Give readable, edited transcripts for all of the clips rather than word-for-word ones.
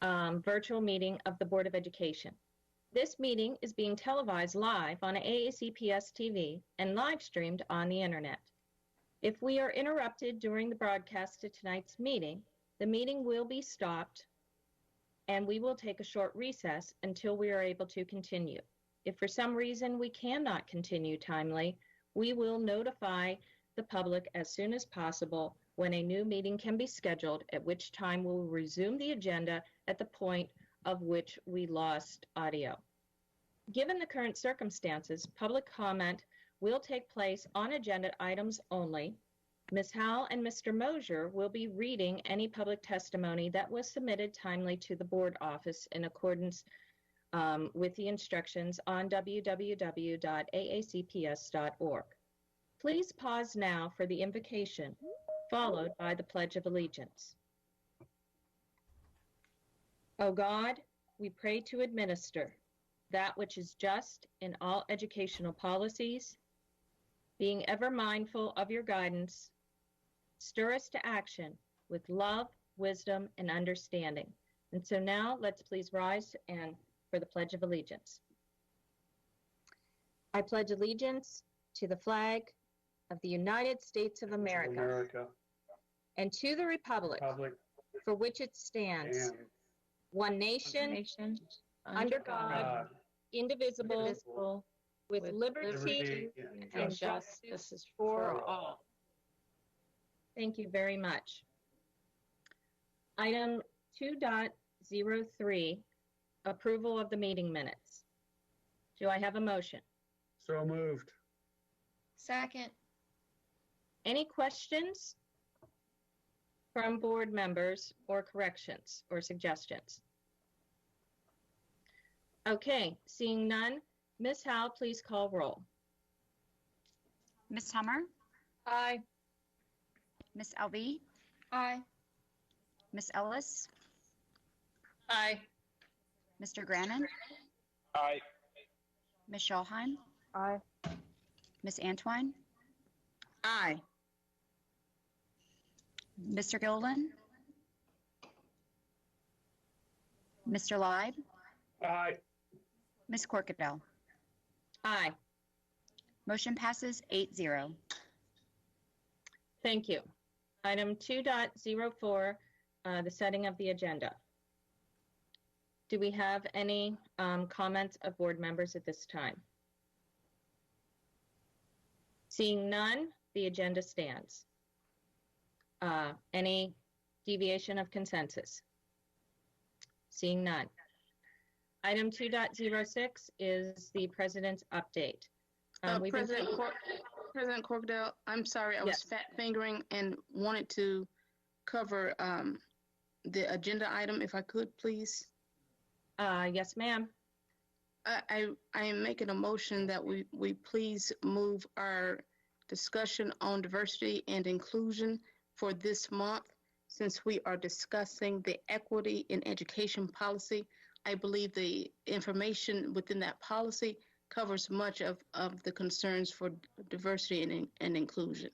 virtual meeting of the Board of Education. This meeting is being televised live on AACPS TV and live streamed on the internet. If we are interrupted during the broadcast of tonight's meeting, the meeting will be stopped and we will take a short recess until we are able to continue. If for some reason we cannot continue timely, we will notify the public as soon as possible when a new meeting can be scheduled, at which time we'll resume the agenda at the point of which we lost audio. Given the current circumstances, public comment will take place on agenda items only. Ms. Howell and Mr. Mosier will be reading any public testimony that was submitted timely to the board office in accordance with the instructions on www.aacps.org. Please pause now for the invocation, followed by the Pledge of Allegiance. O God, we pray to administer that which is just in all educational policies, being ever mindful of your guidance, stir us to action with love, wisdom, and understanding. And so now let's please rise and for the Pledge of Allegiance. I pledge allegiance to the flag of the United States of America, and to the republic for which it stands, one nation, under God, indivisible, with liberty and justice for all. Thank you very much. Item 2.03, approval of the meeting minutes. Do I have a motion? So moved. Second. Any questions from board members or corrections or suggestions? Okay, seeing none, Ms. Howell, please call roll. Ms. Hummer? Aye. Ms. Alvey? Aye. Ms. Ellis? Aye. Mr. Grannon? Aye. Ms. Schallheim? Aye. Ms. Antwine? Aye. Mr. Gilliland? Mr. Libe? Aye. Ms. Corkadell? Aye. Motion passes 8-0. Thank you. Item 2.04, the setting of the agenda. Do we have any comments of board members at this time? Seeing none, the agenda stands. Any deviation of consensus? Seeing none. Item 2.06 is the president's update. President Corkadell, I'm sorry, I was Yes. fat fingering and wanted to cover the agenda item, if I could, please. Yes, ma'am. I am making a motion that we please move our discussion on diversity and inclusion for this month, since we are discussing the equity in education policy. I believe the information within that policy covers much of the concerns for diversity and inclusion.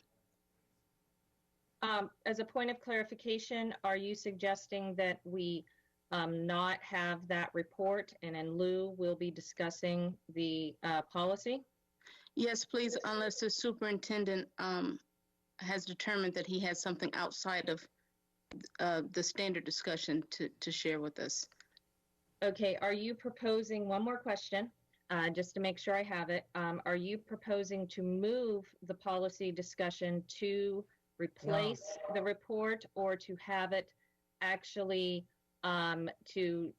As a point of clarification, are you suggesting that we not have that report and in lieu we'll be discussing the policy? Yes, please, unless the superintendent has determined that he has something outside of the standard discussion to share with us. Okay, are you proposing, one more question, just to make sure I have it, are you proposing to move the policy discussion to replace the report, or to have it actually to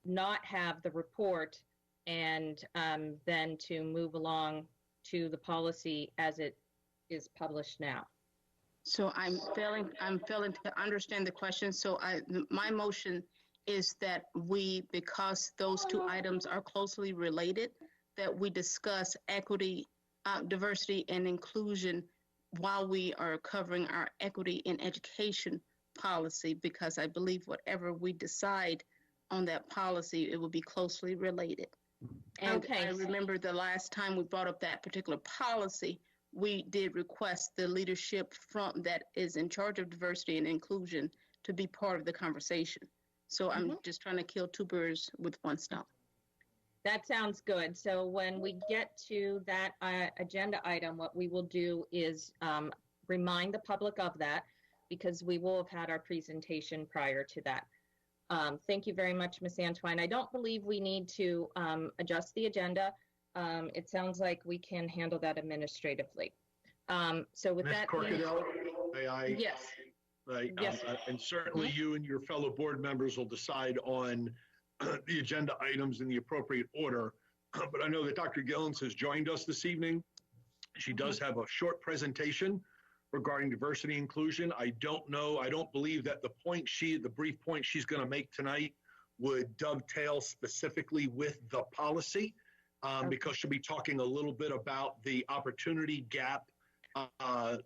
not have the report and then to move along to the policy as it is published now? So I'm failing to understand the question. So my motion is that we, because those two items are closely related, that we discuss equity, diversity, and inclusion while we are covering our equity in education policy, because I believe whatever we decide on that policy, it will be closely related. And Okay. I remember the last time we brought up that particular policy, we did request the leadership from that is in charge of diversity and inclusion to be part of the conversation. So I'm just trying to kill two birds with one stone. That sounds good. So when we get to that agenda item, what we will do is remind the public of that, because we will have had our presentation prior to that. Thank you very much, Ms. Antwine. I don't believe we need to adjust the agenda. It sounds like we can handle that administratively. So with Ms. that Corkadell, may I? yes. Yes. And certainly you and your fellow board members will decide on the agenda items in the appropriate order. But I know that Dr. Gillens has joined us this evening. She does have a short presentation regarding diversity inclusion. I don't believe that the brief point she's going to make tonight would dovetail specifically with the policy, because she'll be talking a little bit about the opportunity gap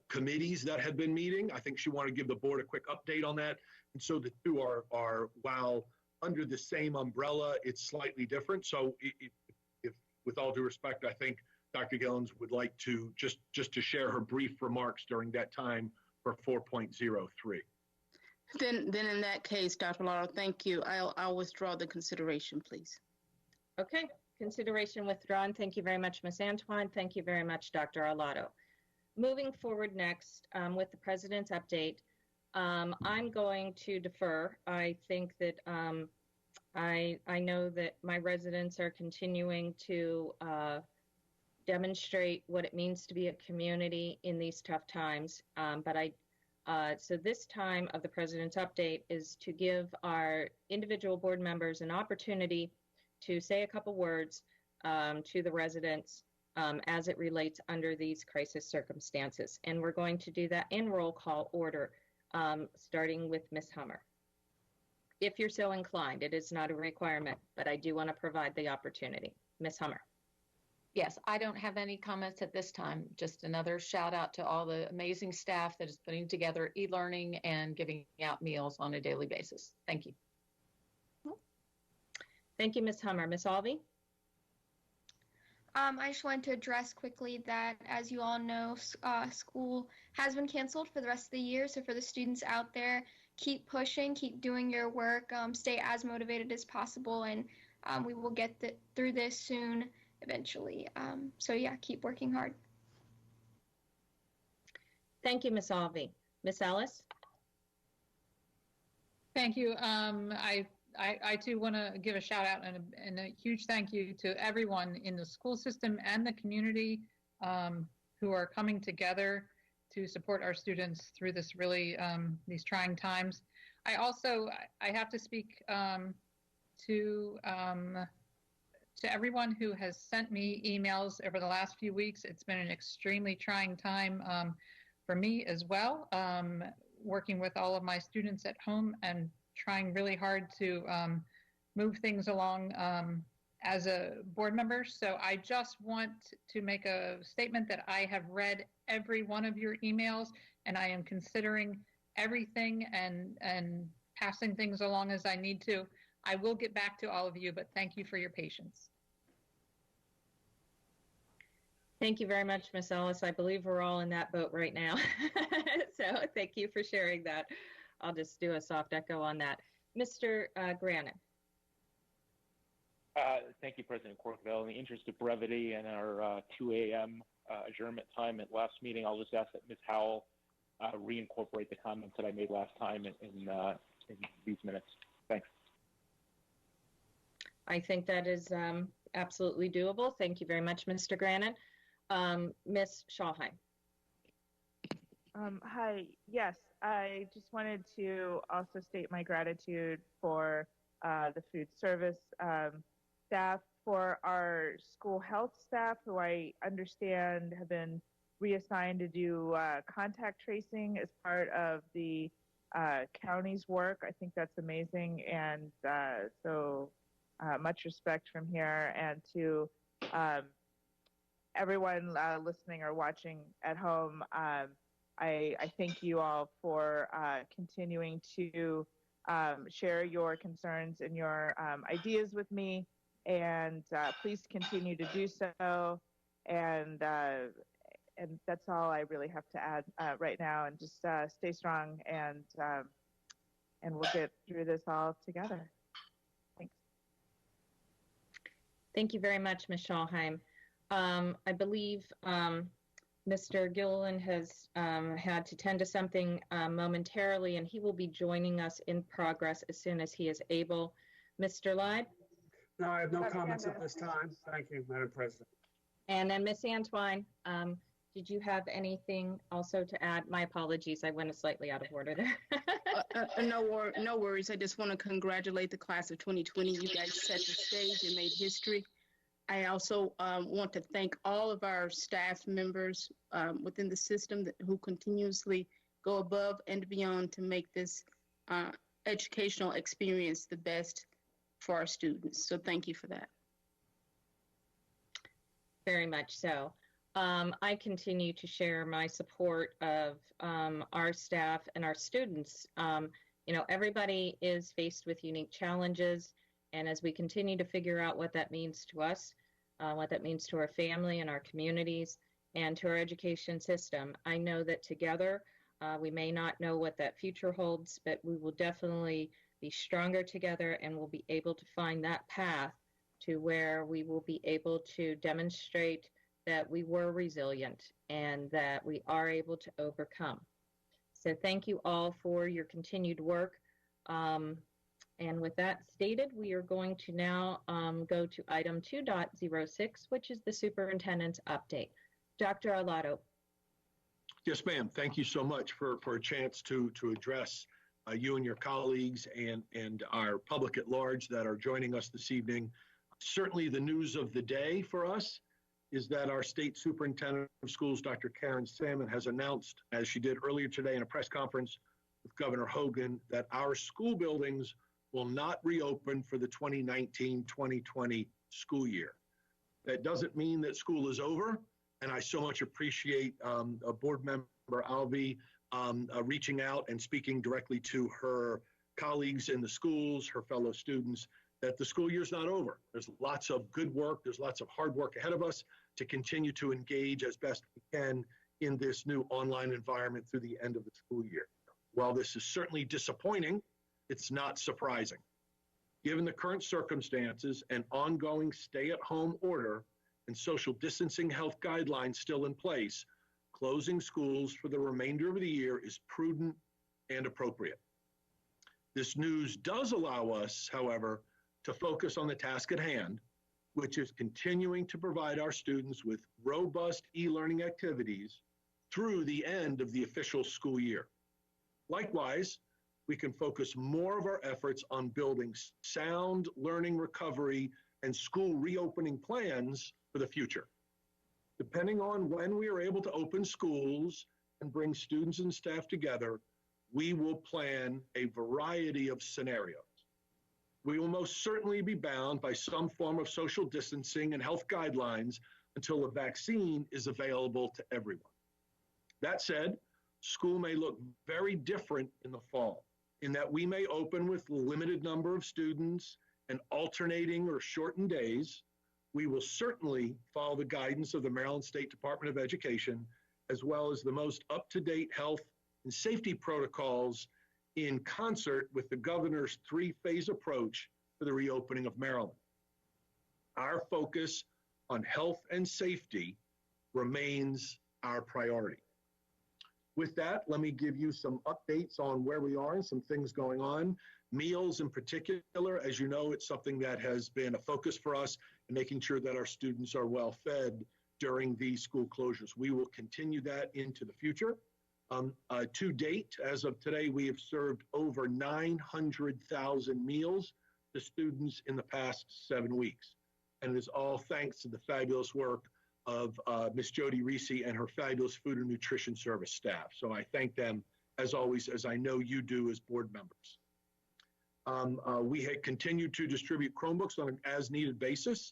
committees that have been meeting. I think she wanted to give the board a quick update on that. And so the two are while under the same umbrella, it's slightly different. So if with all due respect, I think Dr. Gillens would like to just to share her brief remarks during that time for 4.03. Then in that case, Dr. Lotto, thank you. I'll withdraw the consideration, please. Okay, consideration withdrawn. Thank you very much, Ms. Antwine. Thank you very much, Dr. Arlotto. Moving forward next with the president's update, I'm going to defer. I think that I know that my residents are continuing to demonstrate what it means to be a community in these tough times. So this time of the president's update is to give our individual board members an opportunity to say a couple words to the residents as it relates under these crisis circumstances. And we're going to do that in roll call order, starting with Ms. Hummer. If you're so inclined, it is not a requirement, but I do want to provide the opportunity. Ms. Hummer. Yes, I don't have any comments at this time. Just another shout out to all the amazing staff that is putting together e-learning and giving out meals on a daily basis. Thank you. Thank you, Ms. Hummer. Ms. Alvey? I just wanted to address quickly that, as you all know, school has been canceled for the rest of the year. So for the students out there, keep pushing, keep doing your work, stay as motivated as possible, and we will get through this soon, eventually. So yeah, keep working hard. Thank you, Ms. Alvey. Ms. Ellis? Thank you. I too want to give a shout out and a huge thank you to everyone in the school system and the community who are coming together to support our students through this really these trying times. I have to speak to everyone who has sent me emails over the last few weeks. It's been an extremely trying time for me as well, working with all of my students at home and trying really hard to move things along as a board member. So I just want to make a statement that I have read every one of your emails, and I am considering everything and passing things along as I need to. I will get back to all of you, but thank you for your patience. Thank you very much, Ms. Ellis. I believe we're all in that boat right now. So thank you for sharing that. I'll just do a soft echo on that. Mr. Grannon. Thank you, President Corkville. In the interest of brevity and our 2 a.m. Adjournment time at last meeting, I'll just ask that Ms. Howell reincorporate the comments that I made last time in these minutes. Thanks. I think that is absolutely doable. Thank you very much, Mr. Grannon. Ms. Schallheim. Hi, yes, I just wanted to also state my gratitude for the food service staff, for our school health staff, who I understand have been reassigned to do contact tracing as part of the county's work. I think that's amazing, and so much respect from here. And to everyone listening or watching at home, I thank you all for continuing to share your concerns and your ideas with me, and please continue to do so. And that's all I really have to add right now. And just stay strong and we'll get through this all together. Thanks. Thank you very much, Ms. Schalheim. I believe Mr. Gilliland has had to tend to something momentarily, and he will be joining us in progress as soon as he is able. Mr. Leib? No, I have no comments at this time. Thank you, Madam President. And then Ms. Antwine, did you have anything also to add? My apologies, I went slightly out of order there. No worries. I just want to congratulate the class of 2020. You guys set the stage and made history. I also want to thank all of our staff members within the system who continuously go above and beyond to make this educational experience the best for our students. So thank you for that. Very much so. I continue to share my support of our staff and our students. You know, everybody is faced with unique challenges, and as we continue to figure out what that means to us, what that means to our family and our communities and to our education system, I know that together we may not know what that future holds, but we will definitely be stronger together, and we'll be able to find that path to where we will be able to demonstrate that we were resilient and that we are able to overcome. So thank you all for your continued work. And with that stated, we are going to now go to item 2.06, which is the superintendent's update. Dr. Arlotto. Yes, ma'am. Thank you so much for a chance to address you and your colleagues and our public at large that are joining us this evening. Certainly the news of the day for us is that our state superintendent of schools, Dr. Karen Salmon, has announced, as she did earlier today in a press conference with Governor Hogan, that our school buildings will not reopen for the 2019-2020 school year. That doesn't mean that school is over, and I so much appreciate a board member, Alvi, reaching out and speaking directly to her colleagues in the schools, her fellow students, that the school year's not over. There's lots of good work, there's lots of hard work ahead of us to continue to engage as best we can in this new online environment through the end of the school year. While this is certainly disappointing, it's not surprising. Given the current circumstances and ongoing stay-at-home order and social distancing health guidelines still in place, closing schools for the remainder of the year is prudent and appropriate. This news does allow us, however, to focus on the task at hand, which is continuing to provide our students with robust e-learning activities through the end of the official school year. Likewise, we can focus more of our efforts on building sound learning recovery and school reopening plans for the future. Depending on when we are able to open schools and bring students and staff together, we will plan a variety of scenarios. We will most certainly be bound by some form of social distancing and health guidelines until a vaccine is available to everyone. That said, school may look very different in the fall, in that we may open with a limited number of students and alternating or shortened days. We will certainly follow the guidance of the Maryland State Department of Education, as well as the most up-to-date health and safety protocols in concert with the governor's three-phase approach for the reopening of Maryland. Our focus on health and safety remains our priority. With that, let me give you some updates on where we are and some things going on. Meals in particular, as you know, it's something that has been a focus for us in making sure that our students are well fed during these school closures. We will continue that into the future. To date, as of today, we have served over 900,000 meals to students in the past 7 weeks. And it is all thanks to the fabulous work of Ms. Jody Reese and her fabulous food and nutrition service staff. So I thank them, as always, as I know you do as board members. We had continued to distribute Chromebooks on an as-needed basis.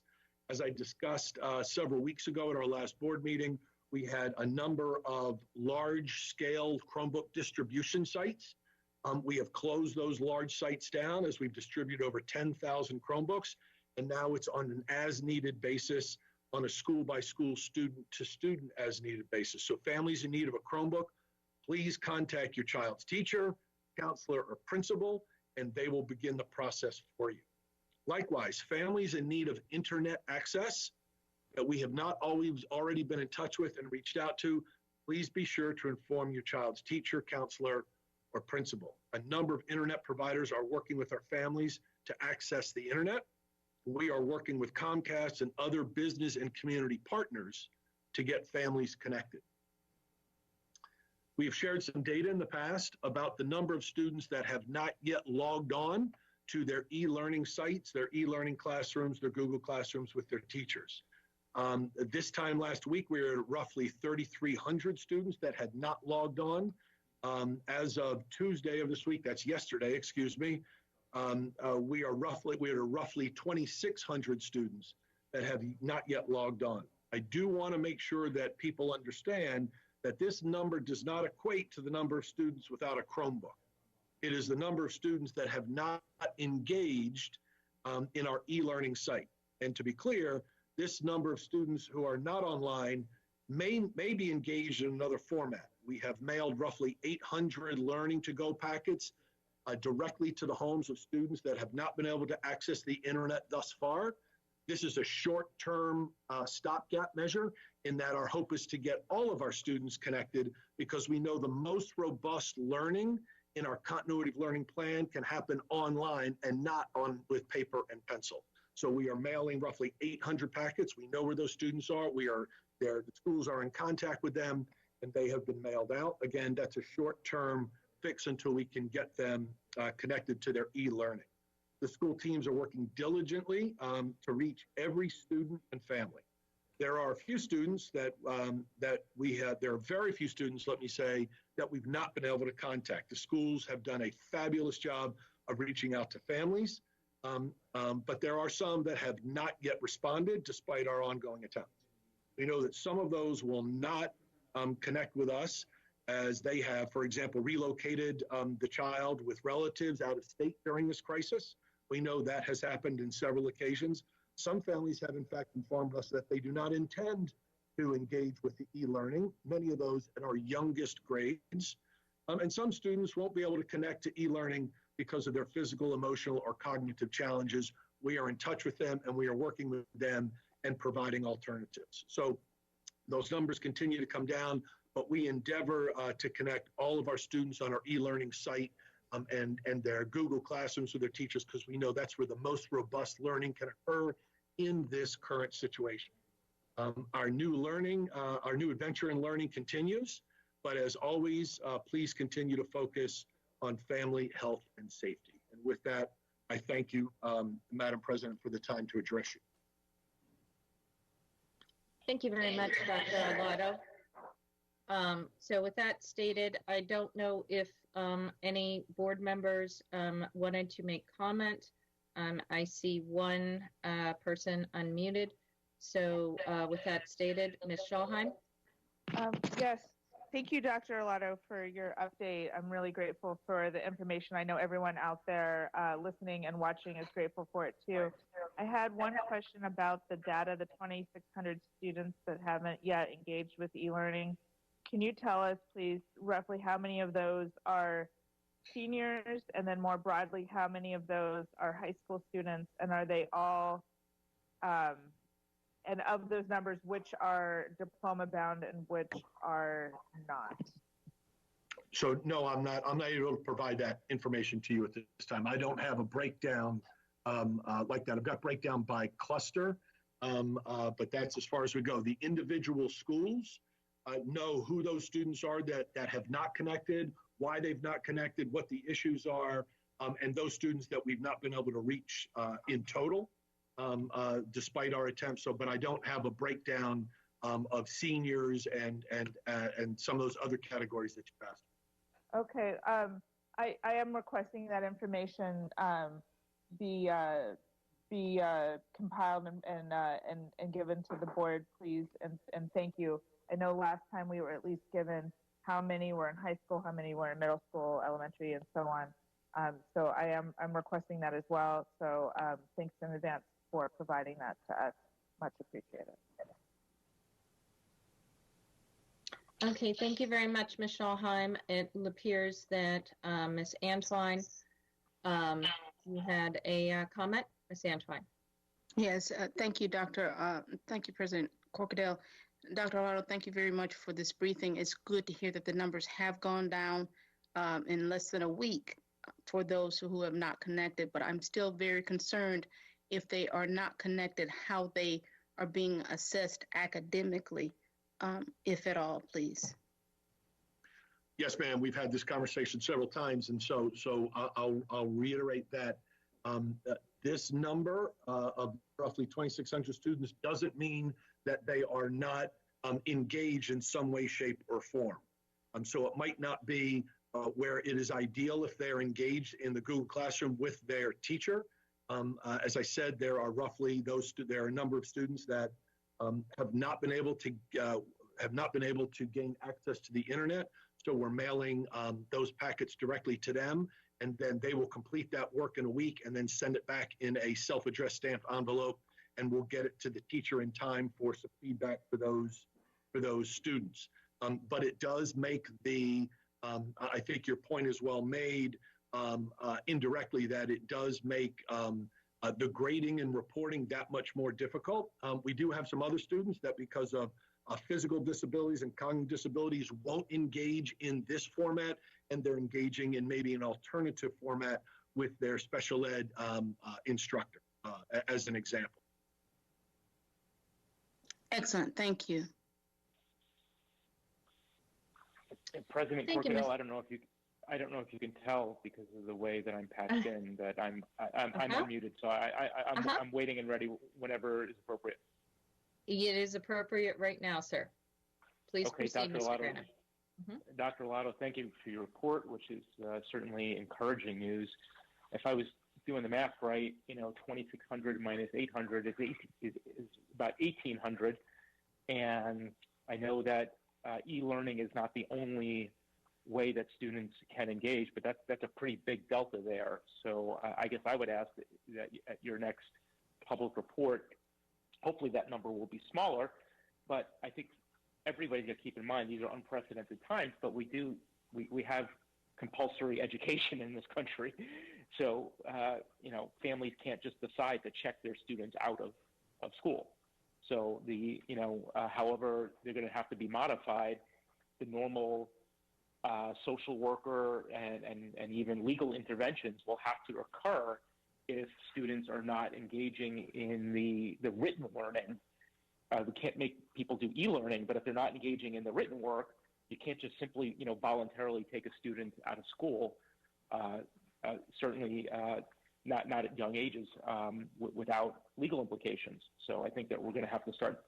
As I discussed several weeks ago at our last board meeting, we had a number of large-scale Chromebook distribution sites. We have closed those large sites down as we've distributed over 10,000 Chromebooks, and now it's on an as-needed basis on a school-by-school, student-to-student as-needed basis. So families in need of a Chromebook, please contact your child's teacher, counselor, or principal, and they will begin the process for you. Likewise, families in need of internet access that we have not always already been in touch with and reached out to, please be sure to inform your child's teacher, counselor, or principal. A number of internet providers are working with our families to access the internet. We are working with Comcast and other business and community partners to get families connected. We have shared some data in the past about the number of students that have not yet logged on to their e-learning sites, their e-learning classrooms, their Google Classrooms with their teachers. This time last week, we were at roughly 3,300 students that had not logged on. As of Tuesday of this week, that's yesterday, excuse me, we are roughly 2,600 students that have not yet logged on. I do want to make sure that people understand that this number does not equate to the number of students without a Chromebook. It is the number of students that have not engaged in our e-learning site. And to be clear, this number of students who are not online may be engaged in another format. We have mailed roughly 800 Learning to Go packets directly to the homes of students that have not been able to access the internet thus far. This is a short-term stopgap measure in that our hope is to get all of our students connected, because we know the most robust learning in our continuity of learning plan can happen online and not with paper and pencil. So we are mailing roughly 800 packets. We know where those students are. The schools are in contact with them, and they have been mailed out. Again, that's a short-term fix until we can get them connected to their e-learning. The school teams are working diligently to reach every student and family. There are a few students there are very few students, let me say, that we've not been able to contact. The schools have done a fabulous job of reaching out to families, but there are some that have not yet responded despite our ongoing attempts. We know that some of those will not connect with us, as they have, for example, relocated the child with relatives out of state during this crisis. We know that has happened in several occasions. Some families have, in fact, informed us that they do not intend to engage with the e-learning, many of those in our youngest grades. And some students won't be able to connect to e-learning because of their physical, emotional, or cognitive challenges. We are in touch with them, and we are working with them and providing alternatives. So those numbers continue to come down, but we endeavor to connect all of our students on our e-learning site and their Google Classrooms with their teachers, because we know that's where the most robust learning can occur in this current situation. Our new adventure in learning continues, but as always, please continue to focus on family, health, and safety. And with that, I thank you, Madam President, for the time to address you. Thank you very much, Dr. Arlotto. So with that stated, I don't know if any board members wanted to make comment. I see one person unmuted. So with that stated, Ms. Schallheim. Yes, thank you, Dr. Arlotto, for your update. I'm really grateful for the information. I know everyone out there listening and watching is grateful for it too. I had one question about the data, the 2,600 students that haven't yet engaged with e-learning. Can you tell us, please, roughly how many of those are seniors, and then more broadly, how many of those are high school students, and are they all, and of those numbers, which are diploma bound and which are not? So no, I'm not able to provide that information to you at this time. I don't have a breakdown like that. I've got breakdown by cluster, but that's as far as we go. The individual schools know who those students are that have not connected, why they've not connected, what the issues are, and those students that we've not been able to reach in total, despite our attempts. So, but I don't have a breakdown of seniors and some of those other categories that you asked. Okay, I am requesting that information be compiled and given to the board, please, and thank you. I know last time we were at least given how many were in high school, how many were in middle school, elementary, and so on. So I'm requesting that as well. So thanks in advance for providing that to us. Much appreciated. Okay, thank you very much, Ms. Schalheim. It appears that Ms. Antwine, you had a comment. Ms. Antwine. Yes, thank you, thank you, President Corkadell. Dr. Arado, thank you very much for this briefing. It's good to hear that the numbers have gone down in less than a week for those who have not connected, but I'm still very concerned if they are not connected, how they are being assessed academically, if at all, please. Yes, ma'am. We've had this conversation several times, and so I'll reiterate that this number of roughly 2,600 students doesn't mean that they are not engaged in some way, shape, or form. So it might not be where it is ideal if they're engaged in the Google Classroom with their teacher. As I said, there are there are a number of students that have not been able to gain access to the internet. So we're mailing those packets directly to them, and then they will complete that work in a week and then send it back in a self-addressed stamped envelope, and we'll get it to the teacher in time for some feedback for those students. But it does make I think your point is well made indirectly, that it does make the grading and reporting that much more difficult. We do have some other students that, because of physical disabilities and cognitive disabilities, won't engage in this format, and they're engaging in maybe an alternative format with their special ed instructor, as an example. Excellent, thank you. President Corkadell, I don't know if you can tell because of the way that I'm patched in that I'm unmuted, so I'm waiting and ready whenever is appropriate. It is appropriate right now, sir. Please proceed, Mr. Grannon. Dr. Lotto, thank you for your report, which is certainly encouraging news. If I was doing the math right, 2,600 minus 800 is about 1,800, and I know that e-learning is not the only way that students can engage, but that's a pretty big delta there. So I guess I would ask that at your next public report, hopefully that number will be smaller, but I think everybody's got to keep in mind these are unprecedented times, but we have compulsory education in this country. So, families can't just decide to check their students out of school. So however they're going to have to be modified, the normal social worker and even legal interventions will have to occur if students are not engaging in the written learning. We can't make people do e-learning, but if they're not engaging in the written work, you can't just simply, voluntarily take a student out of school, certainly not at young ages, without legal implications. So I think that we're going to have to start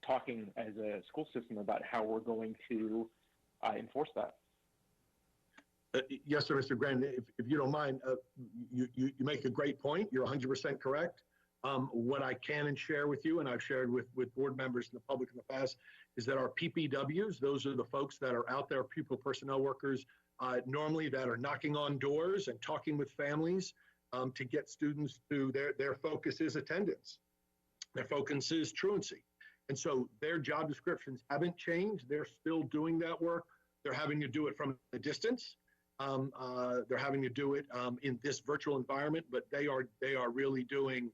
talking as a school system about how we're going to enforce that. Yes, sir, Mr. Grannon, if you don't mind, you make a great point. You're 100% correct. What I can and share with you, and I've shared with board members and the public in the past, is that our PPWs, those are the folks that are out there, pupil personnel workers, normally that are knocking on doors and talking with families to get students to their focus is attendance. Their focus is truancy. And so their job descriptions haven't changed. They're still doing that work. They're having to do it from a distance. They're having to do it in this virtual environment, but they are really doing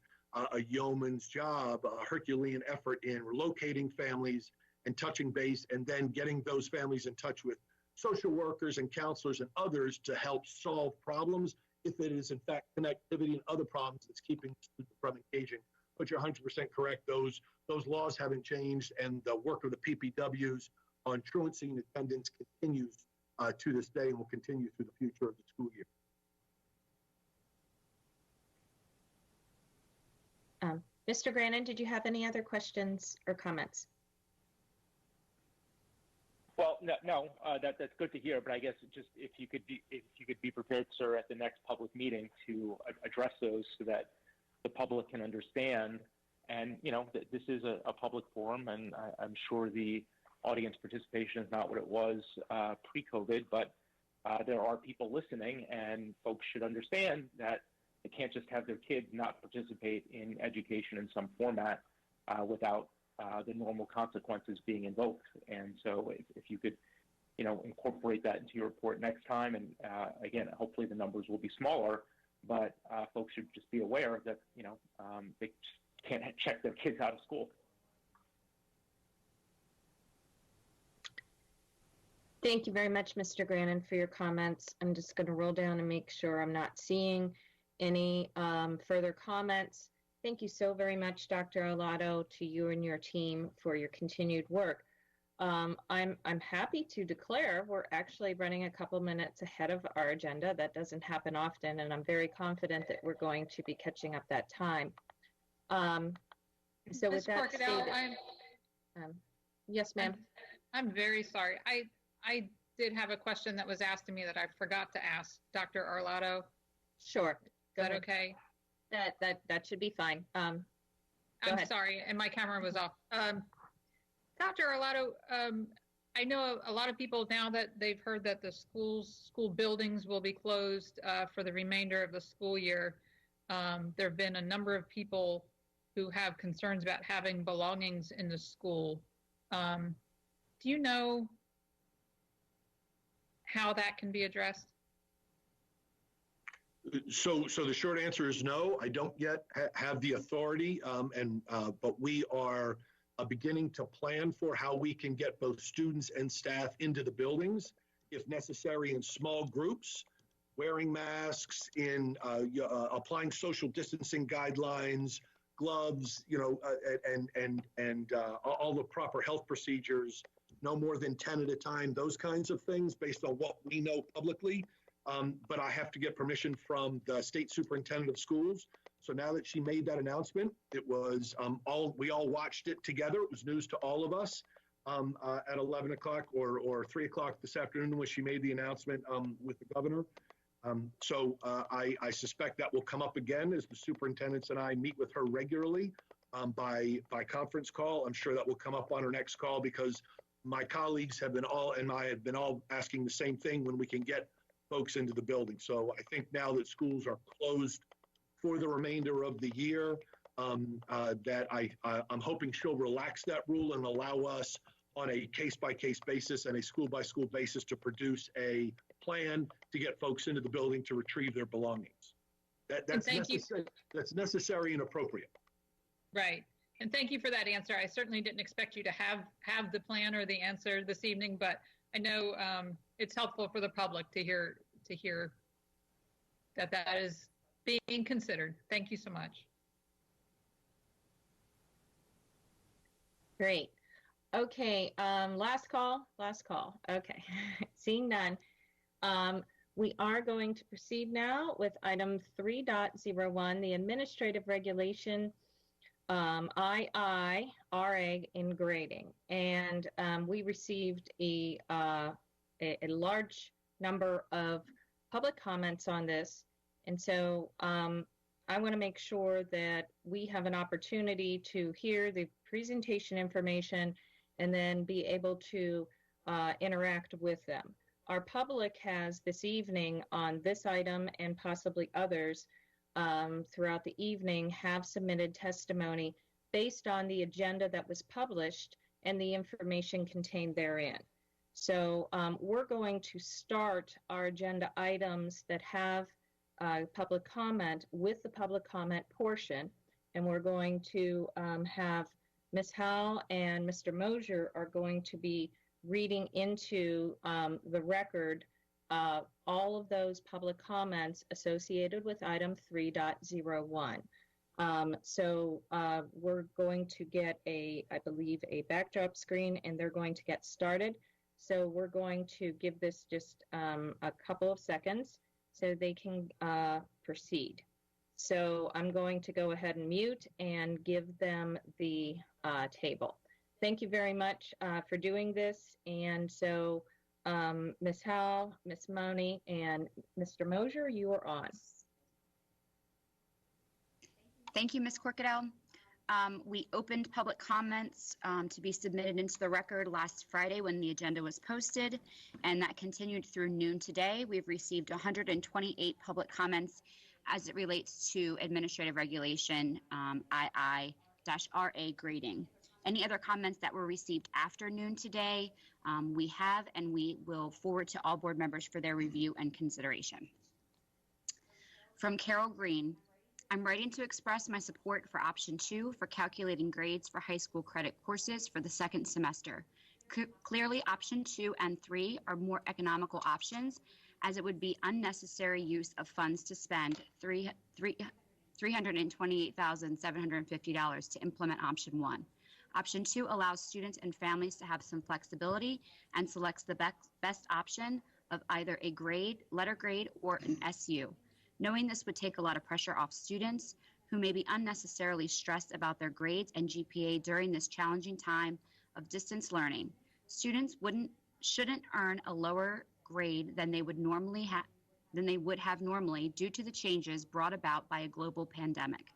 a yeoman's job, a Herculean effort in locating families and touching base, and then getting those families in touch with social workers and counselors and others to help solve problems if it is in fact connectivity and other problems that's keeping students from engaging. But you're 100% correct. Those laws haven't changed, and the work of the PPWs on truancy and attendance continues to this day and will continue through the future of the school year. Mr. Grannon, did you have any other questions or comments? Well, no, that's good to hear. But I guess just if you could be prepared, sir, at the next public meeting to address those so that the public can understand. And this is a public forum, and I'm sure the audience participation is not what it was pre-COVID, but there are people listening, and folks should understand that they can't just have their kids not participate in education in some format without the normal consequences being invoked. And so if you could, incorporate that into your report next time, and again, hopefully the numbers will be smaller, but folks should just be aware that, they just can't check their kids out of school. Thank you very much, Mr. Grannon, for your comments. I'm just going to roll down and make sure I'm not seeing any further comments. Thank you so very much, Dr. Olato, to you and your team for your continued work. I'm happy to declare we're actually running a couple minutes ahead of our agenda. That doesn't happen often, and I'm very confident that we're going to be catching up that time. So with that stated, yes, ma'am. I'm very sorry. I did have a question that was asked to me that I forgot to ask Dr. Arlato. Sure. Is that okay? That should be fine. I'm ahead. Sorry, and my camera was off. Dr. Arlato, I know a lot of people now that they've heard that the school buildings will be closed for the remainder of the school year. There have been a number of people who have concerns about having belongings in the school. Do you know how that can be addressed? So the short answer is no. I don't yet have the authority, but we are beginning to plan for how we can get both students and staff into the buildings, if necessary, in small groups, wearing masks, in applying social distancing guidelines, gloves, and all the proper health procedures, no more than 10 at a time, those kinds of things based on what we know publicly. But I have to get permission from the state superintendent of schools. So now that she made that announcement, it was we all watched it together. It was news to all of us at 11 o'clock or 3 o'clock this afternoon when she made the announcement with the governor. So I suspect that will come up again as the superintendents and I meet with her regularly by conference call. I'm sure that will come up on her next call because my colleagues have been all asking the same thing when we can get folks into the building. So I think now that schools are closed for the remainder of the year, that I'm hoping she'll relax that rule and allow us on a case-by-case basis and a school-by-school basis to produce a plan to get folks into the building to retrieve their belongings. That's necessary and appropriate. Right. And thank you for that answer. I certainly didn't expect you to have the plan or the answer this evening, but I know it's helpful for the public to hear that is being considered. Thank you so much. Great. Okay, last call. Okay, seeing none. We are going to proceed now with item 3.01, the administrative regulation II-RA in grading. And we received a large number of public comments on this. And so I want to make sure that we have an opportunity to hear the presentation information and then be able to interact with them. Our public has this evening on this item and possibly others throughout the evening have submitted testimony based on the agenda that was published and the information contained therein. So we're going to start our agenda items that have public comment with the public comment portion, and we're going to have Ms. Howell and Mr. Mosier are going to be reading into the record all of those public comments associated with item 3.01. So we're going to get I believe, a backdrop screen, and they're going to get started. So we're going to give this just a couple of seconds so they can proceed. So I'm going to go ahead and mute and give them the table. Thank you very much for doing this. And so Ms. Howell, Ms. Money, and Mr. Mosier, you are on. Thank you, Ms. Corkadell. We opened public comments to be submitted into the record last Friday when the agenda was posted, and that continued through noon today. We've received 128 public comments as it relates to administrative regulation II-RA grading. Any other comments that were received after noon today, we have and we will forward to all board members for their review and consideration. From Carol Green, I'm writing to express my support for option 2 for calculating grades for high school credit courses for the second semester. Clearly, option 2 and 3 are more economical options, as it would be unnecessary use of funds to spend $328,750 to implement option 1. Option 2 allows students and families to have some flexibility and selects the best option of either a grade, letter grade, or an SU. Knowing this would take a lot of pressure off students who may be unnecessarily stressed about their grades and GPA during this challenging time of distance learning. Students shouldn't earn a lower grade than they would have normally due to the changes brought about by a global pandemic.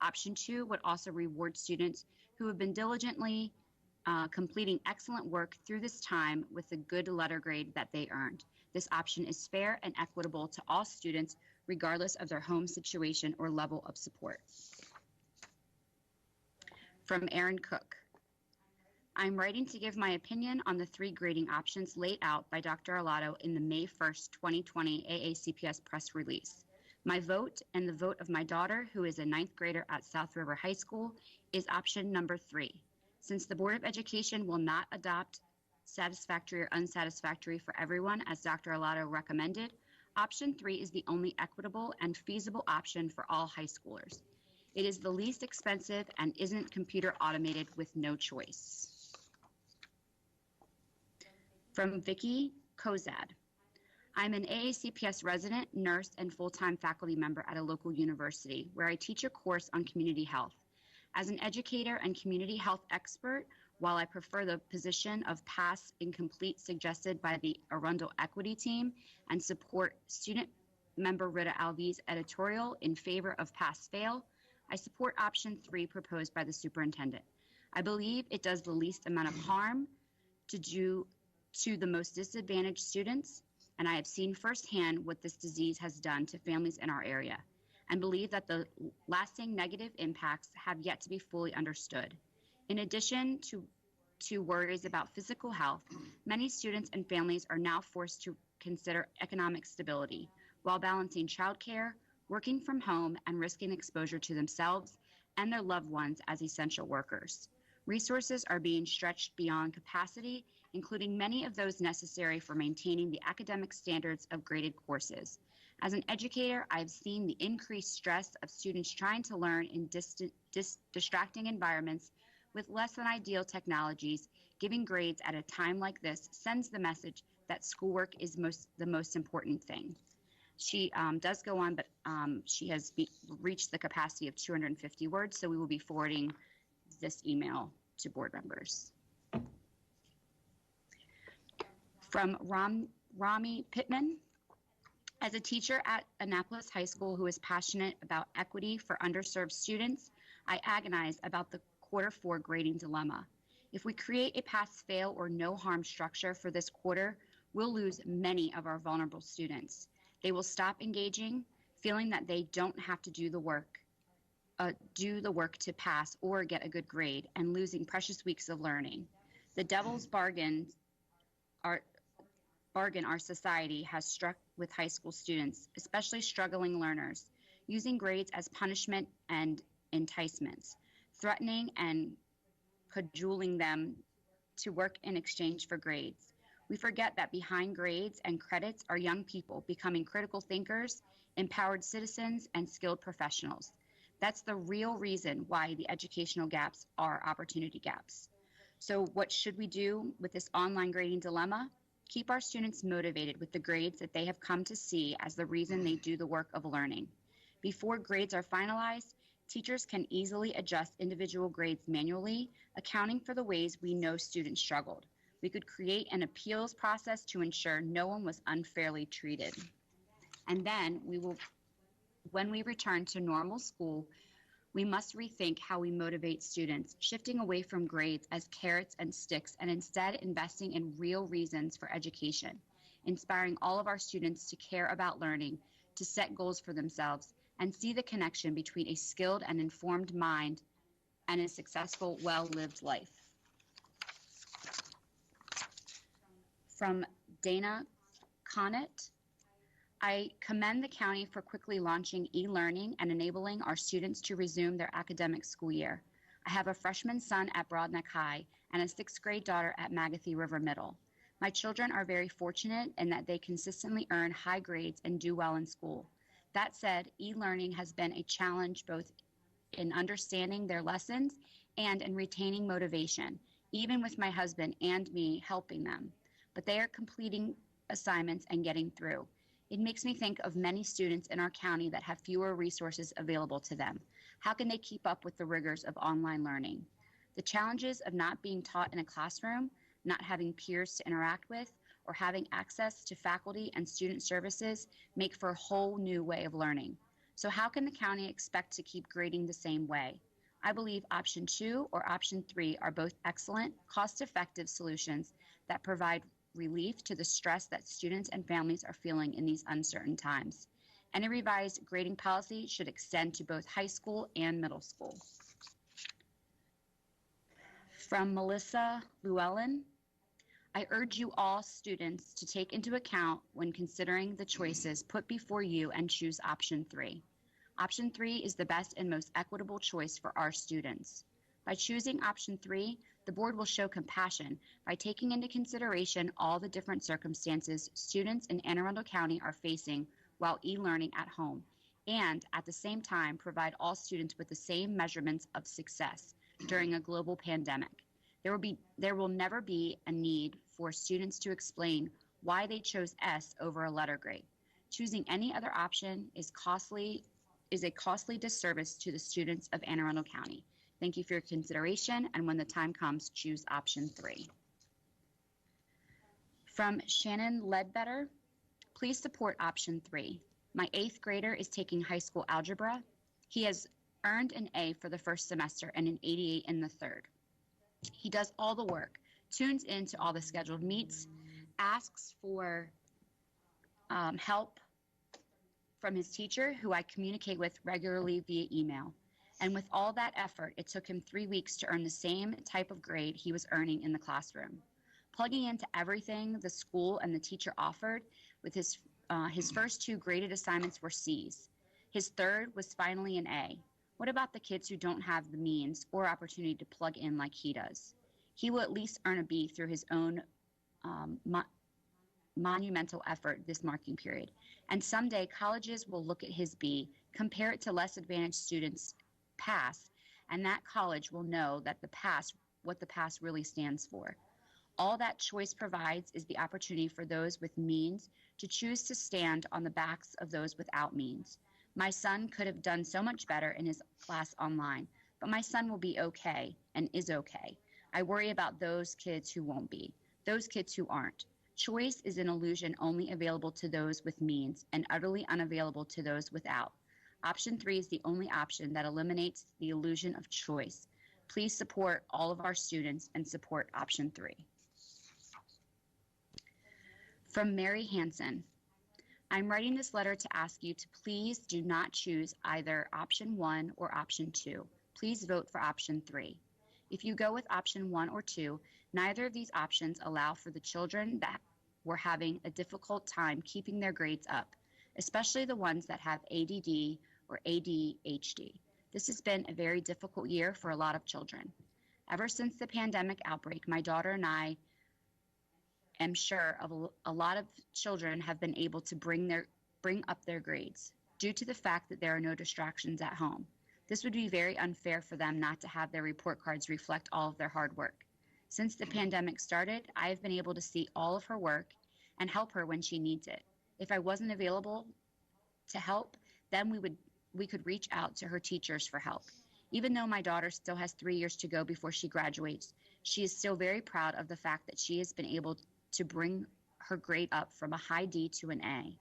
Option 2 would also reward students who have been diligently completing excellent work through this time with the good letter grade that they earned. This option is fair and equitable to all students, regardless of their home situation or level of support. From Aaron Cook. I'm writing to give my opinion on the 3 grading options laid out by Dr. Arlotto in the May 1st, 2020 AACPS press release. My vote and the vote of my daughter, who is a 9th grader at South River High School, is option number 3. Since the Board of Education will not adopt satisfactory or unsatisfactory for everyone, as Dr. Arlotto recommended, option 3 is the only equitable and feasible option for all high schoolers. It is the least expensive and isn't computer automated with no choice. From Vicki Kozad. I'm an AACPS resident, nurse, and full-time faculty member at a local university where I teach a course on community health. As an educator and community health expert, while I prefer the position of pass incomplete suggested by the Arundel Equity Team and support student member Rita Alves' editorial in favor of pass-fail, I support option 3 proposed by the superintendent. I believe it does the least amount of harm to the most disadvantaged students, and I have seen firsthand what this disease has done to families in our area, and believe that the lasting negative impacts have yet to be fully understood. In addition to worries about physical health, many students and families are now forced to consider economic stability while balancing childcare, working from home, and risking exposure to themselves and their loved ones as essential workers. Resources are being stretched beyond capacity, including many of those necessary for maintaining the academic standards of graded courses. As an educator, I've seen the increased stress of students trying to learn in distracting environments with less than ideal technologies. Giving grades at a time like this sends the message that schoolwork is the most important thing. She does go on, but she has reached the capacity of 250 words, so we will be forwarding this email to board members. From Rami Pittman. As a teacher at Annapolis High School who is passionate about equity for underserved students, I agonize about the quarter 4 grading dilemma. If we create a pass-fail or no-harm structure for this quarter, we'll lose many of our vulnerable students. They will stop engaging, feeling that they don't have to do the work to pass or get a good grade, and losing precious weeks of learning. The devil's bargain our society has struck with high school students, especially struggling learners, using grades as punishment and enticements, threatening and cajoling them to work in exchange for grades. We forget that behind grades and credits are young people becoming critical thinkers, empowered citizens, and skilled professionals. That's the real reason why the educational gaps are opportunity gaps. So what should we do with this online grading dilemma? Keep our students motivated with the grades that they have come to see as the reason they do the work of learning. Before grades are finalized, teachers can easily adjust individual grades manually, accounting for the ways we know students struggled. We could create an appeals process to ensure no one was unfairly treated. And then when we return to normal school, we must rethink how we motivate students, shifting away from grades as carrots and sticks and instead investing in real reasons for education, inspiring all of our students to care about learning, to set goals for themselves, and see the connection between a skilled and informed mind and a successful, well-lived life. From Dana Connett, I commend the county for quickly launching e-learning and enabling our students to resume their academic school year. I have a freshman son at Broadneck High and a 6th grade daughter at Magathie River Middle. My children are very fortunate in that they consistently earn high grades and do well in school. That said, e-learning has been a challenge both in understanding their lessons and in retaining motivation, even with my husband and me helping them. But they are completing assignments and getting through. It makes me think of many students in our county that have fewer resources available to them. How can they keep up with the rigors of online learning? The challenges of not being taught in a classroom, not having peers to interact with, or having access to faculty and student services make for a whole new way of learning. So how can the county expect to keep grading the same way? I believe option 2 or option 3 are both excellent, cost-effective solutions that provide relief to the stress that students and families are feeling in these uncertain times. Any revised grading policy should extend to both high school and middle school. From Melissa Llewellyn, I urge you all students to take into account when considering the choices put before you and choose option 3. Option 3 is the best and most equitable choice for our students. By choosing option 3, the board will show compassion by taking into consideration all the different circumstances students in Anne Arundel County are facing while e-learning at home, and at the same time provide all students with the same measurements of success during a global pandemic. There will never be a need for students to explain why they chose S over a letter grade. Choosing any other option is a costly disservice to the students of Anne Arundel County. Thank you for your consideration, and when the time comes, choose option 3. From Shannon Ledbetter, please support option 3. My 8th grader is taking high school algebra. He has earned an A for the first semester and an 88 in the third. He does all the work, tunes into all the scheduled meets, asks for help from his teacher, who I communicate with regularly via email. And with all that effort, it took him 3 weeks to earn the same type of grade he was earning in the classroom. Plugging into everything the school and the teacher offered, with his first 2 graded assignments were C's. His third was finally an A. What about the kids who don't have the means or opportunity to plug in like he does? He will at least earn a B through his own monumental effort this marking period. And someday colleges will look at his B, compare it to less advantaged students' pass, and that college will know that what the pass really stands for. All that choice provides is the opportunity for those with means to choose to stand on the backs of those without means. My son could have done so much better in his class online, but my son will be okay and is okay. I worry about those kids who won't be, those kids who aren't. Choice is an illusion only available to those with means and utterly unavailable to those without. Option 3 is the only option that eliminates the illusion of choice. Please support all of our students and support option 3. From Mary Hansen, I'm writing this letter to ask you to please do not choose either option 1 or option 2. Please vote for option 3. If you go with option 1 or 2, neither of these options allow for the children that were having a difficult time keeping their grades up, especially the ones that have ADD or ADHD. This has been a very difficult year for a lot of children. Ever since the pandemic outbreak, my daughter and I am sure of a lot of children have been able to bring up their grades due to the fact that there are no distractions at home. This would be very unfair for them not to have their report cards reflect all of their hard work. Since the pandemic started, I have been able to see all of her work and help her when she needs it. If I wasn't available to help, then we could reach out to her teachers for help. Even though my daughter still has 3 years to go before she graduates, she is still very proud of the fact that she has been able to bring her grade up from a high D to an A.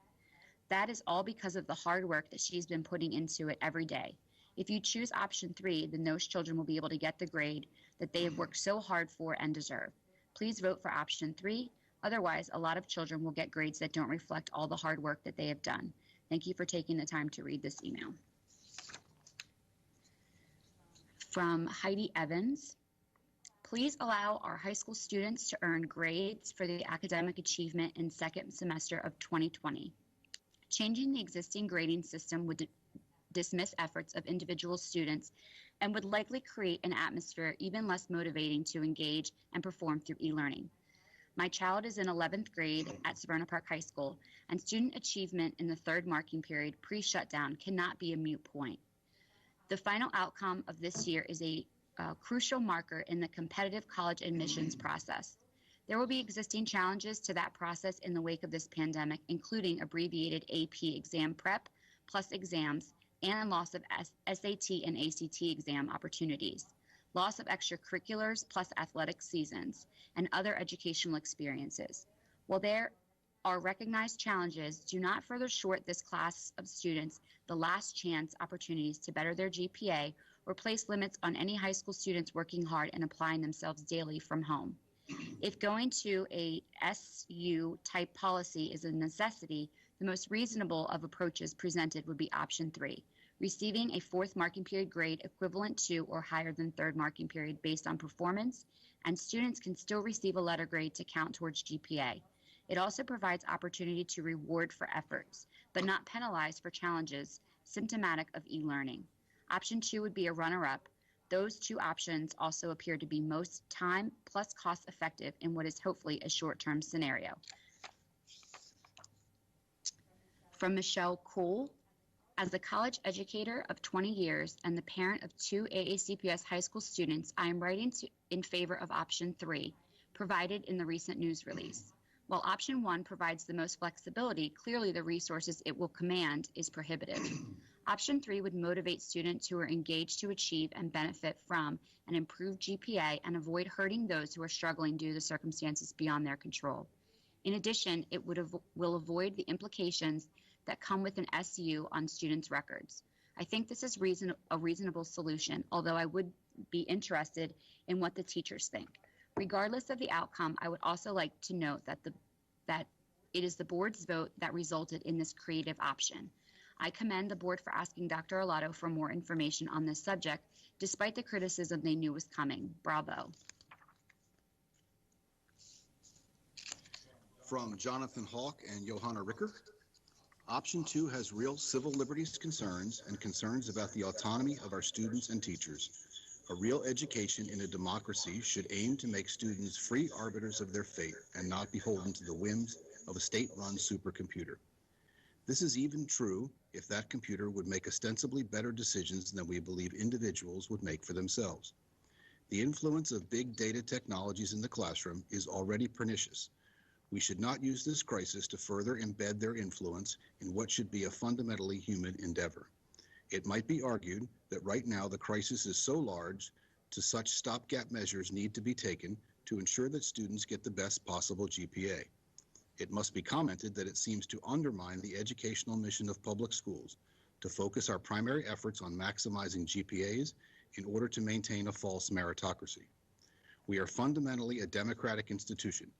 That is all because of the hard work that she's been putting into it every day. If you choose option 3, then those children will be able to get the grade that they have worked so hard for and deserve. Please vote for option 3. Otherwise, a lot of children will get grades that don't reflect all the hard work that they have done. Thank you for taking the time to read this email. From Heidi Evans, please allow our high school students to earn grades for the academic achievement in second semester of 2020. Changing the existing grading system would dismiss efforts of individual students and would likely create an atmosphere even less motivating to engage and perform through e-learning. My child is in 11th grade at Severna Park High School, and student achievement in the third marking period pre-shutdown cannot be a moot point. The final outcome of this year is a crucial marker in the competitive college admissions process. There will be existing challenges to that process in the wake of this pandemic, including abbreviated AP exam prep plus exams and loss of SAT and ACT exam opportunities, loss of extracurriculars plus athletic seasons, and other educational experiences. While there are recognized challenges, do not further short this class of students the last chance opportunities to better their GPA or place limits on any high school students working hard and applying themselves daily from home. If going to a SU type policy is a necessity, the most reasonable of approaches presented would be option 3, receiving a fourth marking period grade equivalent to or higher than third marking period based on performance, and students can still receive a letter grade to count towards GPA. It also provides opportunity to reward for efforts, but not penalize for challenges symptomatic of e-learning. Option 2 would be a runner-up. Those two options also appear to be most time plus cost effective in what is hopefully a short-term scenario. From Michelle Cole, as a college educator of 20 years and the parent of 2 AACPS high school students, I am writing in favor of option 3, provided in the recent news release. While option 1 provides the most flexibility, clearly the resources it will command is prohibitive. Option 3 would motivate students who are engaged to achieve and benefit from an improved GPA and avoid hurting those who are struggling due to circumstances beyond their control. In addition, it will avoid the implications that come with an SU on students' records. I think this is a reasonable solution, although I would be interested in what the teachers think. Regardless of the outcome, I would also like to note that it is the board's vote that resulted in this creative option. I commend the board for asking Dr. Arlotto for more information on this subject, despite the criticism they knew was coming. Bravo. From Jonathan Hawk and Johanna Ricker, option 2 has real civil liberties concerns and concerns about the autonomy of our students and teachers. A real education in a democracy should aim to make students free arbiters of their fate and not beholden to the whims of a state-run supercomputer. This is even true if that computer would make ostensibly better decisions than we believe individuals would make for themselves. The influence of big data technologies in the classroom is already pernicious. We should not use this crisis to further embed their influence in what should be a fundamentally human endeavor. It might be argued that right now the crisis is so large, such stopgap measures need to be taken to ensure that students get the best possible GPA. It must be commented that it seems to undermine the educational mission of public schools to focus our primary efforts on maximizing GPAs in order to maintain a false meritocracy. We are fundamentally a democratic institution,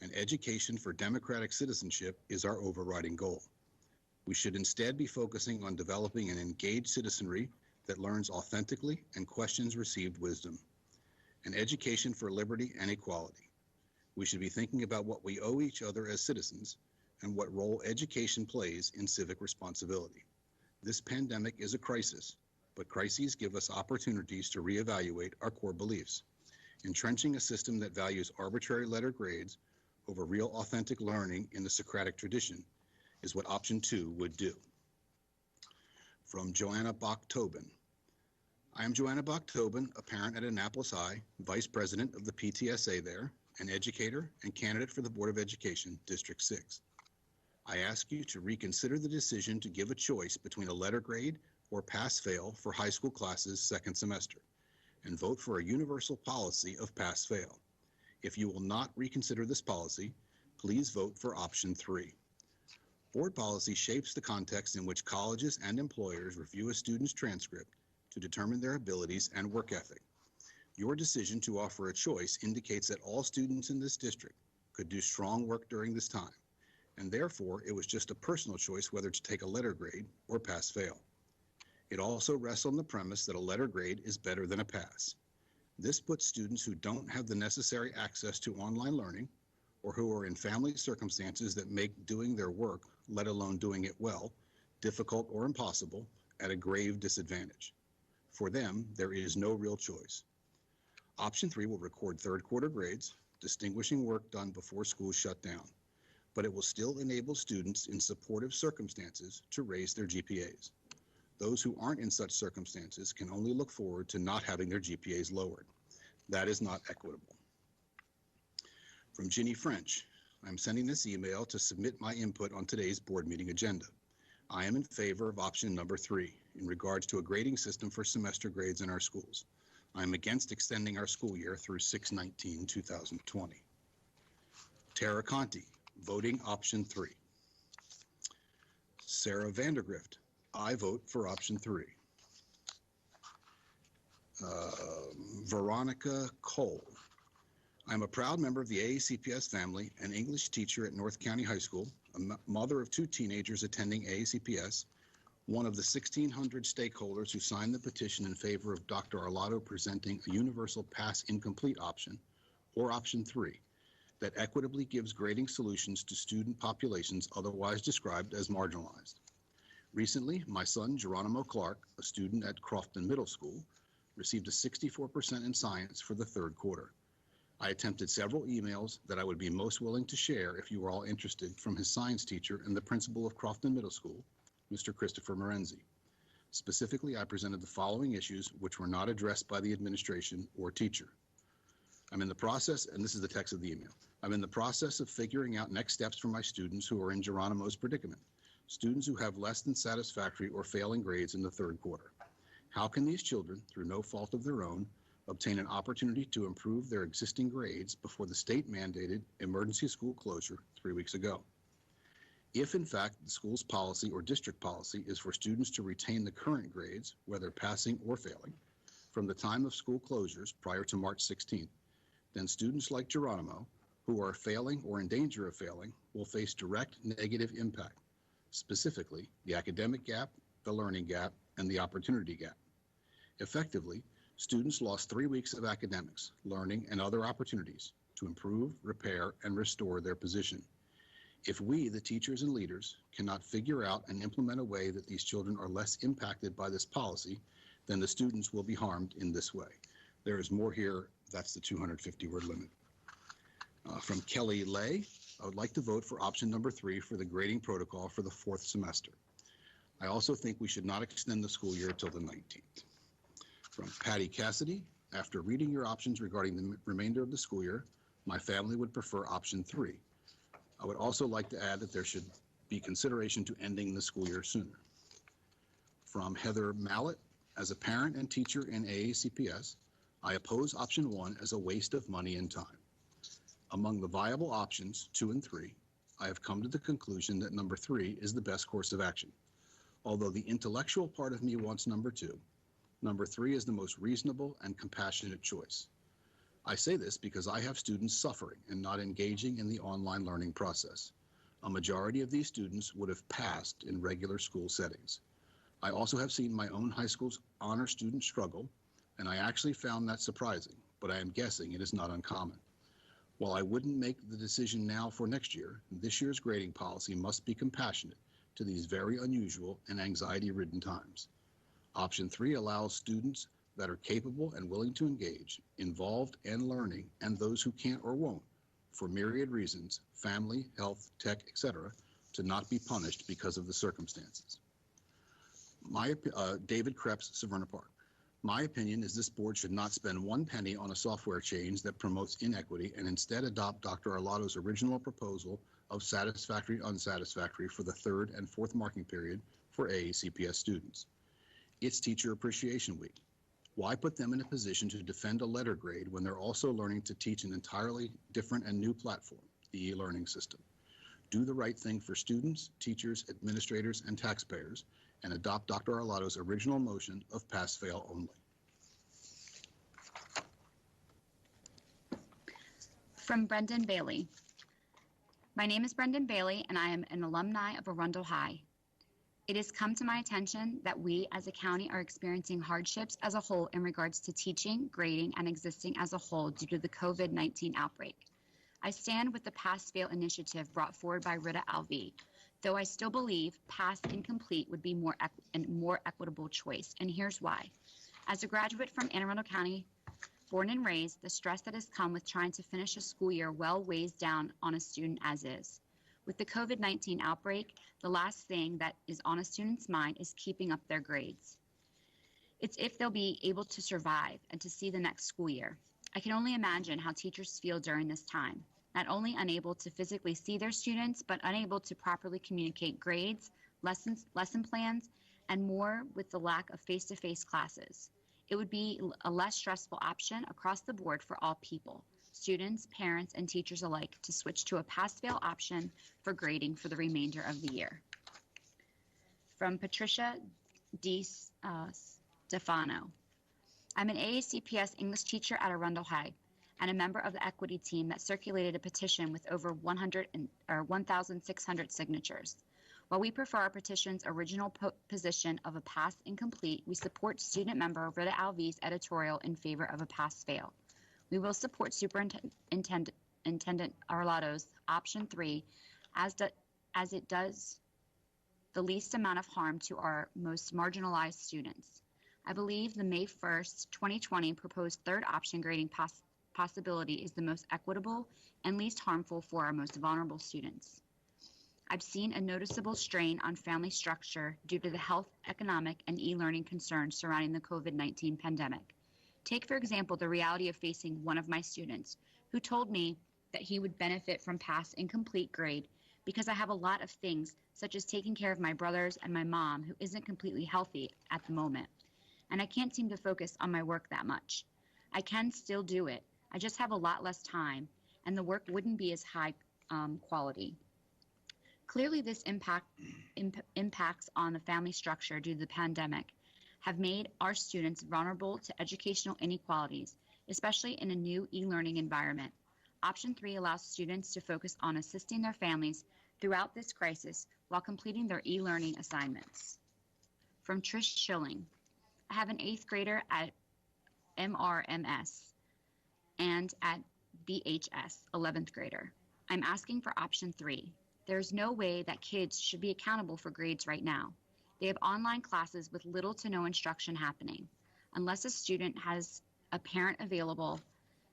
and education for democratic citizenship is our overriding goal. We should instead be focusing on developing an engaged citizenry that learns authentically and questions received wisdom, an education for liberty and equality. We should be thinking about what we owe each other as citizens and what role education plays in civic responsibility. This pandemic is a crisis, but crises give us opportunities to reevaluate our core beliefs. Entrenching a system that values arbitrary letter grades over real authentic learning in the Socratic tradition is what option 2 would do. From Joanna Bach-Tobin. I am Joanna Bach-Tobin, a parent at Annapolis High, vice president of the PTSA there, an educator and candidate for the Board of Education, District 6. I ask you to reconsider the decision to give a choice between a letter grade or pass-fail for high school classes second semester, and vote for a universal policy of pass-fail. If you will not reconsider this policy, please vote for option 3. Board policy shapes the context in which colleges and employers review a student's transcript to determine their abilities and work ethic. Your decision to offer a choice indicates that all students in this district could do strong work during this time, and therefore it was just a personal choice whether to take a letter grade or pass-fail. It also rests on the premise that a letter grade is better than a pass. This puts students who don't have the necessary access to online learning or who are in family circumstances that make doing their work, let alone doing it well, difficult or impossible, at a grave disadvantage. For them, there is no real choice. Option 3 will record third quarter grades, distinguishing work done before school shut down, but it will still enable students in supportive circumstances to raise their GPAs. Those who aren't in such circumstances can only look forward to not having their GPAs lowered. That is not equitable. From Ginny French, I'm sending this email to submit my input on today's board meeting agenda. I am in favor of option number 3 in regards to a grading system for semester grades in our schools. I am against extending our school year through 6/19/2020. Tara Conti, voting option 3. Sarah Vandergrift, I vote for option 3. Veronica Cole, I'm a proud member of the AACPS family, an English teacher at North County High School, a mother of 2 teenagers attending AACPS, one of the 1,600 stakeholders who signed the petition in favor of Dr. Arlotto presenting a universal pass incomplete option, or option 3, that equitably gives grading solutions to student populations otherwise described as marginalized. Recently, my son, Geronimo Clark, a student at Crofton Middle School, received a 64% in science for the third quarter. I attempted several emails that I would be most willing to share if you were all interested from his science teacher and the principal of Crofton Middle School, Mr. Christopher Morenzi. Specifically, I presented the following issues which were not addressed by the administration or teacher. I'm in the process, and this is the text of the email, I'm in the process of figuring out next steps for my students who are in Geronimo's predicament, students who have less than satisfactory or failing grades in the third quarter. How can these children, through no fault of their own, obtain an opportunity to improve their existing grades before the state-mandated emergency school closure 3 weeks ago? If, in fact, the school's policy or district policy is for students to retain the current grades, whether passing or failing, from the time of school closures prior to March 16th, then students like Geronimo, who are failing or in danger of failing, will face direct negative impact, specifically the academic gap, the learning gap, and the opportunity gap. Effectively, students lost 3 weeks of academics, learning, and other opportunities to improve, repair, and restore their position. If we, the teachers and leaders, cannot figure out and implement a way that these children are less impacted by this policy, then the students will be harmed in this way. There is more here. That's the 250-word limit. From Kelly Lay, I would like to vote for option number 3 for the grading protocol for the 4th semester. I also think we should not extend the school year until the 19th. From Patty Cassidy, after reading your options regarding the remainder of the school year, my family would prefer option 3. I would also like to add that there should be consideration to ending the school year sooner. From Heather Mallett, as a parent and teacher in AACPS, I oppose option 1 as a waste of money and time. Among the viable options 2 and 3, I have come to the conclusion that number 3 is the best course of action. Although the intellectual part of me wants number 2, number 3 is the most reasonable and compassionate choice. I say this because I have students suffering and not engaging in the online learning process. A majority of these students would have passed in regular school settings. I also have seen my own high school's honor students struggle, and I actually found that surprising, but I am guessing it is not uncommon. While I wouldn't make the decision now for next year, this year's grading policy must be compassionate to these very unusual and anxiety-ridden times. Option 3 allows students that are capable and willing to engage, involved and learning, and those who can't or won't, for myriad reasons, family, health, tech, etc., to not be punished because of the circumstances. David Krebs, Severna Park. My opinion is this board should not spend 1 penny on a software change that promotes inequity and instead adopt Dr. Arlotto's original proposal of satisfactory, unsatisfactory for the 3rd and 4th marking period for AACPS students. It's Teacher Appreciation Week. Why put them in a position to defend a letter grade when they're also learning to teach an entirely different and new platform, the e-learning system? Do the right thing for students, teachers, administrators, and taxpayers, and adopt Dr. Arlotto's original motion of pass-fail only. From Brendan Bailey. My name is Brendan Bailey, and I am an alumni of Arundel High. It has come to my attention that we as a county are experiencing hardships as a whole in regards to teaching, grading, and existing as a whole due to the COVID-19 outbreak. I stand with the Pass-Fail initiative brought forward by Rita Alvey, though I still believe Pass Incomplete would be a more equitable choice, and here's why. As a graduate from Anne Arundel County, born and raised, the stress that has come with trying to finish a school year well weighs down on a student as is. With the COVID-19 outbreak, the last thing that is on a student's mind is keeping up their grades. It's if they'll be able to survive and to see the next school year. I can only imagine how teachers feel during this time, not only unable to physically see their students, but unable to properly communicate grades, lesson plans, and more with the lack of face-to-face classes. It would be a less stressful option across the board for all people, students, parents, and teachers alike, to switch to a pass-fail option for grading for the remainder of the year. From Patricia D. Stefano. I'm an AACPS English teacher at Arundel High and a member of the equity team that circulated a petition with over 1,600 signatures. While we prefer our petition's original position of a pass incomplete, we support student member Rita Alvey's editorial in favor of a pass-fail. We will support Superintendent Arlotto's option 3 as it does the least amount of harm to our most marginalized students. I believe the May 1st, 2020 proposed third option grading possibility is the most equitable and least harmful for our most vulnerable students. I've seen a noticeable strain on family structure due to the health, economic, and e-learning concerns surrounding the COVID-19 pandemic. Take, for example, the reality of facing one of my students who told me that he would benefit from pass incomplete grade because I have a lot of things, such as taking care of my brothers and my mom, who isn't completely healthy at the moment. And I can't seem to focus on my work that much. I can still do it. I just have a lot less time, and the work wouldn't be as high quality. Clearly, this impacts on the family structure due to the pandemic have made our students vulnerable to educational inequalities, especially in a new e-learning environment. Option 3 allows students to focus on assisting their families throughout this crisis while completing their e-learning assignments. From Trish Schilling. I have an 8th grader at MRMS and at BHS, 11th grader. I'm asking for option 3. There's no way that kids should be accountable for grades right now. They have online classes with little to no instruction happening. Unless a student has a parent available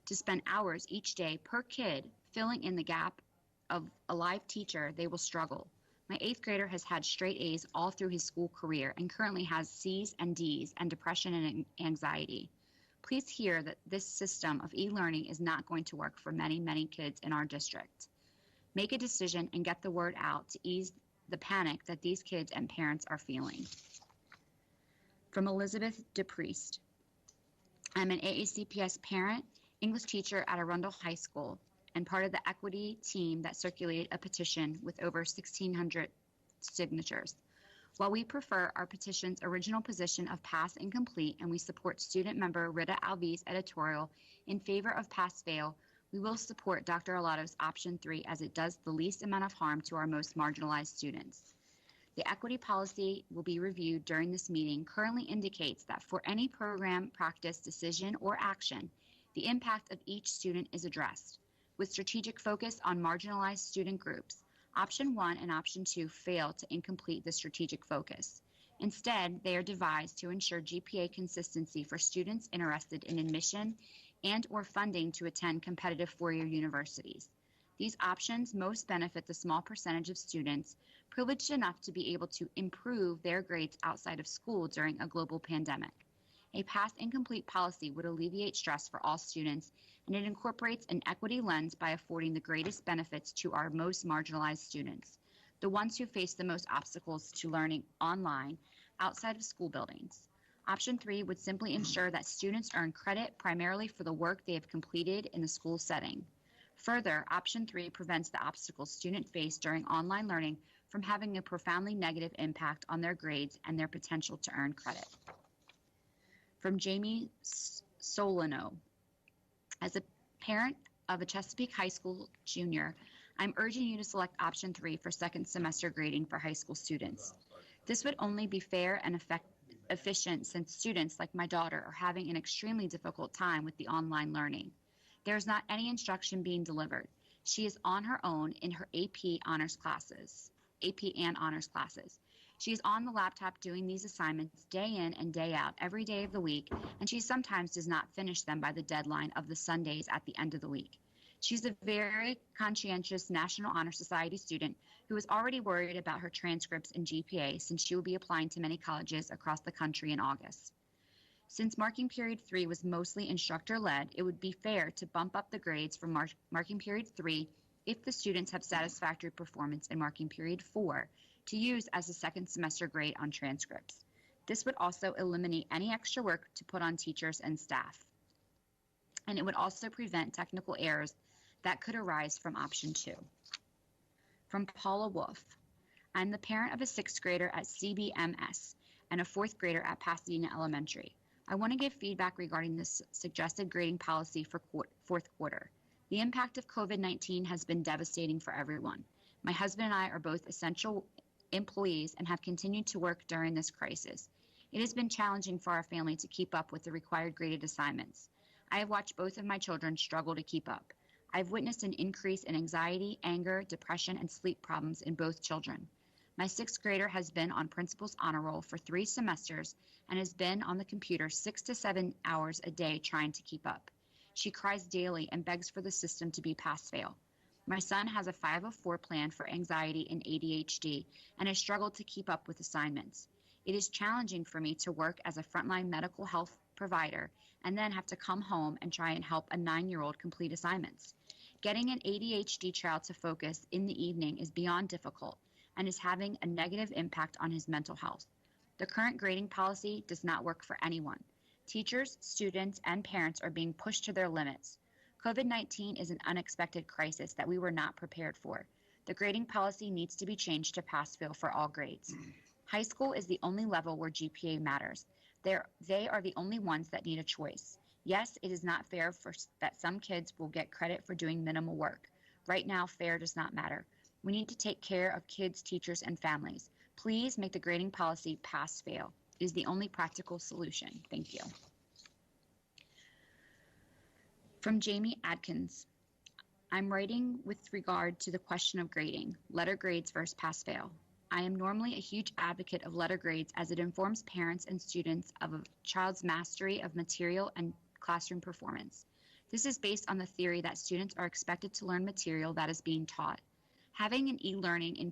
to spend hours each day per kid filling in the gap of a live teacher, they will struggle. My 8th grader has had straight A's all through his school career and currently has C's and D's and depression and anxiety. Please hear that this system of e-learning is not going to work for many, many kids in our district. Make a decision and get the word out to ease the panic that these kids and parents are feeling. From Elizabeth DePriest. I'm an AACPS parent, English teacher at Arundel High School, and part of the equity team that circulated a petition with over 1,600 signatures. While we prefer our petition's original position of pass incomplete and we support student member Rita Alvey's editorial in favor of pass-fail, we will support Dr. Arlotto's option 3 as it does the least amount of harm to our most marginalized students. The equity policy will be reviewed during this meeting currently indicates that for any program, practice, decision, or action, the impact of each student is addressed, with strategic focus on marginalized student groups. Option 1 and Option 2 fail to incomplete the strategic focus. Instead, they are devised to ensure GPA consistency for students interested in admission and/or funding to attend competitive four-year universities. These options most benefit the small percentage of students privileged enough to be able to improve their grades outside of school during a global pandemic. A pass incomplete policy would alleviate stress for all students, and it incorporates an equity lens by affording the greatest benefits to our most marginalized students, the ones who face the most obstacles to learning online outside of school buildings. Option 3 would simply ensure that students earn credit primarily for the work they have completed in the school setting. Further, Option 3 prevents the obstacles students face during online learning from having a profoundly negative impact on their grades and their potential to earn credit. From Jamie Solano. As a parent of a Chesapeake High School junior, I'm urging you to select Option 3 for second semester grading for high school students. This would only be fair and efficient since students like my daughter are having an extremely difficult time with the online learning. There is not any instruction being delivered. She is on her own in her AP and honors classes. She is on the laptop doing these assignments day in and day out every day of the week, and she sometimes does not finish them by the deadline of the Sundays at the end of the week. She's a very conscientious National Honor Society student who is already worried about her transcripts and GPA since she will be applying to many colleges across the country in August. Since marking period 3 was mostly instructor-led, it would be fair to bump up the grades for marking period 3 if the students have satisfactory performance in marking period 4 to use as a second semester grade on transcripts. This would also eliminate any extra work to put on teachers and staff. And it would also prevent technical errors that could arise from option 2. From Paula Wolf, I'm the parent of a 6th grader at CBMS and a 4th grader at Pasadena Elementary. I want to give feedback regarding this suggested grading policy for 4th quarter. The impact of COVID-19 has been devastating for everyone. My husband and I are both essential employees and have continued to work during this crisis. It has been challenging for our family to keep up with the required graded assignments. I have watched both of my children struggle to keep up. I've witnessed an increase in anxiety, anger, depression, and sleep problems in both children. My 6th grader has been on principal's honor roll for 3 semesters and has been on the computer 6 to 7 hours a day trying to keep up. She cries daily and begs for the system to be pass-fail. My son has a 504 plan for anxiety and ADHD and has struggled to keep up with assignments. It is challenging for me to work as a frontline medical health provider and then have to come home and try and help a 9-year-old complete assignments. Getting an ADHD child to focus in the evening is beyond difficult and is having a negative impact on his mental health. The current grading policy does not work for anyone. Teachers, students, and parents are being pushed to their limits. COVID-19 is an unexpected crisis that we were not prepared for. The grading policy needs to be changed to pass-fail for all grades. High school is the only level where GPA matters. They are the only ones that need a choice. Yes, it is not fair that some kids will get credit for doing minimal work. Right now, fair does not matter. We need to take care of kids, teachers, and families. Please make the grading policy pass-fail. It is the only practical solution. Thank you. From Jamie Adkins, I'm writing with regard to the question of grading, letter grades versus pass-fail. I am normally a huge advocate of letter grades as it informs parents and students of a child's mastery of material and classroom performance. This is based on the theory that students are expected to learn material that is being taught. Having had e-learning in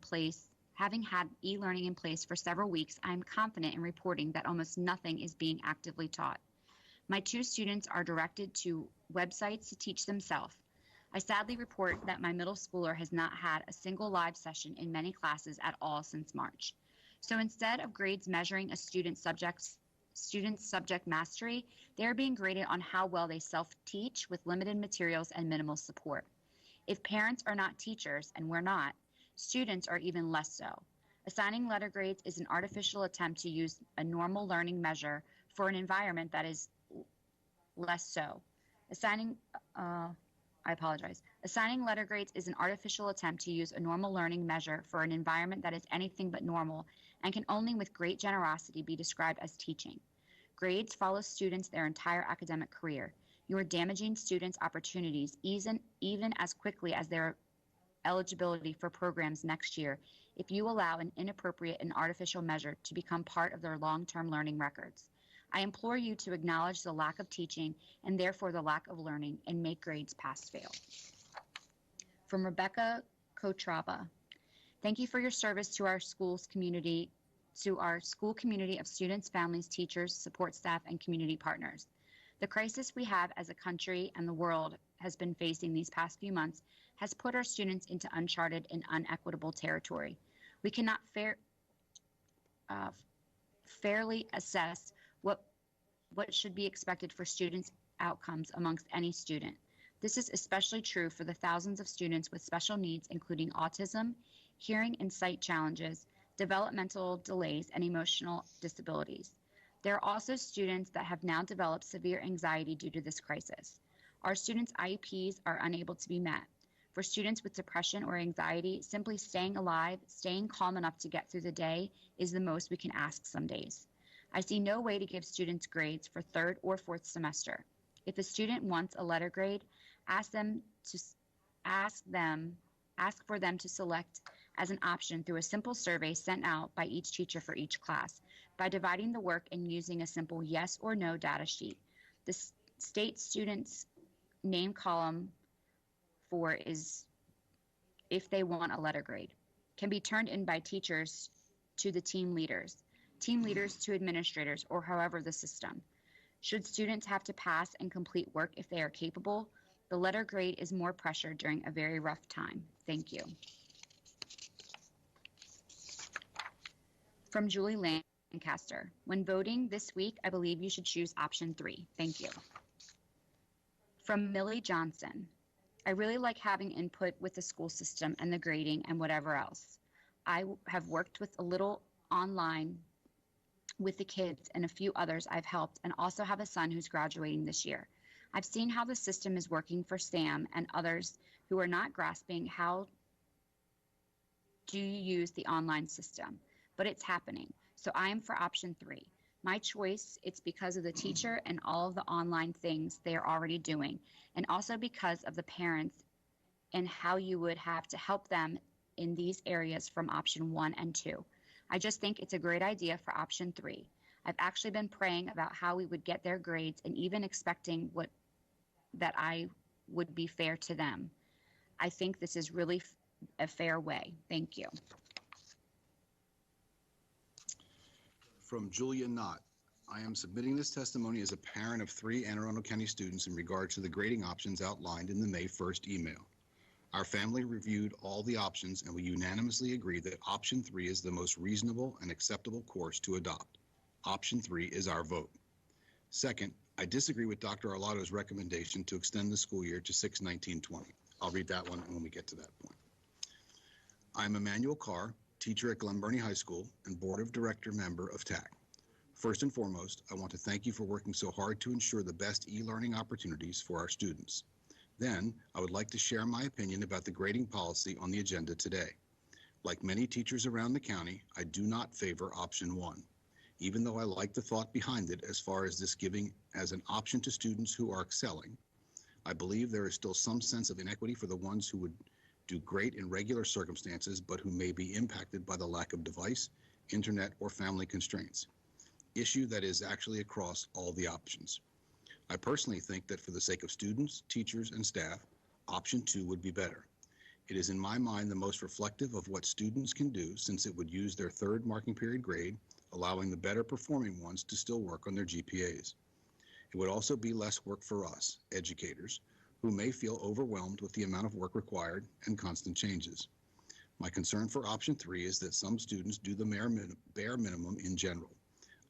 place for several weeks, I am confident in reporting that almost nothing is being actively taught. My 2 students are directed to websites to teach themselves. I sadly report that my middle schooler has not had a single live session in many classes at all since March. So instead of grades measuring a student's subject mastery, they are being graded on how well they self-teach with limited materials and minimal support. If parents are not teachers, and we're not, students are even less so. Assigning letter grades is an artificial attempt to use a normal learning measure for an environment that is less so. Assigning letter grades is an artificial attempt to use a normal learning measure for an environment that is anything but normal and can only with great generosity be described as teaching. Grades follow students their entire academic career. You are damaging students' opportunities even as quickly as their eligibility for programs next year if you allow an inappropriate and artificial measure to become part of their long-term learning records. I implore you to acknowledge the lack of teaching and therefore the lack of learning and make grades pass-fail. From Rebecca Kotrava, thank you for your service to our school community of students, families, teachers, support staff, and community partners. The crisis we have as a country and the world has been facing these past few months has put our students into uncharted and unequitable territory. We cannot fairly assess what should be expected for students' outcomes amongst any student. This is especially true for the thousands of students with special needs, including autism, hearing and sight challenges, developmental delays, and emotional disabilities. There are also students that have now developed severe anxiety due to this crisis. Our students' IEPs are unable to be met. For students with depression or anxiety, simply staying alive, staying calm enough to get through the day is the most we can ask some days. I see no way to give students grades for third or fourth semester. If a student wants a letter grade, ask for them to select as an option through a simple survey sent out by each teacher for each class by dividing the work and using a simple yes or no data sheet. The state students' name column for is if they want a letter grade, can be turned in by teachers to the team leaders to administrators, or however the system. Should students have to pass and complete work if they are capable, the letter grade is more pressure during a very rough time. Thank you. From Julie Lancaster. When voting this week, I believe you should choose option 3. Thank you. From Millie Johnson. I really like having input with the school system and the grading and whatever else. I have worked with a little online with the kids and a few others I've helped, and also have a son who's graduating this year. I've seen how the system is working for Sam and others who are not grasping how do you use the online system, but it's happening. So I am for option 3. My choice, it's because of the teacher and all of the online things they are already doing, and also because of the parents and how you would have to help them in these areas from option 1 and 2. I just think it's a great idea for option 3. I've actually been praying about how we would get their grades and even expecting that I would be fair to them. I think this is really a fair way. Thank you. From Julia Knott. I am submitting this testimony as a parent of 3 Anne Arundel County students in regard to the grading options outlined in the May 1st email. Our family reviewed all the options and we unanimously agreed that option 3 is the most reasonable and acceptable course to adopt. Option 3 is our vote. Second, I disagree with Dr. Arlotto's recommendation to extend the school year to 6/19/20. I'll read that one when we get to that point. I'm Emmanuel Carr, teacher at Glen Burnie High School and Board of Director member of TAC. First and foremost, I want to thank you for working so hard to ensure the best e-learning opportunities for our students. Then, I would like to share my opinion about the grading policy on the agenda today. Like many teachers around the county, I do not favor option 1. Even though I like the thought behind it as far as this giving as an option to students who are excelling, I believe there is still some sense of inequity for the ones who would do great in regular circumstances, but who may be impacted by the lack of device, internet, or family constraints. Issue that is actually across all the options. I personally think that for the sake of students, teachers, and staff, option 2 would be better. It is in my mind the most reflective of what students can do, since it would use their 3rd marking period grade, allowing the better performing ones to still work on their GPAs. It would also be less work for us, educators, who may feel overwhelmed with the amount of work required and constant changes. My concern for option 3 is that some students do the bare minimum in general.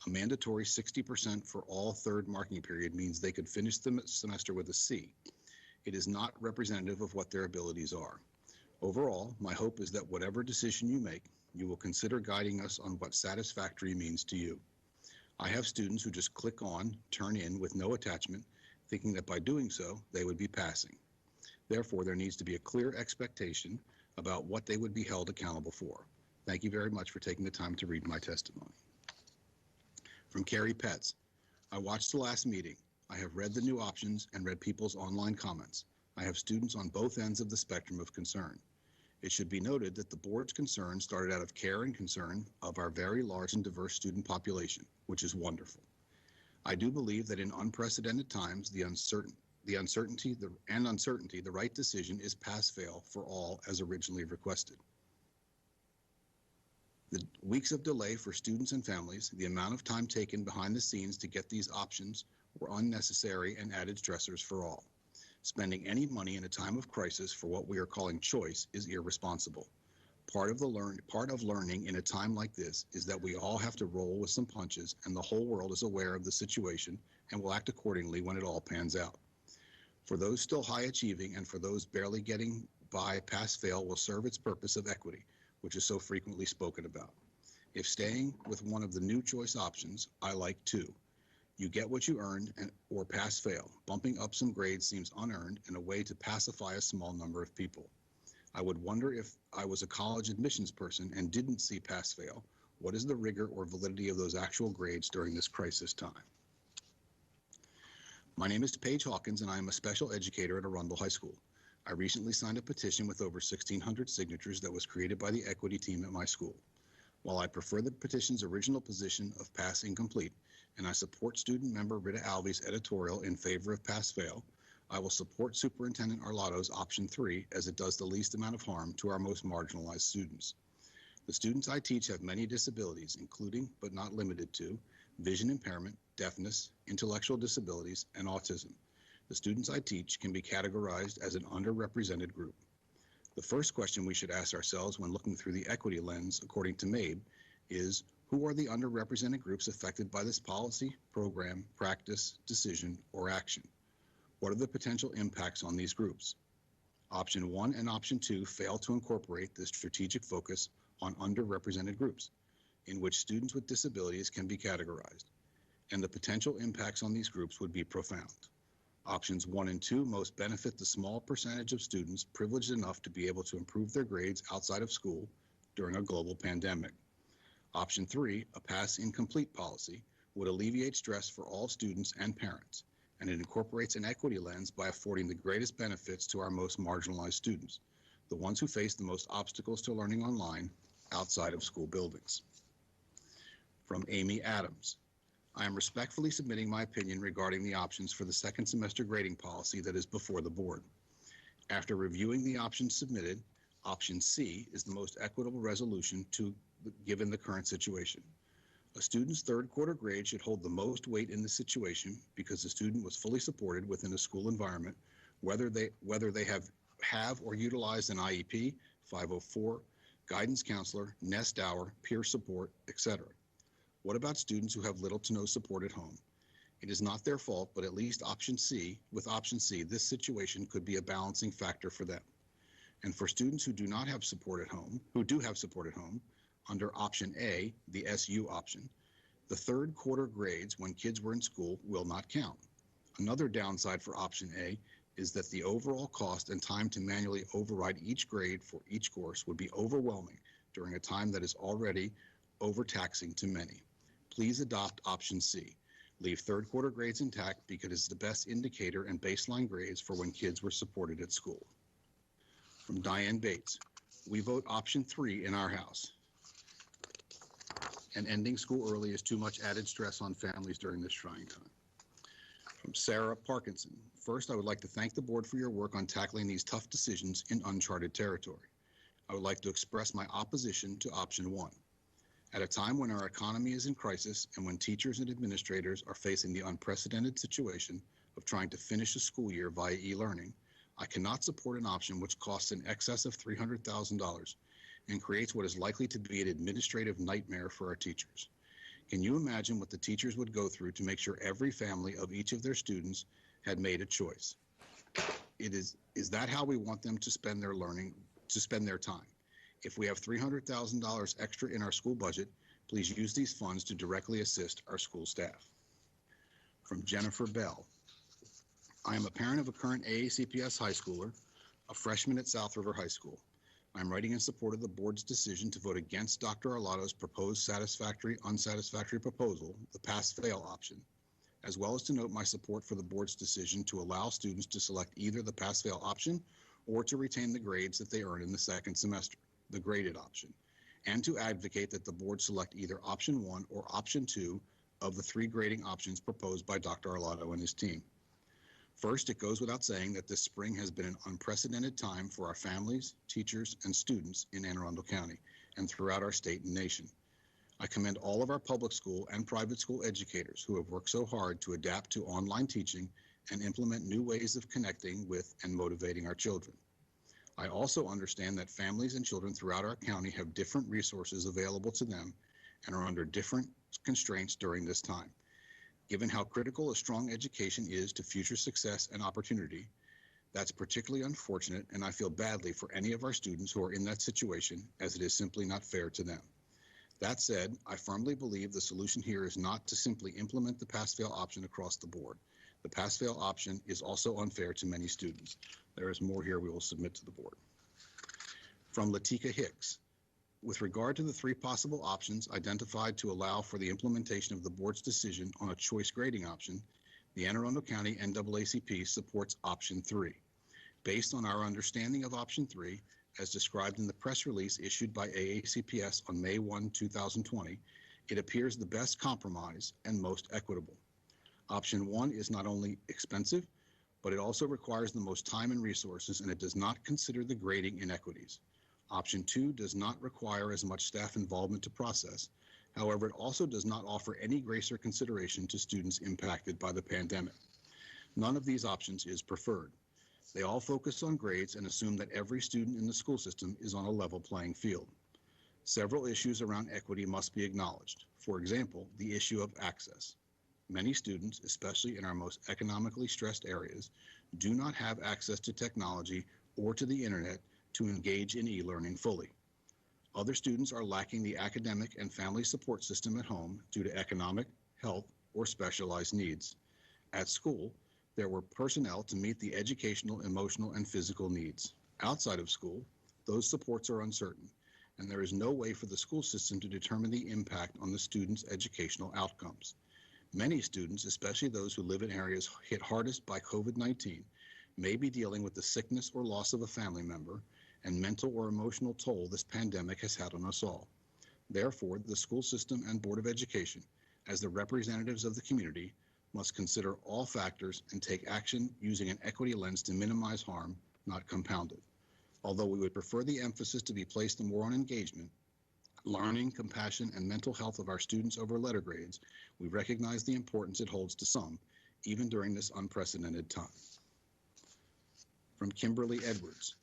A mandatory 60% for all 3rd marking period means they could finish the semester with a C. It is not representative of what their abilities are. Overall, my hope is that whatever decision you make, you will consider guiding us on what satisfactory means to you. I have students who just click on, turn in with no attachment, thinking that by doing so, they would be passing. Therefore, there needs to be a clear expectation about what they would be held accountable for. Thank you very much for taking the time to read my testimony. From Carrie Petz. I watched the last meeting. I have read the new options and read people's online comments. I have students on both ends of the spectrum of concern. It should be noted that the board's concern started out of care and concern of our very large and diverse student population, which is wonderful. I do believe that in unprecedented times, the uncertainty, the right decision is pass-fail for all as originally requested. The weeks of delay for students and families, the amount of time taken behind the scenes to get these options were unnecessary and added stressors for all. Spending any money in a time of crisis for what we are calling choice is irresponsible. Part of learning in a time like this is that we all have to roll with some punches, and the whole world is aware of the situation and will act accordingly when it all pans out. For those still high achieving and for those barely getting by, pass-fail will serve its purpose of equity, which is so frequently spoken about. If staying with one of the new choice options, I like 2. You get what you earned or pass fail. Bumping up some grades seems unearned and a way to pacify a small number of people. I would wonder if I was a college admissions person and didn't see pass fail, what is the rigor or validity of those actual grades during this crisis time? My name is Paige Hawkins and I am a special educator at Arundel High School. I recently signed a petition with over 1,600 signatures that was created by the equity team at my school. While I prefer the petition's original position of pass incomplete, and I support student member Rita Alvey's editorial in favor of pass-fail, I will support Superintendent Arlotto's option 3 as it does the least amount of harm to our most marginalized students. The students I teach have many disabilities, including, but not limited to, vision impairment, deafness, intellectual disabilities, and autism. The students I teach can be categorized as an underrepresented group. The first question we should ask ourselves when looking through the equity lens, according to MABE, is who are the underrepresented groups affected by this policy, program, practice, decision, or action? What are the potential impacts on these groups? Option 1 and Option 2 fail to incorporate the strategic focus on underrepresented groups, in which students with disabilities can be categorized, and the potential impacts on these groups would be profound. Options 1 and 2 most benefit the small percentage of students privileged enough to be able to improve their grades outside of school during a global pandemic. Option 3, a pass incomplete policy, would alleviate stress for all students and parents, and it incorporates an equity lens by affording the greatest benefits to our most marginalized students, the ones who face the most obstacles to learning online outside of school buildings. From Amy Adams. I am respectfully submitting my opinion regarding the options for the second semester grading policy that is before the board. After reviewing the options submitted, option C is the most equitable resolution given the current situation. A student's third quarter grade should hold the most weight in this situation because the student was fully supported within a school environment, whether they have or utilized an IEP, 504, guidance counselor, nest hour, peer support, etc. What about students who have little to no support at home? It is not their fault, but at least with option C, this situation could be a balancing factor for them. And for students who do have support at home, under option A, the SU option, the third quarter grades when kids were in school will not count. Another downside for option A is that the overall cost and time to manually override each grade for each course would be overwhelming during a time that is already overtaxing to many. Please adopt option C. Leave third quarter grades intact because it's the best indicator and baseline grades for when kids were supported at school. From Diane Bates, we vote option 3 in our house. And ending school early is too much added stress on families during this trying time. From Sarah Parkinson, first I would like to thank the board for your work on tackling these tough decisions in uncharted territory. I would like to express my opposition to option 1. At a time when our economy is in crisis and when teachers and administrators are facing the unprecedented situation of trying to finish a school year via e-learning, I cannot support an option which costs in excess of $300,000 and creates what is likely to be an administrative nightmare for our teachers. Can you imagine what the teachers would go through to make sure every family of each of their students had made a choice? Is that how we want them to spend their time? If we have $300,000 extra in our school budget, please use these funds to directly assist our school staff. From Jennifer Bell. I am a parent of a current AACPS high schooler, a freshman at South River High School. I'm writing in support of the board's decision to vote against Dr. Arlotto's proposed unsatisfactory proposal, the pass-fail option, as well as to note my support for the board's decision to allow students to select either the pass-fail option or to retain the grades that they earn in the second semester, the graded option, and to advocate that the board select either option 1 or option 2 of the 3 grading options proposed by Dr. Arlotto and his team. First, it goes without saying that this spring has been an unprecedented time for our families, teachers, and students in Anne Arundel County and throughout our state and nation. I commend all of our public school and private school educators who have worked so hard to adapt to online teaching and implement new ways of connecting with and motivating our children. I also understand that families and children throughout our county have different resources available to them and are under different constraints during this time. Given how critical a strong education is to future success and opportunity, that's particularly unfortunate, and I feel badly for any of our students who are in that situation, as it is simply not fair to them. That said, I firmly believe the solution here is not to simply implement the pass-fail option across the board. The pass-fail option is also unfair to many students. There is more here we will submit to the board. From Latika Hicks, with regard to the three possible options identified to allow for the implementation of the board's decision on a choice grading option, the Anne Arundel County NAACP supports option 3. Based on our understanding of option 3, as described in the press release issued by AACPS on May 1, 2020, it appears the best compromise and most equitable. Option 1 is not only expensive, but it also requires the most time and resources, and it does not consider the grading inequities. Option 2 does not require as much staff involvement to process. However, it also does not offer any grace or consideration to students impacted by the pandemic. None of these options is preferred. They all focus on grades and assume that every student in the school system is on a level playing field. Several issues around equity must be acknowledged. For example, the issue of access. Many students, especially in our most economically stressed areas, do not have access to technology or to the internet to engage in e-learning fully. Other students are lacking the academic and family support system at home due to economic, health, or specialized needs. At school, there were personnel to meet the educational, emotional, and physical needs. Outside of school, those supports are uncertain, and there is no way for the school system to determine the impact on the students' educational outcomes. Many students, especially those who live in areas hit hardest by COVID-19, may be dealing with the sickness or loss of a family member and mental or emotional toll this pandemic has had on us all. Therefore, the school system and Board of Education, as the representatives of the community, must consider all factors and take action using an equity lens to minimize harm, not compound it. Although we would prefer the emphasis to be placed more on engagement, learning, compassion, and mental health of our students over letter grades, we recognize the importance it holds to some, even during this unprecedented time. From Kimberly Edwards,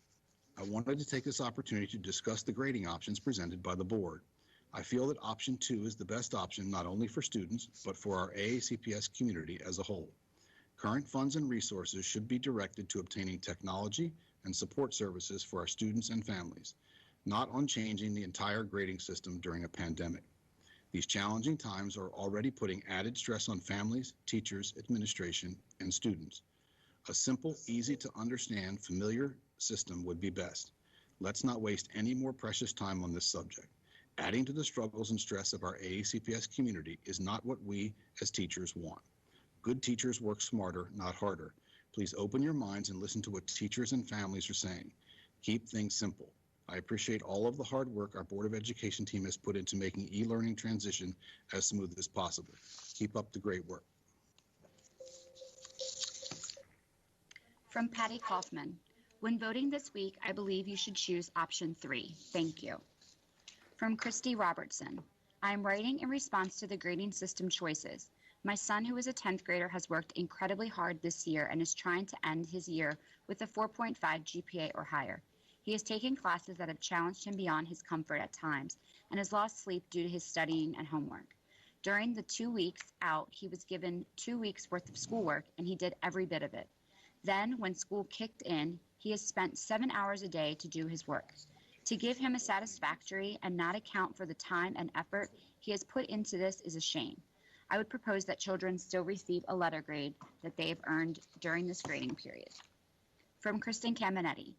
I wanted to take this opportunity to discuss the grading options presented by the board. I feel that option 2 is the best option not only for students, but for our AACPS community as a whole. Current funds and resources should be directed to obtaining technology and support services for our students and families, not on changing the entire grading system during a pandemic. These challenging times are already putting added stress on families, teachers, administration, and students. A simple, easy to understand, familiar system would be best. Let's not waste any more precious time on this subject. Adding to the struggles and stress of our AACPS community is not what we as teachers want. Good teachers work smarter, not harder. Please open your minds and listen to what teachers and families are saying. Keep things simple. I appreciate all of the hard work our Board of Education team has put into making e-learning transition as smooth as possible. Keep up the great work. From Patty Kaufman, when voting this week, I believe you should choose option 3. Thank you. From Christy Robertson, I am writing in response to the grading system choices. My son, who is a 10th grader, has worked incredibly hard this year and is trying to end his year with a 4.5 GPA or higher. He has taken classes that have challenged him beyond his comfort at times and has lost sleep due to his studying and homework. During the 2 weeks out, he was given 2 weeks worth of schoolwork and he did every bit of it. Then, when school kicked in, he has spent 7 hours a day to do his work. To give him a satisfactory and not account for the time and effort he has put into this is a shame. I would propose that children still receive a letter grade that they have earned during this grading period. From Kristen Caminetti,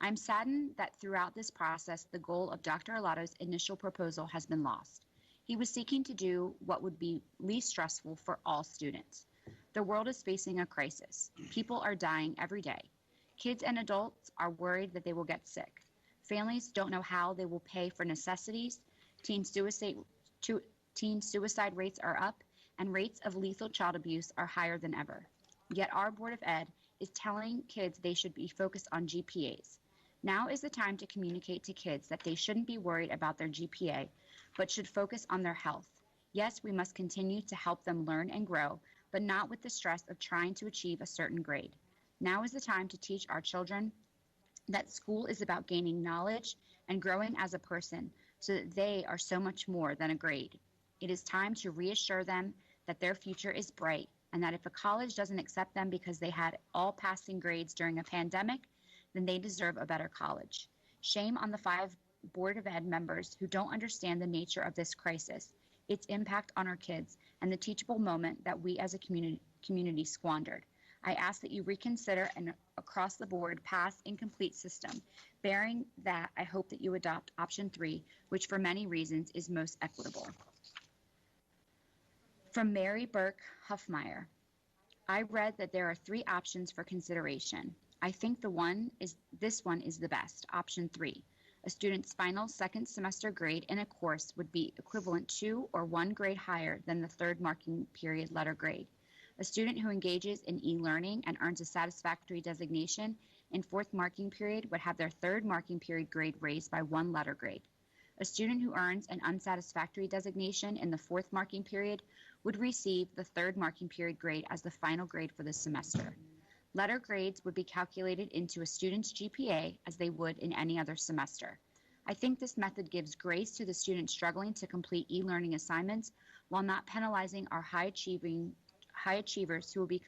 I'm saddened that throughout this process, the goal of Dr. Arlotto's initial proposal has been lost. He was seeking to do what would be least stressful for all students. The world is facing a crisis. People are dying every day. Kids and adults are worried that they will get sick. Families don't know how they will pay for necessities. Teen suicide rates are up, and rates of lethal child abuse are higher than ever. Yet our Board of Ed is telling kids they should be focused on GPAs. Now is the time to communicate to kids that they shouldn't be worried about their GPA, but should focus on their health. Yes, we must continue to help them learn and grow, but not with the stress of trying to achieve a certain grade. Now is the time to teach our children that school is about gaining knowledge and growing as a person so that they are so much more than a grade. It is time to reassure them that their future is bright and that if a college doesn't accept them because they had all passing grades during a pandemic, then they deserve a better college. Shame on the 5 Board of Ed members who don't understand the nature of this crisis, its impact on our kids, and the teachable moment that we as a community squandered. I ask that you reconsider an across-the-board pass-incomplete system. Bearing that, I hope that you adopt option 3, which for many reasons is most equitable. From Mary Burke Huffmeyer, I read that there are 3 options for consideration. I think this one is the best, option 3. A student's final second semester grade in a course would be equivalent to or 1 grade higher than the third marking period letter grade. A student who engages in e-learning and earns a satisfactory designation in fourth marking period would have their third marking period grade raised by 1 letter grade. A student who earns an unsatisfactory designation in the fourth marking period would receive the third marking period grade as the final grade for the semester. Letter grades would be calculated into a student's GPA as they would in any other semester. I think this method gives grace to the students struggling to complete e-learning assignments while not penalizing our high achievers who will be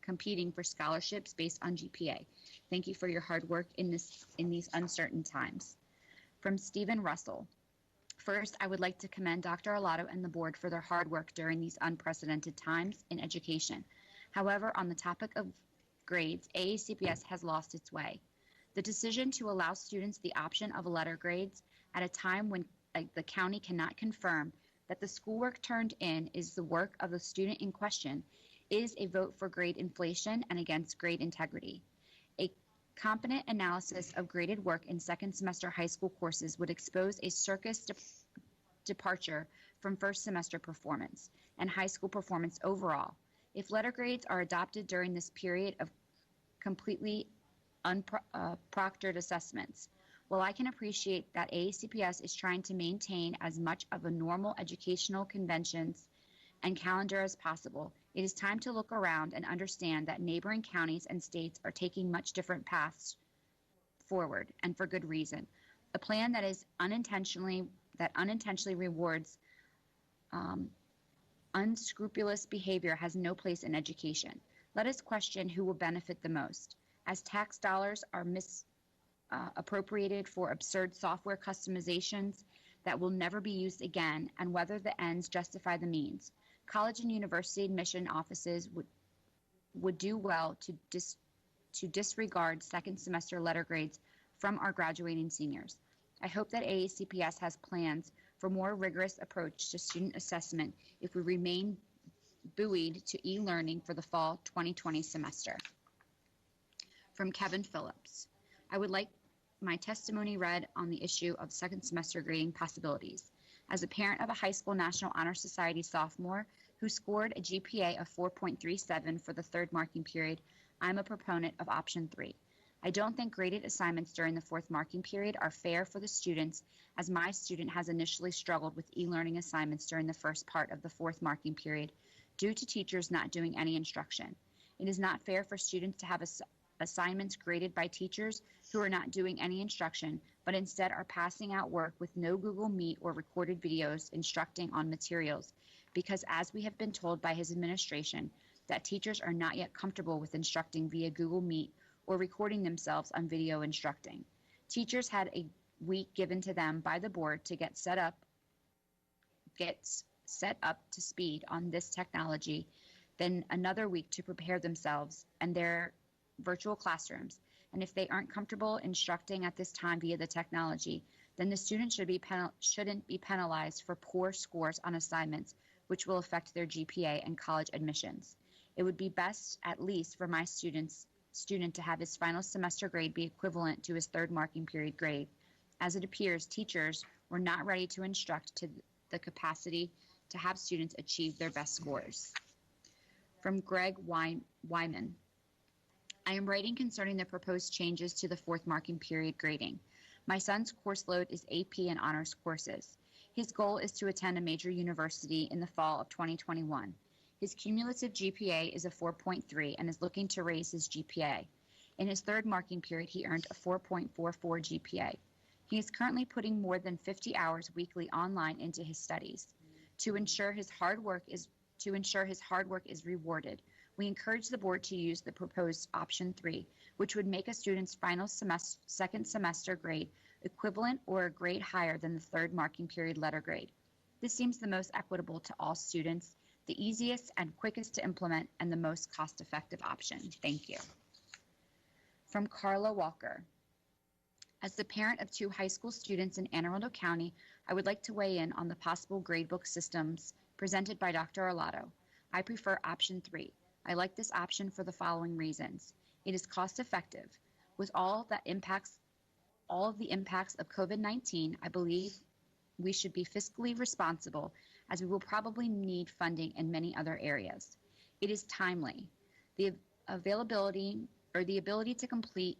competing for scholarships based on GPA. Thank you for your hard work in these uncertain times. From Stephen Russell. First, I would like to commend Dr. Arlotto and the board for their hard work during these unprecedented times in education. However, on the topic of grades, AACPS has lost its way. The decision to allow students the option of letter grades at a time when the county cannot confirm that the schoolwork turned in is the work of the student in question is a vote for grade inflation and against grade integrity. A competent analysis of graded work in second semester high school courses would expose a circus departure from first semester performance and high school performance overall. If letter grades are adopted during this period of completely unproctored assessments, while I can appreciate that AACPS is trying to maintain as much of a normal educational conventions and calendar as possible, it is time to look around and understand that neighboring counties and states are taking much different paths forward, and for good reason. A plan that unintentionally rewards unscrupulous behavior has no place in education. Let us question who will benefit the most. As tax dollars are misappropriated for absurd software customizations that will never be used again, and whether the ends justify the means. College and university admission offices would do well to disregard second semester letter grades from our graduating seniors. I hope that AACPS has plans for more rigorous approach to student assessment if we remain buoyed to e-learning for the fall 2020 semester. From Kevin Phillips. I would like my testimony read on the issue of second semester grading possibilities. As a parent of a high school National Honor Society sophomore who scored a GPA of 4.37 for the third marking period, I'm a proponent of option 3. I don't think graded assignments during the fourth marking period are fair for the students, as my student has initially struggled with e-learning assignments during the first part of the fourth marking period due to teachers not doing any instruction. It is not fair for students to have assignments graded by teachers who are not doing any instruction, but instead are passing out work with no Google Meet or recorded videos instructing on materials, because as we have been told by his administration, that teachers are not yet comfortable with instructing via Google Meet or recording themselves on video instructing. Teachers had a week given to them by the board to get set up to speed on this technology, then another week to prepare themselves and their virtual classrooms. And if they aren't comfortable instructing at this time via the technology, then the students shouldn't be penalized for poor scores on assignments, which will affect their GPA and college admissions. It would be best, at least for my student to have his final semester grade be equivalent to his third marking period grade, as it appears teachers were not ready to instruct to the capacity to have students achieve their best scores. From Greg Wyman. I am writing concerning the proposed changes to the fourth marking period grading. My son's course load is AP and honors courses. His goal is to attend a major university in the fall of 2021. His cumulative GPA is a 4.3 and is looking to raise his GPA. In his third marking period, he earned a 4.44 GPA. He is currently putting more than 50 hours weekly online into his studies. To ensure his hard work is rewarded, We encourage the board to use the proposed option 3, which would make a student's final second semester grade equivalent or a grade higher than the third marking period letter grade. This seems the most equitable to all students, the easiest and quickest to implement, and the most cost-effective option. Thank you. From Carla Walker. As the parent of 2 high school students in Anne Arundel County, I would like to weigh in on the possible gradebook systems presented by Dr. Arlotto. I prefer option 3. I like this option for the following reasons. It is cost-effective. With all of the impacts of COVID-19, I believe we should be fiscally responsible, as we will probably need funding in many other areas. It is timely. The ability to complete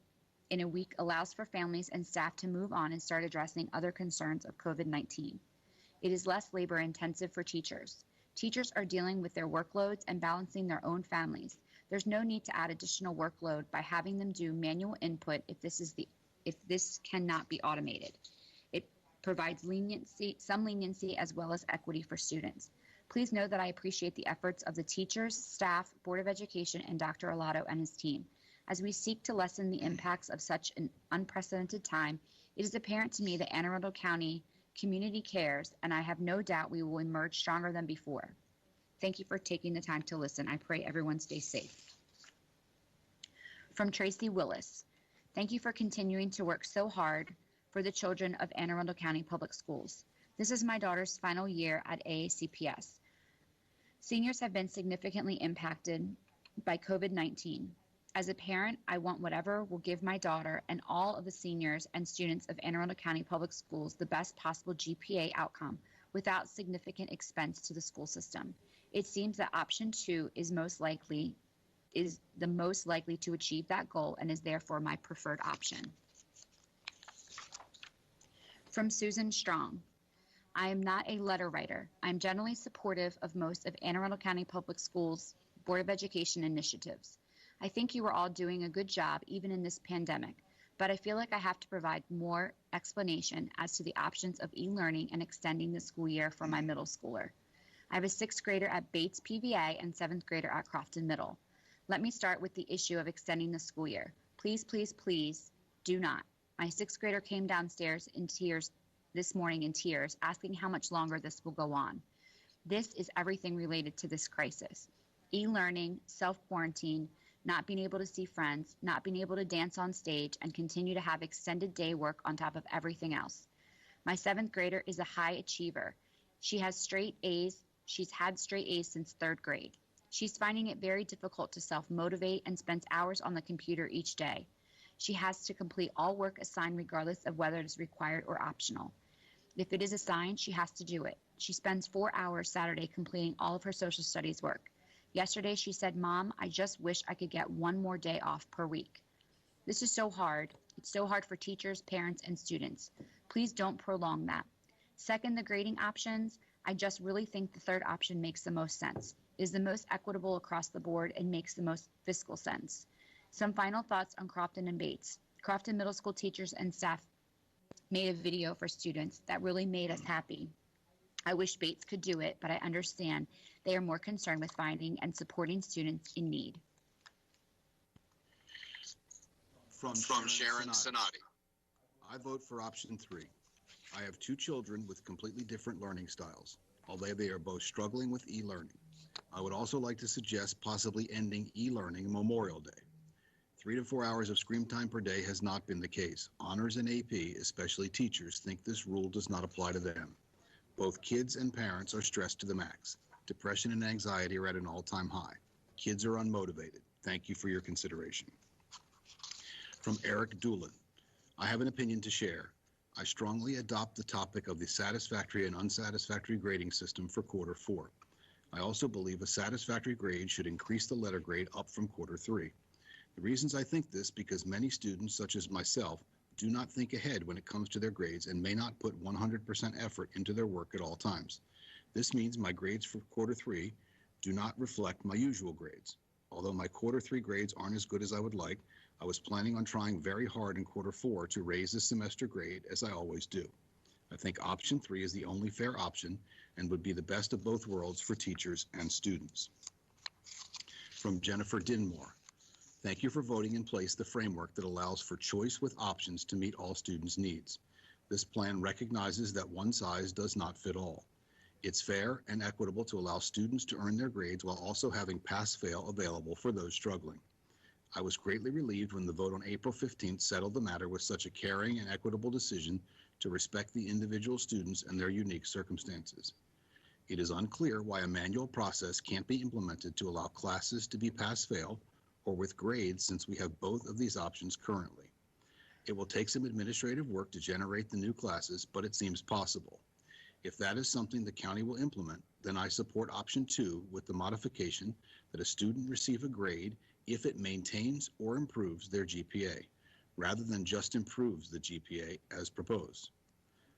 in a week allows for families and staff to move on and start addressing other concerns of COVID-19. It is less labor intensive for teachers. Teachers are dealing with their workloads and balancing their own families. There's no need to add additional workload by having them do manual input if this cannot be automated. It provides some leniency as well as equity for students. Please know that I appreciate the efforts of the teachers, staff, Board of Education, and Dr. Arlotto and his team. As we seek to lessen the impacts of such an unprecedented time, it is apparent to me that Anne Arundel County community cares, and I have no doubt we will emerge stronger than before. Thank you for taking the time to listen. I pray everyone stays safe. From Tracy Willis. Thank you for continuing to work so hard for the children of Anne Arundel County Public Schools. This is my daughter's final year at AACPS. Seniors have been significantly impacted by COVID-19. As a parent, I want whatever will give my daughter and all of the seniors and students of Anne Arundel County Public Schools the best possible GPA outcome without significant expense to the school system. It seems that option 2 is the most likely to achieve that goal and is therefore my preferred option. From Susan Strong. I am not a letter writer. I'm generally supportive of most of Anne Arundel County Public Schools Board of Education initiatives. I think you are all doing a good job even in this pandemic, but I feel like I have to provide more explanation as to the options of e-learning and extending the school year for my middle schooler. I have a 6th grader at Bates PVA and 7th grader at Crofton Middle. Let me start with the issue of extending the school year. Please, please, please do not. My 6th grader came downstairs in tears this morning asking how much longer this will go on. This is everything related to this crisis. E-learning, self-quarantine, not being able to see friends, not being able to dance on stage, and continue to have extended day work on top of everything else. My 7th grader is a high achiever. She's had straight A's since 3rd grade. She's finding it very difficult to self-motivate and spends hours on the computer each day. She has to complete all work assigned regardless of whether it is required or optional. If it is assigned, she has to do it. She spends 4 hours Saturday completing all of her social studies work. Yesterday, she said, "Mom, I just wish I could get one more day off per week." This is so hard. It's so hard for teachers, parents, and students. Please don't prolong that. Second, the grading options. I just really think the third option makes the most sense. It is the most equitable across the board and makes the most fiscal sense. Some final thoughts on Crofton and Bates. Crofton Middle School teachers and staff made a video for students that really made us happy. I wish Bates could do it, but I understand they are more concerned with finding and supporting students in need. From Sharon Sonati. I vote for option 3. I have 2 children with completely different learning styles, although they are both struggling with e-learning. I would also like to suggest possibly ending e-learning Memorial Day. 3 to 4 hours of screen time per day has not been the case. Honors and AP, especially teachers, think this rule does not apply to them. Both kids and parents are stressed to the max. Depression and anxiety are at an all-time high. Kids are unmotivated. Thank you for your consideration. From Eric Doolin. I have an opinion to share. I strongly adopt the topic of the satisfactory and unsatisfactory grading system for quarter 4. I also believe a satisfactory grade should increase the letter grade up from quarter 3. The reasons I think this because many students, such as myself, do not think ahead when it comes to their grades and may not put 100% effort into their work at all times. This means my grades for quarter 3 do not reflect my usual grades. Although my quarter 3 grades aren't as good as I would like, I was planning on trying very hard in quarter 4 to raise the semester grade as I always do. I think option 3 is the only fair option and would be the best of both worlds for teachers and students. From Jennifer Dinmore, thank you for voting in place the framework that allows for choice with options to meet all students' needs. This plan recognizes that one size does not fit all. It's fair and equitable to allow students to earn their grades while also having pass-fail available for those struggling. I was greatly relieved when the vote on April 15th settled the matter with such a caring and equitable decision to respect the individual students and their unique circumstances. It is unclear why a manual process can't be implemented to allow classes to be pass-fail or with grades, since we have both of these options currently. It will take some administrative work to generate the new classes, but it seems possible. If that is something the county will implement, then I support option 2 with the modification that a student receive a grade if it maintains or improves their GPA, rather than just improves the GPA as proposed.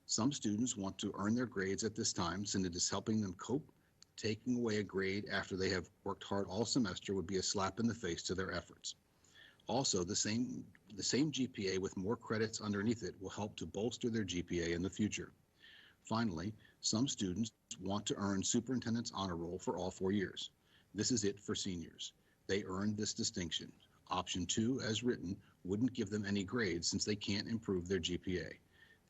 Some students want to earn their grades at this time since it is helping them cope. Taking away a grade after they have worked hard all semester would be a slap in the face to their efforts. Also, the same GPA with more credits underneath it will help to bolster their GPA in the future. Finally, some students want to earn superintendent's honor roll for all 4 years. This is it for seniors. They earned this distinction. Option 2, as written, wouldn't give them any grades since they can't improve their GPA.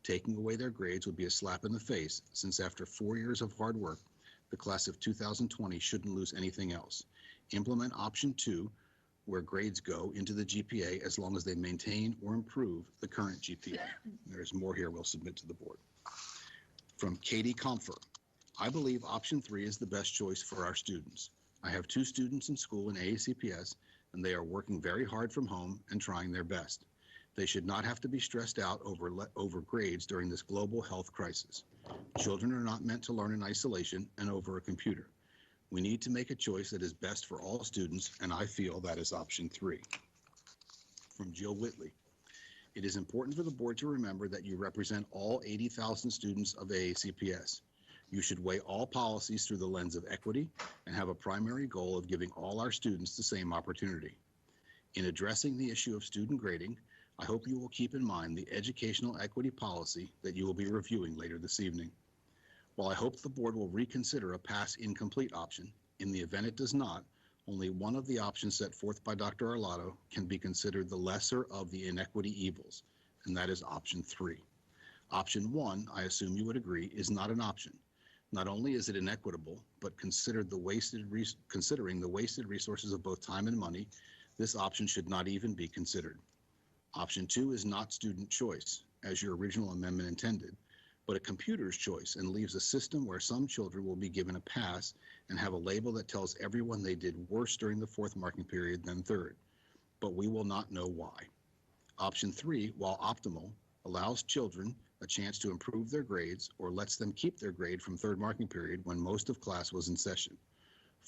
Taking away their grades would be a slap in the face, since after 4 years of hard work, the class of 2020 shouldn't lose anything else. Implement option 2, where grades go into the GPA as long as they maintain or improve the current GPA. There's more here we'll submit to the board. From Katie Comfer, I believe option 3 is the best choice for our students. I have 2 students in school in AACPS, and they are working very hard from home and trying their best. They should not have to be stressed out over grades during this global health crisis. Children are not meant to learn in isolation and over a computer. We need to make a choice that is best for all students, and I feel that is option 3. From Jill Whitley, it is important for the board to remember that you represent all 80,000 students of AACPS. You should weigh all policies through the lens of equity and have a primary goal of giving all our students the same opportunity. In addressing the issue of student grading, I hope you will keep in mind the educational equity policy that you will be reviewing later this evening. While I hope the board will reconsider a pass incomplete option, in the event it does not, only one of the options set forth by Dr. Arlotto can be considered the lesser of the inequity evils, and that is option 3. Option 1, I assume you would agree, is not an option. Not only is it inequitable, but considering the wasted resources of both time and money, this option should not even be considered. Option 2 is not student choice, as your original amendment intended, but a computer's choice, and leaves a system where some children will be given a pass and have a label that tells everyone they did worse during the 4th marking period than 3rd, but we will not know why. Option 3, while optimal, allows children a chance to improve their grades or lets them keep their grade from 3rd marking period when most of class was in session.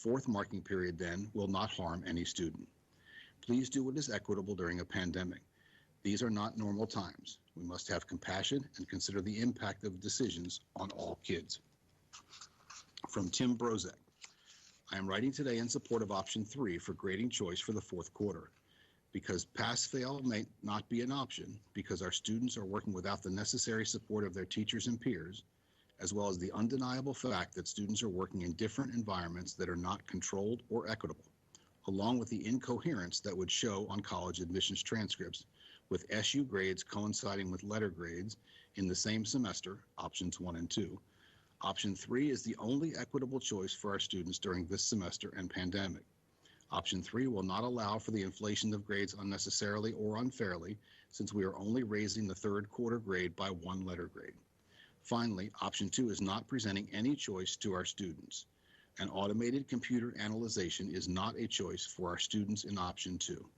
4th marking period then will not harm any student. Please do what is equitable during a pandemic. These are not normal times. We must have compassion and consider the impact of decisions on all kids. From Tim Brozek, I am writing today in support of option 3 for grading choice for the 4th quarter. Because pass-fail may not be an option, because our students are working without the necessary support of their teachers and peers, as well as the undeniable fact that students are working in different environments that are not controlled or equitable, along with the incoherence that would show on college admissions transcripts, with SU grades coinciding with letter grades in the same semester, options 1 and 2. Option 3 is the only equitable choice for our students during this semester and pandemic. Option 3 will not allow for the inflation of grades unnecessarily or unfairly, since we are only raising the 3rd quarter grade by 1 letter grade. Finally, option 2 is not presenting any choice to our students. An automated computer analyzation is not a choice for our students in option 2.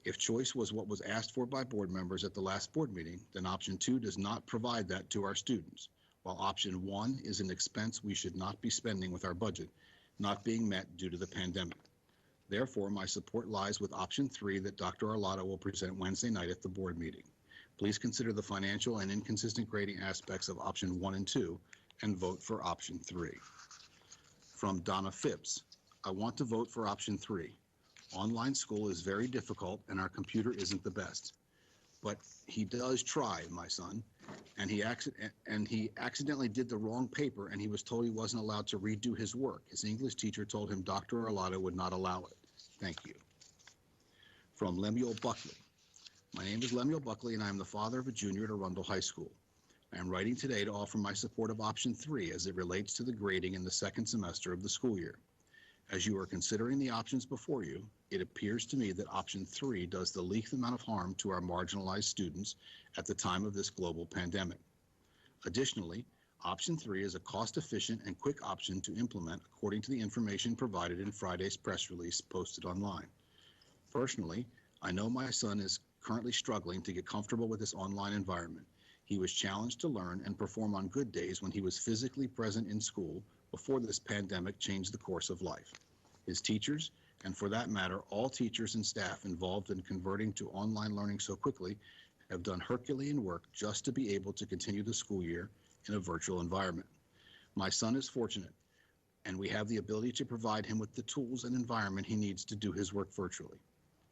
If choice was what was asked for by board members at the last board meeting, then option 2 does not provide that to our students, while option 1 is an expense we should not be spending with our budget, not being met due to the pandemic. Therefore, my support lies with option 3 that Dr. Arlotto will present Wednesday night at the board meeting. Please consider the financial and inconsistent grading aspects of option 1 and 2 and vote for option 3. From Donna Phipps, I want to vote for option 3. Online school is very difficult and our computer isn't the best. But he does try, my son, and he accidentally did the wrong paper and he was told he wasn't allowed to redo his work. His English teacher told him Dr. Arlotto would not allow it. Thank you. From Lemuel Buckley. My name is Lemuel Buckley, and I am the father of a junior at Arundel High School. I am writing today to offer my support of option 3 as it relates to the grading in the second semester of the school year. As you are considering the options before you, it appears to me that option 3 does the least amount of harm to our marginalized students at the time of this global pandemic. Additionally, option 3 is a cost-efficient and quick option to implement according to the information provided in Friday's press release posted online. Personally, I know my son is currently struggling to get comfortable with this online environment. He was challenged to learn and perform on good days when he was physically present in school before this pandemic changed the course of life. His teachers, and for that matter, all teachers and staff involved in converting to online learning so quickly, have done Herculean work just to be able to continue the school year in a virtual environment. My son is fortunate, and we have the ability to provide him with the tools and environment he needs to do his work virtually.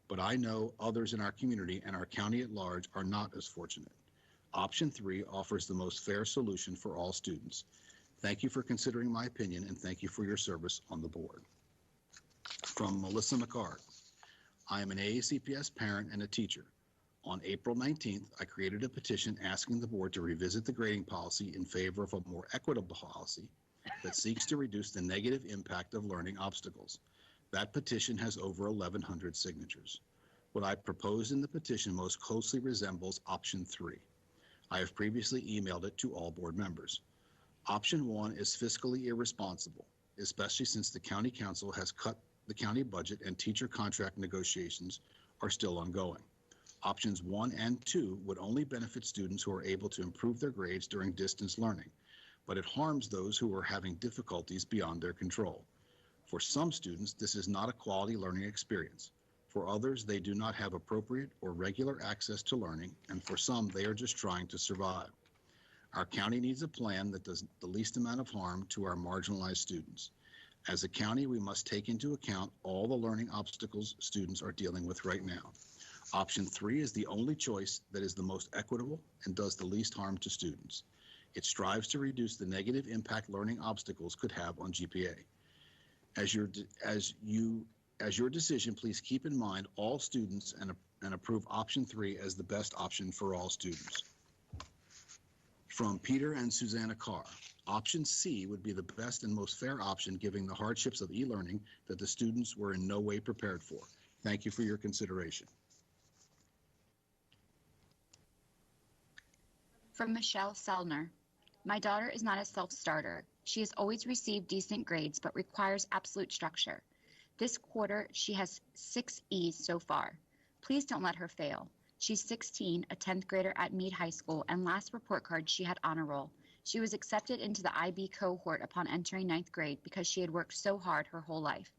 But I know others in our community and our county at large are not as fortunate. Option 3 offers the most fair solution for all students. Thank you for considering my opinion, and thank you for your service on the board. From Melissa McCard. I am an AACPS parent and a teacher. On April 19th, I created a petition asking the board to revisit the grading policy in favor of a more equitable policy that seeks to reduce the negative impact of learning obstacles. That petition has over 1,100 signatures. What I proposed in the petition most closely resembles option 3. I have previously emailed it to all board members. Option 1 is fiscally irresponsible, especially since the county council has cut the county budget and teacher contract negotiations are still ongoing. Options 1 and 2 would only benefit students who are able to improve their grades during distance learning, but it harms those who are having difficulties beyond their control. For some students, this is not a quality learning experience. For others, they do not have appropriate or regular access to learning, and for some, they are just trying to survive. Our county needs a plan that does the least amount of harm to our marginalized students. As a county, we must take into account all the learning obstacles students are dealing with right now. Option 3 is the only choice that is the most equitable and does the least harm to students. It strives to reduce the negative impact learning obstacles could have on GPA. As your decision, please keep in mind all students and approve option 3 as the best option for all students. From Peter and Susanna Carr, option C would be the best and most fair option given the hardships of e-learning that the students were in no way prepared for. Thank you for your consideration. From Michelle Selner. My daughter is not a self-starter. She has always received decent grades, but requires absolute structure. This quarter, she has 6 E's so far. Please don't let her fail. She's 16, a 10th grader at Meade High School, and last report card she had honor roll. She was accepted into the IB cohort upon entering 9th grade because she had worked so hard her whole life.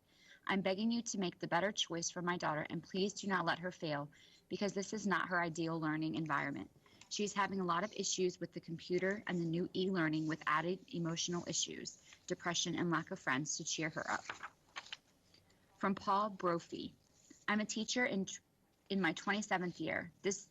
I'm begging you to make the better choice for my daughter, and please do not let her fail because this is not her ideal learning environment. She's having a lot of issues with the computer and the new e-learning with added emotional issues, depression, and lack of friends to cheer her up. From Paul Brophy. I'm a teacher in my 27th year. This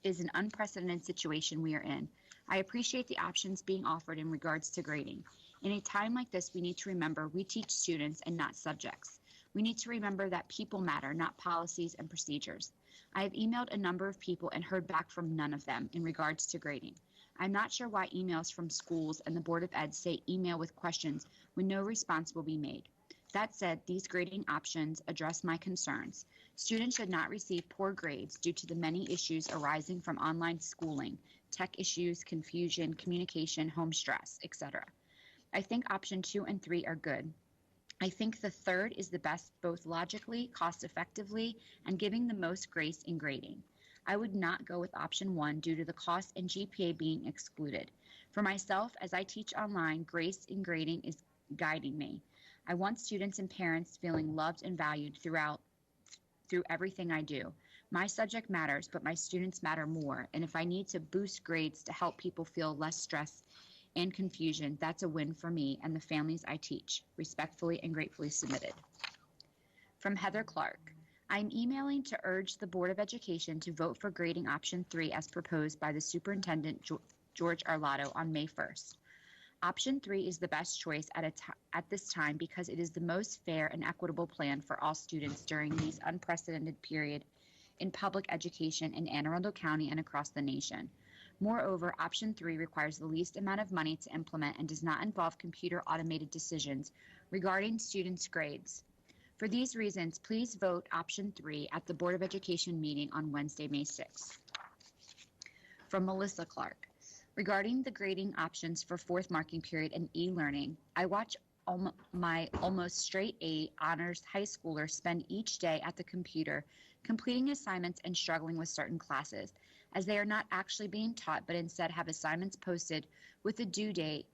is an unprecedented situation we are in. I appreciate the options being offered in regards to grading. In a time like this, we need to remember we teach students and not subjects. We need to remember that people matter, not policies and procedures. I have emailed a number of people and heard back from none of them in regards to grading. I'm not sure why emails from schools and the Board of Ed say email with questions when no response will be made. That said, these grading options address my concerns. Students should not receive poor grades due to the many issues arising from online schooling, tech issues, confusion, communication, home stress, etc. I think option 2 and 3 are good. I think the third is the best both logically, cost-effectively, and giving the most grace in grading. I would not go with option 1 due to the cost and GPA being excluded. For myself, as I teach online, grace in grading is guiding me. I want students and parents feeling loved and valued through everything I do. My subject matters, but my students matter more, and if I need to boost grades to help people feel less stress and confusion, that's a win for me and the families I teach. Respectfully and gratefully submitted. From Heather Clark. I'm emailing to urge the Board of Education to vote for grading option 3 as proposed by the Superintendent George Arlotto on May 1st. Option 3 is the best choice at this time because it is the most fair and equitable plan for all students during these unprecedented period in public education in Anne Arundel County and across the nation. Moreover, option 3 requires the least amount of money to implement and does not involve computer automated decisions regarding students' grades. For these reasons, please vote option 3 at the Board of Education meeting on Wednesday, May 6th. From Melissa Clark. Regarding the grading options for fourth marking period and e-learning, I watch my almost straight A honors high schoolers spend each day at the computer completing assignments and struggling with certain classes, as they are not actually being taught but instead have assignments posted with a due date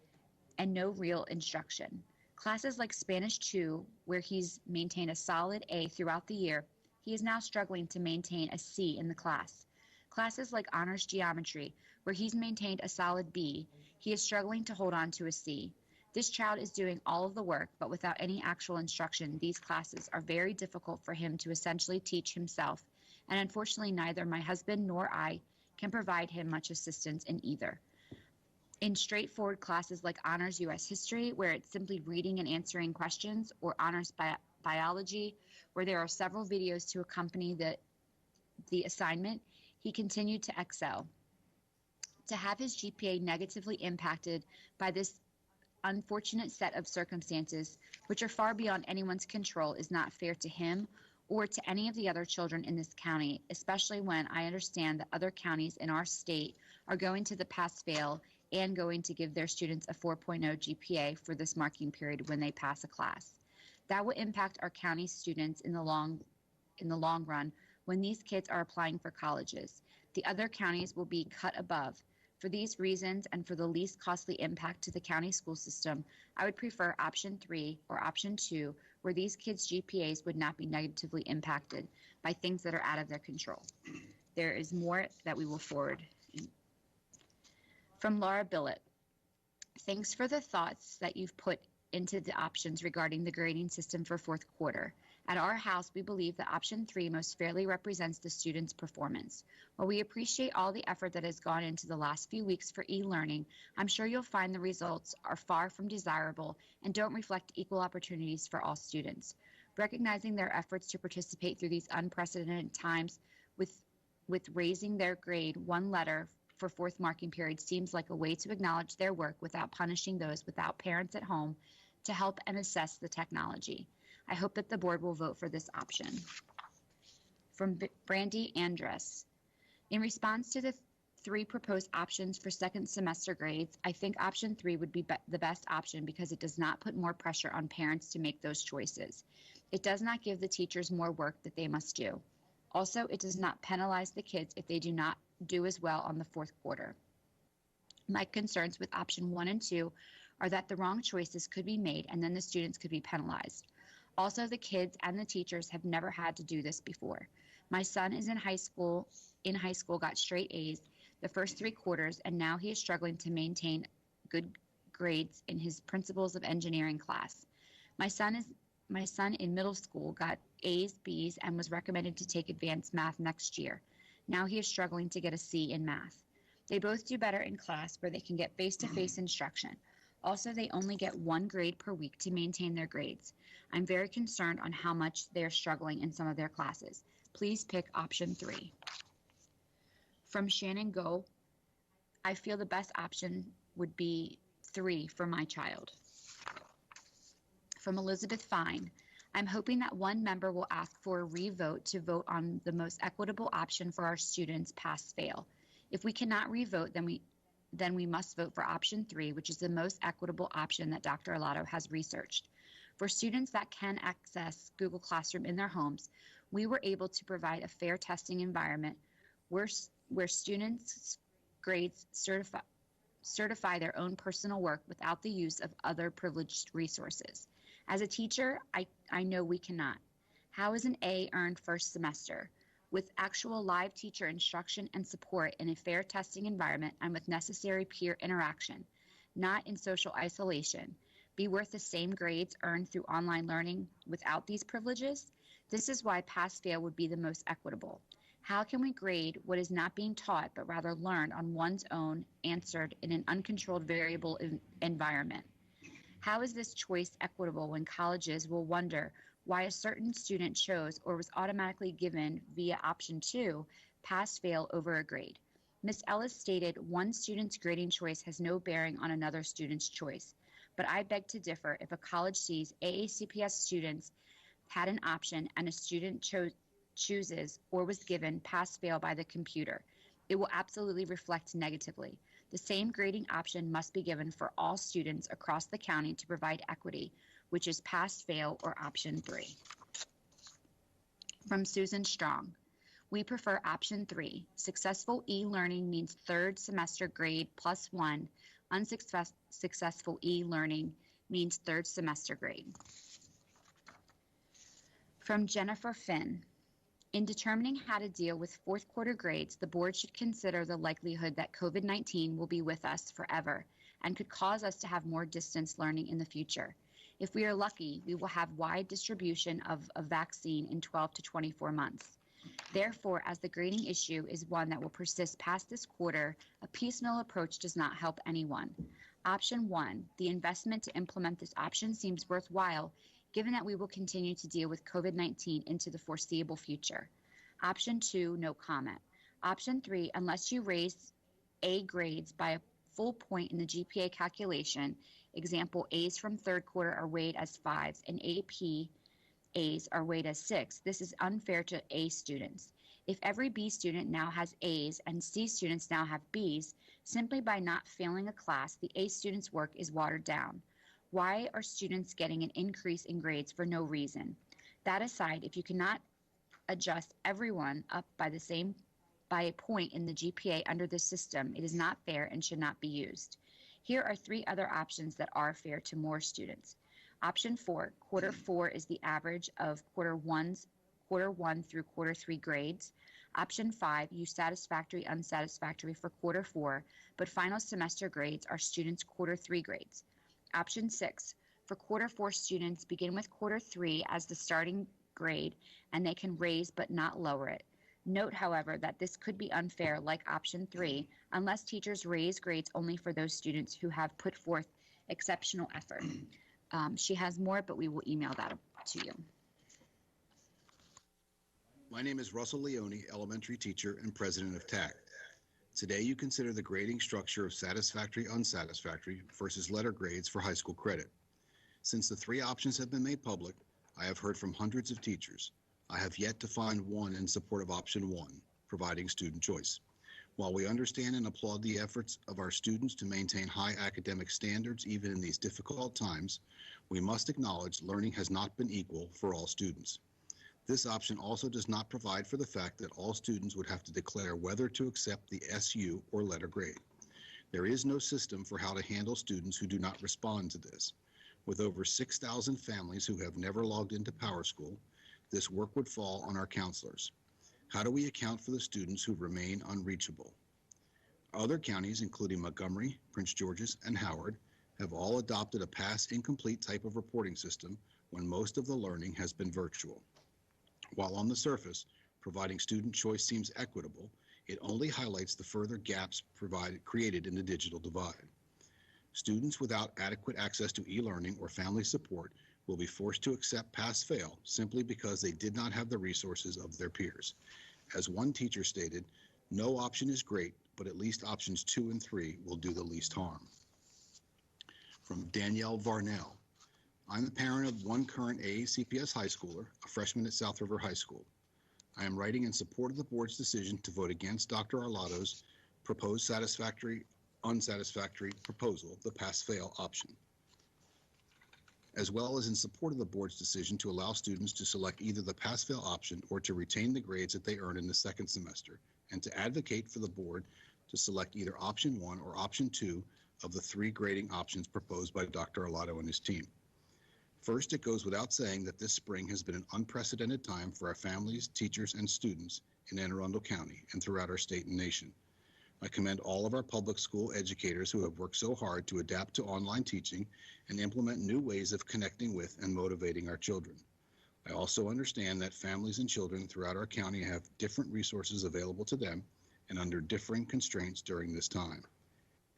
and no real instruction. Classes like Spanish 2, where he's maintained a solid A throughout the year, he is now struggling to maintain a C in the class. Classes like Honors Geometry, where he's maintained a solid B, he is struggling to hold on to a C. This child is doing all of the work, but without any actual instruction, these classes are very difficult for him to essentially teach himself, and unfortunately neither my husband nor I can provide him much assistance in either. In straightforward classes like Honors U.S. History, where it's simply reading and answering questions, or Honors Biology, where there are several videos to accompany the assignment, he continued to excel. To have his GPA negatively impacted by this unfortunate set of circumstances, which are far beyond anyone's control, is not fair to him or to any of the other children in this county, especially when I understand that other counties in our state are going to the pass-fail and going to give their students a 4.0 GPA for this marking period when they pass a class. That will impact our county students in the long run when these kids are applying for colleges. The other counties will be cut above. For these reasons and for the least costly impact to the county school system, I would prefer option 3 or option 2, where these kids' GPAs would not be negatively impacted by things that are out of their control. There is more that we will forward. From Laura Billett. Thanks for the thoughts that you've put into the options regarding the grading system for fourth quarter. At our house, we believe that option 3 most fairly represents the student's performance. While we appreciate all the effort that has gone into the last few weeks for e-learning, I'm sure you'll find the results are far from desirable and don't reflect equal opportunities for all students. Recognizing their efforts to participate through these unprecedented times with raising their grade one letter for fourth marking period seems like a way to acknowledge their work without punishing those without parents at home to help and assess the technology. I hope that the board will vote for this option. From Brandy Andress. In response to the 3 proposed options for second semester grades, I think option 3 would be the best option because it does not put more pressure on parents to make those choices. It does not give the teachers more work that they must do. Also, it does not penalize the kids if they do not do as well on the fourth quarter. My concerns with option 1 and 2 are that the wrong choices could be made and then the students could be penalized. Also, the kids and the teachers have never had to do this before. My son is in high school, got straight A's the first 3 quarters, and now he is struggling to maintain good grades in his Principles of Engineering class. My son in middle school got A's, B's, and was recommended to take advanced math next year. Now he is struggling to get a C in math. They both do better in class where they can get face-to-face instruction. Also, they only get 1 grade per week to maintain their grades. I'm very concerned on how much they are struggling in some of their classes. Please pick option 3. From Shannon Go, I feel the best option would be 3 for my child. From Elizabeth Fine, I'm hoping that one member will ask for a revote to vote on the most equitable option for our students pass-fail. If we cannot revote, then we must vote for option 3, which is the most equitable option that Dr. Alato has researched. For students that can access Google Classroom in their homes, we were able to provide a fair testing environment where students' grades certify their own personal work without the use of other privileged resources. As a teacher, I know we cannot. How is an A earned first semester? With actual live teacher instruction and support in a fair testing environment and with necessary peer interaction, not in social isolation, be worth the same grades earned through online learning without these privileges? This is why pass-fail would be the most equitable. How can we grade what is not being taught but rather learned on one's own, answered in an uncontrolled variable environment? How is this choice equitable when colleges will wonder why a certain student chose or was automatically given via option 2, pass fail over a grade? Ms. Ellis stated one student's grading choice has no bearing on another student's choice, but I beg to differ if a college sees AACPS students had an option and a student chooses or was given pass fail by the computer. It will absolutely reflect negatively. The same grading option must be given for all students across the county to provide equity, which is pass fail or option 3. From Susan Strong. We prefer option 3. Successful e-learning means third semester grade plus 1. Unsuccessful e-learning means third semester grade. From Jennifer Finn. In determining how to deal with fourth quarter grades, the board should consider the likelihood that COVID-19 will be with us forever and could cause us to have more distance learning in the future. If we are lucky, we will have wide distribution of a vaccine in 12 to 24 months. Therefore, as the grading issue is one that will persist past this quarter, a piecemeal approach does not help anyone. Option 1, the investment to implement this option seems worthwhile, given that we will continue to deal with COVID-19 into the foreseeable future. Option 2, no comment. Option 3, unless you raise A grades by a full point in the GPA calculation, example, A's from third quarter are weighed as 5s and AP A's are weighed as 6, this is unfair to A students. If every B student now has A's and C students now have B's, simply by not failing a class, the A students' work is watered down. Why are students getting an increase in grades for no reason? That aside, if you cannot adjust everyone up by a point in the GPA under this system, it is not fair and should not be used. Here are 3 other options that are fair to more students. Option 4, quarter 4 is the average of quarter 1 through quarter 3 grades. Option 5, use satisfactory, unsatisfactory for quarter 4, but final semester grades are students' quarter 3 grades. Option 6, for quarter 4 students, begin with quarter 3 as the starting grade, and they can raise but not lower it. Note, however, that this could be unfair, like option 3, unless teachers raise grades only for those students who have put forth exceptional effort. She has more, but we will email that to you. My name is Russell Leone, elementary teacher and president of TAC. Today, you consider the grading structure of satisfactory, unsatisfactory versus letter grades for high school credit. Since the 3 options have been made public, I have heard from hundreds of teachers. I have yet to find one in support of option 1, providing student choice. While we understand and applaud the efforts of our students to maintain high academic standards even in these difficult times, we must acknowledge learning has not been equal for all students. This option also does not provide for the fact that all students would have to declare whether to accept the SU or letter grade. There is no system for how to handle students who do not respond to this. With over 6,000 families who have never logged into PowerSchool, this work would fall on our counselors. How do we account for the students who remain unreachable? Other counties, including Montgomery, Prince George's, and Howard, have all adopted a pass incomplete type of reporting system when most of the learning has been virtual. While on the surface, providing student choice seems equitable, it only highlights the further gaps created in the digital divide. Students without adequate access to e-learning or family support will be forced to accept pass-fail simply because they did not have the resources of their peers. As one teacher stated, no option is great, but at least options 2 and 3 will do the least harm. From Danielle Varnell. I'm the parent of one current AACPS high schooler, a freshman at South River High School. I am writing in support of the board's decision to vote against Dr. Arlotto's proposed unsatisfactory proposal, the pass-fail option, as well as in support of the board's decision to allow students to select either the pass-fail option or to retain the grades that they earn in the second semester, and to advocate for the board to select either option 1 or option 2 of the 3 grading options proposed by Dr. Arlotto and his team. First, it goes without saying that this spring has been an unprecedented time for our families, teachers, and students in Anne Arundel County and throughout our state and nation. I commend all of our public school educators who have worked so hard to adapt to online teaching and implement new ways of connecting with and motivating our children. I also understand that families and children throughout our county have different resources available to them and under differing constraints during this time.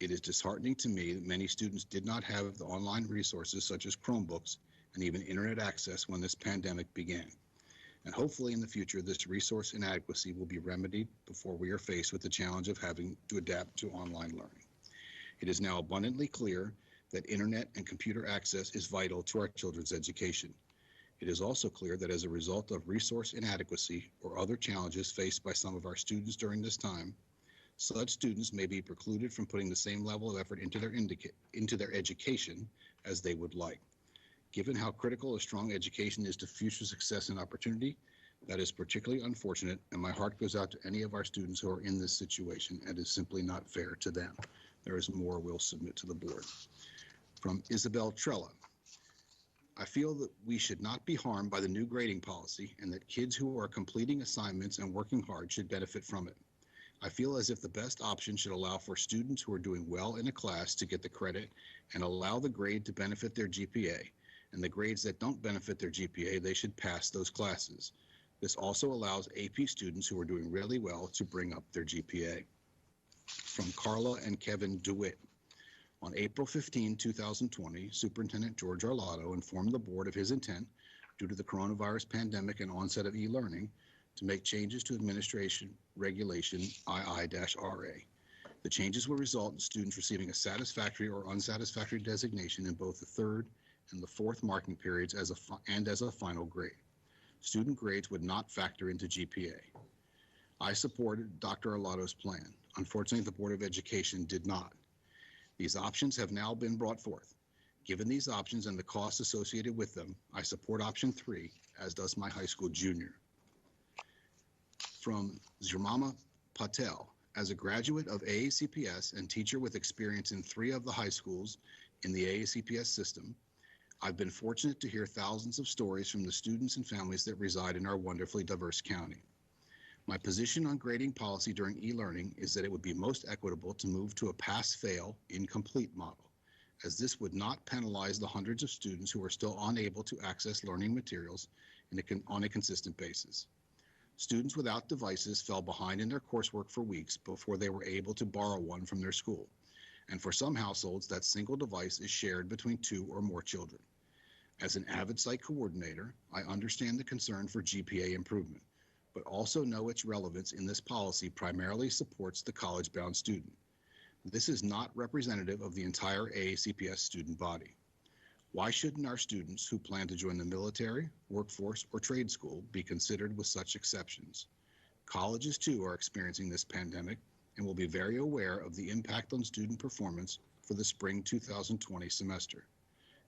It is disheartening to me that many students did not have the online resources such as Chromebooks and even internet access when this pandemic began. And hopefully in the future, this resource inadequacy will be remedied before we are faced with the challenge of having to adapt to online learning. It is now abundantly clear that internet and computer access is vital to our children's education. It is also clear that as a result of resource inadequacy or other challenges faced by some of our students during this time, such students may be precluded from putting the same level of effort into their education as they would like. Given how critical a strong education is to future success and opportunity, that is particularly unfortunate, and my heart goes out to any of our students who are in this situation, and is simply not fair to them. There is more we'll submit to the board. From Isabel Trella. I feel that we should not be harmed by the new grading policy and that kids who are completing assignments and working hard should benefit from it. I feel as if the best option should allow for students who are doing well in a class to get the credit and allow the grade to benefit their GPA, and the grades that don't benefit their GPA, they should pass those classes. This also allows AP students who are doing really well to bring up their GPA. From Carla and Kevin DeWitt. On April 15, 2020, Superintendent George Arlotto informed the board of his intent, due to the coronavirus pandemic and onset of e-learning, to make changes to Administration Regulation II-RA. The changes will result in students receiving a satisfactory or unsatisfactory designation in both the third and the fourth marking periods as a final grade. Student grades would not factor into GPA. I supported Dr. Arlotto's plan. Unfortunately, the Board of Education did not. These options have now been brought forth. Given these options and the costs associated with them, I support option 3, as does my high school junior. From Zirmama Patel, as a graduate of AACPS and teacher with experience in 3 of the high schools in the AACPS system, I've been fortunate to hear thousands of stories from the students and families that reside in our wonderfully diverse county. My position on grading policy during e-learning is that it would be most equitable to move to a pass-fail incomplete model, as this would not penalize the hundreds of students who are still unable to access learning materials on a consistent basis. Students without devices fell behind in their coursework for weeks before they were able to borrow one from their school. And for some households, that single device is shared between 2 or more children. As an avid site coordinator, I understand the concern for GPA improvement, but also know its relevance in this policy primarily supports the college-bound student. This is not representative of the entire AACPS student body. Why shouldn't our students who plan to join the military, workforce, or trade school be considered with such exceptions? Colleges, too, are experiencing this pandemic and will be very aware of the impact on student performance for the spring 2020 semester,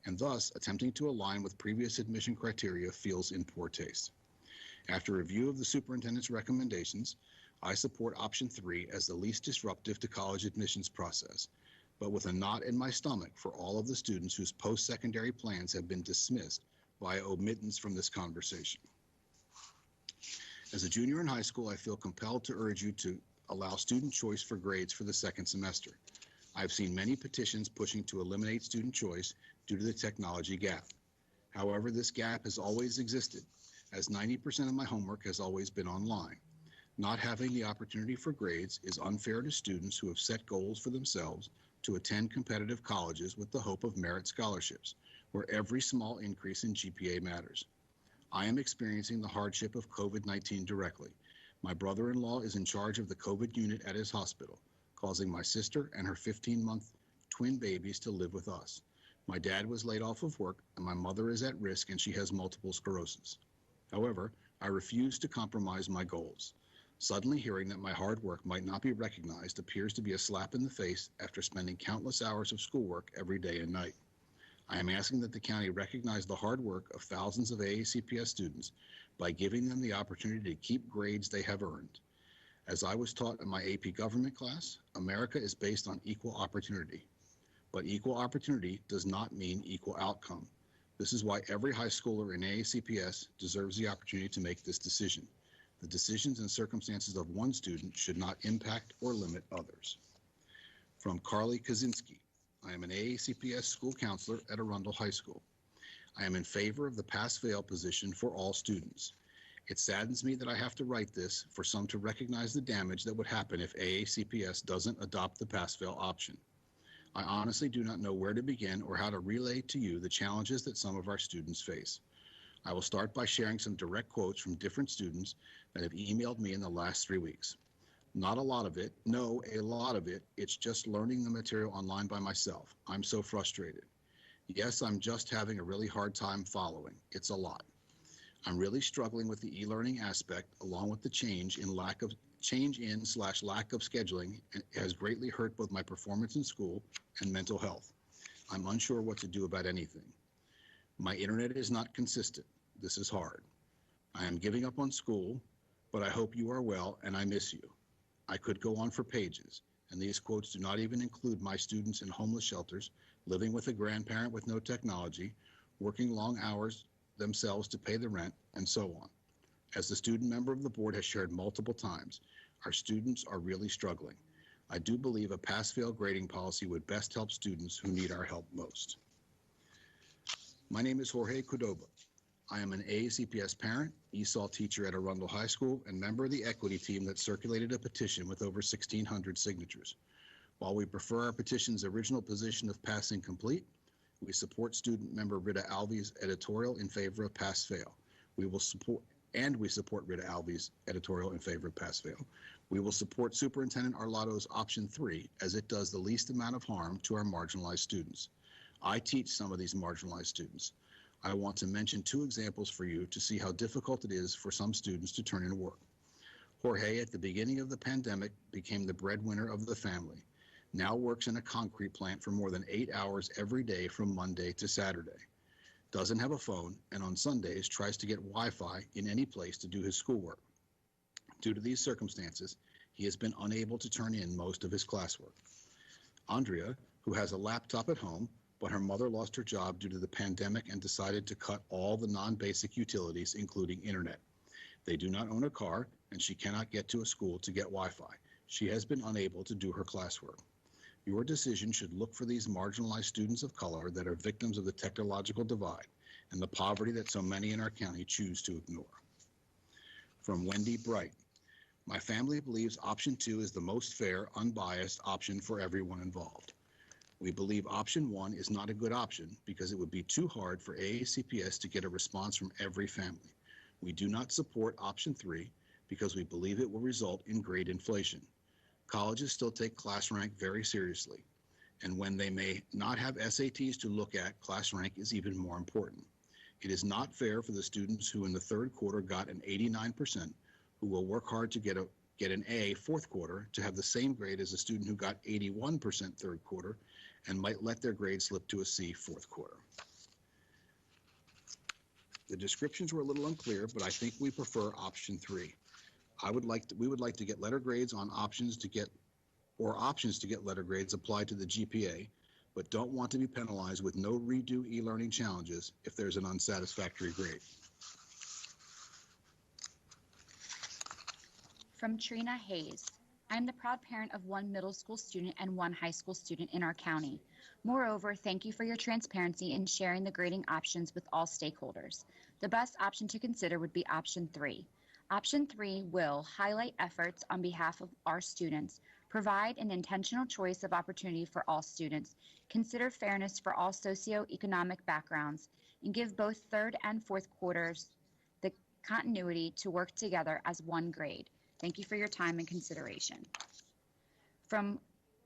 and thus attempting to align with previous admission criteria feels in poor taste. After review of the superintendent's recommendations, I support option 3 as the least disruptive to college admissions process, but with a knot in my stomach for all of the students whose post-secondary plans have been dismissed via omittance from this conversation. As a junior in high school, I feel compelled to urge you to allow student choice for grades for the second semester. I've seen many petitions pushing to eliminate student choice due to the technology gap. However, this gap has always existed, as 90% of my homework has always been online. Not having the opportunity for grades is unfair to students who have set goals for themselves to attend competitive colleges with the hope of merit scholarships, where every small increase in GPA matters. I am experiencing the hardship of COVID-19 directly. My brother-in-law is in charge of the COVID unit at his hospital, causing my sister and her 15-month twin babies to live with us. My dad was laid off of work, and my mother is at risk and she has multiple sclerosis. However, I refuse to compromise my goals. Suddenly hearing that my hard work might not be recognized appears to be a slap in the face after spending countless hours of schoolwork every day and night. I am asking that the county recognize the hard work of thousands of AACPS students by giving them the opportunity to keep grades they have earned. As I was taught in my AP government class, America is based on equal opportunity. But equal opportunity does not mean equal outcome. This is why every high schooler in AACPS deserves the opportunity to make this decision. The decisions and circumstances of one student should not impact or limit others. From Carly Kaczynski. I am an AACPS school counselor at Arundel High School. I am in favor of the pass-fail position for all students. It saddens me that I have to write this for some to recognize the damage that would happen if AACPS doesn't adopt the pass-fail option. I honestly do not know where to begin or how to relay to you the challenges that some of our students face. I will start by sharing some direct quotes from different students that have emailed me in the last 3 weeks. Not a lot of it, no, a lot of it, it's just learning the material online by myself. I'm so frustrated. Yes, I'm just having a really hard time following. It's a lot. I'm really struggling with the e-learning aspect, along with the change in lack of scheduling has greatly hurt both my performance in school and mental health. I'm unsure what to do about anything. My internet is not consistent. This is hard. I am giving up on school, but I hope you are well and I miss you. I could go on for pages, and these quotes do not even include my students in homeless shelters, living with a grandparent with no technology, working long hours themselves to pay the rent, and so on. As the student member of the board has shared multiple times, our students are really struggling. I do believe a pass-fail grading policy would best help students who need our help most. My name is Jorge Cordoba. I am an AACPS parent, ESOL teacher at Arundel High School, and member of the equity team that circulated a petition with over 1,600 signatures. While we prefer our petition's original position of passing complete, we support student member Rita Alvey's editorial in favor of pass-fail. We support Rita Alvey's editorial in favor of pass-fail. We will support Superintendent Arlotto's option 3 as it does the least amount of harm to our marginalized students. I teach some of these marginalized students. I want to mention 2 examples for you to see how difficult it is for some students to turn in work. Jorge, at the beginning of the pandemic, became the breadwinner of the family. Now works in a concrete plant for more than 8 hours every day from Monday to Saturday. Doesn't have a phone, and on Sundays tries to get Wi-Fi in any place to do his schoolwork. Due to these circumstances, he has been unable to turn in most of his classwork. Andrea, who has a laptop at home, but her mother lost her job due to the pandemic and decided to cut all the non-basic utilities, including internet. They do not own a car, and she cannot get to a school to get Wi-Fi. She has been unable to do her classwork. Your decision should look for these marginalized students of color that are victims of the technological divide and the poverty that so many in our county choose to ignore. From Wendy Bright, my family believes option 2 is the most fair, unbiased option for everyone involved. We believe option 1 is not a good option because it would be too hard for AACPS to get a response from every family. We do not support option 3 because we believe it will result in grade inflation. Colleges still take class rank very seriously, and when they may not have SATs to look at, class rank is even more important. It is not fair for the students who in the 3rd quarter got an 89%, who will work hard to get an A 4th quarter, to have the same grade as a student who got 81% 3rd quarter and might let their grade slip to a C 4th quarter. The descriptions were a little unclear, but I think we prefer option 3. We would like to get letter grades on options to get letter grades applied to the GPA, but don't want to be penalized with no redo e-learning challenges if there's an unsatisfactory grade. From Trina Hayes. I'm the proud parent of 1 middle school student and 1 high school student in our county. Moreover, thank you for your transparency in sharing the grading options with all stakeholders. The best option to consider would be option 3. Option 3 will highlight efforts on behalf of our students, provide an intentional choice of opportunity for all students, consider fairness for all socioeconomic backgrounds, and give both 3rd and 4th quarters the continuity to work together as one grade. Thank you for your time and consideration. From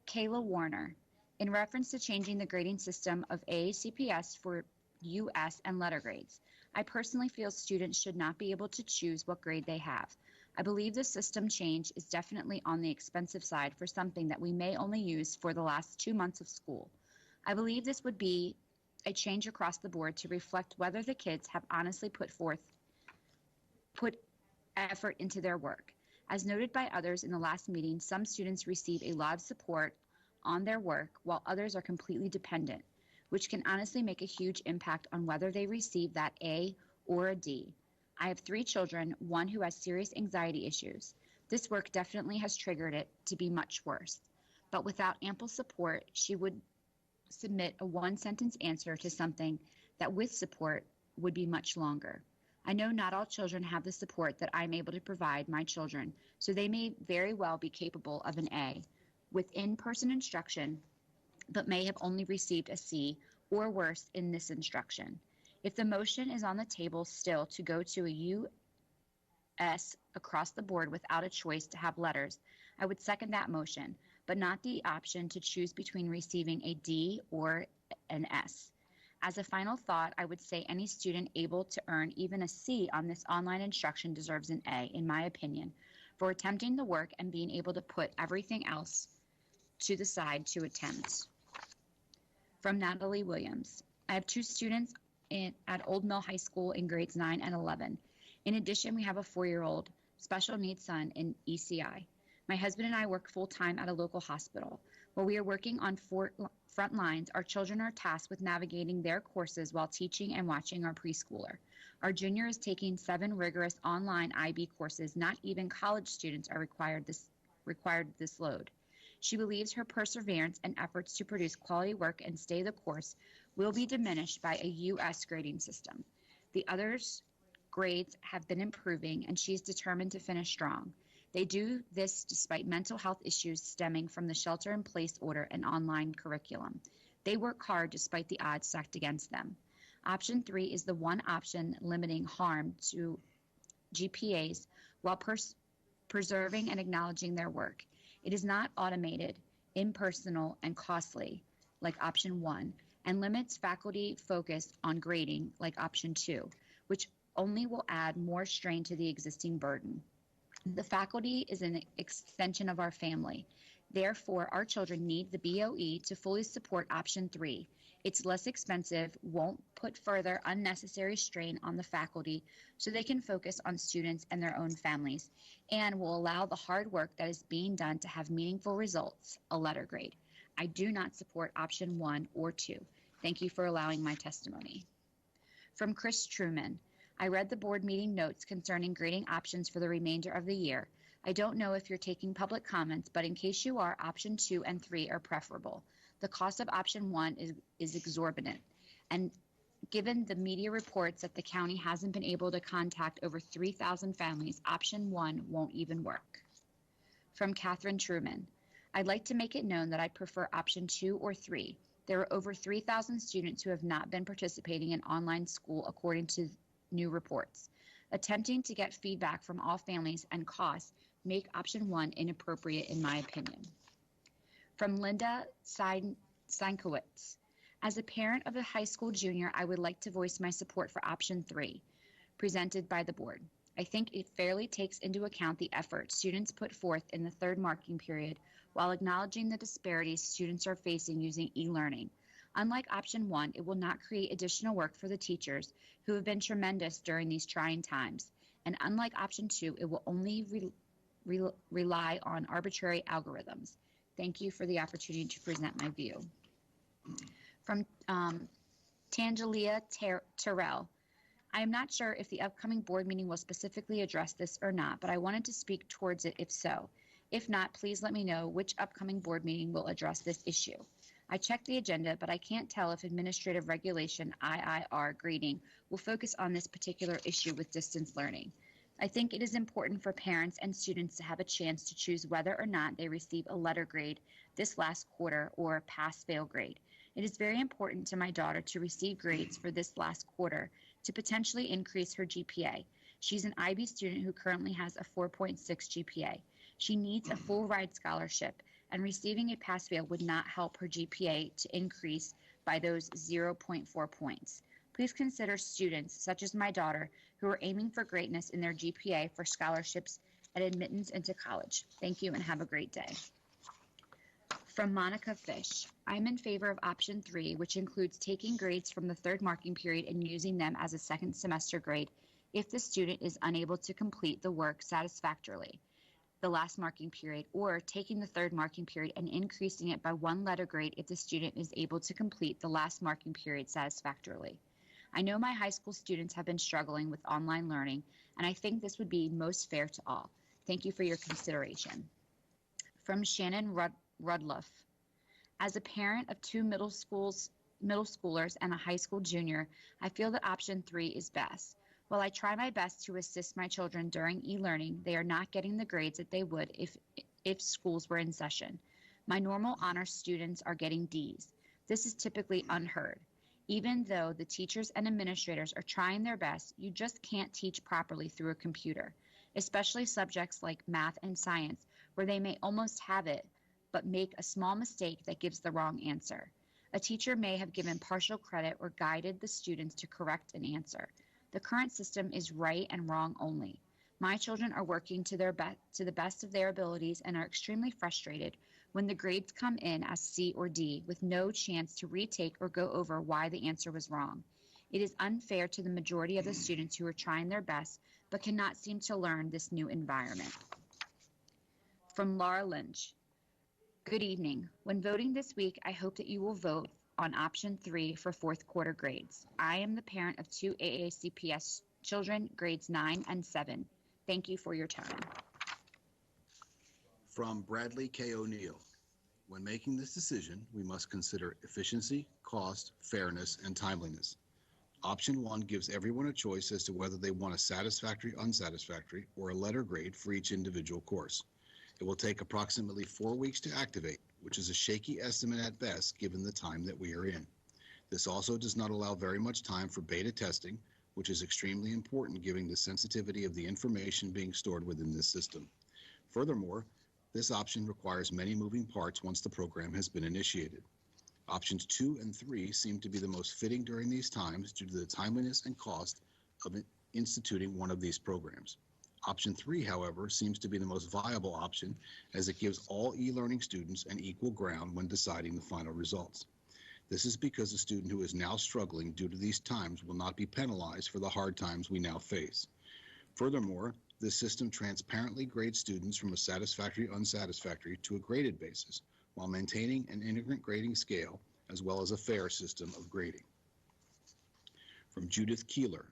Kayla Warner, in reference to changing the grading system of AACPS for US and letter grades, I personally feel students should not be able to choose what grade they have. I believe the system change is definitely on the expensive side for something that we may only use for the last 2 months of school. I believe this would be a change across the board to reflect whether the kids have honestly put effort into their work. As noted by others in the last meeting, some students receive a lot of support on their work while others are completely dependent, which can honestly make a huge impact on whether they receive that A or a D. I have 3 children, 1 who has serious anxiety issues. This work definitely has triggered it to be much worse. But without ample support, she would submit a 1-sentence answer to something that with support would be much longer. I know not all children have the support that I'm able to provide my children, so they may very well be capable of an A with in-person instruction, but may have only received a C or worse in this instruction. If the motion is on the table still to go to a US across the board without a choice to have letters, I would second that motion, but not the option to choose between receiving a D or an S. As a final thought, I would say any student able to earn even a C on this online instruction deserves an A, in my opinion, for attempting the work and being able to put everything else to the side to attempt. From Natalie Williams. I have 2 students at Old Mill High School in grades 9 and 11. In addition, we have a 4-year-old special needs son in ECI. My husband and I work full-time at a local hospital. While we are working on front lines, our children are tasked with navigating their courses while teaching and watching our preschooler. Our junior is taking 7 rigorous online IB courses. Not even college students are required this load. She believes her perseverance and efforts to produce quality work and stay the course will be diminished by a US grading system. The others' grades have been improving, and she is determined to finish strong. They do this despite mental health issues stemming from the shelter-in-place order and online curriculum. They work hard despite the odds stacked against them. Option 3 is the one option limiting harm to GPAs while preserving and acknowledging their work. It is not automated, impersonal, and costly, like option 1, and limits faculty focus on grading, like option 2, which only will add more strain to the existing burden. The faculty is an extension of our family. Therefore, our children need the BOE to fully support option 3. It's less expensive, won't put further unnecessary strain on the faculty so they can focus on students and their own families, and will allow the hard work that is being done to have meaningful results, a letter grade. I do not support option 1 or 2. Thank you for allowing my testimony. From Chris Truman. I read the board meeting notes concerning grading options for the remainder of the year. I don't know if you're taking public comments, but in case you are, option 2 and 3 are preferable. The cost of option 1 is exorbitant, and given the media reports that the county hasn't been able to contact over 3,000 families, option 1 won't even work. From Catherine Truman. I'd like to make it known that I prefer option 2 or 3. There are over 3,000 students who have not been participating in online school according to new reports. Attempting to get feedback from all families and costs make option 1 inappropriate in my opinion. From Linda Seinkowitz. As a parent of a high school junior, I would like to voice my support for option 3, presented by the board. I think it fairly takes into account the effort students put forth in the 3rd marking period while acknowledging the disparities students are facing using e-learning. Unlike option 1, it will not create additional work for the teachers who have been tremendous during these trying times. And unlike option 2, it will only rely on arbitrary algorithms. Thank you for the opportunity to present my view. From Tangelia Terrell. I am not sure if the upcoming board meeting will specifically address this or not, but I wanted to speak towards it if so. If not, please let me know which upcoming board meeting will address this issue. I checked the agenda, but I can't tell if Administrative Regulation IIR grading will focus on this particular issue with distance learning. I think it is important for parents and students to have a chance to choose whether or not they receive a letter grade this last quarter or a pass-fail grade. It is very important to my daughter to receive grades for this last quarter to potentially increase her GPA. She's an IB student who currently has a 4.6 GPA. She needs a full ride scholarship, and receiving a pass-fail would not help her GPA to increase by those 0.4 points. Please consider students, such as my daughter, who are aiming for greatness in their GPA for scholarships and admittance into college. Thank you and have a great day. From Monica Fish. I'm in favor of option 3, which includes taking grades from the 3rd marking period and using them as a 2nd semester grade if the student is unable to complete the work satisfactorily the last marking period, or taking the 3rd marking period and increasing it by 1 letter grade if the student is able to complete the last marking period satisfactorily. I know my high school students have been struggling with online learning, and I think this would be most fair to all. Thank you for your consideration. From Shannon Rudloff. As a parent of 2 middle middle schoolers and a high school junior, I feel that option 3 is best. While I try my best to assist my children during e-learning, they are not getting the grades that they would if schools were in session. My normal honor students are getting Ds. This is typically unheard. Even though the teachers and administrators are trying their best, you just can't teach properly through a computer, especially subjects like math and science, where they may almost have it, but make a small mistake that gives the wrong answer. A teacher may have given partial credit or guided the students to correct an answer. The current system is right and wrong only. My children are working to the best of their abilities and are extremely frustrated when the grades come in as C or D with no chance to retake or go over why the answer was wrong. It is unfair to the majority of the students who are trying their best but cannot seem to learn this new environment. From Laura Lynch. Good evening. When voting this week, I hope that you will vote on option 3 for fourth quarter grades. I am the parent of 2 AACPS children, grades 9 and 7. Thank you for your time. From Bradley K. O'Neill. When making this decision, we must consider efficiency, cost, fairness, and timeliness. Option 1 gives everyone a choice as to whether they want a satisfactory, unsatisfactory, or a letter grade for each individual course. It will take approximately 4 weeks to activate, which is a shaky estimate at best given the time that we are in. This also does not allow very much time for beta testing, which is extremely important given the sensitivity of the information being stored within this system. Furthermore, this option requires many moving parts once the program has been initiated. Options 2 and 3 seem to be the most fitting during these times due to the timeliness and cost of instituting one of these programs. Option 3, however, seems to be the most viable option as it gives all e-learning students an equal ground when deciding the final results. This is because a student who is now struggling due to these times will not be penalized for the hard times we now face. Furthermore, this system transparently grades students from a satisfactory, unsatisfactory to a graded basis, while maintaining an integrant grading scale as well as a fair system of grading. From Judith Keeler,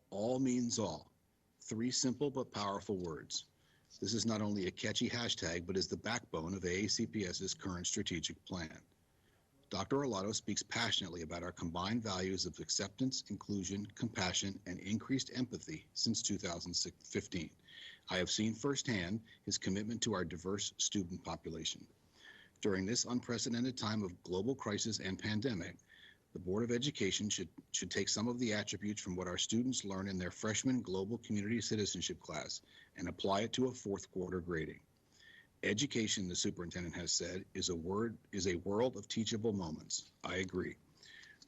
all means all. 3 simple but powerful words. This is not only a catchy hashtag, but is the backbone of AACPS's current strategic plan. Dr. Arlotto speaks passionately about our combined values of acceptance, inclusion, compassion, and increased empathy since 2015. I have seen firsthand his commitment to our diverse student population. During this unprecedented time of global crisis and pandemic, the Board of Education should take some of the attributes from what our students learn in their freshman global community citizenship class and apply it to a fourth quarter grading. Education, the superintendent has said, is a world of teachable moments. I agree.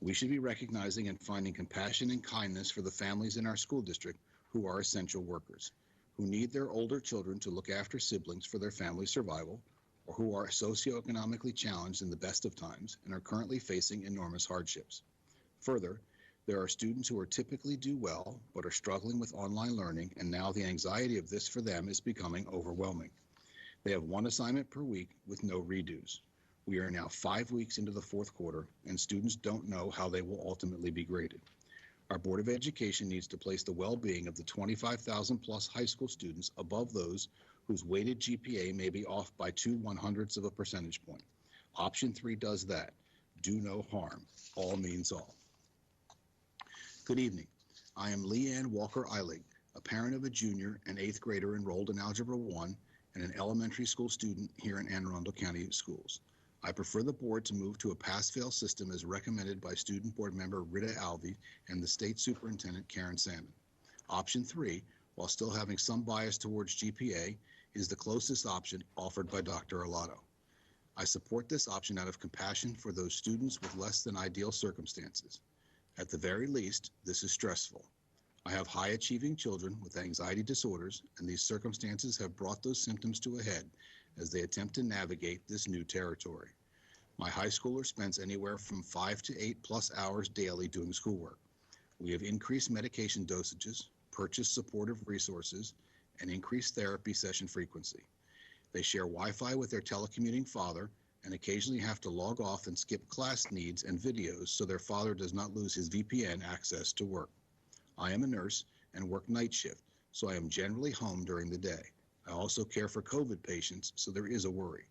We should be recognizing and finding compassion and kindness for the families in our school district who are essential workers, who need their older children to look after siblings for their family survival, or who are socioeconomically challenged in the best of times and are currently facing enormous hardships. Further, there are students who are typically do well but are struggling with online learning, and now the anxiety of this for them is becoming overwhelming. They have 1 assignment per week with no redos. We are now 5 weeks into the fourth quarter, and students don't know how they will ultimately be graded. Our Board of Education needs to place the well-being of the 25,000 plus high school students above those whose weighted GPA may be off by 0.02 of a percentage point. Option 3 does that. Do no harm. All means all. Good evening. I am Leanne Walker-Eilig, a parent of a junior and 8th grader enrolled in Algebra 1 and an elementary school student here in Anne Arundel County Schools. I prefer the board to move to a pass-fail system as recommended by Student Board Member Rita Alvey and the State Superintendent Karen Salmon. Option 3, while still having some bias towards GPA, is the closest option offered by Dr. Arlotto. I support this option out of compassion for those students with less than ideal circumstances. At the very least, this is stressful. I have high-achieving children with anxiety disorders, and these circumstances have brought those symptoms to a head as they attempt to navigate this new territory. My high schooler spends anywhere from 5 to 8+ hours daily doing schoolwork. We have increased medication dosages, purchased supportive resources, and increased therapy session frequency. They share Wi-Fi with their telecommuting father and occasionally have to log off and skip class needs and videos so their father does not lose his VPN access to work. I am a nurse and work night shift, so I am generally home during the day. I also care for COVID patients, so there is a worry.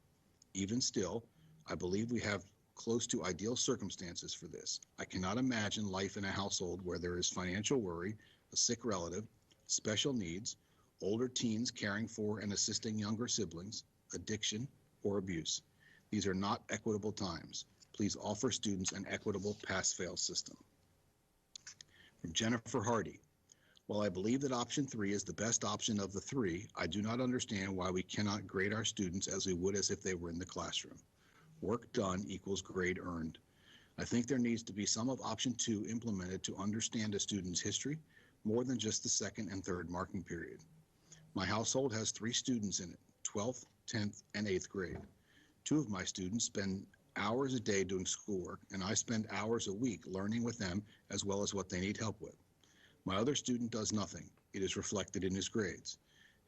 Even still, I believe we have close to ideal circumstances for this. I cannot imagine life in a household where there is financial worry, a sick relative, special needs, older teens caring for and assisting younger siblings, addiction, or abuse. These are not equitable times. Please offer students an equitable pass-fail system. From Jennifer Hardy. While I believe that option 3 is the best option of the 3, I do not understand why we cannot grade our students as we would as if they were in the classroom. Work done equals grade earned. I think there needs to be some of option 2 implemented to understand a student's history more than just the second and third marking period. My household has 3 students in it, 12th, 10th, and 8th grade. 2 of my students spend hours a day doing schoolwork, and I spend hours a week learning with them as well as what they need help with. My other student does nothing. It is reflected in his grades.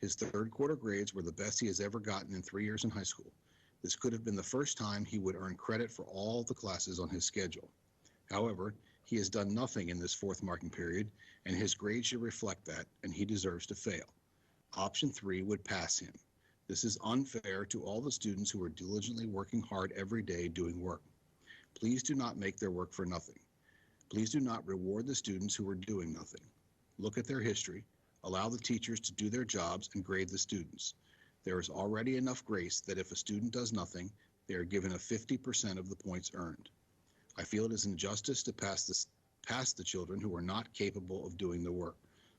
His third quarter grades were the best he has ever gotten in 3 years in high school. This could have been the first time he would earn credit for all the classes on his schedule. However, he has done nothing in this 4th marking period, and his grades should reflect that, and he deserves to fail. Option 3 would pass him. This is unfair to all the students who are diligently working hard every day doing work. Please do not make their work for nothing. Please do not reward the students who are doing nothing. Look at their history, allow the teachers to do their jobs, and grade the students. There is already enough grace that if a student does nothing, they are given a 50% of the points earned. I feel it is injustice to pass the children who are not capable of doing the work.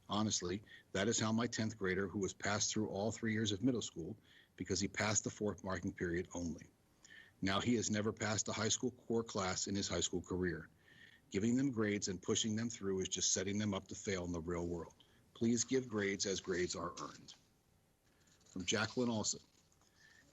Honestly, that is how my 10th grader, who was passed through all 3 years of middle school because he passed the 4th marking period only. Now he has never passed a high school core class in his high school career. Giving them grades and pushing them through is just setting them up to fail in the real world. Please give grades as grades are earned. From Jacqueline Olson.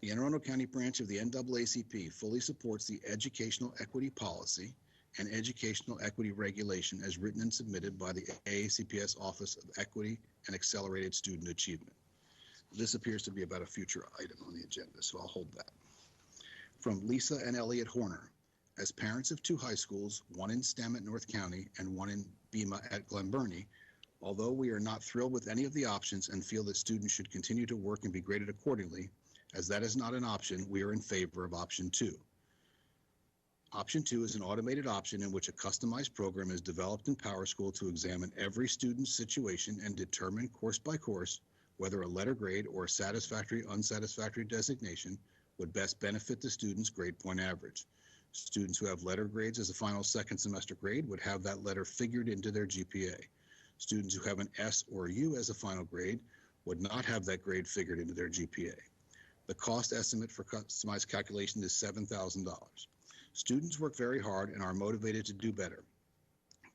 The Anne Arundel County branch of the NAACP fully supports the educational equity policy and educational equity regulation as written and submitted by the AACPS Office of Equity and Accelerated Student Achievement. This appears to be about a future item on the agenda, so I'll hold that. From Lisa and Elliot Horner. As parents of 2 high schools, one in STEM at North County and one in BEMA at Glen Burnie, although we are not thrilled with any of the options and feel that students should continue to work and be graded accordingly, as that is not an option, we are in favor of option 2. Option 2 is an automated option in which a customized program is developed in PowerSchool to examine every student's situation and determine course by course whether a letter grade or a satisfactory, unsatisfactory designation would best benefit the student's grade point average. Students who have letter grades as a final second semester grade would have that letter figured into their GPA. Students who have an S or a U as a final grade would not have that grade figured into their GPA. The cost estimate for customized calculation is $7,000. Students work very hard and are motivated to do better.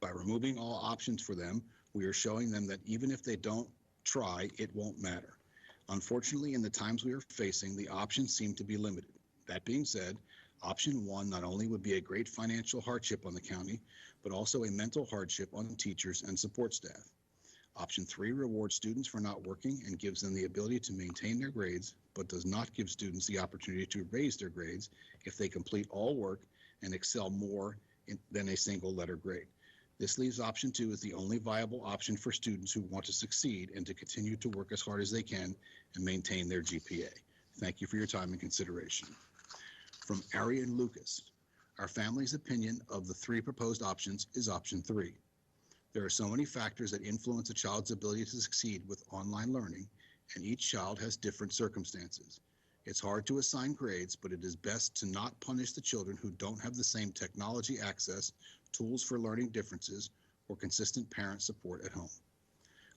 By removing all options for them, we are showing them that even if they don't try, it won't matter. Unfortunately, in the times we are facing, the options seem to be limited. That being said, option 1 not only would be a great financial hardship on the county, but also a mental hardship on teachers and support staff. Option 3 rewards students for not working and gives them the ability to maintain their grades, but does not give students the opportunity to raise their grades if they complete all work and excel more than a single letter grade. This leaves option 2 as the only viable option for students who want to succeed and to continue to work as hard as they can and maintain their GPA. Thank you for your time and consideration. From Arian Lucas. Our family's opinion of the 3 proposed options is option 3. There are so many factors that influence a child's ability to succeed with online learning, and each child has different circumstances. It's hard to assign grades, but it is best to not punish the children who don't have the same technology access, tools for learning differences, or consistent parent support at home.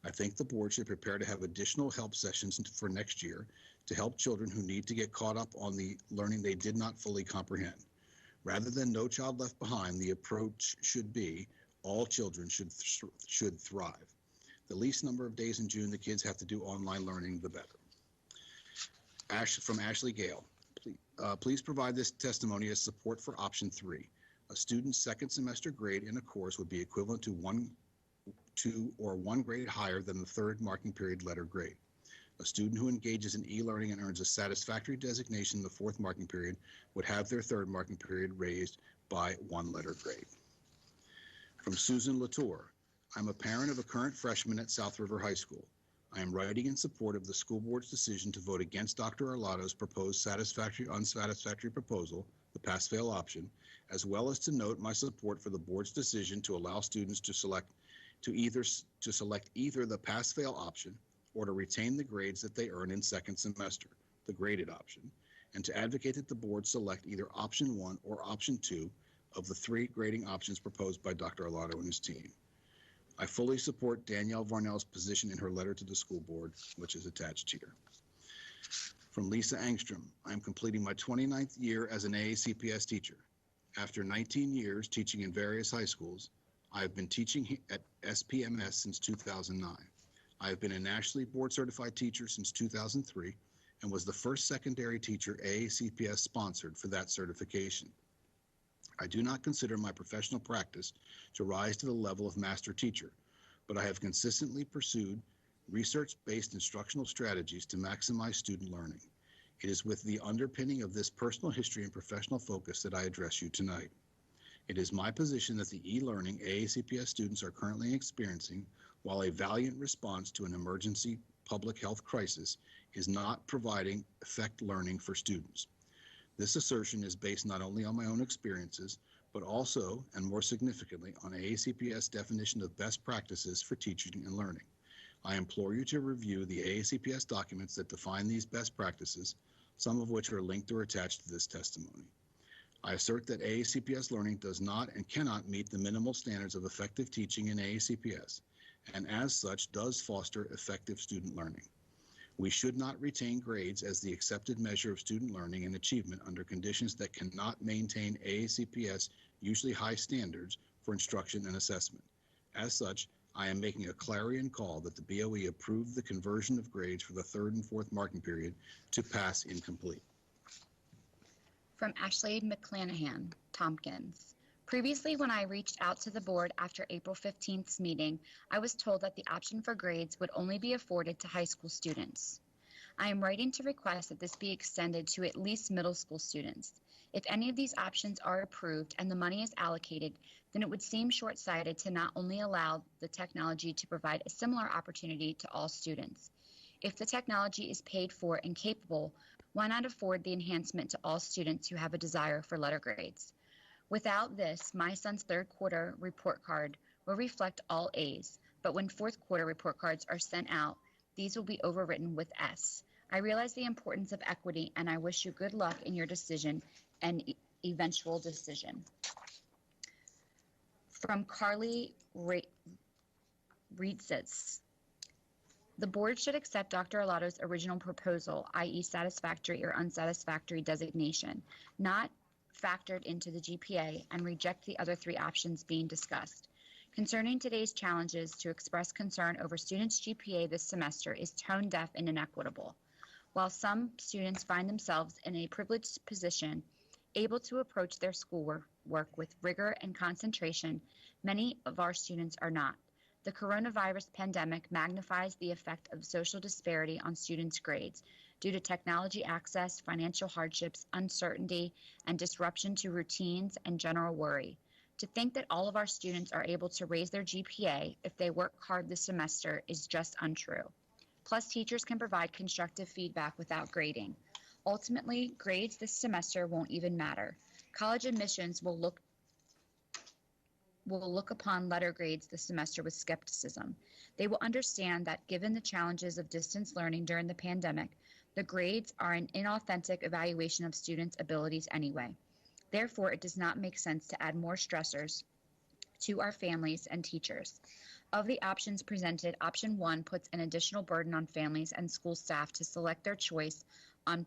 I think the board should prepare to have additional help sessions for next year to help children who need to get caught up on the learning they did not fully comprehend. Rather than no child left behind, the approach should be all children should thrive. The least number of days in June the kids have to do online learning, the better. From Ashley Gale, please provide this testimony as support for option 3. A student's second semester grade in a course would be equivalent to 1, 2, or 1 grade higher than the third marking period letter grade. A student who engages in e-learning and earns a satisfactory designation in the 4th marking period would have their 3rd marking period raised by 1 letter grade. From Susan Latour, I'm a parent of a current freshman at South River High School. I am writing in support of the school board's decision to vote against Dr. Arlotto's proposed satisfactory, unsatisfactory proposal the pass-fail option, as well as to note my support for the board's decision to allow students to select either the pass-fail option or to retain the grades that they earn in second semester, the graded option, and to advocate that the board select either option 1 or option 2 of the 3 grading options proposed by Dr. Arlotto and his team. I fully support Danielle Varnell's position in her letter to the school board, which is attached here. From Lisa Angstrom, I am completing my 29th year as an AACPS teacher. After 19 years teaching in various high schools, I have been teaching at SPMS since 2009. I have been a nationally board certified teacher since 2003 and was the first secondary teacher AACPS sponsored for that certification. I do not consider my professional practice to rise to the level of master teacher, but I have consistently pursued research-based instructional strategies to maximize student learning. It is with the underpinning of this personal history and professional focus that I address you tonight. It is my position that the e-learning AACPS students are currently experiencing, while a valiant response to an emergency public health crisis, is not providing effect learning for students. This assertion is based not only on my own experiences, but also, and more significantly, on AACPS definition of best practices for teaching and learning. I implore you to review the AACPS documents that define these best practices, some of which are linked or attached to this testimony. I assert that AACPS learning does not and cannot meet the minimal standards of effective teaching in AACPS, and as such does foster effective student learning. We should not retain grades as the accepted measure of student learning and achievement under conditions that cannot maintain AACPS usually high standards for instruction and assessment. As such, I am making a clarion call that the BOE approve the conversion of grades for the 3rd and 4th marking period to pass incomplete. From Ashley McClanahan, Tompkins. Previously, when I reached out to the board after April 15th's meeting, I was told that the option for grades would only be afforded to high school students. I am writing to request that this be extended to at least middle school students. If any of these options are approved and the money is allocated, then it would seem short-sighted to not only allow the technology to provide a similar opportunity to all students. If the technology is paid for and capable, why not afford the enhancement to all students who have a desire for letter grades? Without this, my son's 3rd quarter report card will reflect all A's, but when 4th quarter report cards are sent out, these will be overwritten with S. I realize the importance of equity, and I wish you good luck in your decision and eventual decision. From Carly Reitzes. The board should accept Dr. Arlotto's original proposal, i.e. satisfactory or unsatisfactory designation, not factored into the GPA, and reject the other 3 options being discussed. Concerning today's challenges, to express concern over students' GPA this semester is tone deaf and inequitable. While some students find themselves in a privileged position, able to approach their schoolwork with rigor and concentration, many of our students are not. The coronavirus pandemic magnifies the effect of social disparity on students' grades due to technology access, financial hardships, uncertainty, and disruption to routines and general worry. To think that all of our students are able to raise their GPA if they work hard this semester is just untrue. Plus, teachers can provide constructive feedback without grading. Ultimately, grades this semester won't even matter. College admissions will look upon letter grades this semester with skepticism. They will understand that given the challenges of distance learning during the pandemic, the grades are an inauthentic evaluation of students' abilities anyway. Therefore, it does not make sense to add more stressors to our families and teachers. Of the options presented, option 1 puts an additional burden on families and school staff to select their choice on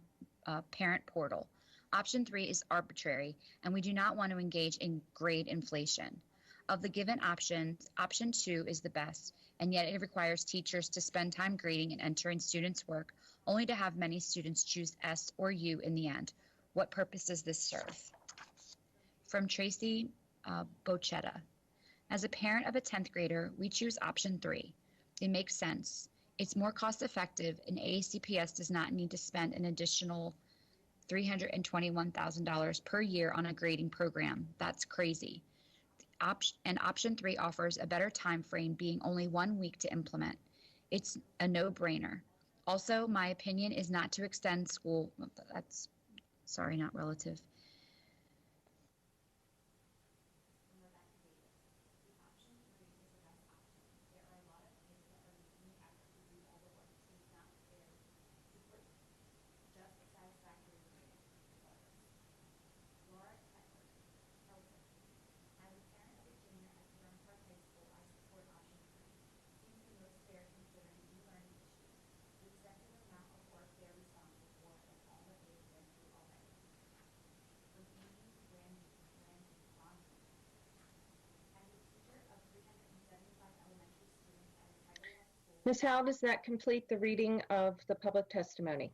parent portal. Option 3 is arbitrary, and we do not want to engage in grade inflation. Of the given options, option 2 is the best, and yet it requires teachers to spend time grading and entering students' work, only to have many students choose S or U in the end. What purpose does this serve? From Tracy Bochetta. As a parent of a 10th grader, we choose option 3. It makes sense. It's more cost effective, and AACPS does not need to spend an additional $321,000 per year on a grading program. That's crazy. And option 3 offers a better time frame, being only 1 week to implement. It's a no-brainer. Also, my opinion is not to extend school, not relative. Ms. Howell, does that complete the reading of the public testimony?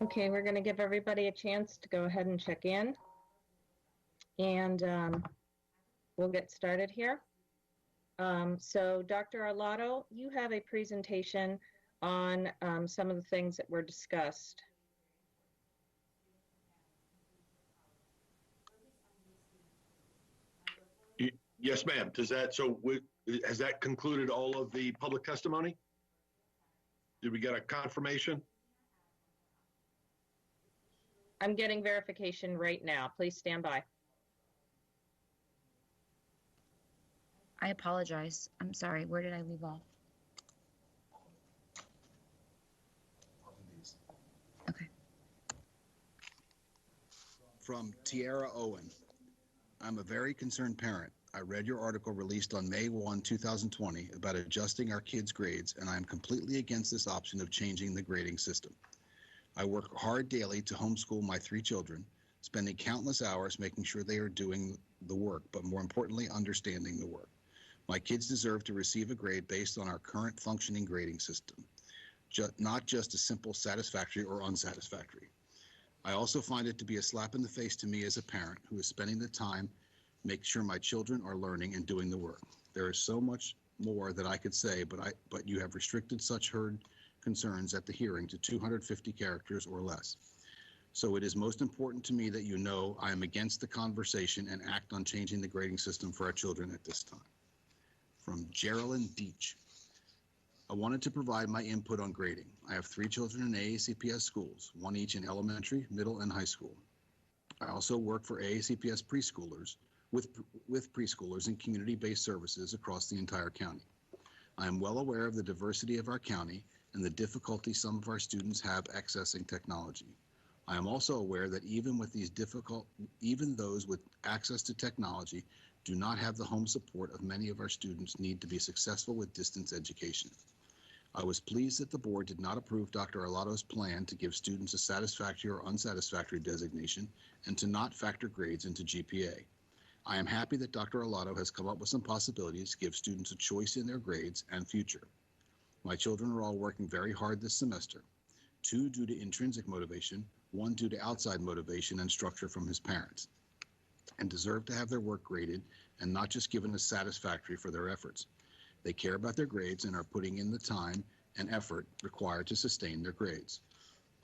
Okay, we're going to give everybody a chance to go ahead and check in. And we'll get started here. So Dr. Arlotto, you have a presentation on some of the things that were discussed. Yes, ma'am. Does that, has that concluded all of the public testimony? Did we get a confirmation? I'm getting verification right now. Please stand by. I apologize. I'm sorry. Where did I leave off? Okay. From Tiara Owen. I'm a very concerned parent. I read your article released on May 1, 2020 about adjusting our kids' grades, and I am completely against this option of changing the grading system. I work hard daily to homeschool my 3 children, spending countless hours making sure they are doing the work, but more importantly, understanding the work. My kids deserve to receive a grade based on our current functioning grading system, not just a simple satisfactory or unsatisfactory. I also find it to be a slap in the face to me as a parent who is spending the time making sure my children are learning and doing the work. There is so much more that I could say, but you have restricted such heard concerns at the hearing to 250 characters or less. So it is most important to me that you know I am against the conversation and act on changing the grading system for our children at this time. From Geraldine Deach. I wanted to provide my input on grading. I have 3 children in AACPS schools, 1 each in elementary, middle, and high school. I also work for AACPS preschoolers with preschoolers in community-based services across the entire county. I am well aware of the diversity of our county and the difficulty some of our students have accessing technology. I am also aware that even those with access to technology do not have the home support of many of our students need to be successful with distance education. I was pleased that the board did not approve Dr. Arlotto's plan to give students a satisfactory or unsatisfactory designation and to not factor grades into GPA. I am happy that Dr. Arlotto has come up with some possibilities to give students a choice in their grades and future. My children are all working very hard this semester, 2 due to intrinsic motivation, 1 due to outside motivation and structure from his parents, and deserve to have their work graded and not just given as satisfactory for their efforts. They care about their grades and are putting in the time and effort required to sustain their grades.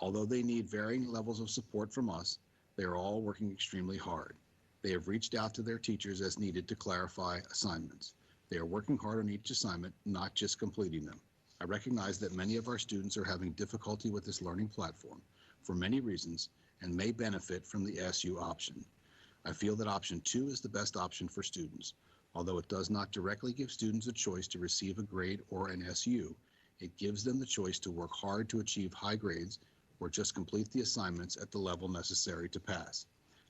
Although they need varying levels of support from us, they are all working extremely hard. They have reached out to their teachers as needed to clarify assignments. They are working hard on each assignment, not just completing them. I recognize that many of our students are having difficulty with this learning platform for many reasons and may benefit from the SU option. I feel that option 2 is the best option for students. Although it does not directly give students a choice to receive a grade or an SU, it gives them the choice to work hard to achieve high grades or just complete the assignments at the level necessary to pass.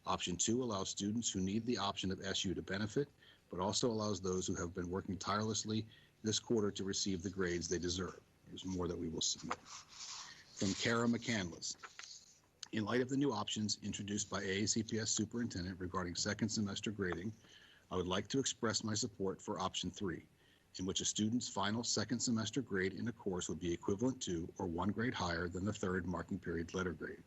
Option 2 allows students who need the option of SU to benefit, but also allows those who have been working tirelessly this quarter to receive the grades they deserve. There's more that we will submit. From Kara McCandless. In light of the new options introduced by AACPS Superintendent regarding second semester grading, I would like to express my support for option 3, in which a student's final second semester grade in a course would be equivalent to or 1 grade higher than the 3rd marking period letter grade.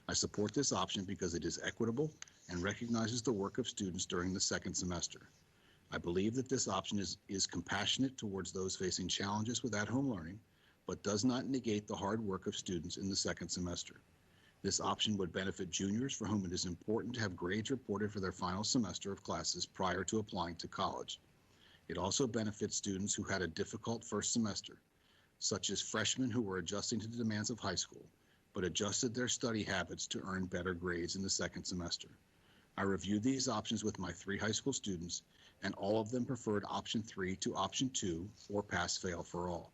I support this option because it is equitable and recognizes the work of students during the second semester. I believe that this option is compassionate towards those facing challenges with at-home learning, but does not negate the hard work of students in the second semester. This option would benefit juniors for whom it is important to have grades reported for their final semester of classes prior to applying to college. It also benefits students who had a difficult first semester, such as freshmen who were adjusting to the demands of high school, but adjusted their study habits to earn better grades in the second semester. I reviewed these options with my 3 high school students, and all of them preferred option 3 to option 2 or pass-fail for all.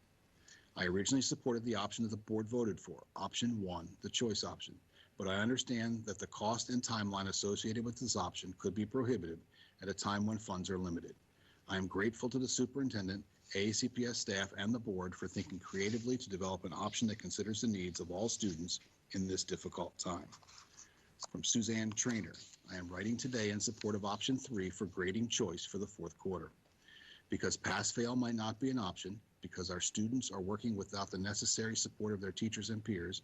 I originally supported the option that the board voted for, option 1, the choice option, but I understand that the cost and timeline associated with this option could be prohibitive at a time when funds are limited. I am grateful to the superintendent AACPS staff, and the board for thinking creatively to develop an option that considers the needs of all students in this difficult time. From Suzanne Trainer, I am writing today in support of option 3 for grading choice for the fourth quarter. Because pass-fail might not be an option, because our students are working without the necessary support of their teachers and peers,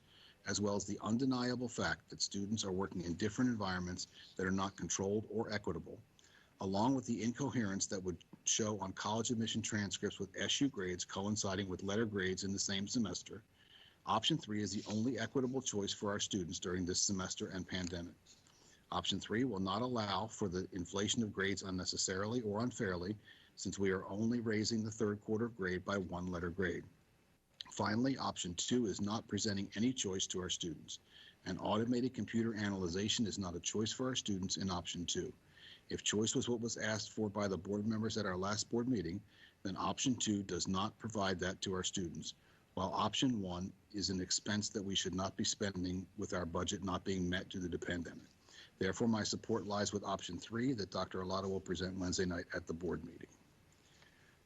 as well as the undeniable fact that students are working in different environments that are not controlled or equitable, along with the incoherence that would show on college admission transcripts with SU grades coinciding with letter grades in the same semester, option 3 is the only equitable choice for our students during this semester and pandemic. Option 3 will not allow for the inflation of grades unnecessarily or unfairly, since we are only raising the third quarter grade by 1 letter grade. Finally, option 2 is not presenting any choice to our students. An automated computer analyzation is not a choice for our students in option 2. If choice was what was asked for by the board members at our last board meeting, then option 2 does not provide that to our students, while option 1 is an expense that we should not be spending with our budget not being met due to the pandemic. Therefore, my support lies with option 3 that Dr. Arlotta will present Wednesday night at the board meeting.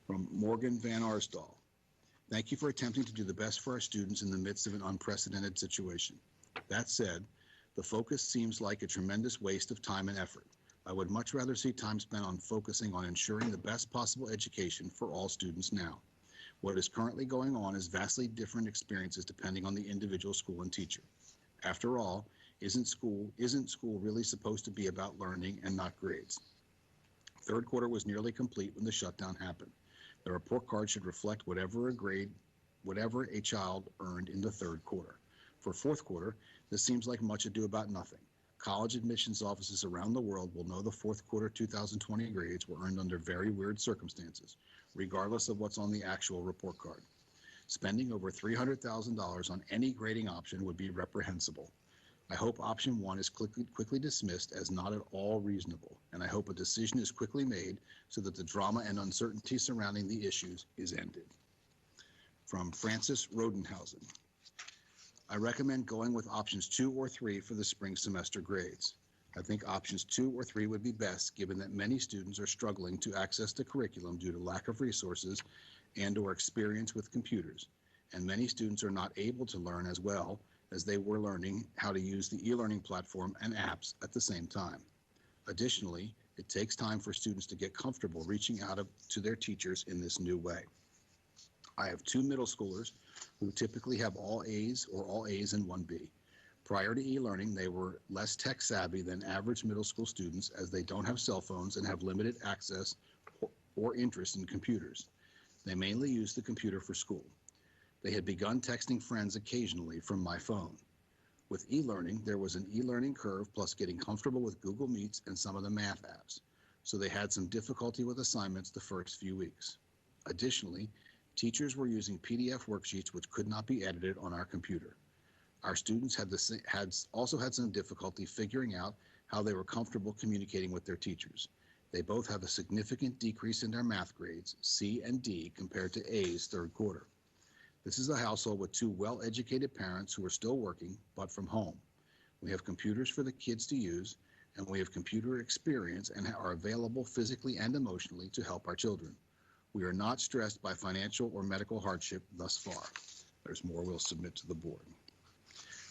From Morgan Van Arsdal, thank you for attempting to do the best for our students in the midst of an unprecedented situation. That said, the focus seems like a tremendous waste of time and effort. I would much rather see time spent on focusing on ensuring the best possible education for all students now. What is currently going on is vastly different experiences depending on the individual school and teacher. After all, isn't school really supposed to be about learning and not grades? Third quarter was nearly complete when the shutdown happened. The report card should reflect whatever a child earned in the third quarter. For fourth quarter, this seems like much ado about nothing. College admissions offices around the world will know the fourth quarter 2020 grades were earned under very weird circumstances, regardless of what's on the actual report card. Spending over $300,000 on any grading option would be reprehensible. I hope option 1 is quickly dismissed as not at all reasonable, and I hope a decision is quickly made so that the drama and uncertainty surrounding the issues is ended. From Francis Rodenhausen, I recommend going with options 2 or 3 for the spring semester grades. I think options 2 or 3 would be best, given that many students are struggling to access the curriculum due to lack of resources and/or experience with computers, and many students are not able to learn as well as they were learning how to use the e-learning platform and apps at the same time. Additionally, it takes time for students to get comfortable reaching out to their teachers in this new way. I have 2 middle schoolers who typically have all A's or all A's and 1B. Prior to e-learning, they were less tech savvy than average middle school students, as they don't have cell phones and have limited access or interest in computers. They mainly use the computer for school. They had begun texting friends occasionally from my phone. With e-learning, there was an e-learning curve plus getting comfortable with Google Meets and some of the math apps, so they had some difficulty with assignments the first few weeks. Additionally, teachers were using PDF worksheets which could not be edited on our computer. Our students also had some difficulty figuring out how they were comfortable communicating with their teachers. They both have a significant decrease in their math grades, C and D, compared to A's third quarter. This is a household with 2 well-educated parents who are still working, but from home. We have computers for the kids to use, and we have computer experience and are available physically and emotionally to help our children. We are not stressed by financial or medical hardship thus far. There's more we'll submit to the board.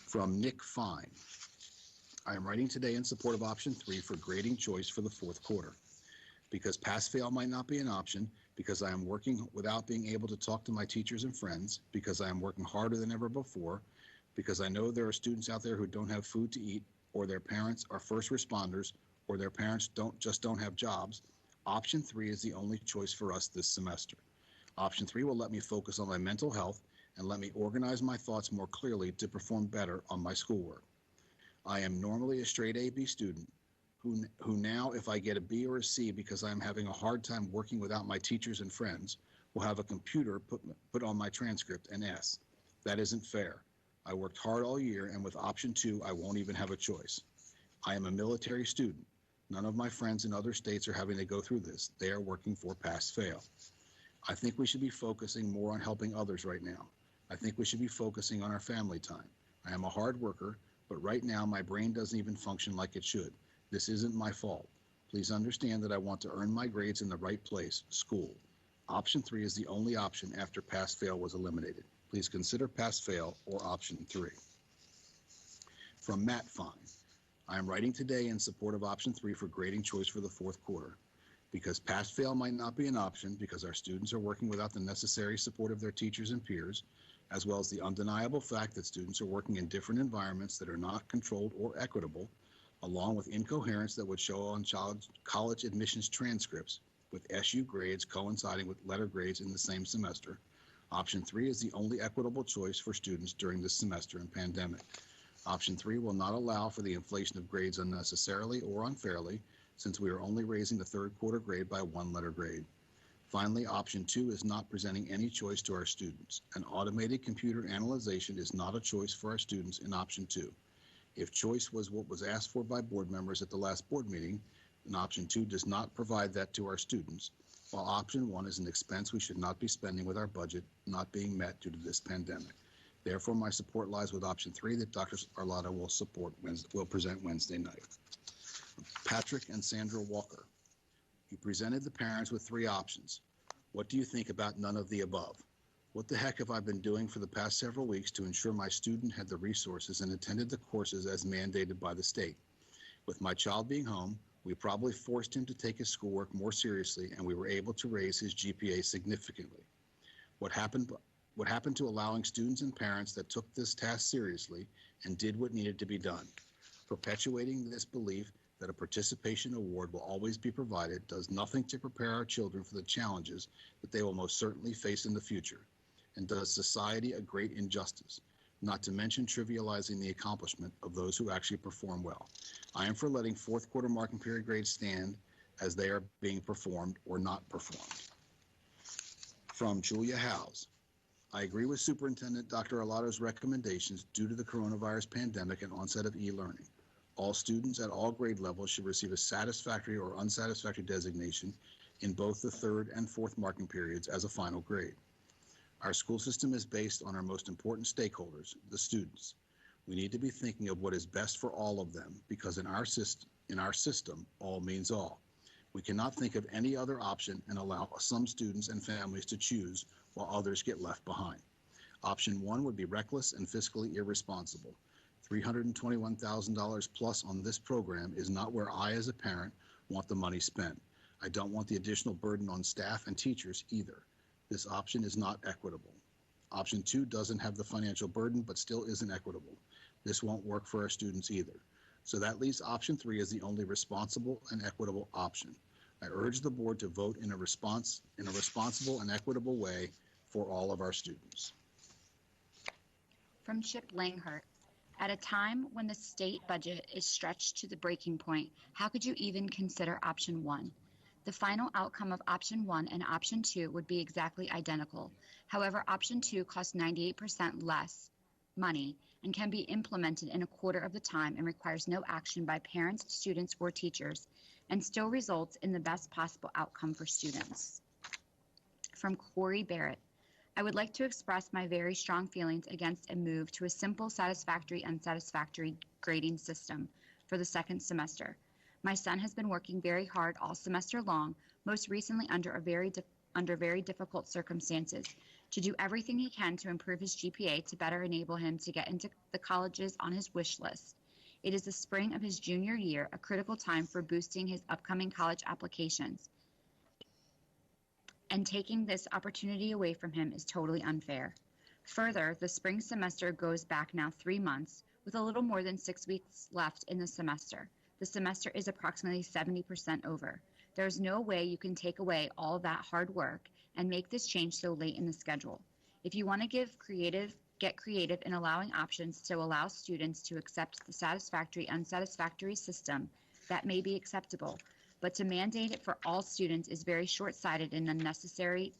From Nick Fine, I am writing today in support of option 3 for grading choice for the fourth quarter. Because pass-fail might not be an option, because I am working without being able to talk to my teachers and friends, because I am working harder than ever before, because I know there are students out there who don't have food to eat, or their parents are first responders, or their parents don't have jobs, option 3 is the only choice for us this semester. Option 3 will let me focus on my mental health and let me organize my thoughts more clearly to perform better on my schoolwork. I am normally a straight A-B student, who now, if I get a B or a C because I'm having a hard time working without my teachers and friends, will have a computer put on my transcript an S. That isn't fair. I worked hard all year, and with option 2, I won't even have a choice. I am a military student. None of my friends in other states are having to go through this. They are working for pass-fail. I think we should be focusing more on helping others right now. I think we should be focusing on our family time. I am a hard worker, but right now my brain doesn't even function like it should. This isn't my fault. Please understand that I want to earn my grades in the right place, school. Option 3 is the only option after pass-fail was eliminated. Please consider pass-fail or option 3. From Matt Fine, I am writing today in support of option 3 for grading choice for the fourth quarter. Because pass-fail might not be an option because our students are working without the necessary support of their teachers and peers, as well as the undeniable fact that students are working in different environments that are not controlled or equitable, along with incoherence that would show on college admissions transcripts, with SU grades coinciding with letter grades in the same semester. Option 3 is the only equitable choice for students during this semester and pandemic. Option 3 will not allow for the inflation of grades unnecessarily or unfairly, since we are only raising the third quarter grade by one letter grade. Finally, option 2 is not presenting any choice to our students. An automated computer analyzation is not a choice for our students in option 2. If choice was what was asked for by board members at the last board meeting, then option 2 does not provide that to our students, while option 1 is an expense we should not be spending with our budget not being met due to this pandemic. Therefore, my support lies with option 3 that Dr. Arlotto will present Wednesday night. Patrick and Sandra Walker, you presented the parents with 3 options. What do you think about none of the above? What the heck have I been doing for the past several weeks to ensure my student had the resources and attended the courses as mandated by the state? With my child being home, we probably forced him to take his schoolwork more seriously, and we were able to raise his GPA significantly. What happened to allowing students and parents that took this task seriously and did what needed to be done? Perpetuating this belief that a participation award will always be provided does nothing to prepare our children for the challenges that they will most certainly face in the future, and does society a great injustice, not to mention trivializing the accomplishment of those who actually perform well. I am for letting fourth quarter marking period grades stand as they are being performed or not performed. From Julia Howes, I agree with Superintendent Dr. Arlotto's recommendations due to the coronavirus pandemic and onset of e-learning. All students at all grade levels should receive a satisfactory or unsatisfactory designation in both the third and fourth marking periods as a final grade. Our school system is based on our most important stakeholders, the students. We need to be thinking of what is best for all of them, because in our system, all means all. We cannot think of any other option and allow some students and families to choose while others get left behind. Option 1 would be reckless and fiscally irresponsible. $321,000 plus on this program is not where I, as a parent, want the money spent. I don't want the additional burden on staff and teachers either. This option is not equitable. Option 2 doesn't have the financial burden, but still isn't equitable. This won't work for our students either. So that leaves option 3 as the only responsible and equitable option. I urge the board to vote in a responsible and equitable way for all of our students. From Chip Langhart, at a time when the state budget is stretched to the breaking point, how could you even consider option 1? The final outcome of option 1 and option 2 would be exactly identical. However, option 2 costs 98% less money and can be implemented in a quarter of the time and requires no action by parents, students, or teachers, and still results in the best possible outcome for students. From Corey Barrett, I would like to express my very strong feelings against a move to a simple satisfactory unsatisfactory grading system for the second semester. My son has been working very hard all semester long, most recently under very difficult circumstances, to do everything he can to improve his GPA to better enable him to get into the colleges on his wish list. It is the spring of his junior year, a critical time for boosting his upcoming college applications. And taking this opportunity away from him is totally unfair. Further, the spring semester goes back now 3 months, with a little more than 6 weeks left in the semester. The semester is approximately 70% over. There is no way you can take away all of that hard work and make this change so late in the schedule. If you want to get creative in allowing options to allow students to accept the satisfactory, unsatisfactory system, that may be acceptable. But to mandate it for all students is very short-sighted and unnecessary,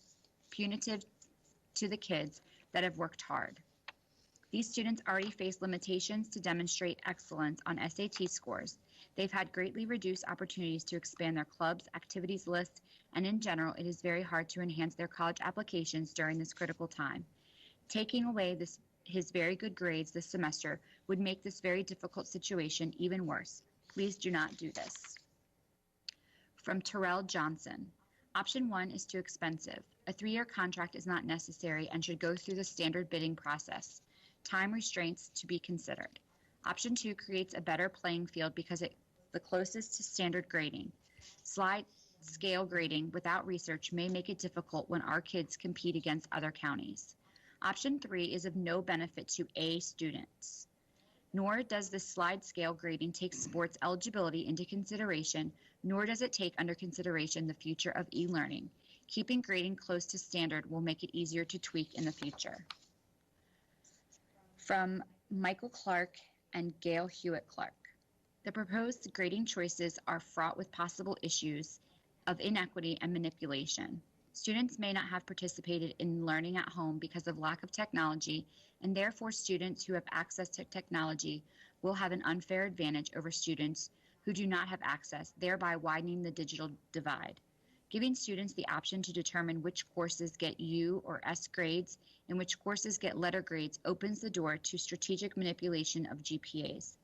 punitive to the kids that have worked hard. These students already face limitations to demonstrate excellence on SAT scores. They've had greatly reduced opportunities to expand their clubs, activities list, and in general, it is very hard to enhance their college applications during this critical time. Taking away his very good grades this semester would make this very difficult situation even worse. Please do not do this. From Terrell Johnson, option 1 is too expensive. A 3-year contract is not necessary and should go through the standard bidding process. Time restraints to be considered. Option 2 creates a better playing field because it's the closest to standard grading. Slide scale grading without research may make it difficult when our kids compete against other counties. Option 3 is of no benefit to A students. Nor does the slide scale grading take sports eligibility into consideration, nor does it take under consideration the future of e-learning. Keeping grading close to standard will make it easier to tweak in the future. From Michael Clark and Gail Hewitt Clark. The proposed grading choices are fraught with possible issues of inequity and manipulation. Students may not have participated in learning at home because of lack of technology, and therefore students who have access to technology will have an unfair advantage over students who do not have access, thereby widening the digital divide. Giving students the option to determine which courses get U or S grades and which courses get letter grades opens the door to strategic manipulation of GPAs.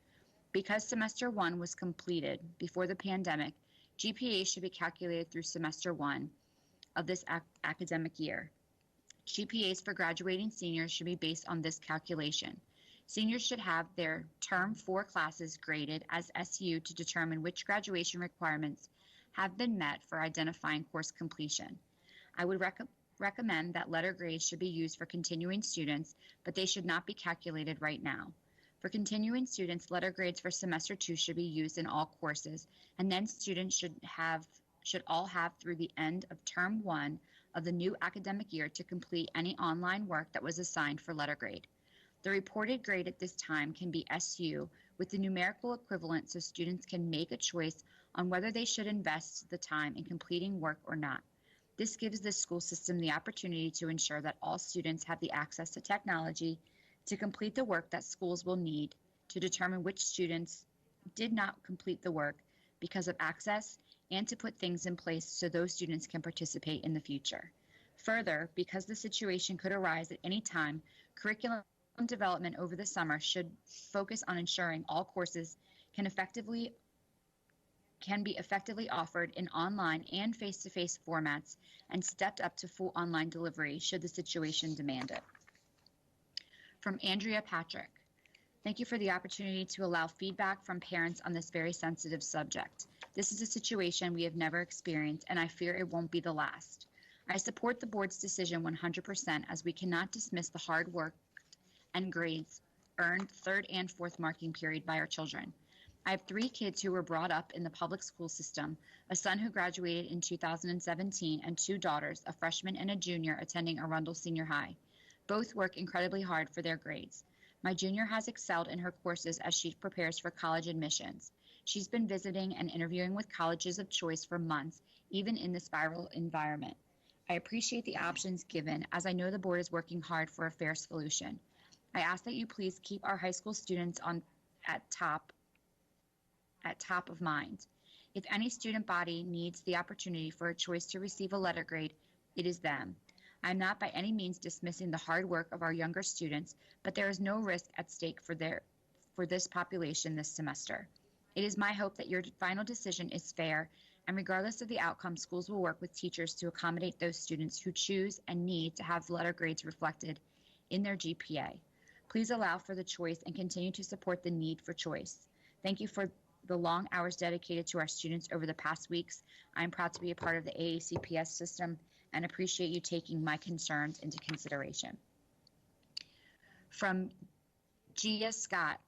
Because semester 1 was completed before the pandemic, GPAs should be calculated through semester 1 of this academic year. GPAs for graduating seniors should be based on this calculation. Seniors should have their term 4 classes graded as SU to determine which graduation requirements have been met for identifying course completion. I would recommend that letter grades should be used for continuing students, but they should not be calculated right now. For continuing students, letter grades for semester 2 should be used in all courses, and then students should all have through the end of term 1 of the new academic year to complete any online work that was assigned for letter grade. The reported grade at this time can be SU with the numerical equivalent so students can make a choice on whether they should invest the time in completing work or not. This gives the school system the opportunity to ensure that all students have the access to technology to complete the work that schools will need to determine which students did not complete the work because of access and to put things in place so those students can participate in the future. Further, because the situation could arise at any time, curriculum development over the summer should focus on ensuring all courses can be effectively offered in online and face-to-face formats and stepped up to full online delivery should the situation demand it. From Andrea Patrick. Thank you for the opportunity to allow feedback from parents on this very sensitive subject. This is a situation we have never experienced, and I fear it won't be the last. I support the board's decision 100% as we cannot dismiss the hard work and grades earned third and fourth marking period by our children. I have 3 kids who were brought up in the public school system, a son who graduated in 2017, and 2 daughters, a freshman and a junior, attending Arundel Senior High. Both work incredibly hard for their grades. My junior has excelled in her courses as she prepares for college admissions. She's been visiting and interviewing with colleges of choice for months, even in this viral environment. I appreciate the options given, as I know the board is working hard for a fair solution. I ask that you please keep our high school students at top of mind. If any student body needs the opportunity for a choice to receive a letter grade, it is them. I'm not by any means dismissing the hard work of our younger students, but there is no risk at stake for this population this semester. It is my hope that your final decision is fair, and regardless of the outcome, schools will work with teachers to accommodate those students who choose and need to have letter grades reflected in their GPA. Please allow for the choice and continue to support the need for choice. Thank you for the long hours dedicated to our students over the past weeks. I'm proud to be a part of the AACPS system and appreciate you taking my concerns into consideration. From Gia Scott,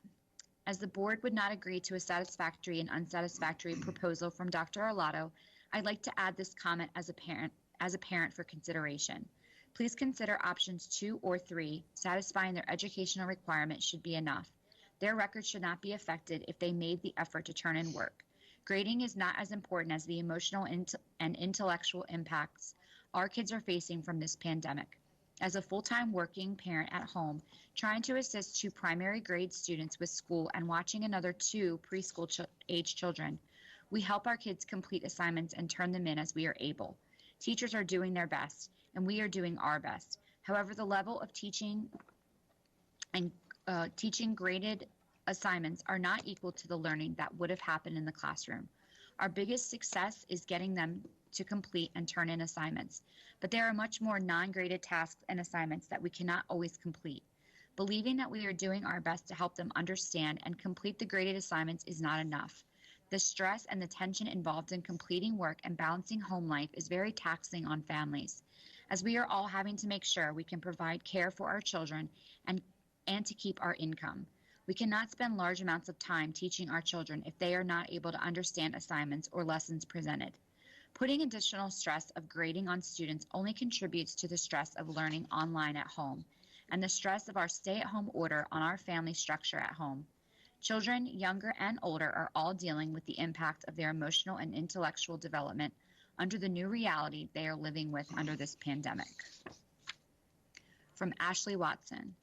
as the board would not agree to a satisfactory and unsatisfactory proposal from Dr. Arlotto, I'd like to add this comment as a parent for consideration. Please consider options 2 or 3. Satisfying their educational requirements should be enough. Their records should not be affected if they made the effort to turn in work. Grading is not as important as the emotional and intellectual impacts our kids are facing from this pandemic. As a full-time working parent at home, trying to assist 2 primary grade students with school and watching another 2 preschool age children, we help our kids complete assignments and turn them in as we are able. Teachers are doing their best, and we are doing our best. However, the level of teaching and teaching graded assignments are not equal to the learning that would have happened in the classroom. Our biggest success is getting them to complete and turn in assignments, but there are much more non-graded tasks and assignments that we cannot always complete. Believing that we are doing our best to help them understand and complete the graded assignments is not enough. The stress and the tension involved in completing work and balancing home life is very taxing on families, as we are all having to make sure we can provide care for our children and to keep our income. We cannot spend large amounts of time teaching our children if they are not able to understand assignments or lessons presented. Putting additional stress of grading on students only contributes to the stress of learning online at home and the stress of our stay-at-home order on our family structure at home. Children, younger and older, are all dealing with the impact of their emotional and intellectual development under the new reality they are living with under this pandemic. From Ashley Watson.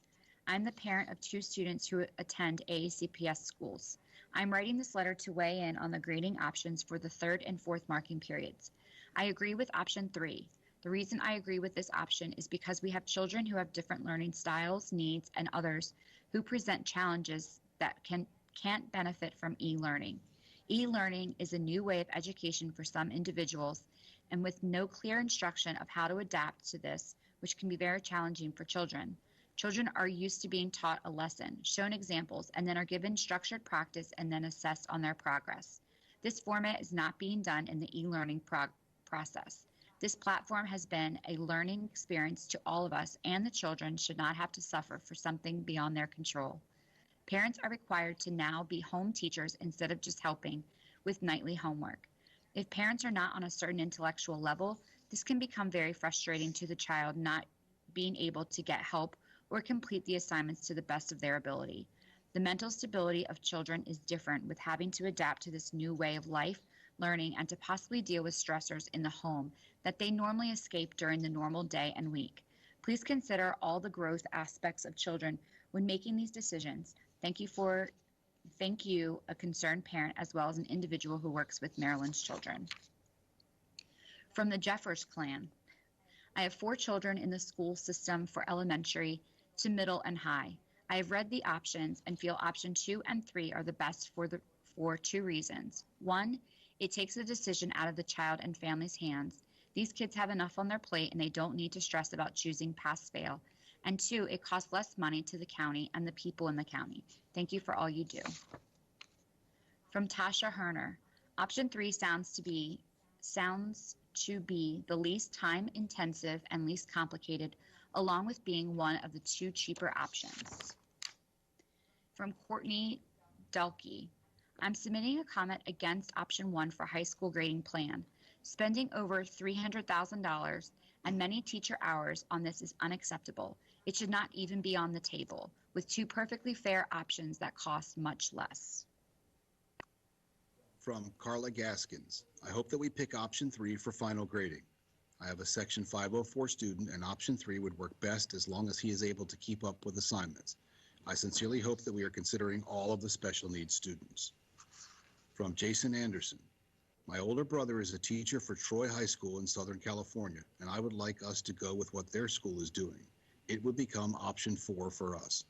I'm the parent of 2 students who attend AACPS schools. I'm writing this letter to weigh in on the grading options for the 3rd and 4th marking periods. I agree with option 3. The reason I agree with this option is because we have children who have different learning styles, needs, and others who present challenges that can't benefit from e-learning. E-learning is a new way of education for some individuals, and with no clear instruction of how to adapt to this, which can be very challenging for children. Children are used to being taught a lesson, shown examples, and then are given structured practice and then assessed on their progress. This format is not being done in the e-learning process. This platform has been a learning experience to all of us, and the children should not have to suffer for something beyond their control. Parents are required to now be home teachers instead of just helping with nightly homework. If parents are not on a certain intellectual level, this can become very frustrating to the child not being able to get help or complete the assignments to the best of their ability. The mental stability of children is different with having to adapt to this new way of life, learning, and to possibly deal with stressors in the home that they normally escape during the normal day and week. Please consider all the growth aspects of children when making these decisions. Thank you, a concerned parent, as well as an individual who works with Maryland's children. From the Jeffers clan. I have 4 children in the school system for elementary to middle and high. I have read the options and feel option 2 and 3 are the best for 2 reasons. 1, it takes the decision out of the child and family's hands. These kids have enough on their plate and they don't need to stress about choosing pass-fail. And 2, it costs less money to the county and the people in the county. Thank you for all you do. From Tasha Herner. Option 3 sounds to be the least time-intensive and least complicated, along with being one of the 2 cheaper options. From Courtney Delkey. I'm submitting a comment against option 1 for high school grading plan. Spending over $300,000 and many teacher hours on this is unacceptable. It should not even be on the table, with 2 perfectly fair options that cost much less. From Carla Gaskins. I hope that we pick option 3 for final grading. I have a section 504 student and option 3 would work best as long as he is able to keep up with assignments. I sincerely hope that we are considering all of the special needs students. From Jason Anderson. My older brother is a teacher for Troy High School in Southern California, and I would like us to go with what their school is doing. It would become option 4 for us.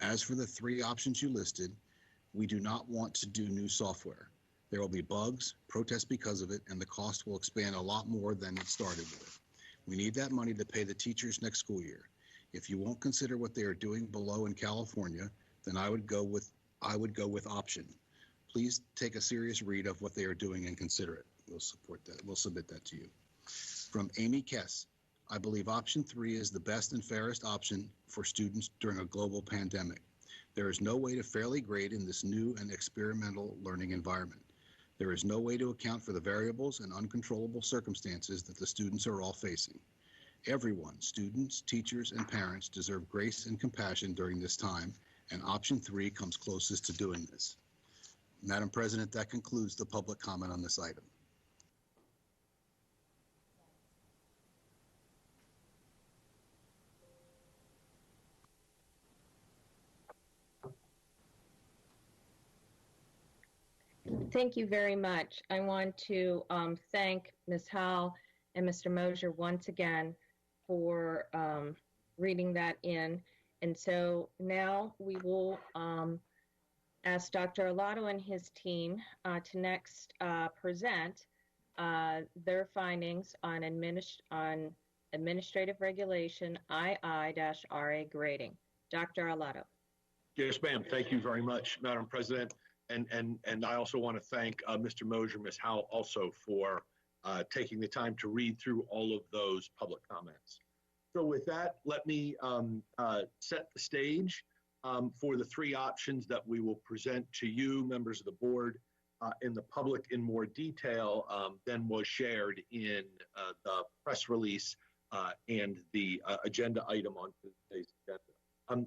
As for the 3 options you listed, we do not want to do new software. There will be bugs, protests because of it, and the cost will expand a lot more than it started with. We need that money to pay the teachers next school year. If you won't consider what they are doing below in California, then I would go with option. Please take a serious read of what they are doing and consider it. We'll support that. We'll submit that to you. From Amy Kess. I believe option 3 is the best and fairest option for students during a global pandemic. There is no way to fairly grade in this new and experimental learning environment. There is no way to account for the variables and uncontrollable circumstances that the students are all facing. Everyone, students, teachers, and parents, deserve grace and compassion during this time, and option 3 comes closest to doing this. Madam President, that concludes the public comment on this item. Thank you very much. I want to thank Ms. Howell and Mr. Mosier once again for reading that in. And so now we will ask Dr. Alato and his team to next present their findings on Administrative Regulation II-RA grading. Dr. Arlotto. Yes, ma'am. Thank you very much, Madam President. And I also want to thank Mr. Mosier, Ms. Howell also for taking the time to read through all of those public comments. So with that, let me set the stage for the three options that we will present to you, members of the board, in the public in more detail than was shared in the press release and the agenda item on today's agenda.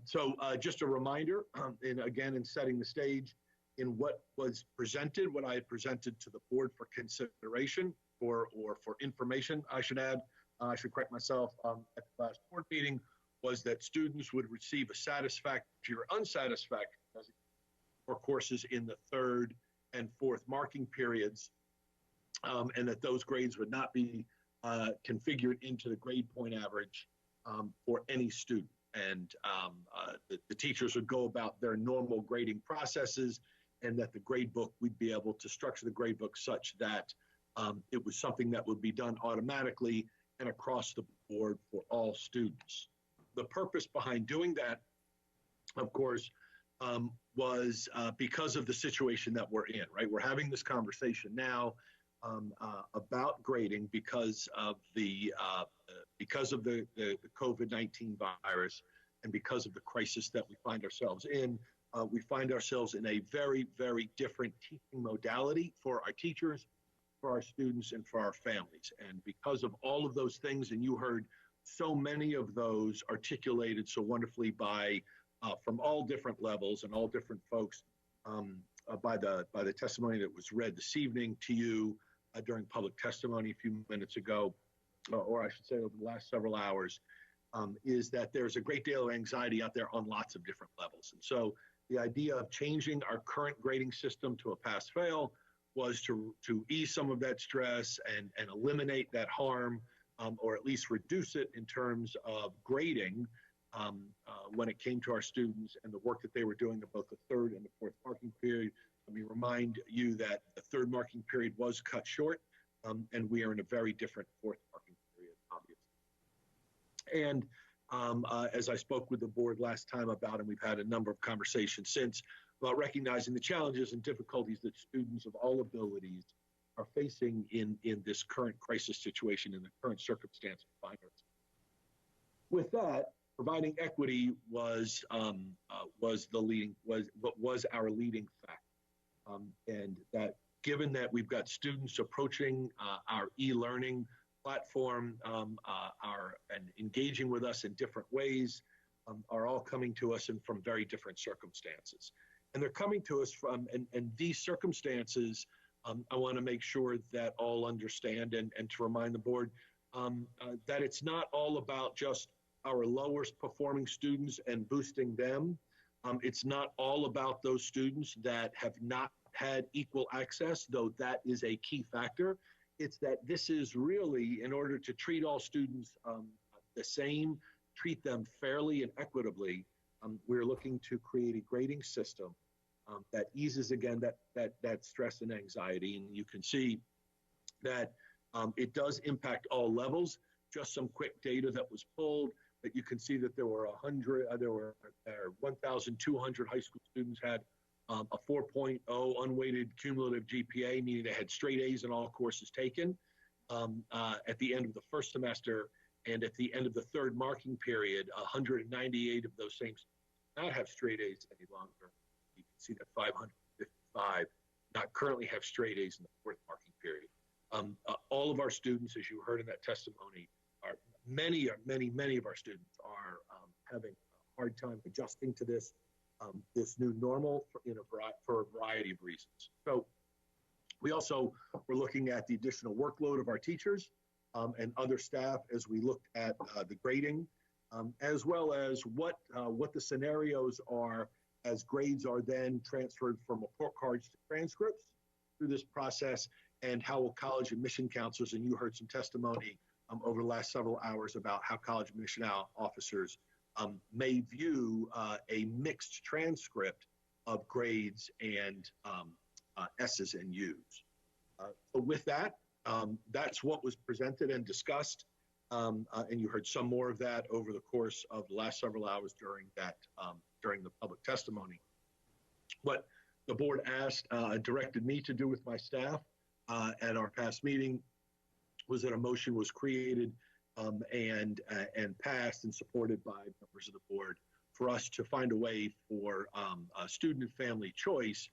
So just a reminder, and again, in setting the stage, in what was presented, what I had presented to the board for consideration or for information, I should add, I should correct myself, at the last board meeting, was that students would receive a satisfactory or unsatisfactory for courses in the third and fourth marking periods, and that those grades would not be configured into the grade point average for any student. And the teachers would go about their normal grading processes, and that the grade book, we'd be able to structure the grade book such that it was something that would be done automatically and across the board for all students. The purpose behind doing that, of course, was because of the situation that we're in, right? We're having this conversation now about grading because of the COVID-19 virus and because of the crisis that we find ourselves in. We find ourselves in a very, very different teaching modality for our teachers, for our students, and for our families. And because of all of those things, and you heard so many of those articulated so wonderfully by from all different levels and all different folks by the testimony that was read this evening to you during public testimony a few minutes ago, or I should say over the last several hours, is that there's a great deal of anxiety out there on lots of different levels. And so the idea of changing our current grading system to a pass-fail was to ease some of that stress and eliminate that harm, or at least reduce it in terms of grading when it came to our students and the work that they were doing in both the third and the fourth marking period. Let me remind you that the third marking period was cut short, and we are in a very different fourth marking period, obviously. And as I spoke with the board last time about, and we've had a number of conversations since, about recognizing the challenges and difficulties that students of all abilities are facing in this current crisis situation, in the current circumstance we find ourselves. With that, providing equity was our leading fact, and that given that we've got students approaching our e-learning platform, and engaging with us in different ways, are all coming to us from very different circumstances. And they're coming to us from, and these circumstances, I want to make sure that all understand and to remind the board that it's not all about just our lowest performing students and boosting them. It's not all about those students that have not had equal access, though that is a key factor. It's that this is really, in order to treat all students the same, treat them fairly and equitably, we're looking to create a grading system that eases, again, that stress and anxiety. And you can see that it does impact all levels. Just some quick data that was pulled, that you can see that there were 1,200 high school students had a 4.0 unweighted cumulative GPA, meaning they had straight A's in all courses taken at the end of the first semester. And at the end of the third marking period, 198 of those same students did not have straight A's any longer. You can see that 555 not currently have straight A's in the fourth marking period. All of our students, as you heard in that testimony, many of our students are having a hard time adjusting to this new normal for a variety of reasons. So we also were looking at the additional workload of our teachers and other staff as we looked at the grading, as well as what the scenarios are as grades are then transferred from report cards to transcripts through this process, and how will college admission counselors, and you heard some testimony over the last several hours about how college admission officers may view a mixed transcript of grades and S's and U's. So with that, That's what was presented and discussed. And you heard some more of that over the course of the last several hours during the public testimony. What the board directed me to do with my staff at our past meeting was that a motion was created and passed and supported by members of the board for us to find a way for student and family choice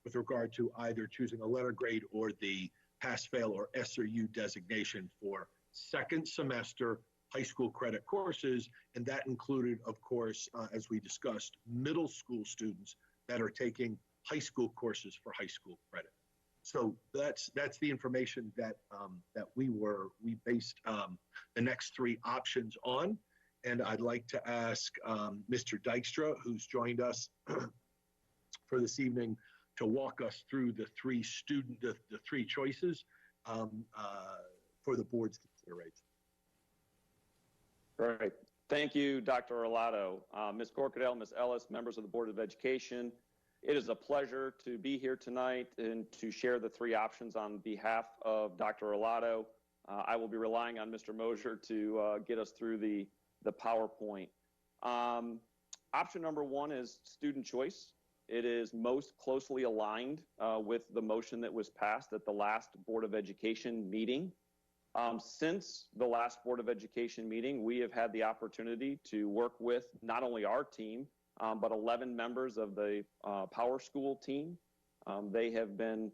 with regard to either choosing a letter grade or the pass-fail or SRU designation for second semester high school credit courses. And that included, of course, as we discussed, middle school students that are taking high school courses for high school credit. So that's the information that we based the next three options on. And I'd like to ask Mr. Dykstra, who's joined us for this evening, to walk us through the three choices for the board's consideration. Great. Thank you, Dr. Arlotto. Ms. Corkadell, Ms. Ellis, members of the Board of Education, it is a pleasure to be here tonight and to share the three options on behalf of Dr. Arlotto. I will be relying on Mr. Mosier to get us through the PowerPoint. Option number one is student choice. It is most closely aligned with the motion that was passed at the last Board of Education meeting. Since the last Board of Education meeting, we have had the opportunity to work with not only our team, but 11 members of the Power School team. They have been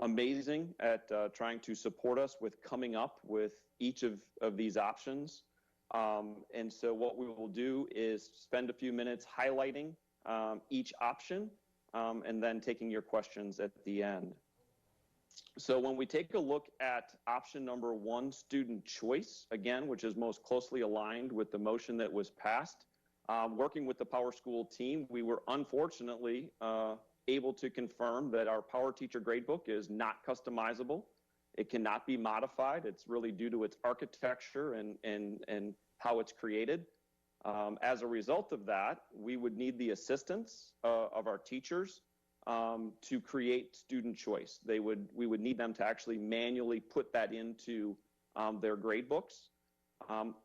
amazing at trying to support us with coming up with each of these options. And so what we will do is spend a few minutes highlighting each option and then taking your questions at the end. So when we take a look at option number one, student choice, again, which is most closely aligned with the motion that was passed, working with the Power School team, we were unfortunately able to confirm that our Power Teacher Gradebook is not customizable. It cannot be modified. It's really due to its architecture and how it's created. As a result of that, we would need the assistance of our teachers to create student choice. We would need them to actually manually put that into their grade books.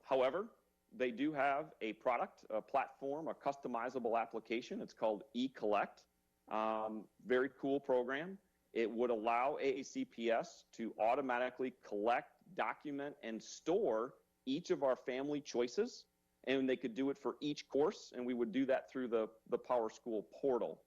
However, they do have a product, a platform, a customizable application. It's called eCollect. Very cool program. It would allow AACPS to automatically collect, document, and store each of our family choices, and they could do it for each course, and we would do that through the Power School portal.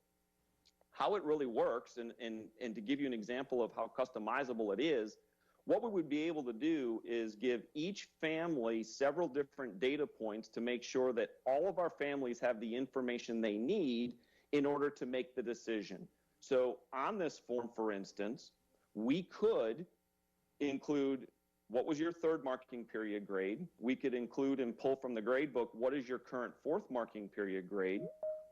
How it really works, and to give you an example of how customizable it is, what we would be able to do is give each family several different data points to make sure that all of our families have the information they need in order to make the decision. So on this form, for instance, we could include what was your third marking period grade. We could include and pull from the grade book, what is your current fourth marking period grade.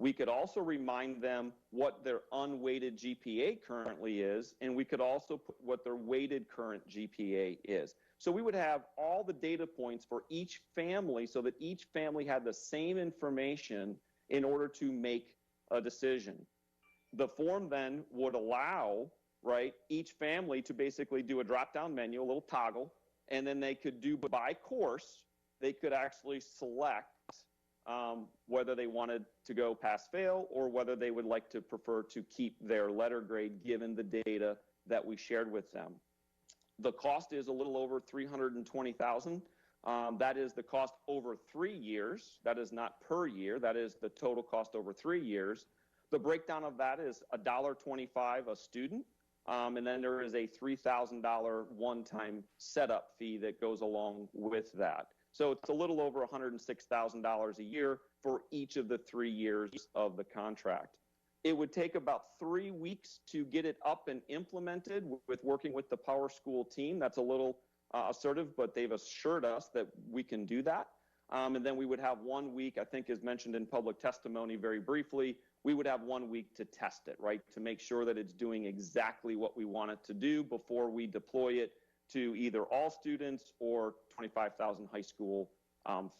We could also remind them what their unweighted GPA currently is, and we could also put what their weighted current GPA is. So we would have all the data points for each family so that each family had the same information in order to make a decision. The form then would allow, right, each family to basically do a drop-down menu, a little toggle, and then they could do by course, they could actually select whether they wanted to go pass-fail or whether they would like to prefer to keep their letter grade given the data that we shared with them. The cost is a little over $320,000. That is the cost over 3 years. That is not per year. That is the total cost over 3 years. The breakdown of that is $1.25 a student, and then there is a $3,000 one-time setup fee that goes along with that. So it's a little over $106,000 a year for each of the 3 years of the contract. It would take about 3 weeks to get it up and implemented with working with the Power School team. That's a little assertive, but they've assured us that we can do that. And then we would have 1 week, I think is mentioned in public testimony very briefly, we would have 1 week to test it, right? To make sure that it's doing exactly what we want it to do before we deploy it to either all students or 25,000 high school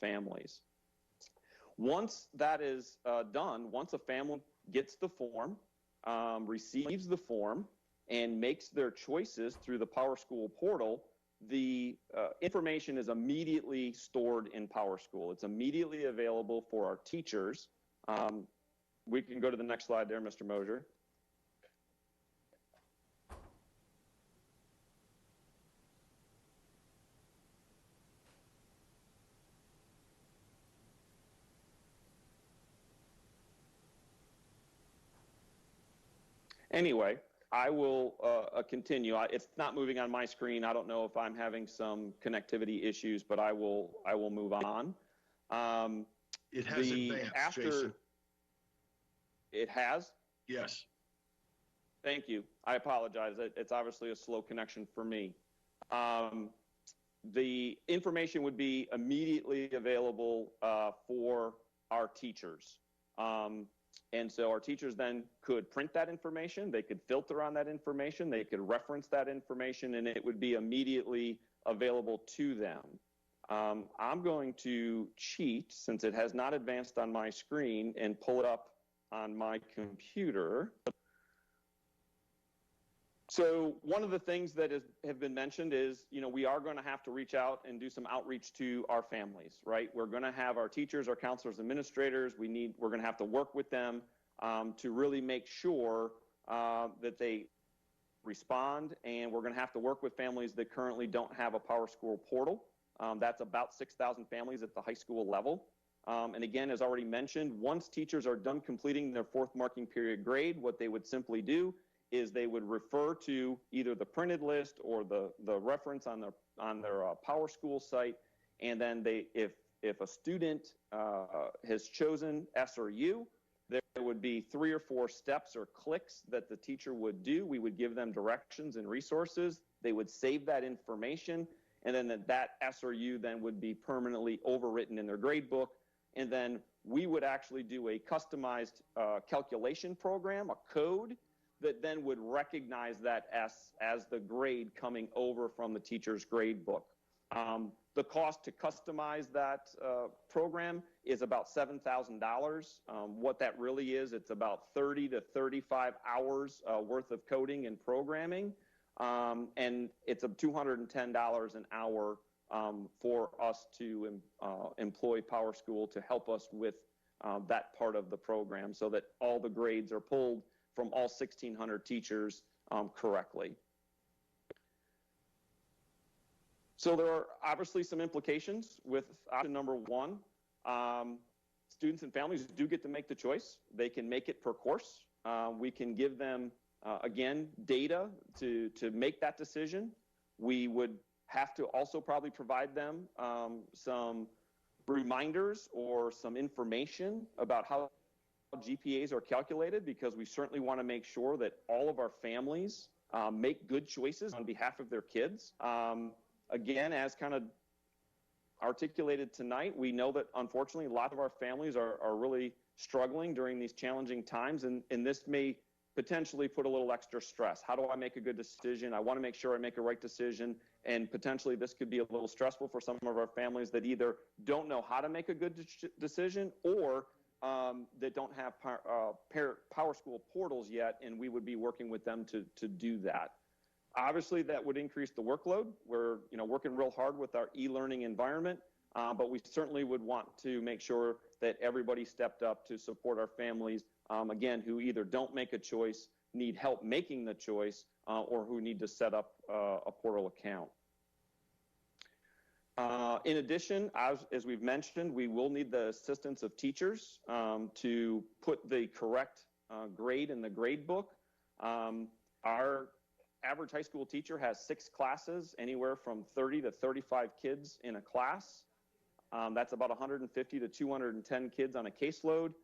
families. Once that is done, once a family gets the form, receives the form, and makes their choices through the PowerSchool portal, the information is immediately stored in PowerSchool. It's immediately available for our teachers. We can go to the next slide there, Mr. Mosier. Anyway, I will continue. It's not moving on my screen. I don't know if I'm having some connectivity issues, but I will move on. It has advanced, Jason. It has? Yes. Thank you. I apologize. It's obviously a slow connection for me. The information would be immediately available for our teachers. And so our teachers then could print that information, they could filter on that information, they could reference that information, and it would be immediately available to them. I'm going to cheat, since it has not advanced on my screen, and pull it up on my computer. So one of the things that have been mentioned is, we are going to have to reach out and do some outreach to our families, right? We're going to have our teachers, our counselors, administrators. We're going to have to work with them to really make sure that they respond. And we're going to have to work with families that currently don't have a PowerSchool portal. That's about 6,000 families at the high school level. And again, as already mentioned, once teachers are done completing their fourth marking period grade, what they would simply do is they would refer to either the printed list or the reference on their PowerSchool site, and then if a student has chosen S or U, there would be 3 or 4 steps or clicks that the teacher would do. We would give them directions and resources. They would save that information, and then that S or U then would be permanently overwritten in their grade book, and then we would actually do a customized calculation program, a code, that then would recognize that S as the grade coming over from the teacher's grade book. The cost to customize that program is about $7,000. What that really is, it's about 30 to 35 hours worth of coding and programming, and it's $210 an hour for us to employ PowerSchool to help us with that part of the program, so that all the grades are pulled from all 1,600 teachers correctly. So there are obviously some implications with option number 1. Students and families do get to make the choice. They can make it per course. We can give them, again, data to make that decision. We would have to also probably provide them some reminders or some information about how GPAs are calculated, because we certainly want to make sure that all of our families make good choices on behalf of their kids. Again, as kind of articulated tonight, we know that unfortunately a lot of our families are really struggling during these challenging times, and this may potentially put a little extra stress. How do I make a good decision? I want to make sure I make a right decision, and potentially this could be a little stressful for some of our families that either don't know how to make a good decision, or that don't have PowerSchool portals yet, and we would be working with them to do that. Obviously, that would increase the workload. We're working real hard with our e-learning environment, but we certainly would want to make sure that everybody stepped up to support our families, again, who either don't make a choice, need help making the choice, or who need to set up a portal account. In addition, as we've mentioned, we will need the assistance of teachers to put the correct grade in the grade book. Our average high school teacher has 6 classes, anywhere from 30 to 35 kids in a class. That's about 150 to 210 kids on a caseload.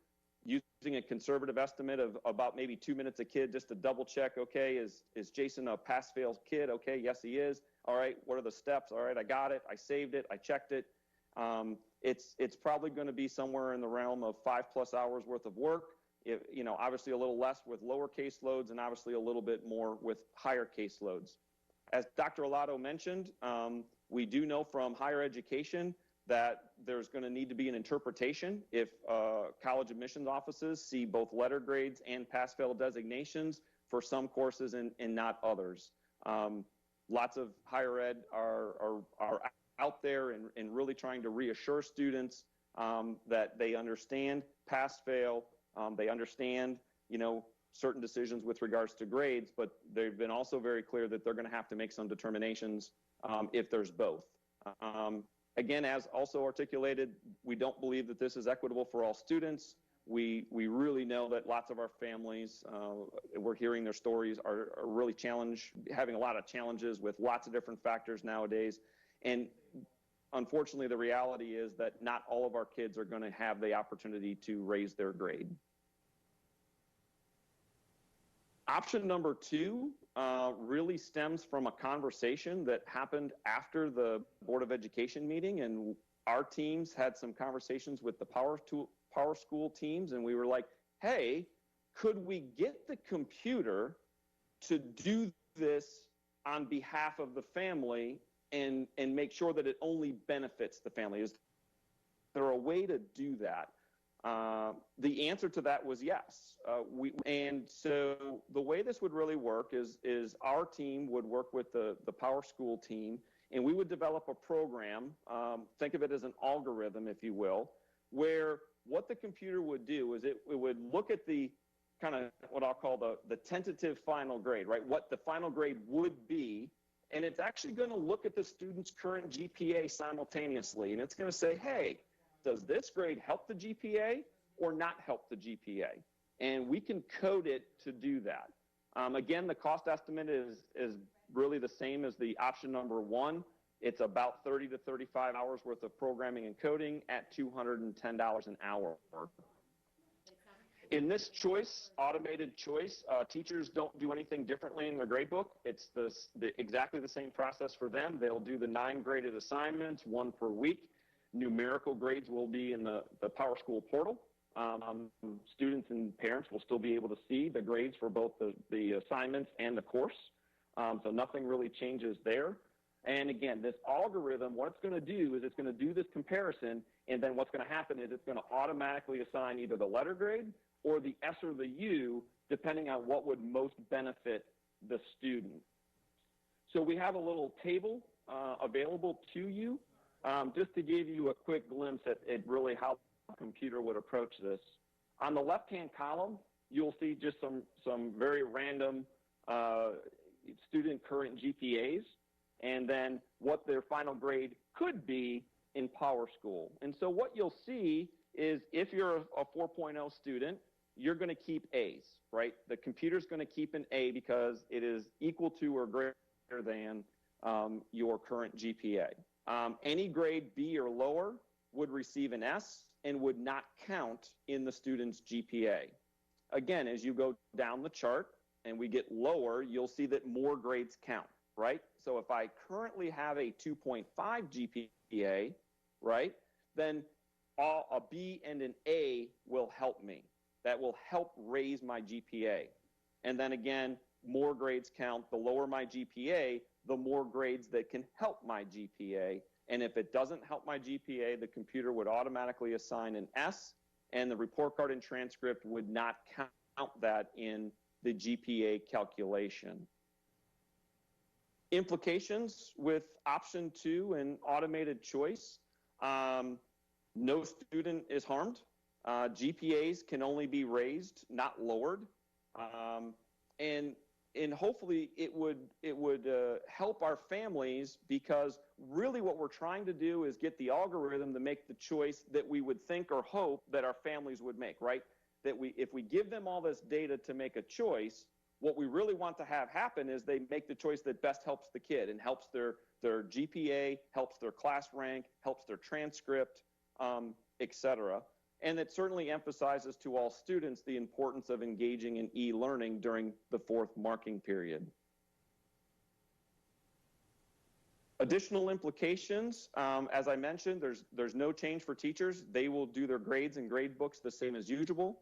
Using a conservative estimate of about maybe 2 minutes a kid just to double check, okay, is Jason a pass-fail kid? Okay, yes, he is. All right, what are the steps? All right, I got it, I saved it, I checked it. It's probably going to be somewhere in the realm of 5+ hours worth of work. Obviously a little less with lower caseloads, and obviously a little bit more with higher caseloads. As Dr. Olato mentioned, we do know from higher education that there's going to need to be an interpretation if college admissions offices see both letter grades and pass-fail designations for some courses and not others. Lots of higher ed are out there and really trying to reassure students that they understand pass fail, they understand, certain decisions with regards to grades, but they've been also very clear that they're going to have to make some determinations if there's both. Again, as also articulated, we don't believe that this is equitable for all students. We really know that lots of our families, we're hearing their stories, are really having a lot of challenges with lots of different factors nowadays. And unfortunately, the reality is that not all of our kids are going to have the opportunity to raise their grade. Option number 2 really stems from a conversation that happened after the Board of Education meeting, and our teams had some conversations with the Power School teams, and we were like, hey, could we get the computer to do this on behalf of the family and make sure that it only benefits the family? Is there a way to do that? The answer to that was yes. And so the way this would really work is our team would work with the Power School team, and we would develop a program, think of it as an algorithm, if you will, where what the computer would do is it would look at the kind of what I'll call the tentative final grade, right? What the final grade would be, and it's actually going to look at the student's current GPA simultaneously, and it's going to say, hey, does this grade help the GPA or not help the GPA? And we can code it to do that. Again, the cost estimate is really the same as the option number 1. It's about 30 to 35 hours worth of programming and coding at $210 an hour. In this choice, automated choice, teachers don't do anything differently in their gradebook. It's exactly the same process for them. They'll do the 9 graded assignments, 1 per week. Numerical grades will be in the Power School portal. Students and parents will still be able to see the grades for both the assignments and the course. So nothing really changes there. And again, this algorithm, what it's going to do is it's going to do this comparison, and then what's going to happen is it's going to automatically assign either the letter grade or the S or the U, depending on what would most benefit the student. So we have a little table available to you, just to give you a quick glimpse at really how the computer would approach this. On the left-hand column, you'll see just some very random student current GPAs, and then what their final grade could be in Power School. And so what you'll see is if you're a 4.0 student, you're going to keep A's, right? The computer's going to keep an A because it is equal to or greater than your current GPA. Any grade B or lower would receive an S and would not count in the student's GPA. Again, as you go down the chart and we get lower, you'll see that more grades count, right? So if I currently have a 2.5 GPA, right, then a B and an A will help me. That will help raise my GPA. And then again, more grades count. The lower my GPA, the more grades that can help my GPA. And if it doesn't help my GPA, the computer would automatically assign an S, and the report card and transcript would not count that in the GPA calculation. Implications with option 2 and automated choice. No student is harmed. GPAs can only be raised, not lowered. And hopefully it would help our families, because really what we're trying to do is get the algorithm to make the choice that we would think or hope that our families would make, right? That if we give them all this data to make a choice, what we really want to have happen is they make the choice that best helps the kid and helps their GPA, helps their class rank, helps their transcript, etc. And it certainly emphasizes to all students the importance of engaging in e-learning during the 4th marking period. Additional implications, as I mentioned, there's no change for teachers. They will do their grades and grade books the same as usual.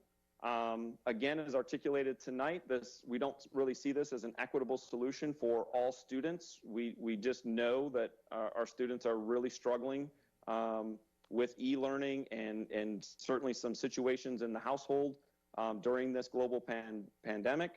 Again, as articulated tonight, we don't really see this as an equitable solution for all students. We just know that our students are really struggling with e-learning and certainly some situations in the household during this global pandemic.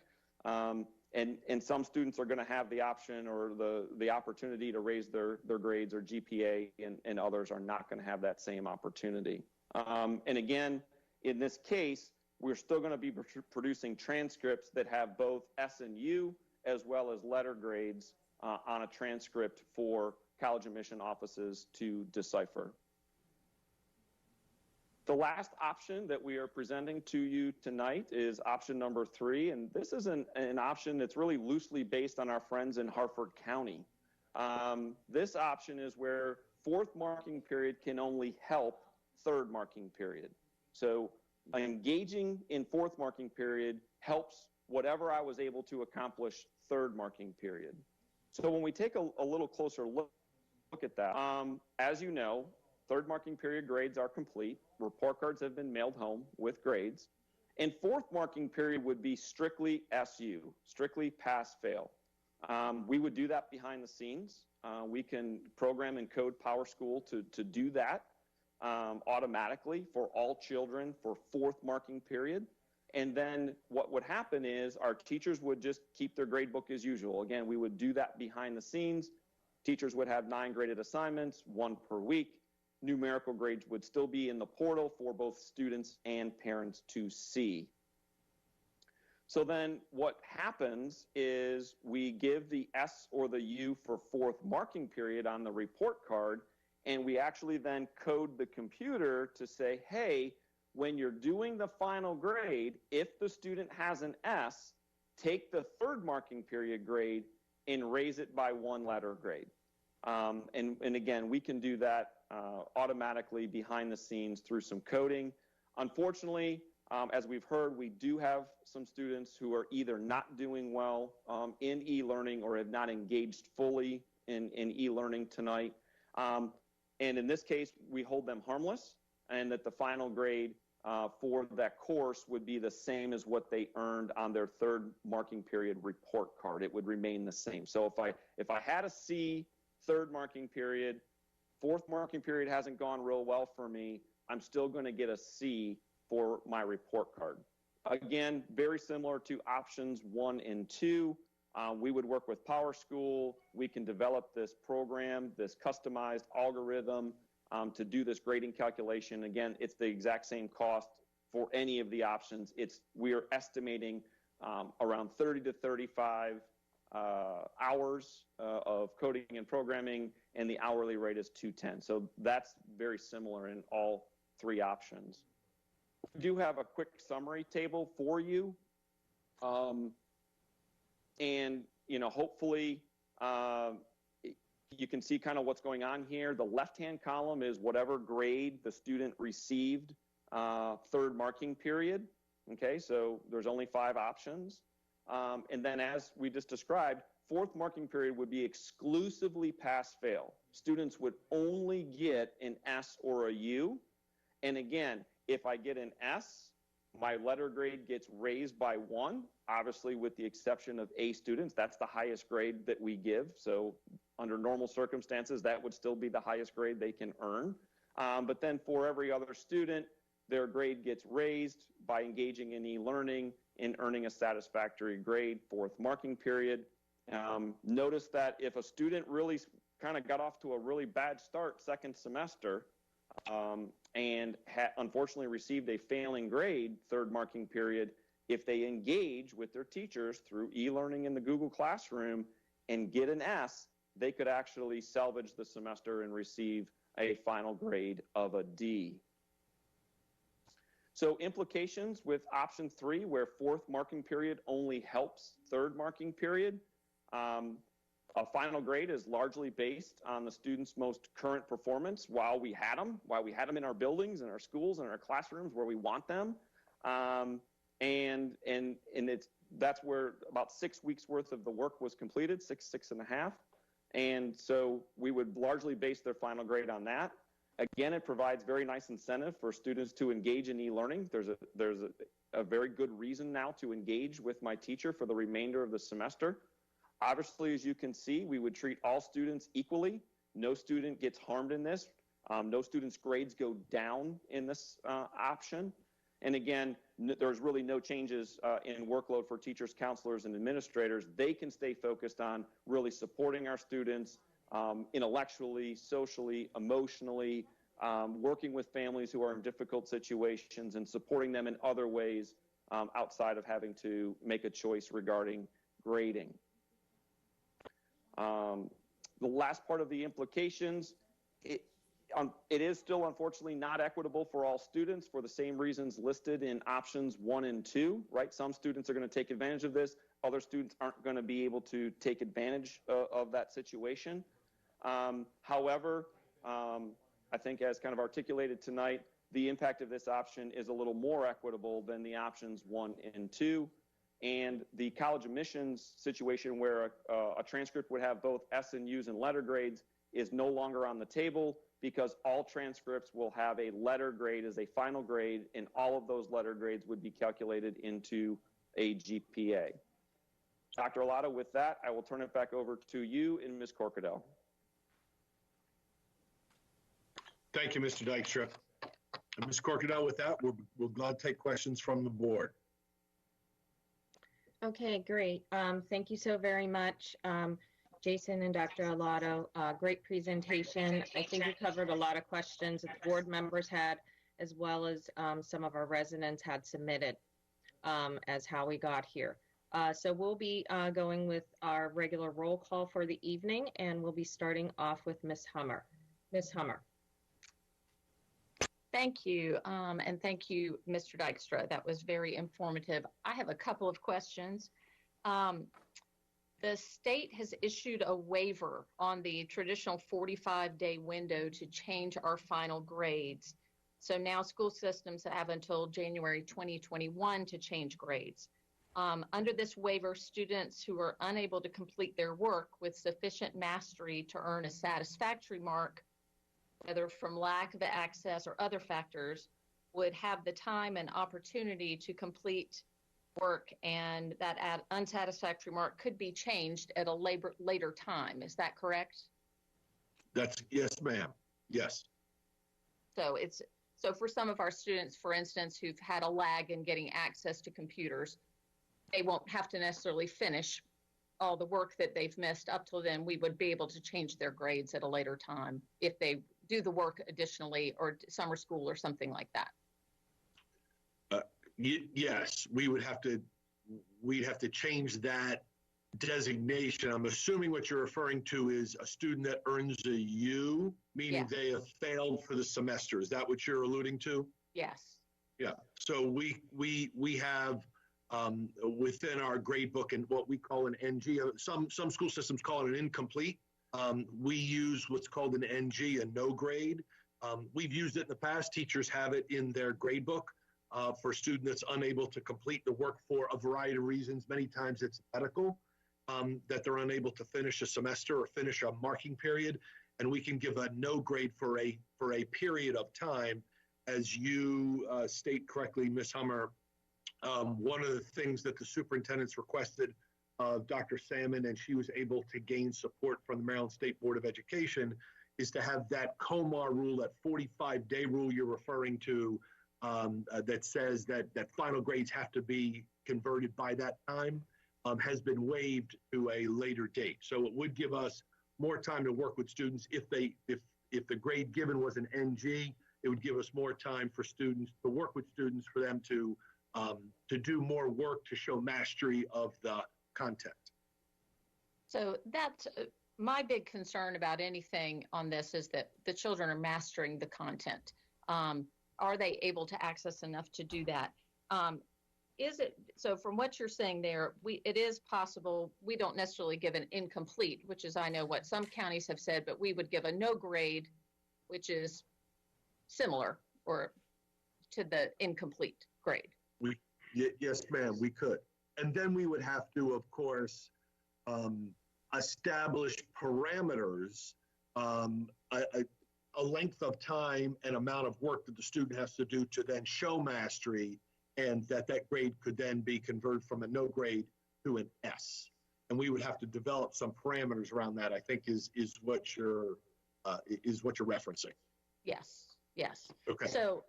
And some students are going to have the option or the opportunity to raise their grades or GPA, and others are not going to have that same opportunity. And again, in this case, we're still going to be producing transcripts that have both S and U as well as letter grades on a transcript for college admission offices to decipher. The last option that we are presenting to you tonight is option number 3, and this is an option that's really loosely based on our friends in Harford County. This option is where fourth marking period can only help third marking period. So engaging in fourth marking period helps whatever I was able to accomplish third marking period. So when we take a little closer look at that, as you know, third marking period grades are complete. Report cards have been mailed home with grades. And fourth marking period would be strictly SU, strictly pass-fail. We would do that behind the scenes. We can program and code PowerSchool to do that automatically for all children for fourth marking period. And then what would happen is our teachers would just keep their grade book as usual. Again, we would do that behind the scenes. Teachers would have 9 graded assignments, 1 per week. Numerical grades would still be in the portal for both students and parents to see. So then what happens is we give the S or the U for fourth marking period on the report card, and we actually then code the computer to say, hey, when you're doing the final grade, if the student has an S, take the third marking period grade and raise it by 1 letter grade. And again, we can do that automatically behind the scenes through some coding. Unfortunately, as we've heard, we do have some students who are either not doing well in e-learning or have not engaged fully in e-learning tonight. And in this case, we hold them harmless, and that the final grade for that course would be the same as what they earned on their third marking period report card. It would remain the same. So if I had a C third marking period, fourth marking period hasn't gone real well for me, I'm still going to get a C for my report card. Again, very similar to options 1 and 2. We would work with PowerSchool. We can develop this program, this customized algorithm to do this grading calculation. Again, it's the exact same cost for any of the options. We are estimating around 30 to 35 hours of coding and programming, and the hourly rate is $210. So that's very similar in all 3 options. We do have a quick summary table for you. And, you know, hopefully you can see kind of what's going on here. The left-hand column is whatever grade the student received third marking period. Okay, so there's only 5 options. And then as we just described, fourth marking period would be exclusively pass-fail. Students would only get an S or a U. And again, if I get an S, my letter grade gets raised by 1, obviously with the exception of A students. That's the highest grade that we give. So under normal circumstances, that would still be the highest grade they can earn. But then for every other student, their grade gets raised by engaging in e-learning and earning a satisfactory grade fourth marking period. Notice that if a student really kind of got off to a really bad start second semester and unfortunately received a failing grade third marking period, if they engage with their teachers through e-learning in the Google Classroom and get an S, they could actually salvage the semester and receive a final grade of a D. So implications with option 3, where fourth marking period only helps third marking period. A final grade is largely based on the student's most current performance while we had them in our buildings, in our schools, in our classrooms where we want them. And that's where about 6 weeks worth of the work was completed, 6.5. And so we would largely base their final grade on that. Again, it provides very nice incentive for students to engage in e-learning. There's a very good reason now to engage with my teacher for the remainder of the semester. Obviously, as you can see, we would treat all students equally. No student gets harmed in this. No student's grades go down in this option. And again, there's really no changes in workload for teachers, counselors, and administrators. They can stay focused on really supporting our students intellectually, socially, emotionally, working with families who are in difficult situations and supporting them in other ways outside of having to make a choice regarding grading. The last part of the implications, it is still unfortunately not equitable for all students for the same reasons listed in options 1 and 2, right? Some students are going to take advantage of this. Other students aren't going to be able to take advantage of that situation. However, I think as kind of articulated tonight, the impact of this option is a little more equitable than the options 1 and 2. And the college admissions situation where a transcript would have both S and U's and letter grades is no longer on the table because all transcripts will have a letter grade as a final grade, and all of those letter grades would be calculated into a GPA. Dr. Arlotto, with that, I will turn it back over to you and Ms. Corkadell. Thank you, Mr. Dykstra. And Ms. Corkadell, with that, we're glad to take questions from the board. Okay, great. Thank you so very much, Jason and Dr. Arlotto. Great presentation. I think you covered a lot of questions that the board members had, as well as some of our residents had submitted as how we got here. So we'll be going with our regular roll call for the evening, and we'll be starting off with Ms. Hummer. Ms. Hummer. Thank you, and thank you, Mr. Dykstra. That was very informative. I have a couple of questions. The state has issued a waiver on the traditional 45-day window to change our final grades. So now school systems have until January 2021 to change grades. Under this waiver, students who are unable to complete their work with sufficient mastery to earn a satisfactory mark, whether from lack of access or other factors, would have the time and opportunity to complete work, and that unsatisfactory mark could be changed at a later time. Is that correct? Yes, ma'am. Yes. So for some of our students, for instance, who've had a lag in getting access to computers, they won't have to necessarily finish all the work that they've missed up till then. We would be able to change their grades at a later time if they do the work additionally or summer school or something like that. Yes, we'd have to change that designation. I'm assuming what you're referring to is a student that earns a U, meaning they have failed for the semester. Is that what you're alluding to? Yes. Yeah. So we have within our grade book and what we call an NG. Some school systems call it an incomplete. We use what's called an NG, a no grade. We've used it in the past. Teachers have it in their grade book for students that's unable to complete the work for a variety of reasons. Many times it's medical, that they're unable to finish a semester or finish a marking period. And we can give a no grade for a period of time. As you state correctly, Ms. Hummer, one of the things that the superintendent's requested of Dr. Salmon, and she was able to gain support from the Maryland State Board of Education, is to have that COMAR rule, that 45-day rule you're referring to, that says that final grades have to be converted by that time, has been waived to a later date. So it would give us more time to work with students. If the grade given was an NG, it would give us more time for students to work with students, for them to do more work to show mastery of the content. So that's my big concern about anything on this, is that the children are mastering the content. Are they able to access enough to do that? Is it, so from what you're saying there, it is possible, we don't necessarily give an incomplete, which is, I know what some counties have said, but we would give a no grade, which is similar or to the incomplete grade. Yes, ma'am, we could. And then we would have to, of course, establish parameters, a length of time and amount of work that the student has to do to then show mastery, and that grade could then be converted from a no grade to an S. And we would have to develop some parameters around that, I think is what you're referencing. Yes, yes. Okay. So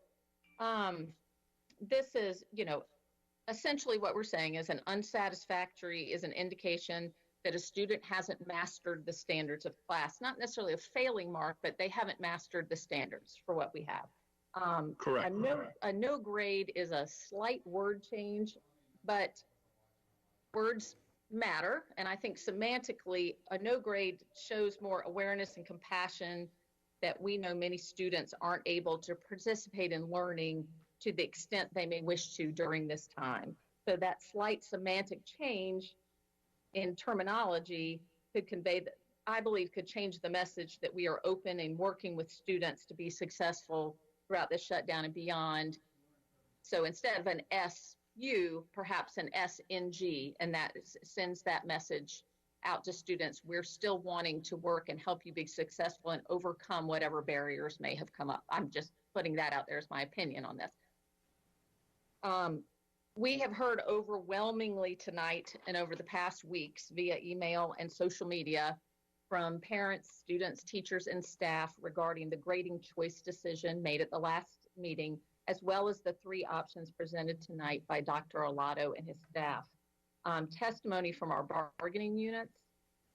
this is, essentially what we're saying is an unsatisfactory is an indication that a student hasn't mastered the standards of class, not necessarily a failing mark, but they haven't mastered the standards for what we have. Correct. A no grade is a slight word change, but words matter. And I think semantically, a no grade shows more awareness and compassion that we know many students aren't able to participate in learning to the extent they may wish to during this time. So that slight semantic change in terminology could convey that, I believe, could change the message that we are open and working with students to be successful throughout this shutdown and beyond. So instead of an SU, perhaps an SNG, and that sends that message out to students. We're still wanting to work and help you be successful and overcome whatever barriers may have come up. I'm just putting that out there as my opinion on this. We have heard overwhelmingly tonight and over the past weeks via email and social media from parents, students, teachers, and staff regarding the grading choice decision made at the last meeting, as well as the three options presented tonight by Dr. Olato and his staff. Testimony from our bargaining units,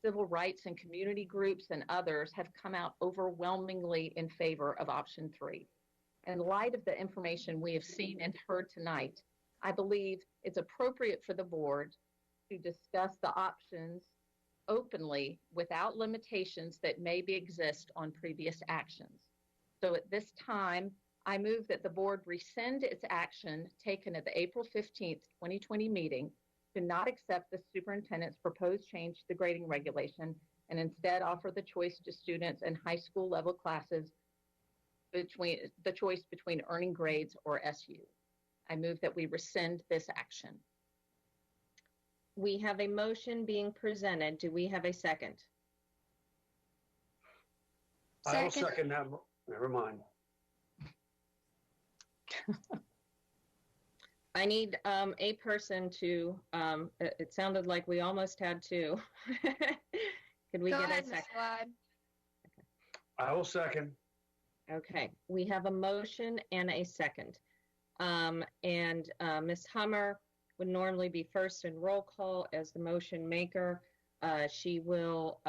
civil rights and community groups, and others have come out overwhelmingly in favor of option 3. In light of the information we have seen and heard tonight, I believe it's appropriate for the board to discuss the options openly without limitations that maybe exist on previous actions. So at this time, I move that the board rescind its action taken at the April 15th, 2020 meeting to not accept the superintendent's proposed change to the grading regulation and instead offer the choice to students in high school level classes between the choice between earning grades or SU. I move that we rescind this action. We have a motion being presented. Do we have a second? I will second that. Never mind. I need a person to, it sounded like we almost had two. Could we Go get ahead, a Ms. second? Glad. I will second. Okay, we have a motion and a second. Ms. Hummer would normally be first in roll call as the motion maker. She will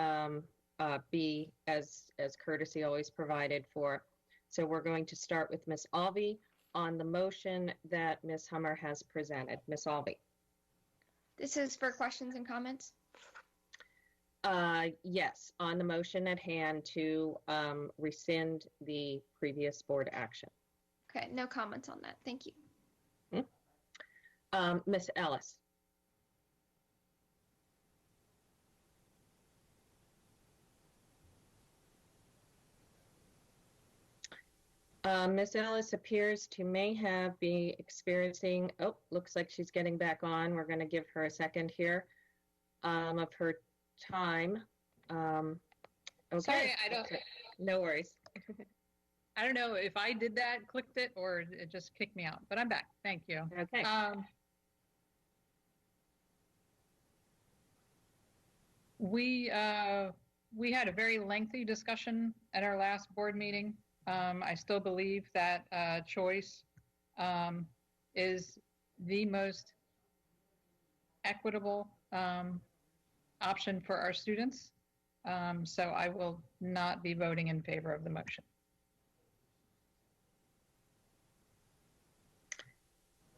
be, as courtesy always provided for. So we're going to start with Ms. Alvey on the motion that Ms. Hummer has presented. Ms. Alvey. This is for questions and comments. Yes, on the motion at hand to rescind the previous board action. Okay, no comments on that. Thank you. Ms. Ellis. Ms. Ellis appears to be experiencing, looks like she's getting back on. We're going to give her a second here of her time. Okay. Sorry, I don't. No worries. I don't know if I did that, clicked it, or it just kicked me out, but I'm back. Thank you. Okay. We had a very lengthy discussion at our last board meeting. I still believe that choice is the most equitable option for our students. So I will not be voting in favor of the motion.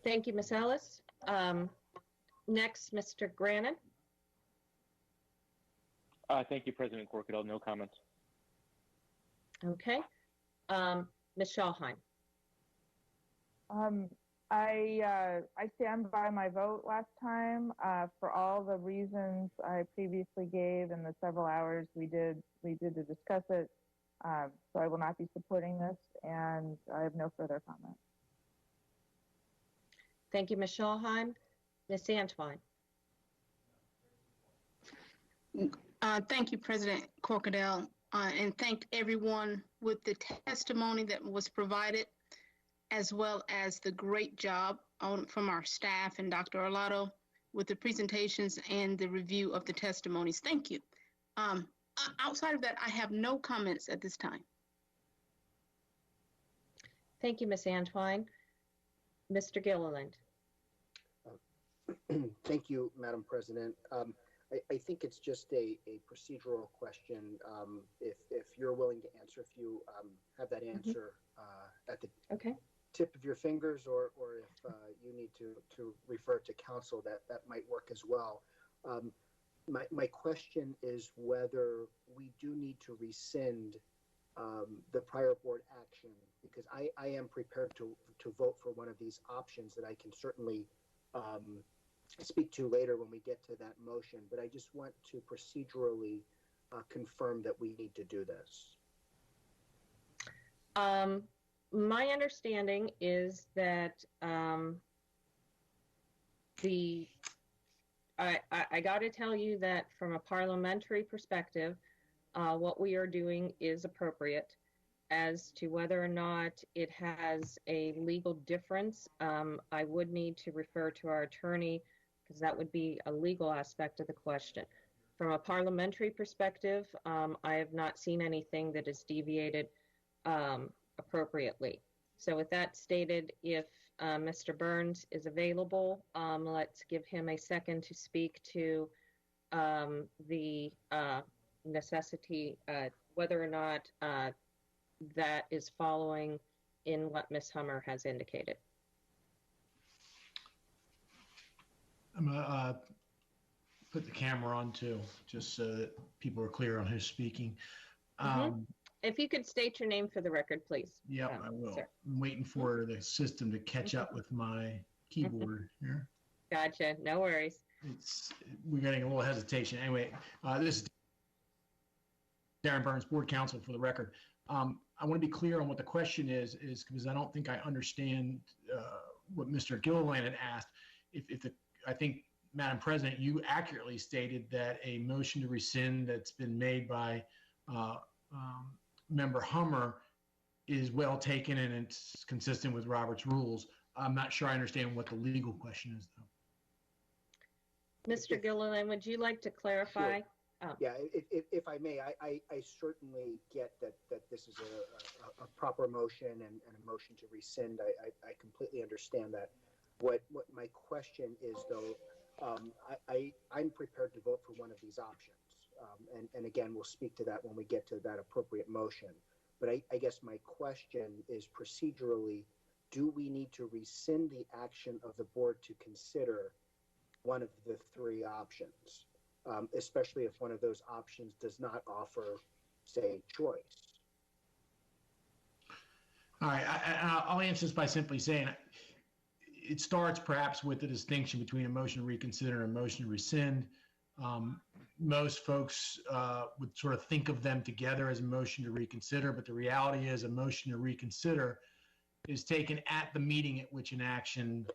Thank you, Ms. Ellis. Next, Mr. Grannon. Thank you, President Corkadell. No comments. Okay. Ms. Schallheim. I stand by my vote last time for all the reasons I previously gave and the several hours we did to discuss it. So I will not be supporting this, and I have no further comment. Thank you, Ms. Schallheim. Ms. Antwine. Thank you, President Corkadell, and thank everyone with the testimony that was provided, as well as the great job from our staff and Dr. Olato with the presentations and the review of the testimonies. Thank you. Outside of that, I have no comments at this time. Thank you, Ms. Antwine. Mr. Gilliland. Thank you, Madam President. I think it's just a procedural question. If you're willing to answer, if you have that answer at the tip of your fingers, or if you need to refer to counsel, that might work as well. My question is whether we do need to rescind the prior board action, because I am prepared to vote for one of these options that I can certainly speak to later when we get to that motion, but I just want to procedurally confirm that we need to do this. My understanding is that I got to tell you that from a parliamentary perspective, what we are doing is appropriate. As to whether or not it has a legal difference, I would need to refer to our attorney, because that would be a legal aspect of the question. From a parliamentary perspective, I have not seen anything that is deviated appropriately. So with that stated, if Mr. Burns is available, let's give him a second to speak to the necessity, whether or not that is following in what Ms. Hummer has indicated. I'm going to put the camera on too, just so that people are clear on who's speaking. If you could state your name for the record, please. Yep, I will. Sir. I'm waiting for the system to catch up with my keyboard here. Gotcha, no worries. We're getting a little hesitation. Anyway, this is Darren Burns, Board Counsel for the record. I want to be clear on what the question is because I don't think I understand what Mr. Gilliland had asked. I think, Madam President, you accurately stated that a motion to rescind that's been made by Member Hummer is well taken and it's consistent with Robert's rules. I'm not sure I understand what the legal question is, though. Mr. Gilliland, would you like to clarify? Sure. Yeah, if I may, I certainly get that this is a proper motion and a motion to rescind. I completely understand that. What my question is, though, I'm prepared to vote for one of these options. And again, we'll speak to that when we get to that appropriate motion. But I guess my question is procedurally, do we need to rescind the action of the board to consider one of the three options? Especially if one of those options does not offer, say, choice. All right, I'll answer this by simply saying it starts perhaps with the distinction between a motion to reconsider and a motion to rescind. Most folks would sort of think of them together as a motion to reconsider, but the reality is a motion to reconsider is taken at the meeting at which an action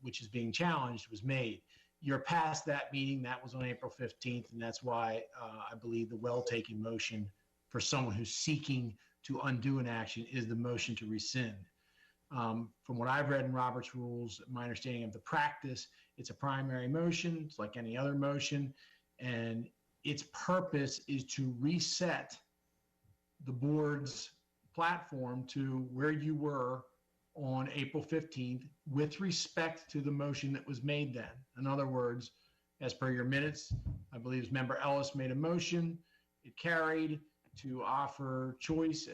which is being challenged was made. You're past that meeting. That was on April 15th, and that's why I believe the well-taken motion for someone who's seeking to undo an action is the motion to rescind. From what I've read in Robert's rules, my understanding of the practice, it's a primary motion. It's like any other motion, and its purpose is to reset the board's platform to where you were on April 15th with respect to the motion that was made then. In other words, as per your minutes, I believe Member Ellis made a motion. It carried to offer choice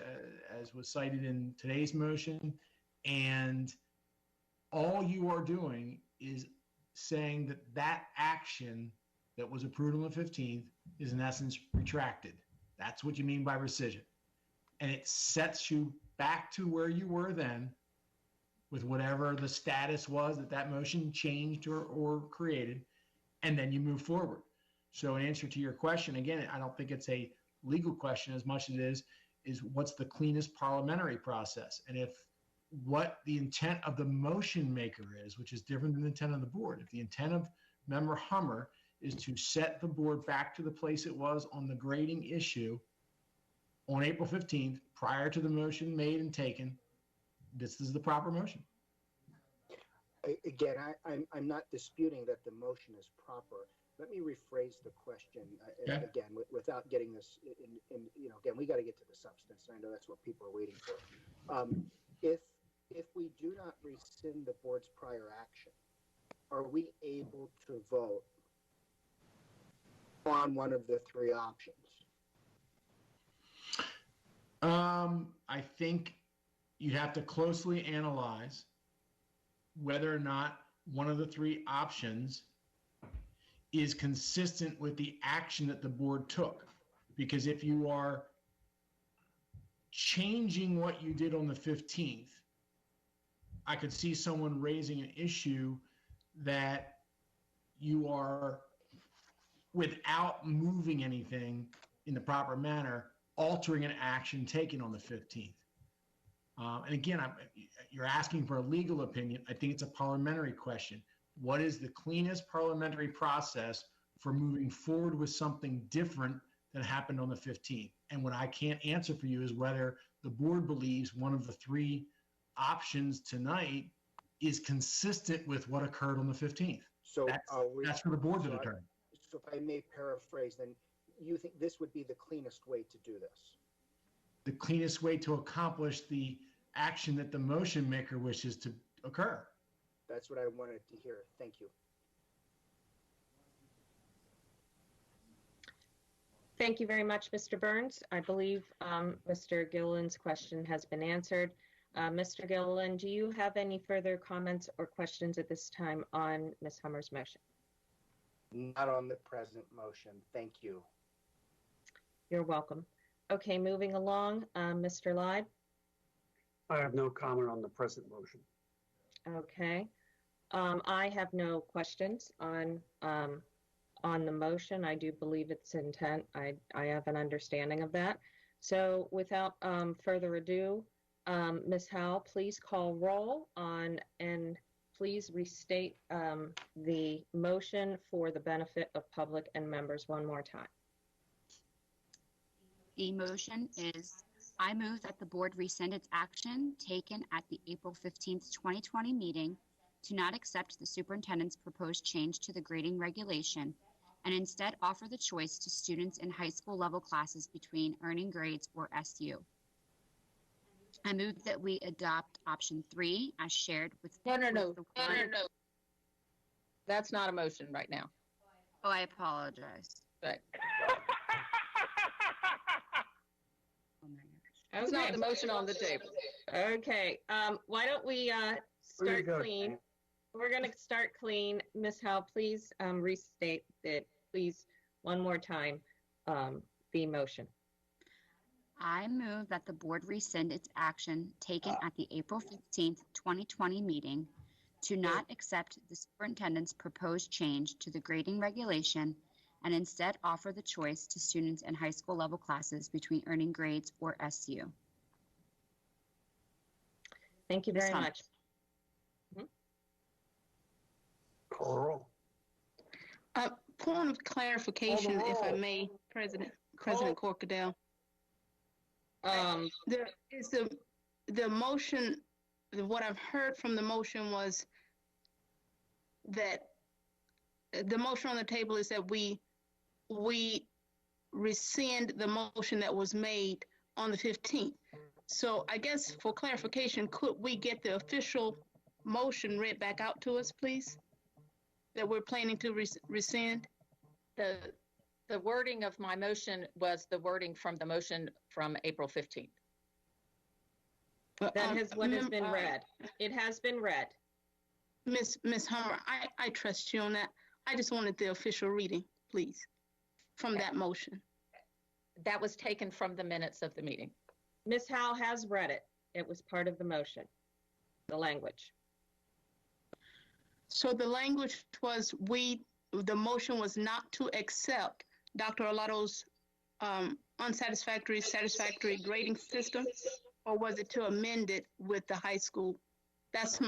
as was cited in today's motion. And all you are doing is saying that that action that was approved on the 15th is in essence retracted. That's what you mean by rescission. And it sets you back to where you were then with whatever the status was that motion changed or created, and then you move forward. So in answer to your question, again, I don't think it's a legal question as much as it is what's the cleanest parliamentary process? And if what the intent of the motion maker is, which is different than the intent of the board, if the intent of Member Hummer is to set the board back to the place it was on the grading issue on April 15th, prior to the motion made and taken, this is the proper motion. Again, I'm not disputing that the motion is proper. Let me rephrase the question again, without getting this in, again, we got to get to the substance. I know that's what people are waiting for. If if we do not rescind the board's prior action, are we able to vote on one of the three options? I think you'd have to closely analyze whether or not one of the three options is consistent with the action that the board took. Because if you are changing what you did on the 15th, I could see someone raising an issue that you are, without moving anything in the proper manner, altering an action taken on the 15th. And again, you're asking for a legal opinion. I think it's a parliamentary question. What is the cleanest parliamentary process for moving forward with something different that happened on the 15th? And what I can't answer for you is whether the board believes one of the three options tonight is consistent with what occurred on the 15th. So that's for the board to determine. So if I may paraphrase, then you think this would be the cleanest way to do this? The cleanest way to accomplish the action that the motion maker wishes to occur. That's what I wanted to hear. Thank you. Thank you very much, Mr. Burns. I believe Mr. Gilliland's question has been answered. Mr. Gilliland, do you have any further comments or questions at this time on Ms. Hummer's motion? Not on the present motion. Thank you. You're welcome. Okay, moving along, Mr. Lyde. I have no comment on the present motion. Okay. I have no questions on the motion. I do believe its intent. I have an understanding of that. So without further ado, Ms. Howell, please call roll on and please restate the motion for the benefit of public and members one more time. The motion is, I move that the board rescind its action taken at the April 15th, 2020 meeting to not accept the superintendent's proposed change to the grading regulation and instead offer the choice to students in high school level classes between earning grades or SU. I move that we adopt option 3 as shared with. No. That's not a motion right now. Oh, I apologize. Right. Oh my gosh. That's not the motion on the table. Okay, why don't we start clean? We're going to start clean. Ms. Howell, please restate it, please, one more time, the motion. I move that the board rescind its action taken at the April 15th, 2020 meeting to not accept the superintendent's proposed change to the grading regulation and instead offer the choice to students in high school level classes between earning grades or SU. Thank you very much. Call roll. Point of clarification, if I may, President Corkadell. There is the motion. What I've heard from the motion was that the motion on the table is that we rescind the motion that was made on the 15th. So I guess for clarification, could we get the official motion read back out to us, please? That we're planning to rescind? The wording of my motion was the wording from the motion from April 15th. That is what has been read. It has been read. Ms. Hummer, I trust you on that. I just wanted the official reading, please, from that motion. That was taken from the minutes of the meeting. Ms. Howell has read it. It was part of the motion, the language. So the language was the motion was not to accept Dr. Olato's satisfactory grading system, or was it to amend it with the high school? That's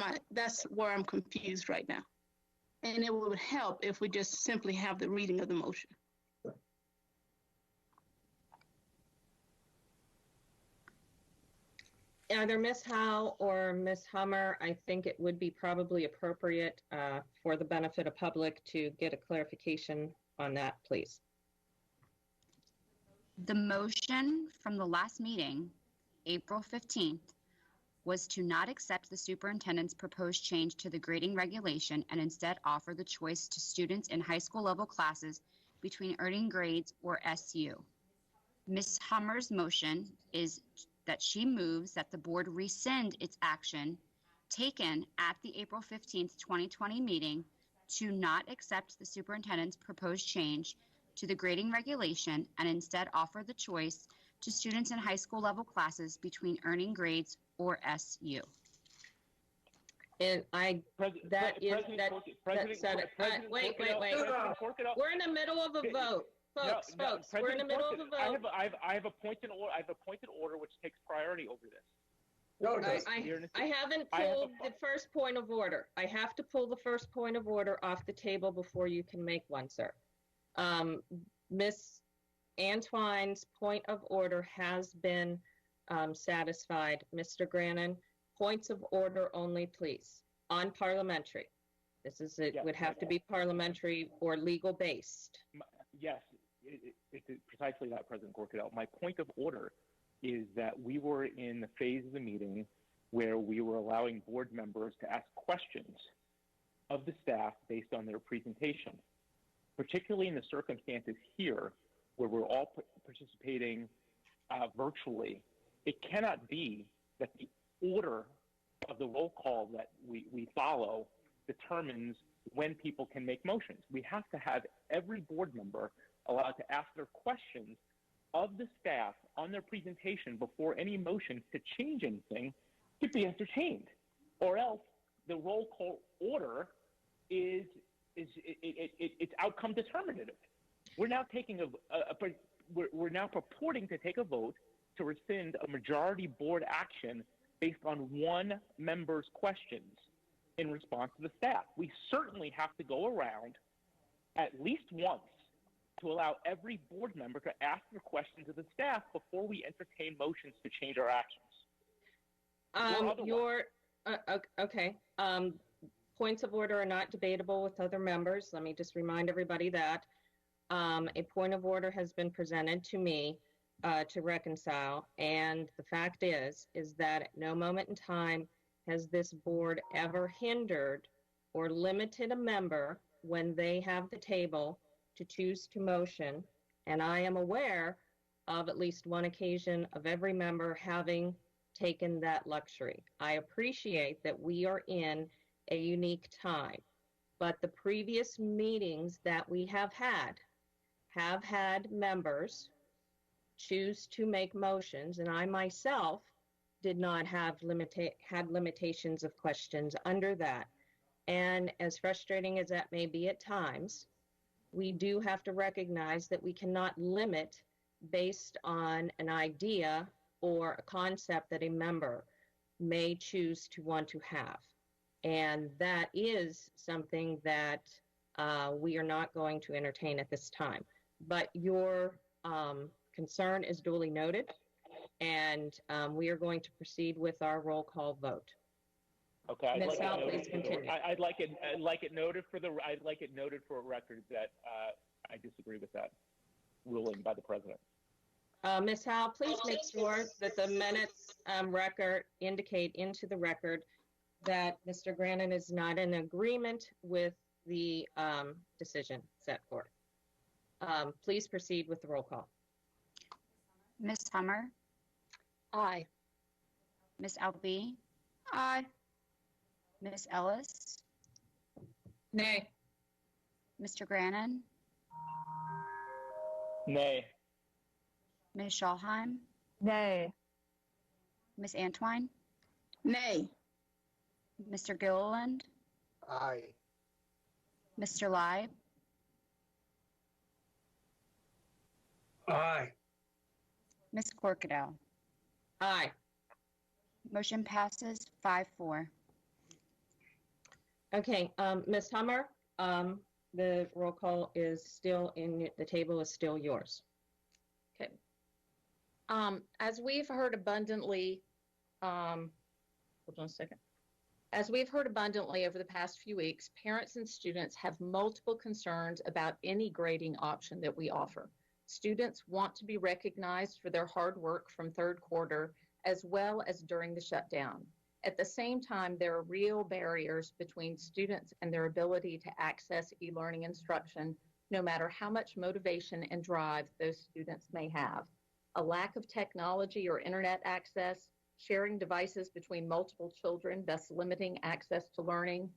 where I'm confused right now. And it would help if we just simply have the reading of the motion. Either Ms. Howell or Ms. Hummer, I think it would be probably appropriate for the benefit of public to get a clarification on that, please. The motion from the last meeting, April 15th, was to not accept the superintendent's proposed change to the grading regulation and instead offer the choice to students in high school level classes between earning grades or SU. Ms. Hummer's motion is that she moves that the board rescind its action taken at the April 15th, 2020 meeting to not accept the superintendent's proposed change to the grading regulation and instead offer the choice to students in high school level classes between earning grades or SU. And wait. We're in the middle of a vote. Folks, we're in the middle of a vote. I have a point in order. I have a point in order which takes priority over this. No, I haven't pulled the first point of order. I have to pull the first point of order off the table before you can make one, sir. Ms. Antwine's point of order has been satisfied. Mr. Grannon, points of order only, please, on parliamentary. It would have to be parliamentary or legal based. Yes, it's precisely that, President Corkadell. My point of order is that we were in the phase of the meeting where we were allowing board members to ask questions of the staff based on their presentation, particularly in the circumstances here where we're all participating virtually. It cannot be that the order of the roll call that we follow determines when people can make motions. We have to have every board member allowed to ask their questions of the staff on their presentation before any motion to change anything could be entertained, or else the roll call order is it's outcome determinative. We're now taking we're now purporting to take a vote to rescind a majority board action based on one member's questions in response to the staff. We certainly have to go around at least once to allow every board member to ask their questions of the staff before we entertain motions to change our actions. Okay. Points of order are not debatable with other members. Let me just remind everybody that a point of order has been presented to me to reconcile, and the fact is that at no moment in time has this board ever hindered or limited a member when they have the table to choose to motion, and I am aware of at least one occasion of every member having taken that luxury. I appreciate that we are in a unique time, but the previous meetings that we have had members choose to make motions, and I myself did not have limitations of questions under that. And as frustrating as that may be at times, we do have to recognize that we cannot limit based on an idea or a concept that a member may choose to want to have. And that is something that we are not going to entertain at this time. But your concern is duly noted, and we are going to proceed with our roll call vote. Okay, Ms. Howell, please continue. I'd like it noted for a record that I disagree with that ruling by the president. Ms. Howell, please make sure that the minutes record indicate into the record that Mr. Grannon is not in agreement with the decision set forth. Please proceed with the roll call. Ms. Hummer? Aye. Ms. Albee? Aye. Ms. Ellis? Nay. Mr. Grannon? Nay. Ms. Schalheim? Nay. Ms. Antwine? Nay. Mr. Gilliland? Aye. Mr. Live? Aye. Ms. Corkadell? Aye. Motion passes 5-4. Okay, Ms. Hummer, the roll call is still the table is still yours. Okay. As we've heard abundantly, hold on a second. As we've heard abundantly over the past few weeks, parents and students have multiple concerns about any grading option that we offer. Students want to be recognized for their hard work from third quarter as well as during the shutdown. At the same time, there are real barriers between students and their ability to access e-learning instruction, no matter how much motivation and drive those students may have. A lack of technology or internet access, sharing devices between multiple children, thus limiting access to learning,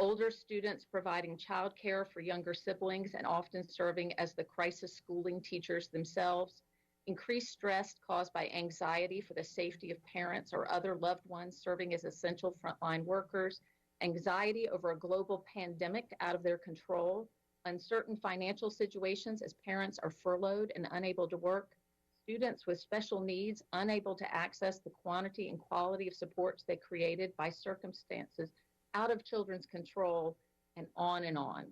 older students providing childcare for younger siblings and often serving as the crisis schooling teachers themselves, increased stress caused by anxiety for the safety of parents or other loved ones serving as essential frontline workers, anxiety over a global pandemic out of their control, uncertain financial situations as parents are furloughed and unable to work, students with special needs unable to access the quantity and quality of supports they created by circumstances out of children's control, and on and on.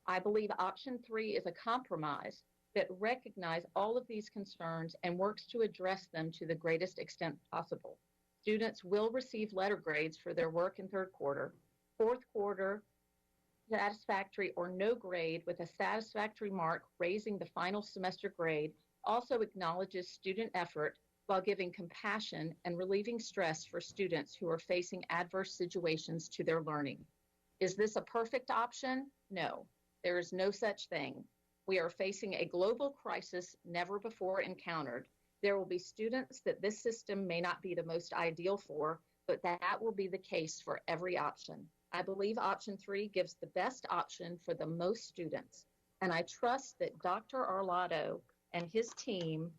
I believe option 3 is a compromise that recognizes all of these concerns and works to address them to the greatest extent possible. Students will receive letter grades for their work in third quarter. Fourth quarter, satisfactory or no grade with a satisfactory mark raising the final semester grade also acknowledges student effort while giving compassion and relieving stress for students who are facing adverse situations to their learning. Is this a perfect option? No, there is no such thing. We are facing a global crisis never before encountered. There will be students that this system may not be the most ideal for, but that will be the case for every option. I believe option 3 gives the best option for the most students, and I trust that Dr. Arlotto and his team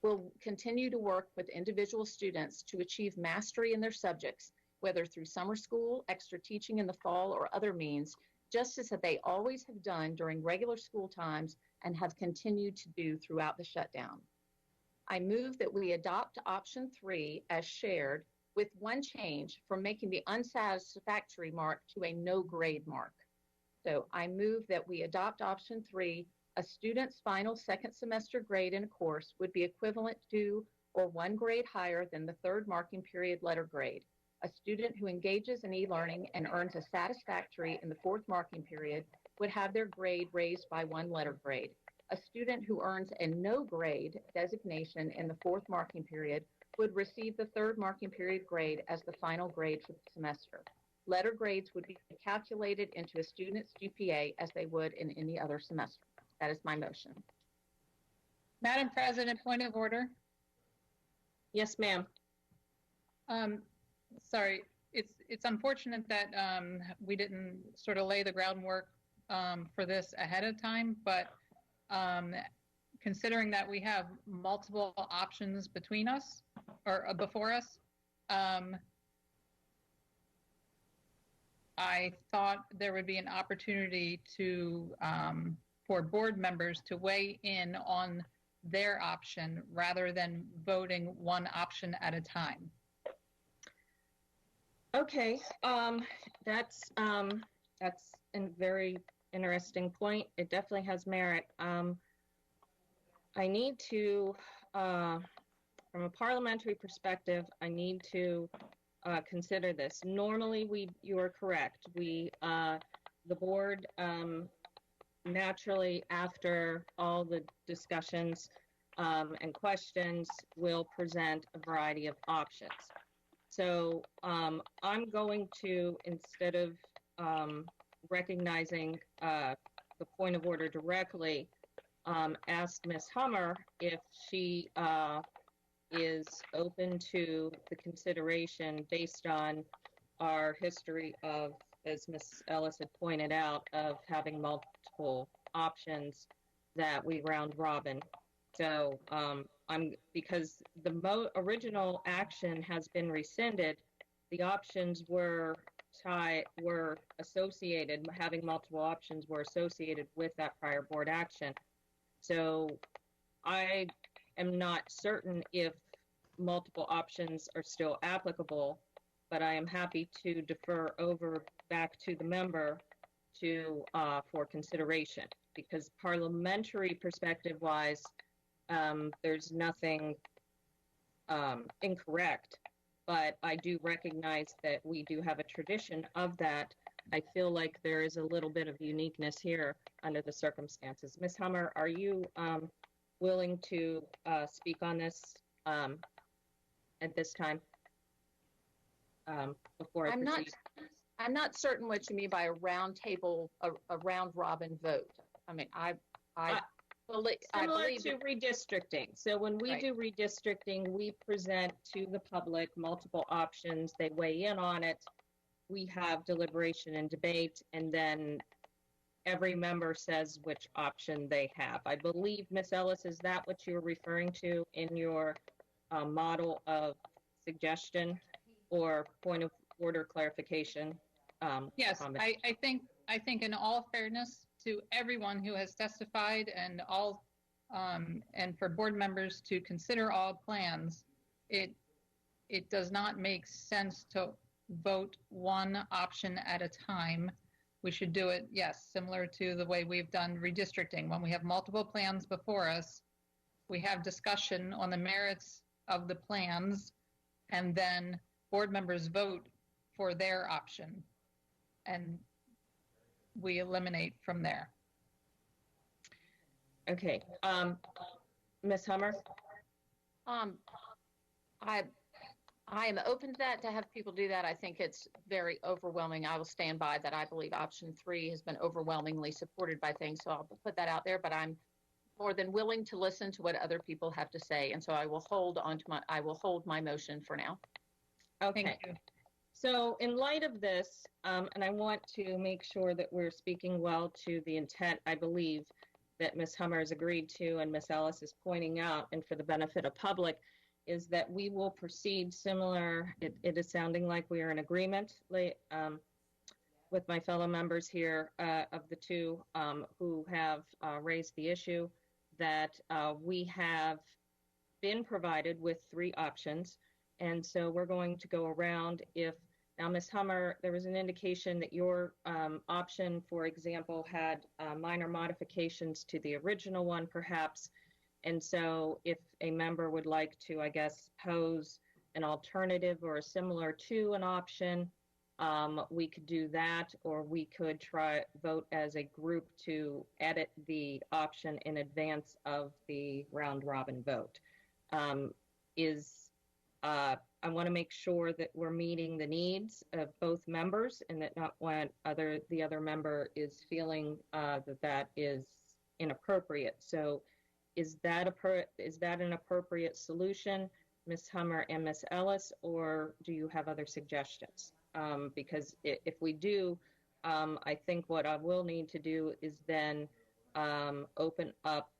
will continue to work with individual students to achieve mastery in their subjects, whether through summer school, extra teaching in the fall, or other means, just as they always have done during regular school times and have continued to do throughout the shutdown. I move that we adopt option 3 as shared with one change from making the unsatisfactory mark to a no grade mark. So I move that we adopt option 3. A student's final second semester grade in a course would be equivalent to or one grade higher than the third marking period letter grade. A student who engages in e-learning and earns a satisfactory in the fourth marking period would have their grade raised by one letter grade. A student who earns a no grade designation in the fourth marking period would receive the third marking period grade as the final grade for the semester. Letter grades would be calculated into a student's GPA as they would in any other semester. That is my motion. Madam President, point of order. Yes, ma'am. Sorry, it's unfortunate that we didn't sort of lay the groundwork for this ahead of time, but considering that we have multiple options between us or before us, I thought there would be an opportunity to for board members to weigh in on their option rather than voting one option at a time. Okay, that's a very interesting point. It definitely has merit. I need to, from a parliamentary perspective, I need to consider this. Normally, you are correct. The board, naturally, after all the discussions and questions, will present a variety of options. So I'm going to, instead of recognizing the point of order directly, ask Ms. Hummer if she is open to the consideration based on our history of, as Ms. Ellis had pointed out, of having multiple options that we round robin. So because the original action has been rescinded, the options were associated, having multiple options were associated with that prior board action. So I am not certain if multiple options are still applicable, but I am happy to defer over back to the member to for consideration, because parliamentary perspective wise, there's nothing incorrect, but I do recognize that we do have a tradition of that. I feel like there is a little bit of uniqueness here under the circumstances. Ms. Hummer, are you willing to speak on this? at this time? Before I proceed. I'm not certain what you mean by a round table, a round robin vote. I mean, I believe Similar to redistricting. So when we do redistricting, we present to the public multiple options. They weigh in on it. We have deliberation and debate, and then every member says which option they have. I believe, Ms. Ellis, is that what you're referring to in your model of suggestion or point of order clarification? Yes, I think in all fairness to everyone who has testified and all and for board members to consider all plans, it does not make sense to vote one option at a time. We should do it, yes, similar to the way we've done redistricting. When we have multiple plans before us, we have discussion on the merits of the plans, and then board members vote for their option, and we eliminate from there. Okay. Ms. Hummer? I am open to that, to have people do that. I think it's very overwhelming. I will stand by that. I believe option 3 has been overwhelmingly supported by things, so I'll put that out there, but I'm more than willing to listen to what other people have to say, and so I will hold my motion for now. Okay. Thank you. So in light of this, and I want to make sure that we're speaking well to the intent, I believe, that Ms. Hummer has agreed to and Ms. Ellis is pointing out, and for the benefit of public, is that we will proceed similar. It is sounding like we are in agreement with my fellow members here of the two who have raised the issue, that we have been provided with 3 options. And so we're going to go around. Now, Ms. Hummer, there was an indication that your option, for example, had minor modifications to the original one, perhaps. And so if a member would like to, I guess, pose an alternative or similar to an option, we could do that, or we could vote as a group to edit the option in advance of the round robin vote. I want to make sure that we're meeting the needs of both members, and that not when the other member is feeling that is inappropriate. So is that an appropriate solution, Ms. Hummer and Ms. Ellis, or do you have other suggestions? Because if we do, I think what I will need to do is then open up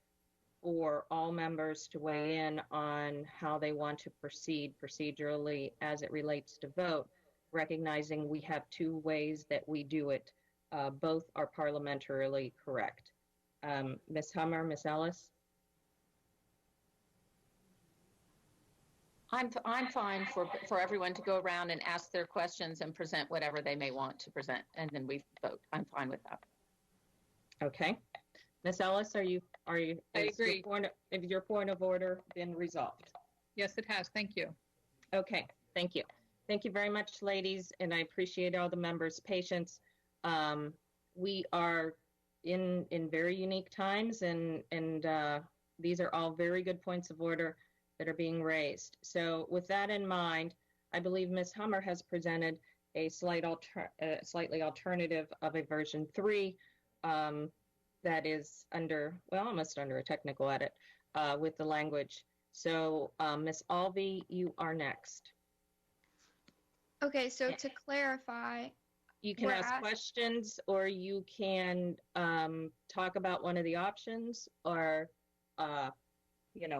for all members to weigh in on how they want to proceed procedurally as it relates to vote, recognizing we have 2 ways that we do it. Both are parliamentarily correct. Ms. Hummer, Ms. Ellis? I'm fine for everyone to go around and ask their questions and present whatever they may want to present, and then we vote. I'm fine with that. Okay. Ms. Ellis, are you? I agree. Has your point of order been resolved? Yes, it has. Thank you. Okay. Thank you. Thank you very much, ladies, and I appreciate all the members' patience. We are in very unique times, and these are all very good points of order that are being raised. So with that in mind, I believe Ms. Hummer has presented a slightly alternative of a version 3 that is almost under a technical edit with the language. So Ms. Alvey, you are next. Okay, so to clarify, you can ask questions, or you can talk about one of the options, or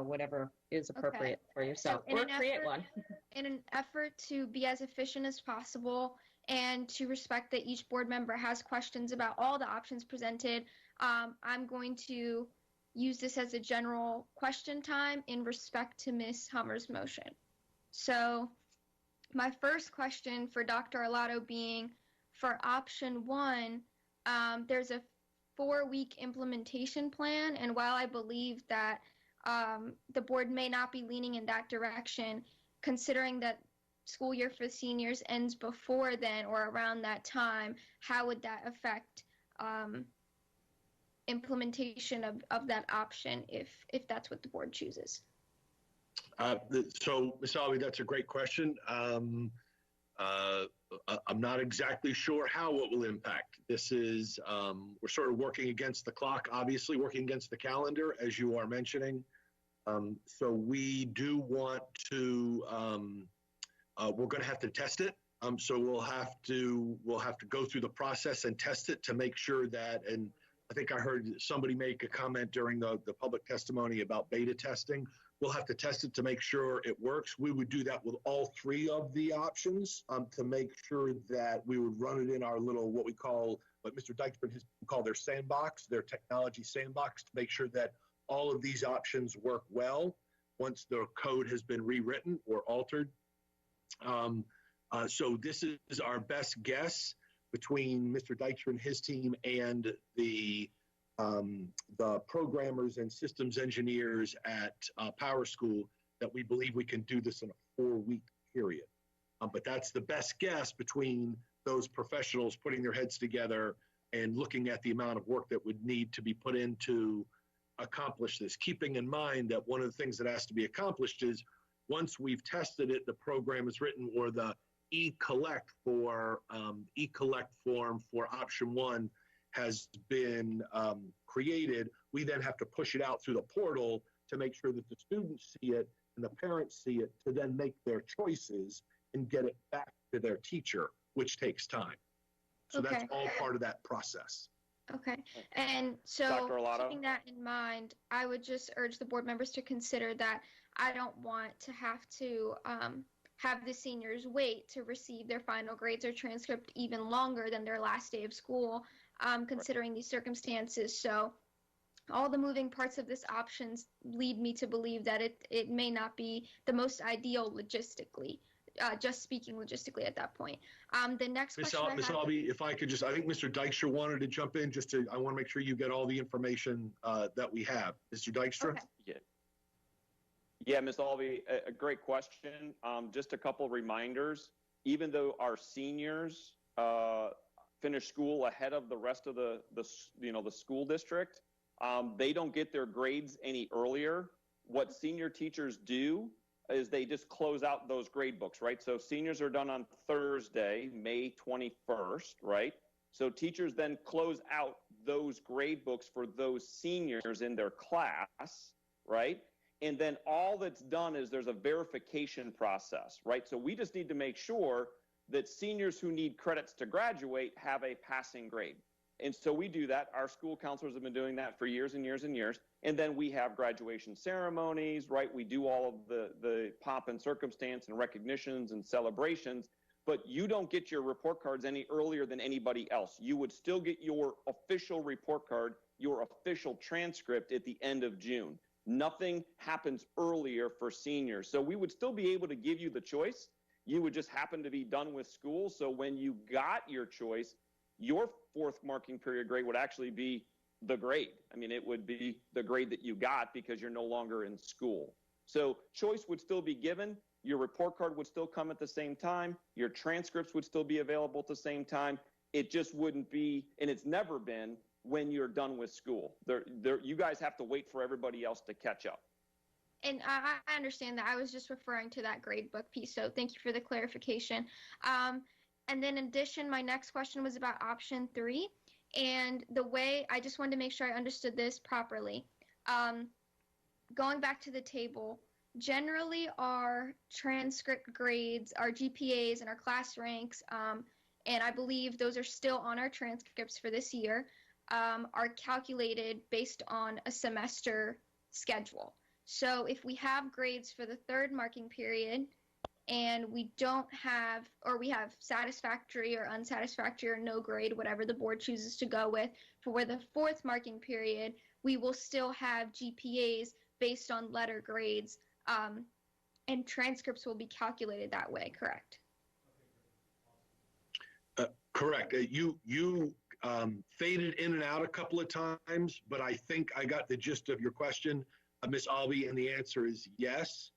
whatever is appropriate for yourself, or create one. In an effort to be as efficient as possible and to respect that each board member has questions about all the options presented, I'm going to use this as a general question time in respect to Ms. Hummer's motion. So my first question for Dr. Arlotto being, for option 1, there's a 4-week implementation plan, and while I believe that the board may not be leaning in that direction, considering that school year for seniors ends before then or around that time, how would that affect implementation of that option if that's what the board chooses? So, Ms. Albee, that's a great question. I'm not exactly sure how it will impact. This is, we're sort of working against the clock, obviously working against the calendar, as you are mentioning. So we do want to, we're going to have to test it. So we'll have to go through the process and test it to make sure that, and I think I heard somebody make a comment during the public testimony about beta testing. We'll have to test it to make sure it works. We would do that with all three of the options to make sure that we would run it in our little, what Mr. Dykstrain has called their sandbox, their technology sandbox, to make sure that all of these options work well once the code has been rewritten or altered. So this is our best guess between Mr. Dykstra and his team and the programmers and systems engineers at Power School, that we believe we can do this in a 4-week period. But that's the best guess between those professionals putting their heads together and looking at the amount of work that would need to be put into accomplish this, keeping in mind that one of the things that has to be accomplished is once we've tested it, the program is written, or the e-collect form for option 1 has been created, we then have to push it out through the portal to make sure that the students see it and the parents see it to then make their choices and get it back to their teacher, which takes time. So Okay. that's all part of that process. Okay, and so Dr. Arlotto? keeping that in mind, I would just urge the board members to consider that I don't want to have the seniors wait to receive their final grades or transcript even longer than their last day of school, considering these circumstances. So all the moving parts of this options lead me to believe that it may not be the most ideal logistically. Just speaking logistically at that point. The next question Ms. Albee, if I could I think Mr. Dykstra wanted to jump in I want to make sure you get all the information that we have. Mr. Dykstra? Okay. Yeah, Ms. Albee, a great question. Just a couple reminders. Even though our seniors finish school ahead of the rest of the school district, they don't get their grades any earlier. What senior teachers do is they just close out those grade books, right? So seniors are done on Thursday, May 21st, right? So teachers then close out those grade books for those seniors in their class, right? And then all that's done is there's a verification process, right? So we just need to make sure that seniors who need credits to graduate have a passing grade. And so we do that. Our school counselors have been doing that for years and years and years. And then we have graduation ceremonies, right? We do all of the pomp and circumstance and recognitions and celebrations, but you don't get your report cards any earlier than anybody else. You would still get your official report card, your official transcript at the end of June. Nothing happens earlier for seniors. So we would still be able to give you the choice. You would just happen to be done with school. So when you got your choice, your 4th marking period grade would actually be the grade. I mean, it would be the grade that you got because you're no longer in school. So choice would still be given. Your report card would still come at the same time. Your transcripts would still be available at the same time. It just wouldn't be, and it's never been, when you're done with school. You guys have to wait for everybody else to catch up. And I understand that. I was just referring to that grade book piece, so thank you for the clarification. And then in addition, my next question was about option 3. And the way, I just wanted to make sure I understood this properly. Going back to the table, generally our transcript grades, our GPAs, and our class ranks, and I believe those are still on our transcripts for this year, are calculated based on a semester schedule. So if we have grades for the 3rd marking period, and we don't have, or we have satisfactory or unsatisfactory or no grade, whatever the board chooses to go with, for the 4th marking period, we will still have GPAs based on letter grades, and transcripts will be calculated that way, correct? Correct. You faded in and out a couple of times, but I think I got the gist of your question, Ms. Albee, and the answer is yes.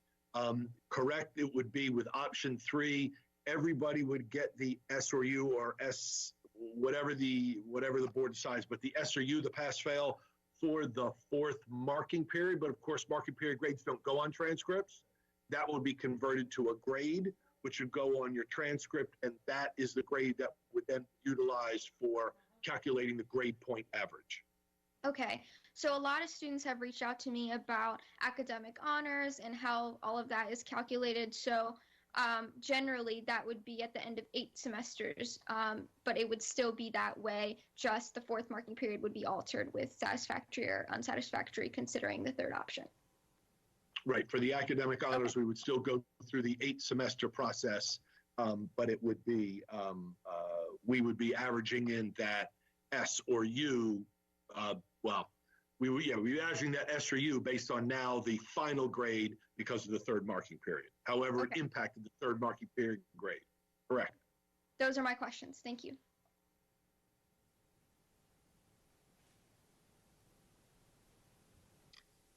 Correct, it would be with option 3, everybody would get the S or U or S, whatever the board decides, but the S or U, the pass-fail, for the 4th marking period. But of course, marking period grades don't go on transcripts. that would be converted to a grade, which would go on your transcript, and that is the grade that would then be utilized for calculating the grade point average. Okay, so a lot of students have reached out to me about academic honors and how all of that is calculated. So generally that would be at the end of 8 semesters, but it would still be that way. Just the 4th marking period would be altered with satisfactory or unsatisfactory considering the 3rd option. Right, for the academic honors, we would still go through the 8-semester process, but it would be, we would be averaging in that S or U. We'd be averaging that S or U based on now the final grade because of the 3rd marking period. However, it impacted the 3rd marking period grade. Correct. Those are my questions. Thank you.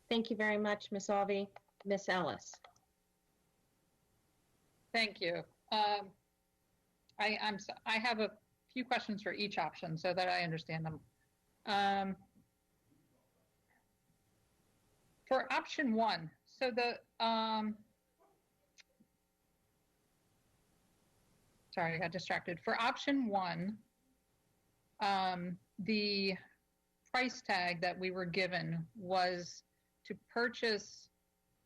Thank you very much, Ms. Alvey. Ms. Ellis. Thank you. I have a few questions for each option so that I understand them. For option 1, so the sorry, I got distracted. For option 1, the price tag that we were given was to purchase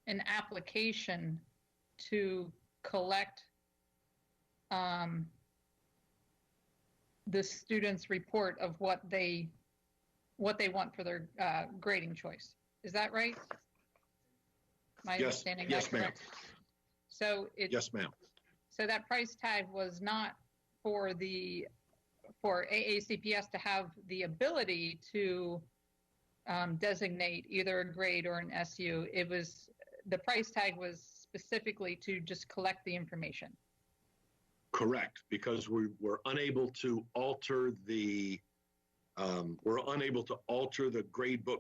an application to collect the student's report of what they want for their grading choice. Is that right? Am I understanding that correct? So yes, ma'am. So that price tag was not for AACPS to have the ability to designate either a grade or an SU. It was, the price tag was specifically to just collect the information. Correct, because we were unable to alter the gradebook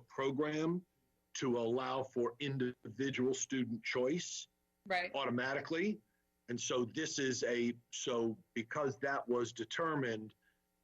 program to allow for individual student choice automatically. And so this is because that was determined,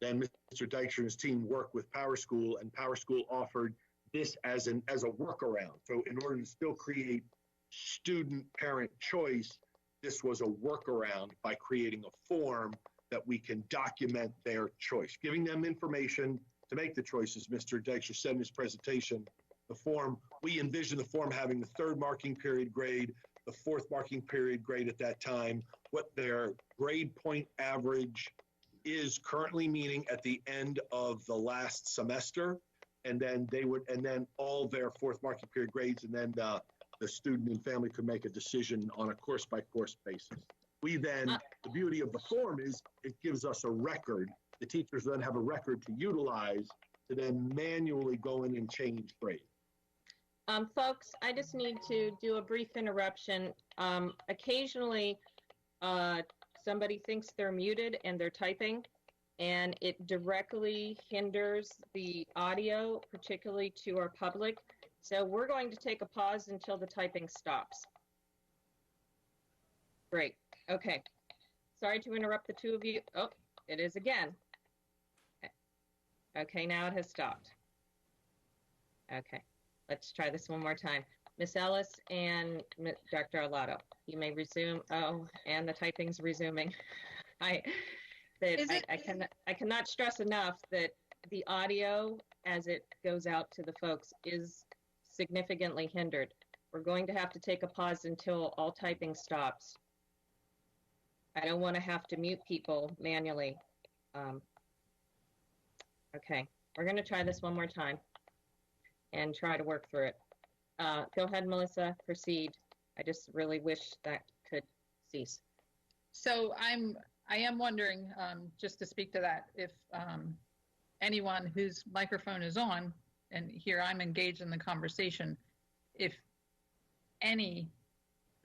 then Mr. Dykstra and his team worked with Power School, and Power School offered this as a workaround. So in order to still create student parent choice, this was a workaround by creating a form that we can document their choice, giving them information to make the choices. Mr. Dykstra said in his presentation, the form, we envision the form having the 3rd marking period grade, the 4th marking period grade at that time, what their grade point average is currently, meaning at the end of the last semester, and then all their 4th marking period grades, and then the student and family could make a decision on a course by course basis. We then, the beauty of the form is it gives us a record. The teachers then have a record to utilize to then manually go in and change grade. Folks, I just need to do a brief interruption. Occasionally, somebody thinks they're muted and they're typing, and it directly hinders the audio, particularly to our public. So we're going to take a pause until the typing stops. Great. Okay. Sorry to interrupt the two of you. Oh, it is again. Okay, now it has stopped. Okay. Let's try this one more time. Ms. Ellis and Dr. Arlotto, you may resume. Oh, and the typing's resuming. I cannot stress enough that the audio as it goes out to the folks is significantly hindered. We're going to have to take a pause until all typing stops. I don't want to have to mute people manually. Okay, we're going to try this one more time and try to work through it. Go ahead, Melissa, proceed. I just really wish that could cease. So I am wondering, just to speak to that, if anyone whose microphone is on, and here I'm engaged in the conversation, if any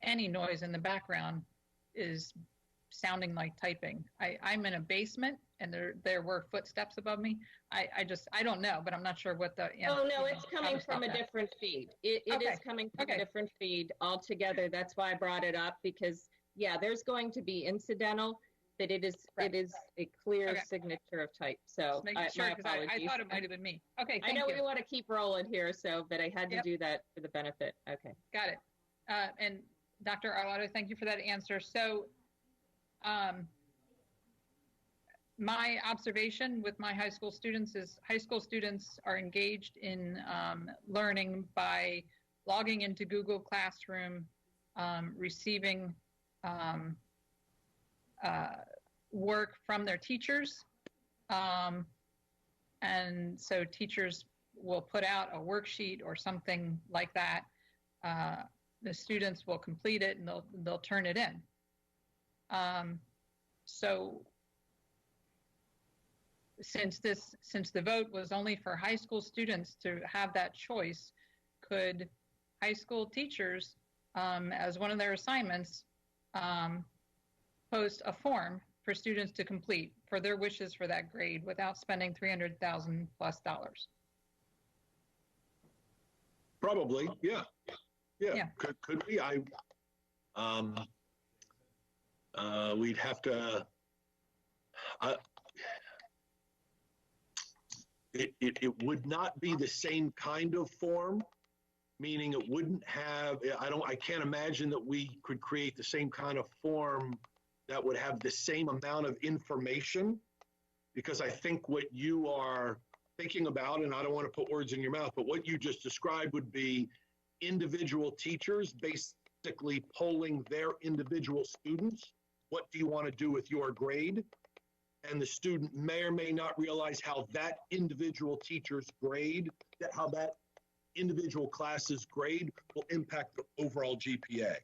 noise in the background is sounding like typing. I'm in a basement and there were footsteps above me. I don't know, but I'm not sure what the Oh no, it's coming from a different feed. It is coming from a different feed altogether. That's why I brought it up, because yeah, there's going to be incidental, but it is a clear signature of type. So my apologies. I thought it might have been me. Okay, I know we want to keep rolling here, but I had to do that for the benefit. Okay. Got it. And Dr. Arlotto, thank you for that answer. So my observation with my high school students is high school students are engaged in learning by logging into Google Classroom, receiving work from their teachers. And so teachers will put out a worksheet or something like that. The students will complete it and they'll turn it in. So since the vote was only for high school students to have that choice, could high school teachers, as one of their assignments, post a form for students to complete for their wishes for that grade without spending $300,000 plus? Probably, yeah. Could we? We'd have to. It would not be the same kind of form, meaning it wouldn't have. I can't imagine that we could create the same kind of form that would have the same amount of information, because I think what you are thinking about, and I don't want to put words in your mouth, but what you just described would be individual teachers basically polling their individual students. What do you want to do with your grade? And the student may or may not realize how that individual teacher's grade, how that individual class's grade will impact the overall GPA.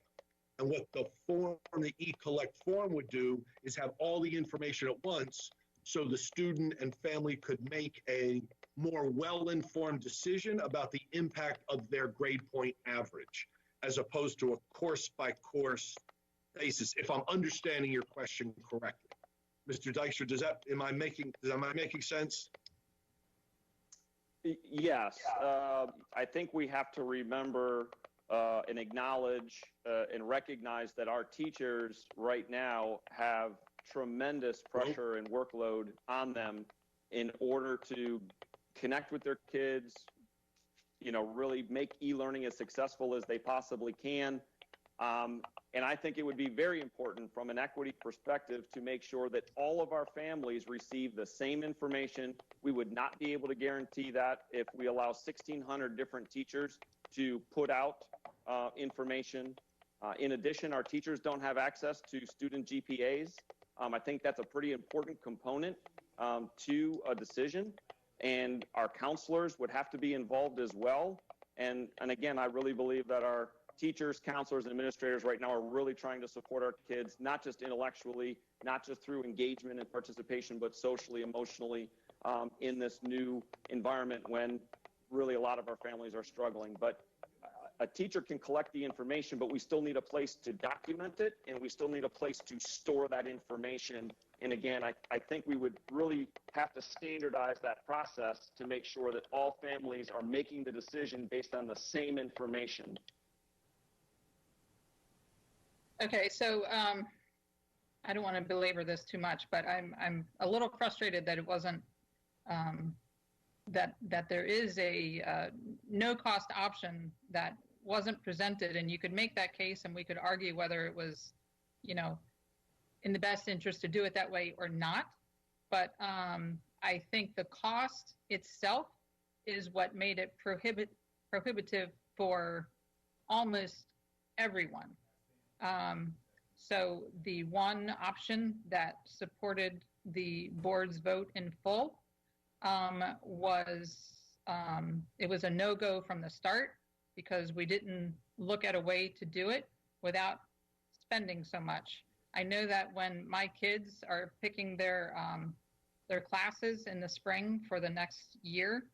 And what the form, the e-collect form would do is have all the information at once, so the student and family could make a more well-informed decision about the impact of their grade point average, as opposed to a course-by-course basis, if I'm understanding your question correctly. Mr. Dykstra, am I making sense? Yes. I think we have to remember and acknowledge and recognize that our teachers right now have tremendous pressure and workload on them in order to connect with their kids, really make e-learning as successful as they possibly can. And I think it would be very important from an equity perspective to make sure that all of our families receive the same information. We would not be able to guarantee that if we allow 1,600 different teachers to put out information. In addition, our teachers don't have access to student GPAs. I think that's a pretty important component to a decision. And our counselors would have to be involved as well. And again, I really believe that our teachers, counselors, and administrators right now are really trying to support our kids, not just intellectually, not just through engagement and participation, but socially, emotionally, in this new environment when really a lot of our families are struggling. But a teacher can collect the information, but we still need a place to document it, and we still need a place to store that information. And again, I think we would really have to standardize that process to make sure that all families are making the decision based on the same information. Okay, so I don't want to belabor this too much, but I'm a little frustrated that it wasn't that there is a no-cost option that wasn't presented, and you could make that case, and we could argue whether it was, in the best interest to do it that way or not. But I think the cost itself is what made it prohibitive for almost everyone. So the one option that supported the board's vote in full was it was a no-go from the start, because we didn't look at a way to do it without spending so much. I know that when my kids are picking their classes in the spring for the next year,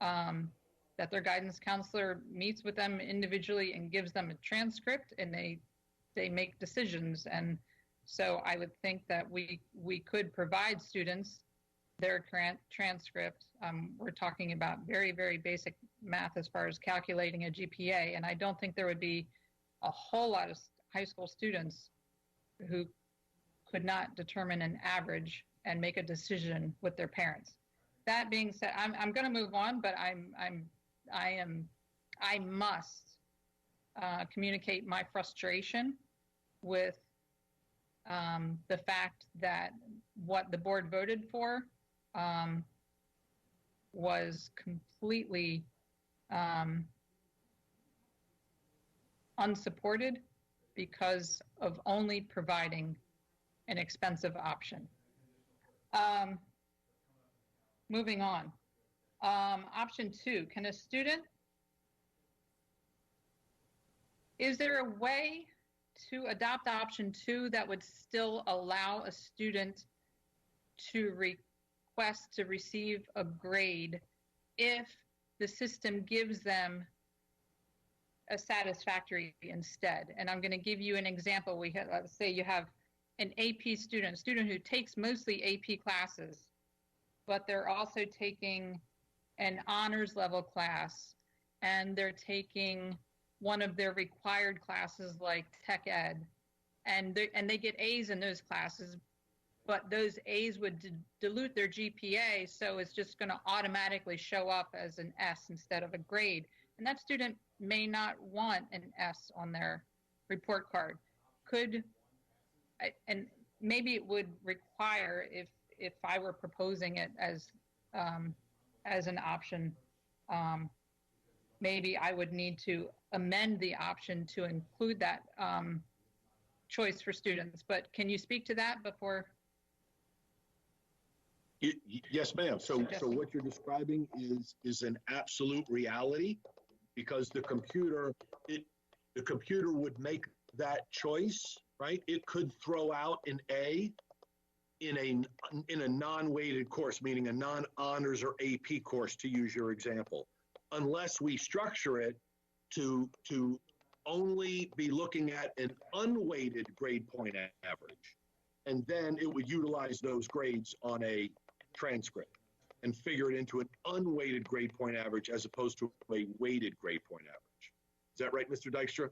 that their guidance counselor meets with them individually and gives them a transcript, and they make decisions. And so I would think that we could provide students their transcript. We're talking about very, very basic math as far as calculating a GPA, and I don't think there would be a whole lot of high school students who could not determine an average and make a decision with their parents. That being said, I'm going to move on, but I must communicate my frustration with the fact that what the board voted for was completely unsupported because of only providing an expensive option. Moving on. Option 2, can a student, is there a way to adopt option 2 that would still allow a student to request to receive a grade if the system gives them a satisfactory instead? And I'm going to give you an example. We have, let's say you have an AP student who takes mostly AP classes, but they're also taking an honors level class, and they're taking one of their required classes like tech ed, and they get A's in those classes, but those A's would dilute their GPA, so it's just going to automatically show up as an S instead of a grade. And that student may not want an S on their report card. And maybe it would require, if I were proposing it as an option, maybe I would need to amend the option to include that choice for students. But can you speak to that before? Yes, ma'am. So what you're describing is an absolute reality, because the computer would make that choice, right? It could throw out an A in a non-weighted course, meaning a non-honors or AP course, to use your example, unless we structure it to only be looking at an unweighted grade point average. And then it would utilize those grades on a transcript and figure it into an unweighted grade point average as opposed to a weighted grade point average. Is that right, Mr. Dykstra?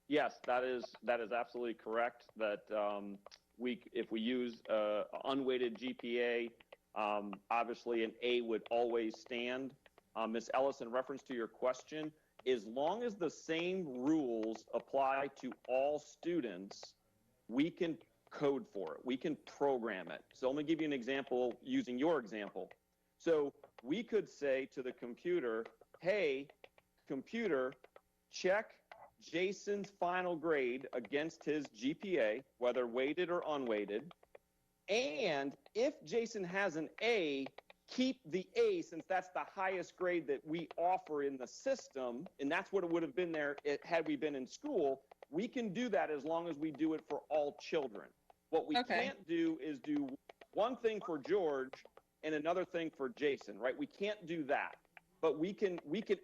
Yes, that is absolutely correct. That if we use unweighted GPA, obviously an A would always stand. Ms. Ellis, in reference to your question, as long as the same rules apply to all students, we can code for it. We can program it. So let me give you an example using your example. So we could say to the computer, hey, computer, check Jason's final grade against his GPA, whether weighted or unweighted. And if Jason has an A, keep the A, since that's the highest grade that we offer in the system, and that's what it would have been there had we been in school. We can do that as long as we do it for all children. What we can't do is do one thing for George and another thing for Jason, right? We can't do that. But we can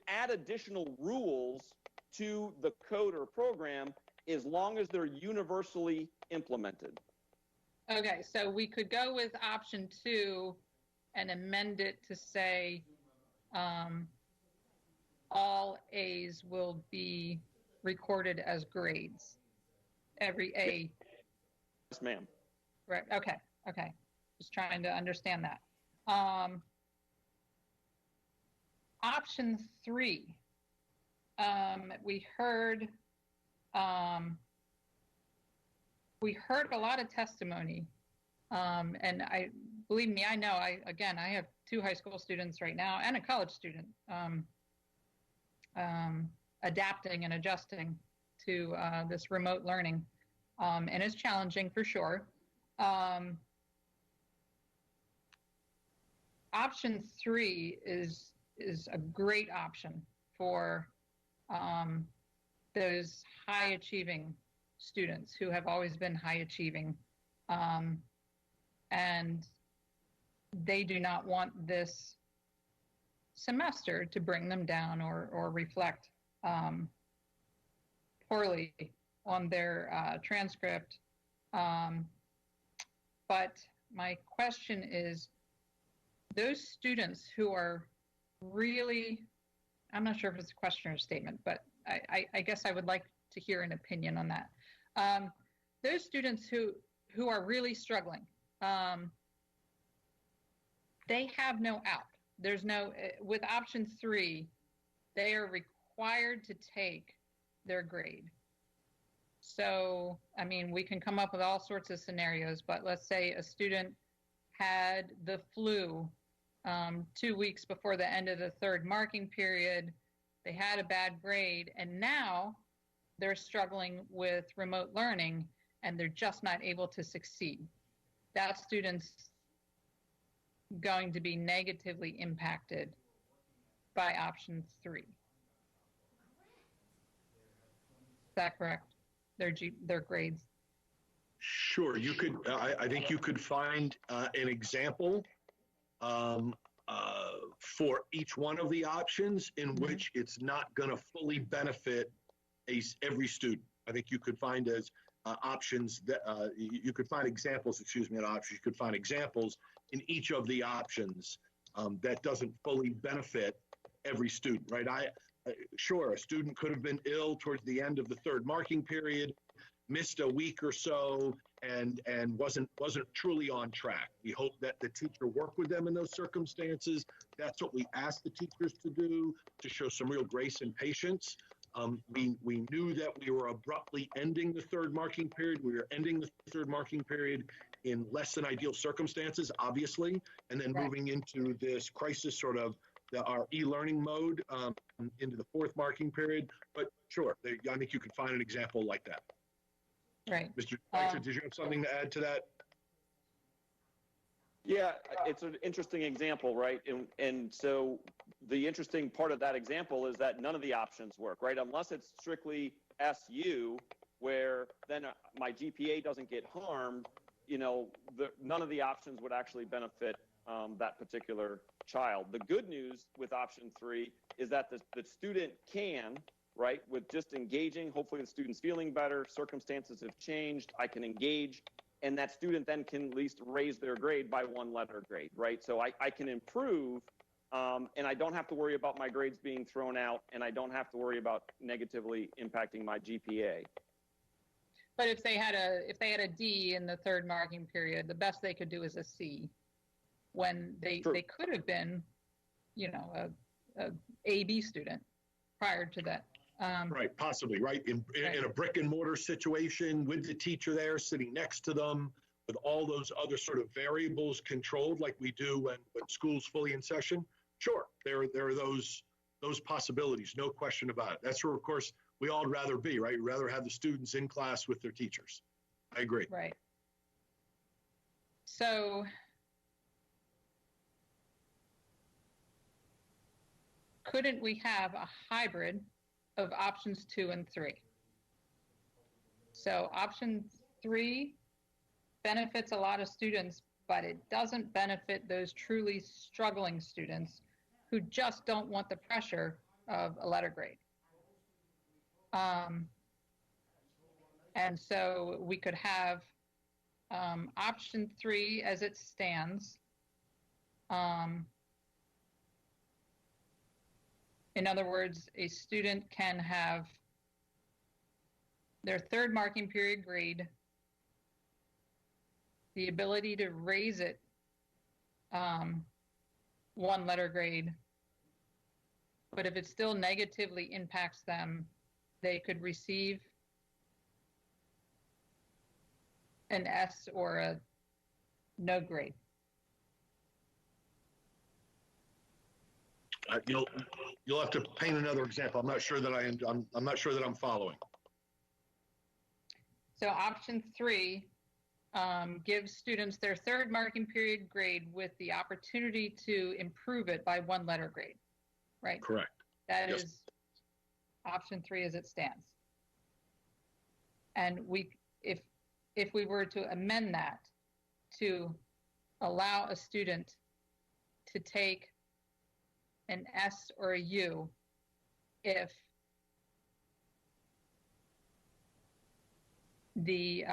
add additional rules to the code or program as long as they're universally implemented. Okay, so we could go with option 2 and amend it to say all A's will be recorded as grades. Every A. Yes, ma'am. Right, okay. Just trying to understand that. Option 3. We heard a lot of testimony, and believe me, I know. I have 2 high school students right now and a college student adapting and adjusting to this remote learning, and it's challenging for sure. Option 3 is a great option for those high achieving students who have always been high achieving, and they do not want this semester to bring them down or reflect poorly on their transcript. But my question is, those students who are really, I'm not sure if it's a question or a statement, but I guess I would like to hear an opinion on that. Those students who are really struggling, they have no out. There's no, with option 3, they are required to take their grade. So, I mean, we can come up with all sorts of scenarios, but let's say a student had the flu 2 weeks before the end of the third marking period. They had a bad grade, and now they're struggling with remote learning, and they're just not able to succeed. That student's going to be negatively impacted by option 3. Is that correct? Their grades? Sure, you could, I think you could find an example for each one of the options in which it's not going to fully benefit every student. I think you could find as options that you could find examples, excuse me, not options, you could find examples in each of the options that doesn't fully benefit every student, right? Sure, a student could have been ill towards the end of the third marking period, missed a week or so, and wasn't truly on track. We hope that the teacher worked with them in those circumstances. That's what we asked the teachers to do, to show some real grace and patience. We knew that we were abruptly ending the third marking period. We were ending the third marking period in less than ideal circumstances, obviously, and then moving into this crisis sort of our e-learning mode into the fourth marking period. But sure, I think you could find an example like that. Right. Mr. Dykstra, did you have something to add to that? Yeah, it's an interesting example, right? And so the interesting part of that example is that none of the options work, right? Unless it's strictly SU, where then my GPA doesn't get harmed, you know, none of the options would actually benefit that particular child. The good news with option 3 is that the student can, right, with just engaging, hopefully the student's feeling better, circumstances have changed, I can engage, and that student then can at least raise their grade by 1 letter grade, right? So I can improve, and I don't have to worry about my grades being thrown out, and I don't have to worry about negatively impacting my GPA. But if they had a D in the third marking period, the best they could do is a C, when they could have been, you know, a AB student prior to that. Right, possibly, right? In a brick and mortar situation with the teacher there sitting next to them, with all those other sort of variables controlled like we do when school's fully in session, sure, there are those possibilities, no question about it. That's where, of course, we all would rather be, right? We'd rather have the students in class with their teachers. I agree. Right. So couldn't we have a hybrid of options 2 and 3? So option 3 benefits a lot of students, but it doesn't benefit those truly struggling students who just don't want the pressure of a letter grade. And so we could have option 3 as it stands. In other words, a student can have their third marking period grade, the ability to raise it 1 letter grade, but if it still negatively impacts them, they could receive an S or a no grade. You'll have to paint another example. I'm not sure that I'm not sure that I'm following. So option 3 gives students their third marking period grade with the opportunity to improve it by 1 letter grade, right? Correct. That is option 3 as it stands. And if we were to amend that to allow a student to take an S or a U if the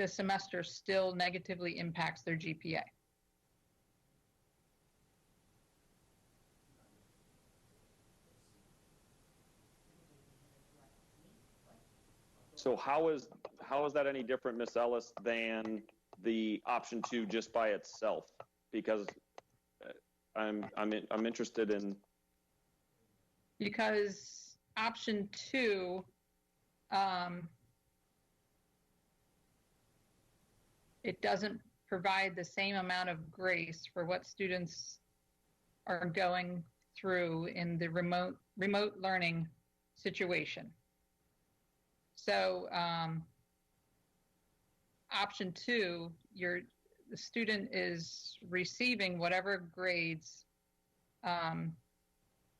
semester still negatively impacts their GPA. So how is that any different, Ms. Ellis, than the option 2 just by itself? Because I'm interested in. because option 2, it doesn't provide the same amount of grace for what students are going through in the remote learning situation. So option 2, the student is receiving whatever grades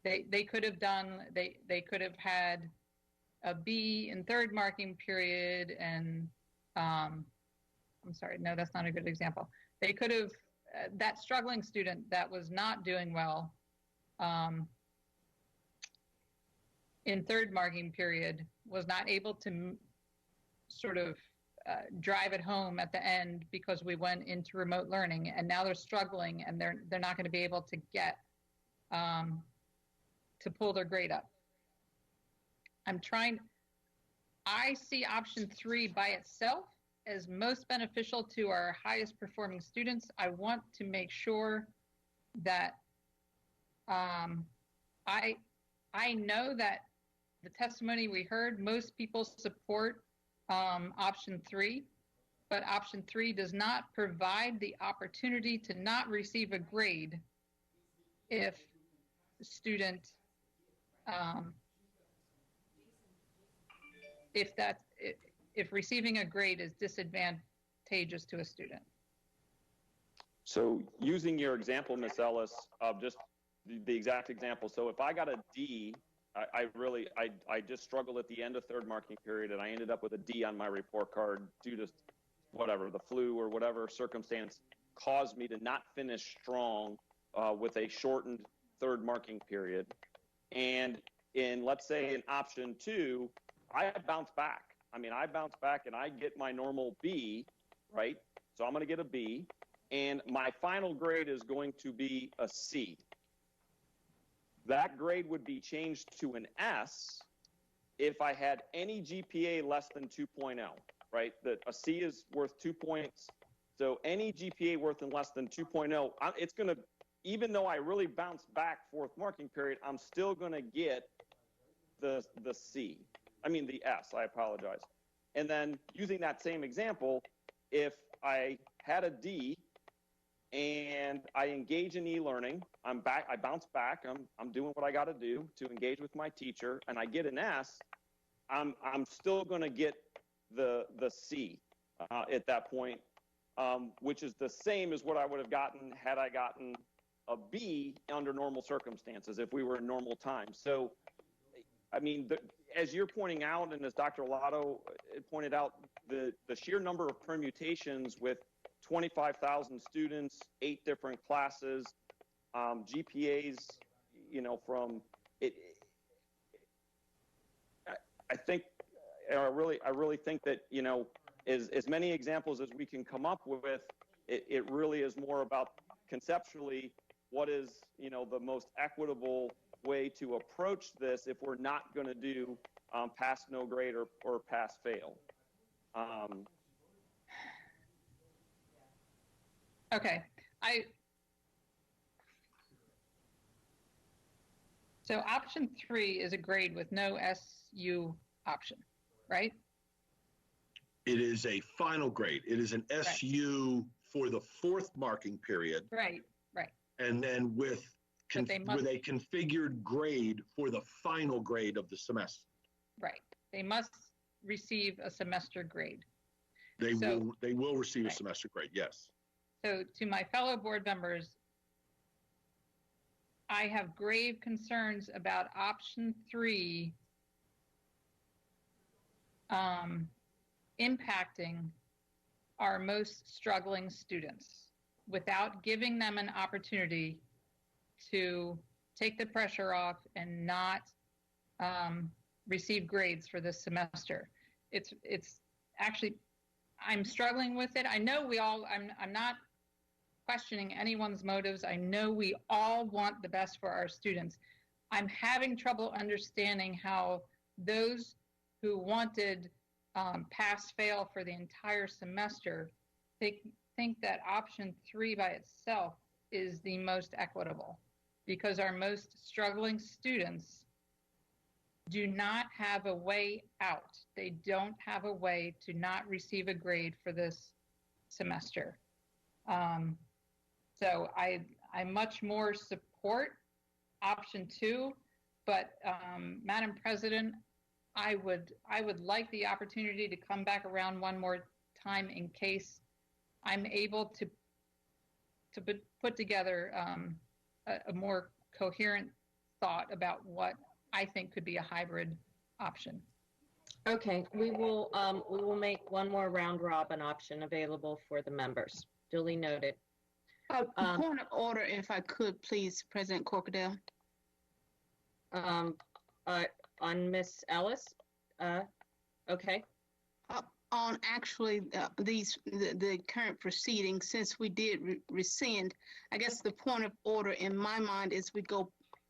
they could have done. They could have had a B in third marking period, and I'm sorry, no, that's not a good example. They could have that struggling student that was not doing well in third marking period was not able to sort of drive it home at the end because we went into remote learning, and now they're struggling and they're not going to be able to get to pull their grade up. I see option 3 by itself as most beneficial to our highest performing students. I want to make sure that I know that the testimony we heard, most people support option 3, but option 3 does not provide the opportunity to not receive a grade if the student if receiving a grade is disadvantageous to a student. So using your example, Ms. Ellis, of just the exact example. So if I got a D, I just struggled at the end of third marking period, and I ended up with a D on my report card due to whatever, the flu or whatever circumstance caused me to not finish strong with a shortened third marking period. And let's say in option 2, I bounce back. I mean, I bounce back and I get my normal B, right? So I'm going to get a B, and my final grade is going to be a C. That grade would be changed to an S if I had any GPA less than 2.0, right? That a C is worth 2 points. So any GPA worth less than 2.0, it's going to, even though I really bounce back fourth marking period, I'm still going to get the C. I mean the S, I apologize. And then using that same example, if I had a D and I engage in e-learning, I'm back, I bounce back, I'm doing what I got to do to engage with my teacher, and I get an S, I'm still going to get the C at that point, which is the same as what I would have gotten had I gotten a B under normal circumstances if we were in normal times. So, I mean, as you're pointing out, and as Dr. Olato pointed out, the sheer number of permutations with 25,000 students, 8 different classes, GPAs, you know, from it. I think, I really think that, you know, as many examples as we can come up with, it really is more about conceptually what is, you know, the most equitable way to approach this if we're not going to do pass no grade or pass fail. Okay, so option 3 is a grade with no SU option, right? It is a final grade. It is an SU for the fourth marking period. Right. And then with a configured grade for the final grade of the semester. Right. They must receive a semester grade. They will receive a semester grade, yes. So to my fellow board members, I have grave concerns about option 3 impacting our most struggling students without giving them an opportunity to take the pressure off and not receive grades for this semester. It's actually, I'm struggling with it. I know I'm not questioning anyone's motives. I know we all want the best for our students. I'm having trouble understanding how those who wanted pass-fail for the entire semester think that option 3 by itself is the most equitable, because our most struggling students do not have a way out. They don't have a way to not receive a grade for this semester. So I much more support option 2, but Madam President, I would like the opportunity to come back around one more time in case I'm able to put together a more coherent thought about what I think could be a hybrid option. Okay, we will make one more round robin option available for the members. Duly noted. Point of order, if I could, please, President Corkadell. On Miss Ellis, okay. On actually the current proceedings, since we did rescind, I guess the point of order in my mind is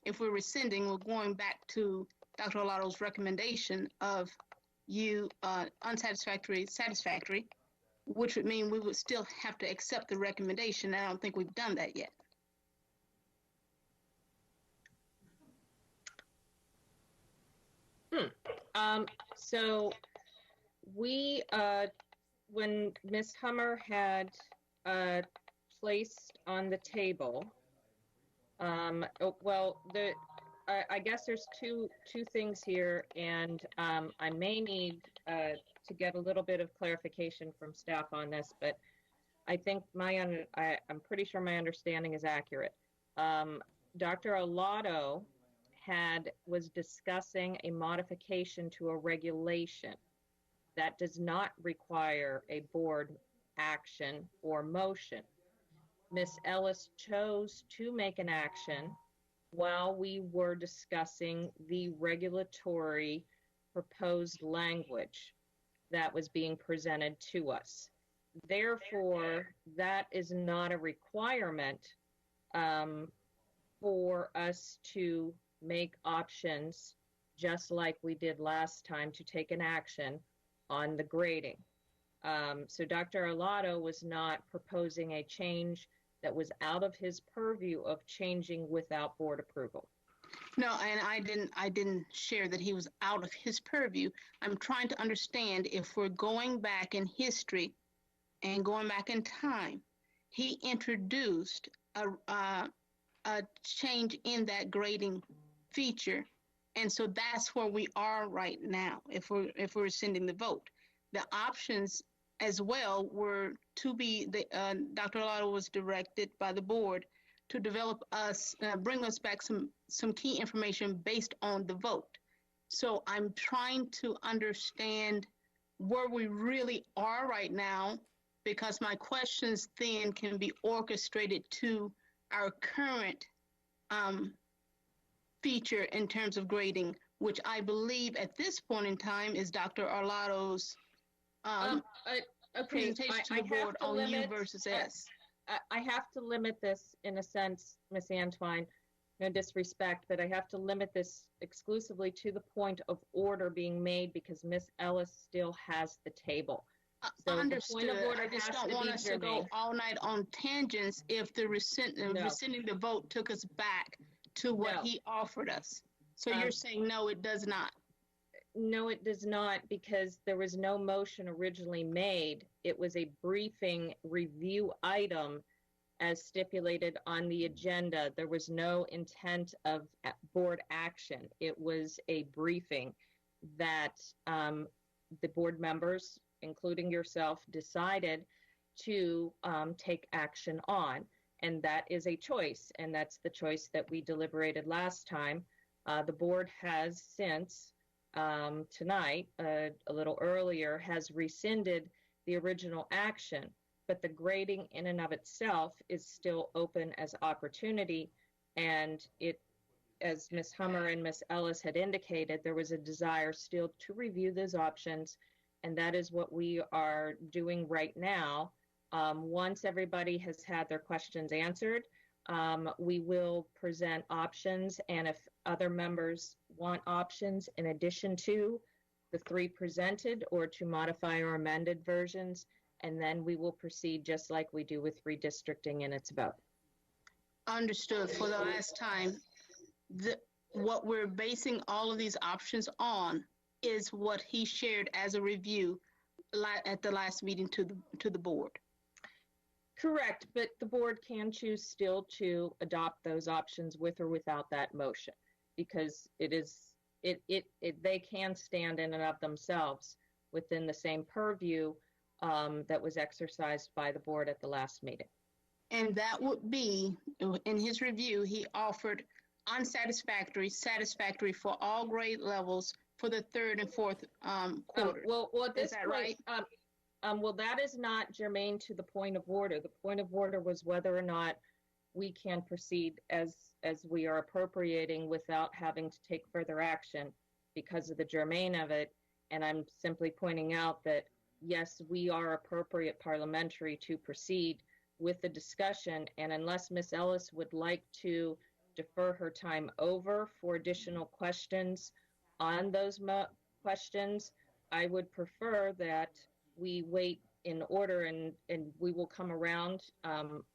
if we're rescinding, we're going back to Dr. Olato's recommendation of unsatisfactory, satisfactory, which would mean we would still have to accept the recommendation. I don't think we've done that yet. So we, when Ms. Hummer had placed on the table, I guess there's two things here, and I may need to get a little bit of clarification from staff on this, but I think I'm pretty sure my understanding is accurate. Dr. Olato was discussing a modification to a regulation that does not require a board action or motion. Ms. Ellis chose to make an action while we were discussing the regulatory proposed language that was being presented to us. Therefore, that is not a requirement for us to make options just like we did last time to take an action on the grading. So Dr. Olato was not proposing a change that was out of his purview of changing without board approval. No, and I didn't share that he was out of his purview. I'm trying to understand if we're going back in history and going back in time, he introduced a change in that grading feature. And so that's where we are right now if we're sending the vote. The options as well were to be, Dr. Olato was directed by the board to bring us back some key information based on the vote. So I'm trying to understand where we really are right now, because my questions then can be orchestrated to our current feature in terms of grading, which I believe at this point in time is Dr. Olato's presentation to the board on U versus S. I have to limit this in a sense, Ms. Antoine, no disrespect, but I have to limit this exclusively to the point of order being made because Ms. Ellis still has the table. So understood. The point of order I just has don't to want be us to go all night on tangents if the rescinding the vote took us back to what he offered us. So you're saying no, it does not? No, it does not, because there was no motion originally made. It was a briefing review item as stipulated on the agenda. There was no intent of board action. It was a briefing that the board members, including yourself, decided to take action on. And that is a choice, and that's the choice that we deliberated last time. The board has since tonight, a little earlier, has rescinded the original action, but the grading in and of itself is still open as opportunity. And it, as Ms. Hummer and Ms. Ellis had indicated, there was a desire still to review those options, and that is what we are doing right now. Once everybody has had their questions answered, we will present options, and if other members want options in addition to the 3 presented or to modify or amended versions, and then we will proceed just like we do with redistricting in its vote. Understood. For the last time, what we're basing all of these options on is what he shared as a review at the last meeting to the board. Correct, but the board can choose still to adopt those options with or without that motion, because they can stand in and of themselves within the same purview that was exercised by the board at the last meeting. And that would be, in his review, he offered unsatisfactory, satisfactory for all grade levels for the third and fourth quarter. Well, at this Is that point, right? well, that is not germane to the point of order. The point of order was whether or not we can proceed as we are appropriating without having to take further action because of the germane of it. And I'm simply pointing out that, yes, we are appropriate parliamentary to proceed with the discussion. And unless Ms. Ellis would like to defer her time over for additional questions on those questions, I would prefer that we wait in order, and we will come around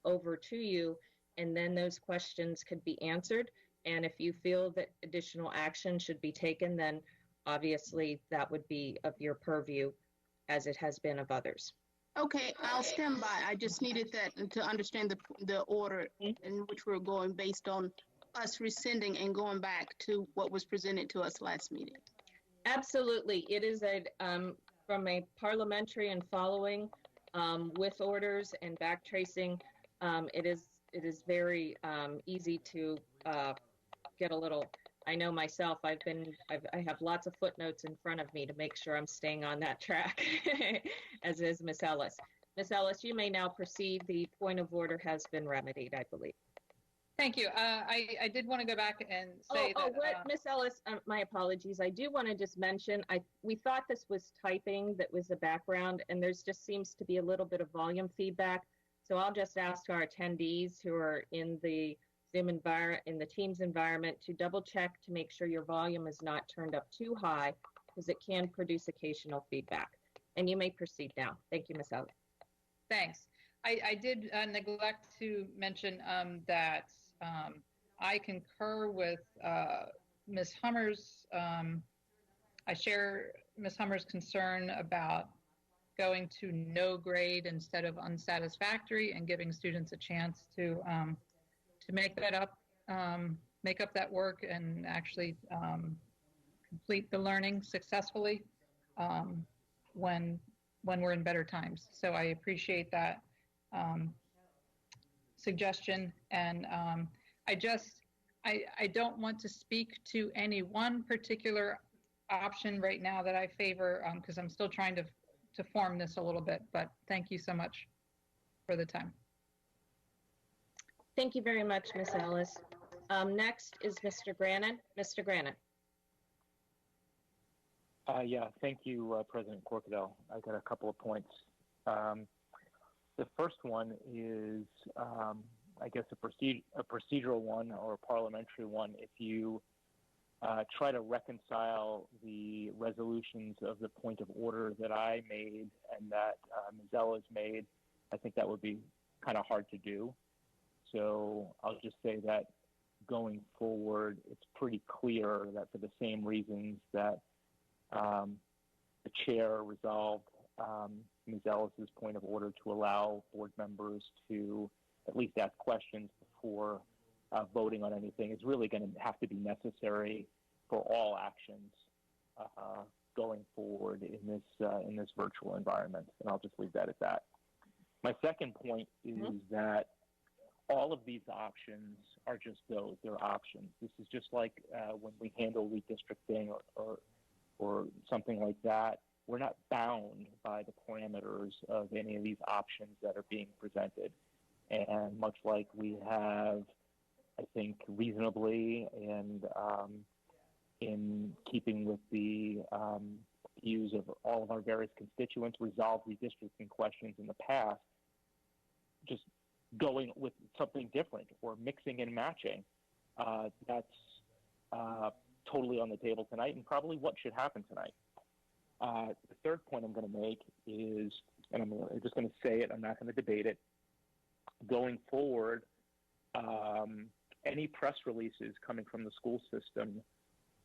over to you, and then those questions could be answered. And if you feel that additional action should be taken, then obviously that would be of your purview, as it has been of others. Okay, I'll stand by. I just needed that to understand the order in which we're going based on us rescinding and going back to what was presented to us last meeting. Absolutely. It is from a parliamentary and following with orders and back tracing, it is very easy to get a little. I know myself. I have lots of footnotes in front of me to make sure I'm staying on that track, as is Ms. Ellis. Ms. Ellis, you may now proceed. The point of order has been remedied, I believe. Thank you. I did want to go back and say Ms. Ellis, my apologies. I do want to just mention, we thought this was typing that was the background, and there's just seems to be a little bit of volume feedback. So I'll just ask our attendees who are in the Zoom environment, in the Teams environment, to double check to make sure your volume is not turned up too high, because it can produce occasional feedback. And you may proceed now. Thank you, Ms. Ellis. Thanks. I did neglect to mention that I concur with Ms. Hummer's, I share Ms. Hummer's concern about going to no grade instead of unsatisfactory and giving students a chance to make that up, make up that work and actually complete the learning successfully when we're in better times. So I appreciate that suggestion, and I don't want to speak to any one particular option right now that I favor, because I'm still trying to form this a little bit, but thank you so much for the time. Thank you very much, Ms. Ellis. Next is Mr. Grannon. Mr. Grannon. Yeah, thank you, President Corkadell. I got a couple of points. The first one is, I guess, a procedural one or a parliamentary one. If you try to reconcile the resolutions of the point of order that I made and that Ms. Ellis made, I think that would be kind of hard to do. So I'll just say that going forward, it's pretty clear that for the same reasons that the chair resolved Ms. Ellis's point of order to allow board members to at least ask questions before voting on anything is really going to have to be necessary for all actions going forward in this virtual environment. And I'll just leave that at that. My second point is that all of these options are just those. They're options. This is just like when we handle redistricting or something like that. We're not bound by the parameters of any of these options that are being presented. And much like we have, I think, reasonably and in keeping with the views of all of our various constituents, resolved redistricting questions in the past, just going with something different or mixing and matching, that's totally on the table tonight and probably what should happen tonight. The third point I'm going to make is, and I'm just going to say it, I'm not going to debate it, going forward, any press releases coming from the school system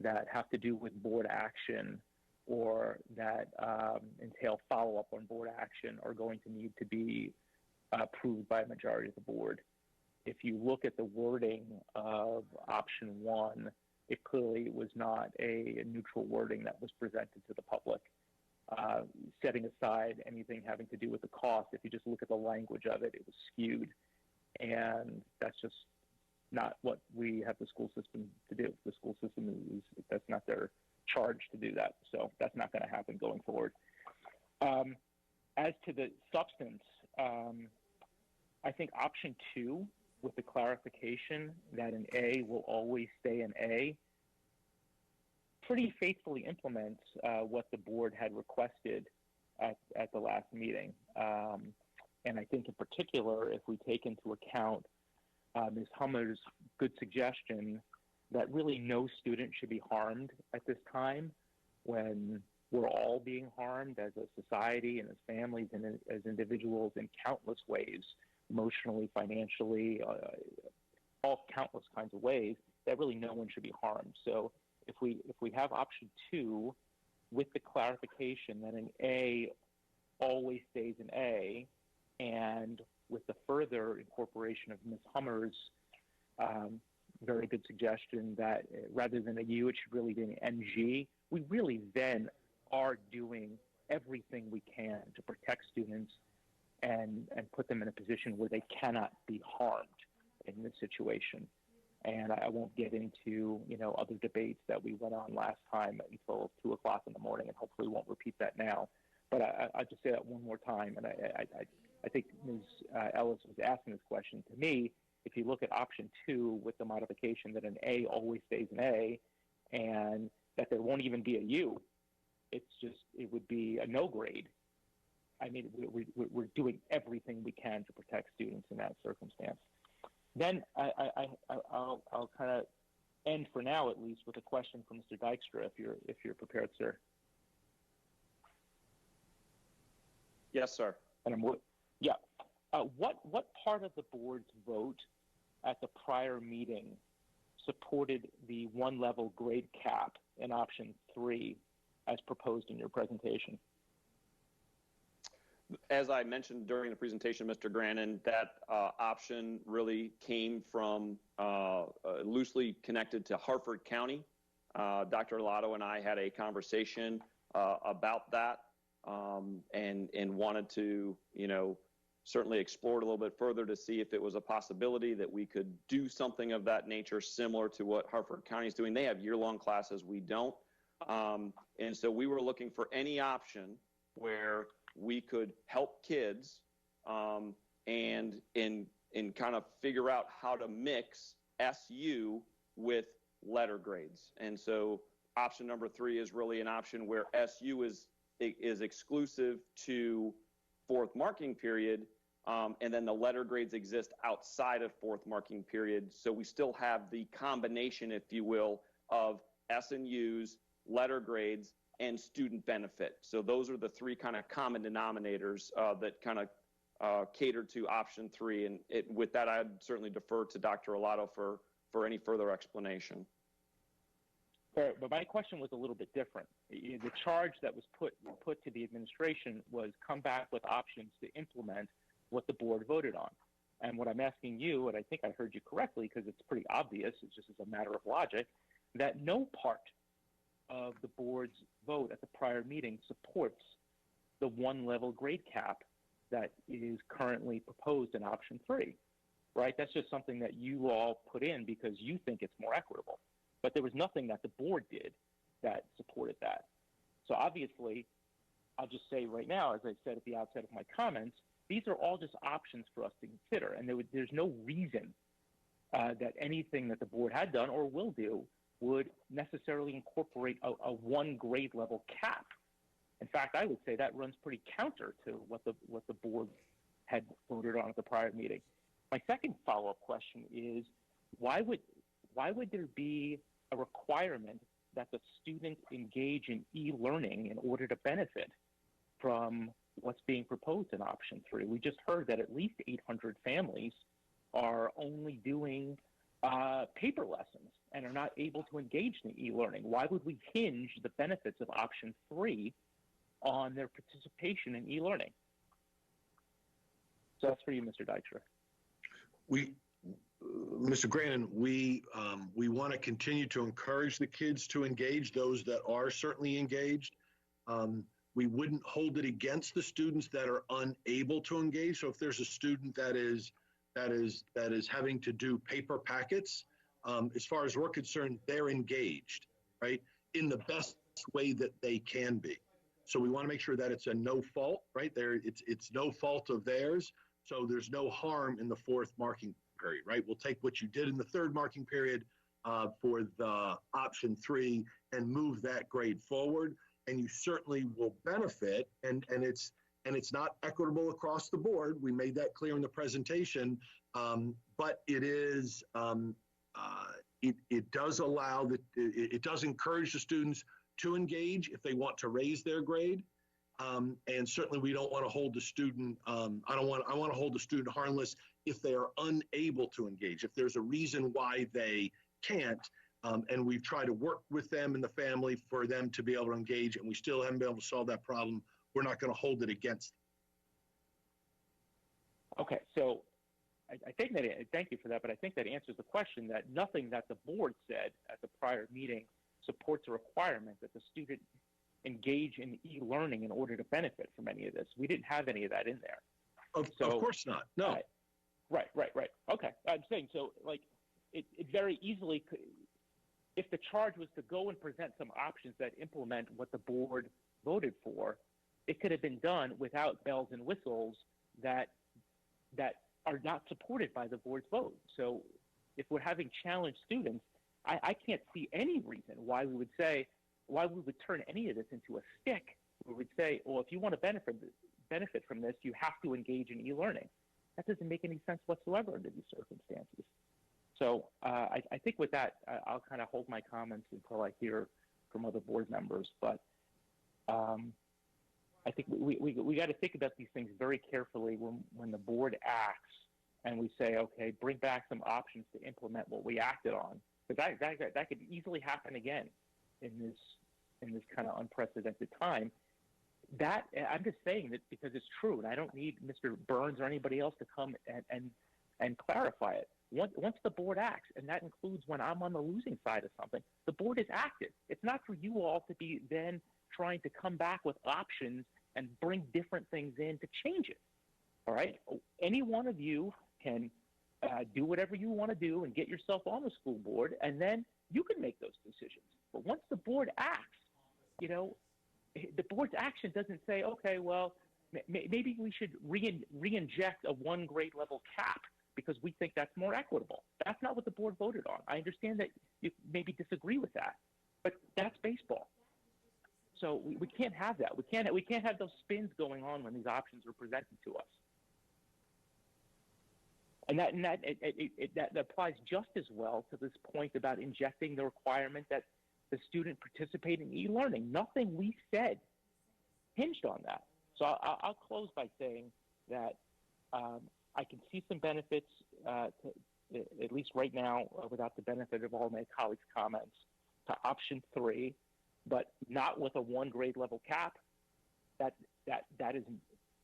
that have to do with board action or that entail follow-up on board action are going to need to be approved by a majority of the board. If you look at the wording of option 1, it clearly was not a neutral wording that was presented to the public. Setting aside anything having to do with the cost, if you just look at the language of it, it was skewed. And that's just not what we have the school system to do. The school system that's not their charge to do that. So that's not going to happen going forward. As to the substance, I think option 2, with the clarification that an A will always stay an A, pretty faithfully implements what the board had requested at the last meeting. And I think in particular, if we take into account Ms. Hummer's good suggestion that really no student should be harmed at this time when we're all being harmed as a society and as families and as individuals in countless ways, emotionally, financially, all countless kinds of ways, that really no one should be harmed. So if we have option 2 with the clarification that an A always stays an A, and with the further incorporation of Ms. Hummer's very good suggestion that rather than a U, it should really be an NG, we really then are doing everything we can to protect students and put them in a position where they cannot be harmed in this situation. And I won't get into, other debates that we went on last time until 2 o'clock in the morning, and hopefully won't repeat that now. But I'll just say that one more time. And I think Ms. Ellis was asking this question to me. If you look at option 2 with the modification that an A always stays an A and that there won't even be a U, it would be a no grade. I mean, we're doing everything we can to protect students in that circumstance. Then I'll kind of end for now, at least, with a question from Mr. Dykstra, if you're prepared, sir. Yes, sir. And what part of the board's vote at the prior meeting supported the 1-level grade cap in option 3 as proposed in your presentation? As I mentioned during the presentation, Mr. Grannon, that option really came from loosely connected to Harford County. Dr. Arlotto and I had a conversation about that and wanted to, certainly explore it a little bit further to see if it was a possibility that we could do something of that nature similar to what Harford County is doing. They have year-long classes, we don't. And so we were looking for any option where we could help kids and kind of figure out how to mix SU with letter grades. And so option number 3 is really an option where SU is exclusive to 4th marking period, and then the letter grades exist outside of 4th marking period. So we still have the combination, if you will, of S and U's, letter grades, and student benefit. So those are the 3 kind of common denominators that kind of cater to option 3. And with that, I'd certainly defer to Dr. Arlotto for any further explanation. But my question was a little bit different. The charge that was put to the administration was come back with options to implement what the board voted on. And what I'm asking you, and I think I heard you correctly because it's pretty obvious, it's just as a matter of logic, that no part of the board's vote at the prior meeting supports the 1-level grade cap that is currently proposed in option 3, right? That's just something that you all put in because you think it's more equitable. But there was nothing that the board did that supported that. So obviously, I'll just say right now, as I said at the outset of my comments, these are all just options for us to consider. And there's no reason that anything that the board had done or will do would necessarily incorporate a 1 grade level cap. In fact, I would say that runs pretty counter to what the board had voted on at the prior meeting. My second follow-up question is, why would there be a requirement that the students engage in e-learning in order to benefit from what's being proposed in option 3? We just heard that at least 800 families are only doing paper lessons and are not able to engage in e-learning? Why would we hinge the benefits of option 3 on their participation in e-learning? So that's for you, Mr. Dykstra. Mr. Grannon, we want to continue to encourage the kids to engage, those that are certainly engaged. We wouldn't hold it against the students that are unable to engage. So if there's a student that is having to do paper packets, as far as we're concerned, they're engaged, right, in the best way that they can be. So we want to make sure that it's a no fault, right? It's no fault of theirs. So there's no harm in the 4th marking period, right? We'll take what you did in the 3rd marking period for the option 3 and move that grade forward. And you certainly will benefit, and it's not equitable across the board. We made that clear in the presentation, but it is it does allow it does encourage the students to engage if they want to raise their grade. And certainly we don't want to hold the student, I want to hold the student harmless if they are unable to engage, if there's a reason why they can't, and we've tried to work with them and the family for them to be able to engage, and we still haven't been able to solve that problem, we're not going to hold it against them. Okay, so I think that, thank you for that, but I think that answers the question that nothing that the board said at the prior meeting supports a requirement that the student engage in e-learning in order to benefit from any of this. We didn't have any of that in there. Of course not. No. Right. Okay. I'm saying, so like it very easily could, if the charge was to go and present some options that implement what the board voted for, it could have been done without bells and whistles that are not supported by the board's vote. So if we're having challenged students, I can't see any reason why we would turn any of this into a stick. We would say, well, if you want to benefit from this, you have to engage in e-learning. That doesn't make any sense whatsoever under these circumstances. So I think with that, I'll kind of hold my comments until I hear from other board members. But I think we got to think about these things very carefully when the board acts and we say, okay, bring back some options to implement what we acted on. Because that could easily happen again in this kind of unprecedented time. That I'm just saying that because it's true, and I don't need Mr. Burns or anybody else to come and clarify it. Once the board acts, and that includes when I'm on the losing side of something, the board is active. It's not for you all to be then trying to come back with options and bring different things in to change it. All right? Any one of you can do whatever you want to do and get yourself on the school board, and then you can make those decisions. But once the board acts, the board's action doesn't say, okay, well, maybe we should re-inject a 1 grade level cap because we think that's more equitable. That's not what the board voted on. I understand that you maybe disagree with that, but that's baseball. So we can't have that. We can't have those spins going on when these options are presented to us. And that applies just as well to this point about injecting the requirement that the student participate in e-learning. Nothing we said hinged on that. So I'll close by saying that I can see some benefits, at least right now, without the benefit of all my colleagues' comments, to option 3, but not with a 1 grade level cap. That is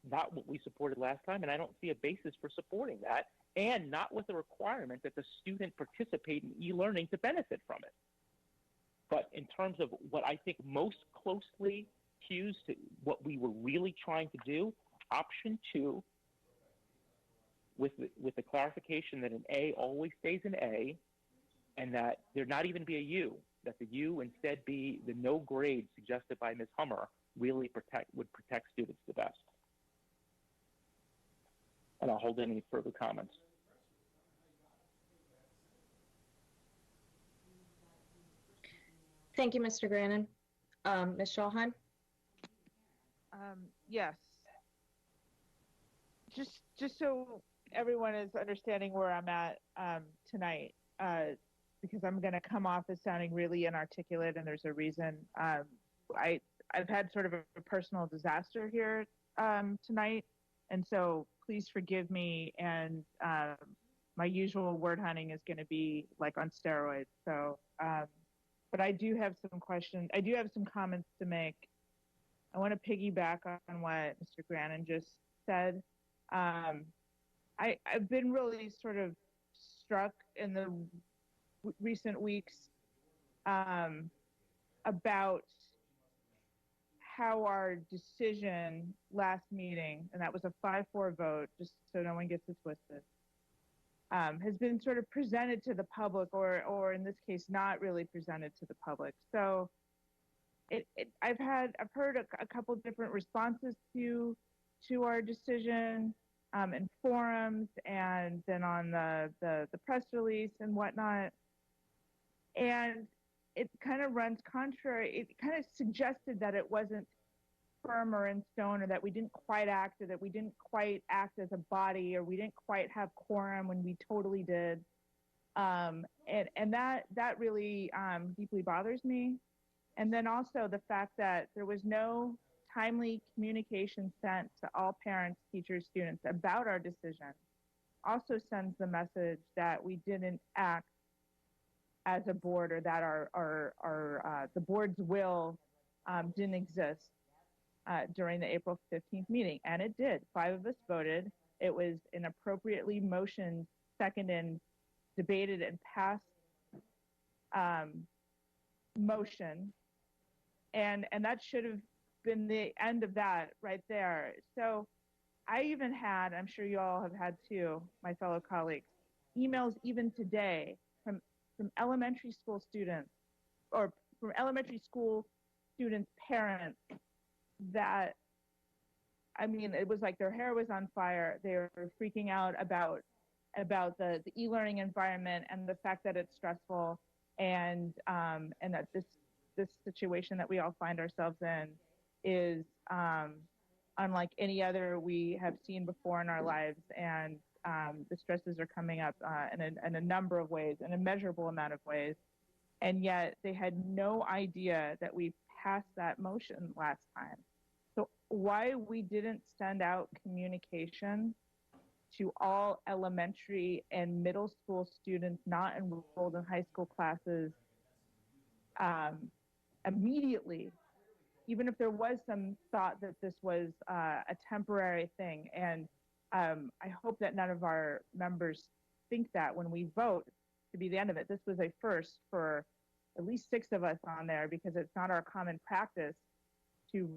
not what we supported last time, and I don't see a basis for supporting that, and not with the requirement that the student participate in e-learning to benefit from it. But in terms of what I think most closely cues to what we were really trying to do, option 2, with the clarification that an A always stays an A, and that there not even be a U, that the U instead be the no grade suggested by Ms. Hummer, really would protect students the best. And I'll hold any further comments. Thank you, Mr. Grannon. Ms. Schulheim? Yes. Just so everyone is understanding where I'm at tonight, because I'm going to come off as sounding really inarticulate, and there's a reason. I've had sort of a personal disaster here tonight, and so please forgive me. And my usual word hunting is going to be like on steroids. So, but I do have some questions. I do have some comments to make. I want to piggyback on what Mr. Grannon just said. I've been really sort of struck in the recent weeks about how our decision last meeting, and that was a 5-4 vote, just so no one gets it twisted, has been sort of presented to the public, or in this case, not really presented to the public. So I've heard a couple different responses to our decision in forums and then on the press release and whatnot. And it kind of runs contrary. It kind of suggested that it wasn't firm or in stone, or that we didn't quite act, or that we didn't quite act as a body, or we didn't quite have quorum when we totally did. And that really deeply bothers me. And then also the fact that there was no timely communication sent to all parents, teachers, students about our decision also sends the message that we didn't act as a board, or that the board's will didn't exist during the April 15th meeting. And it did. 5 of us voted. It was an appropriately motioned, seconded, debated, and passed motion. And that should have been the end of that right there. So I even had, I'm sure you all have had too, my fellow colleagues, emails even today from elementary school students, or from elementary school students' parents, that, I mean, it was like their hair was on fire. They were freaking out about the e-learning environment and the fact that it's stressful, and that this situation that we all find ourselves in is unlike any other we have seen before in our lives. And the stresses are coming up in a number of ways, an immeasurable amount of ways. And yet they had no idea that we passed that motion last time. So why we didn't send out communication to all elementary and middle school students not enrolled in high school classes immediately, even if there was some thought that this was a temporary thing. And I hope that none of our members think that when we vote to be the end of it. This was a first for at least 6 of us on there, because it's not our common practice to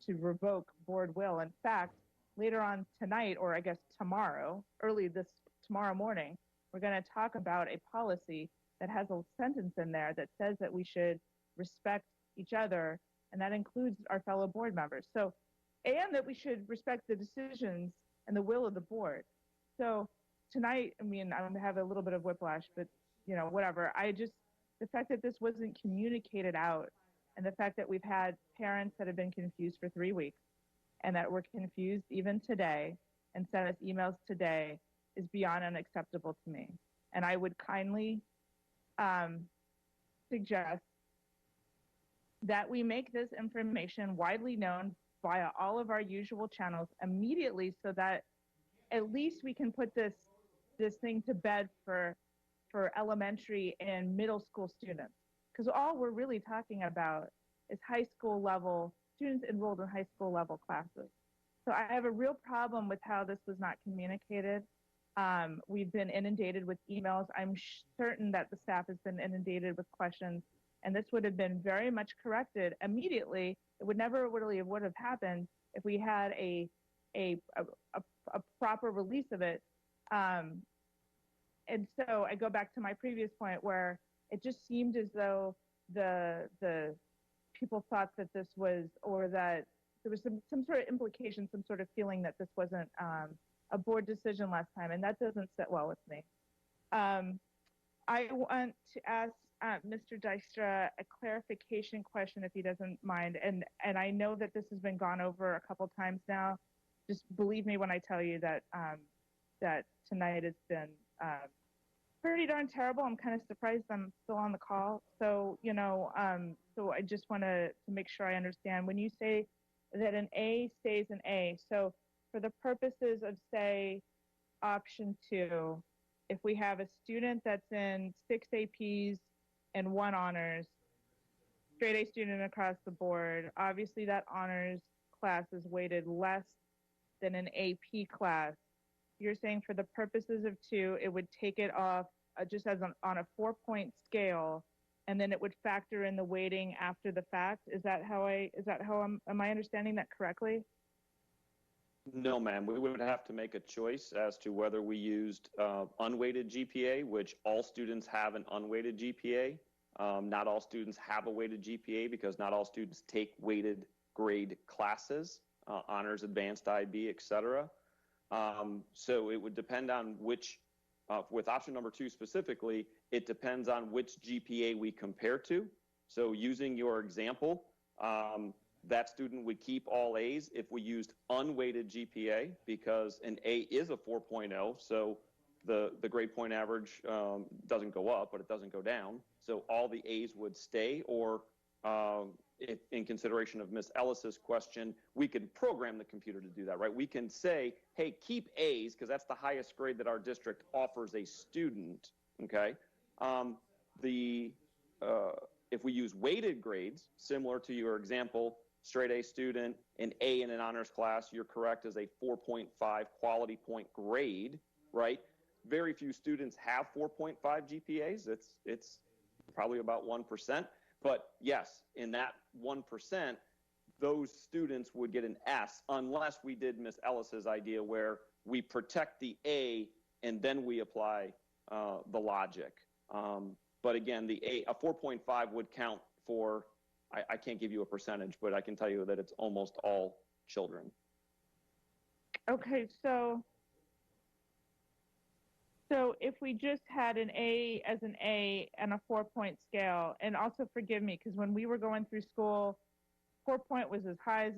revoke board will. In fact, later on tonight, or I guess tomorrow, tomorrow morning, we're going to talk about a policy that has a sentence in there that says that we should respect each other, and that includes our fellow board members. So, and that we should respect the decisions and the will of the board. So tonight, I mean, I'm gonna have a little bit of whiplash, but whatever. The fact that this wasn't communicated out, and the fact that we've had parents that have been confused for 3 weeks, and that were confused even today and sent us emails today, is beyond unacceptable to me. And I would kindly suggest that we make this information widely known via all of our usual channels immediately, so that at least we can put this thing to bed for elementary and middle school students. Because all we're really talking about is high school level students enrolled in high school level classes. So I have a real problem with how this was not communicated. We've been inundated with emails. I'm certain that the staff has been inundated with questions, and this would have been very much corrected immediately. It would never really would have happened if we had a proper release of it. And so I go back to my previous point, where it just seemed as though the people thought that this was, or that there was some sort of implication, some sort of feeling that this wasn't a board decision last time, and that doesn't sit well with me. I want to ask Mr. Dijkstra a clarification question, if he doesn't mind. And I know that this has been gone over a couple times now. Just believe me when I tell you that that tonight has been pretty darn terrible. I'm kind of surprised I'm still on the call. So, so I just want to make sure I understand. When you say that an A stays an A, so for the purposes of, say, option 2, if we have a student that's in 6 APs and 1 honors, straight A student across the board, obviously that honors class is weighted less than an AP class. You're saying for the purposes of 2, it would take it off just as on a 4-point scale, and then it would factor in the weighting after the fact. Is that how am I understanding that correctly? No, ma'am. We would have to make a choice as to whether we used unweighted GPA, which all students have an unweighted GPA. Not all students have a weighted GPA because not all students take weighted grade classes, honors, advanced IB, et cetera. So it would depend on which, with option number 2 specifically, it depends on which GPA we compare to. So using your example, that student would keep all A's if we used unweighted GPA because an A is a 4.0. So the grade point average doesn't go up, but it doesn't go down. So all the A's would stay, or if, in consideration of Ms. Ellis's question, we could program the computer to do that, right? We can say, hey, keep A's because that's the highest grade that our district offers a student, okay? If we use weighted grades, similar to your example, straight A student, an A in an honors class, you're correct, is a 4.5 quality point grade, right? Very few students have 4.5 GPAs. It's probably about 1%. But yes, in that 1%, those students would get an S unless we did Miss Ellis's idea where we protect the A and then we apply the logic. But again, a 4.5 would count for, I can't give you a percentage, but I can tell you that it's almost all children. Okay, so if we just had an A as an A and a 4-point scale, and also forgive me, because when we were going through school, 4-point was as high as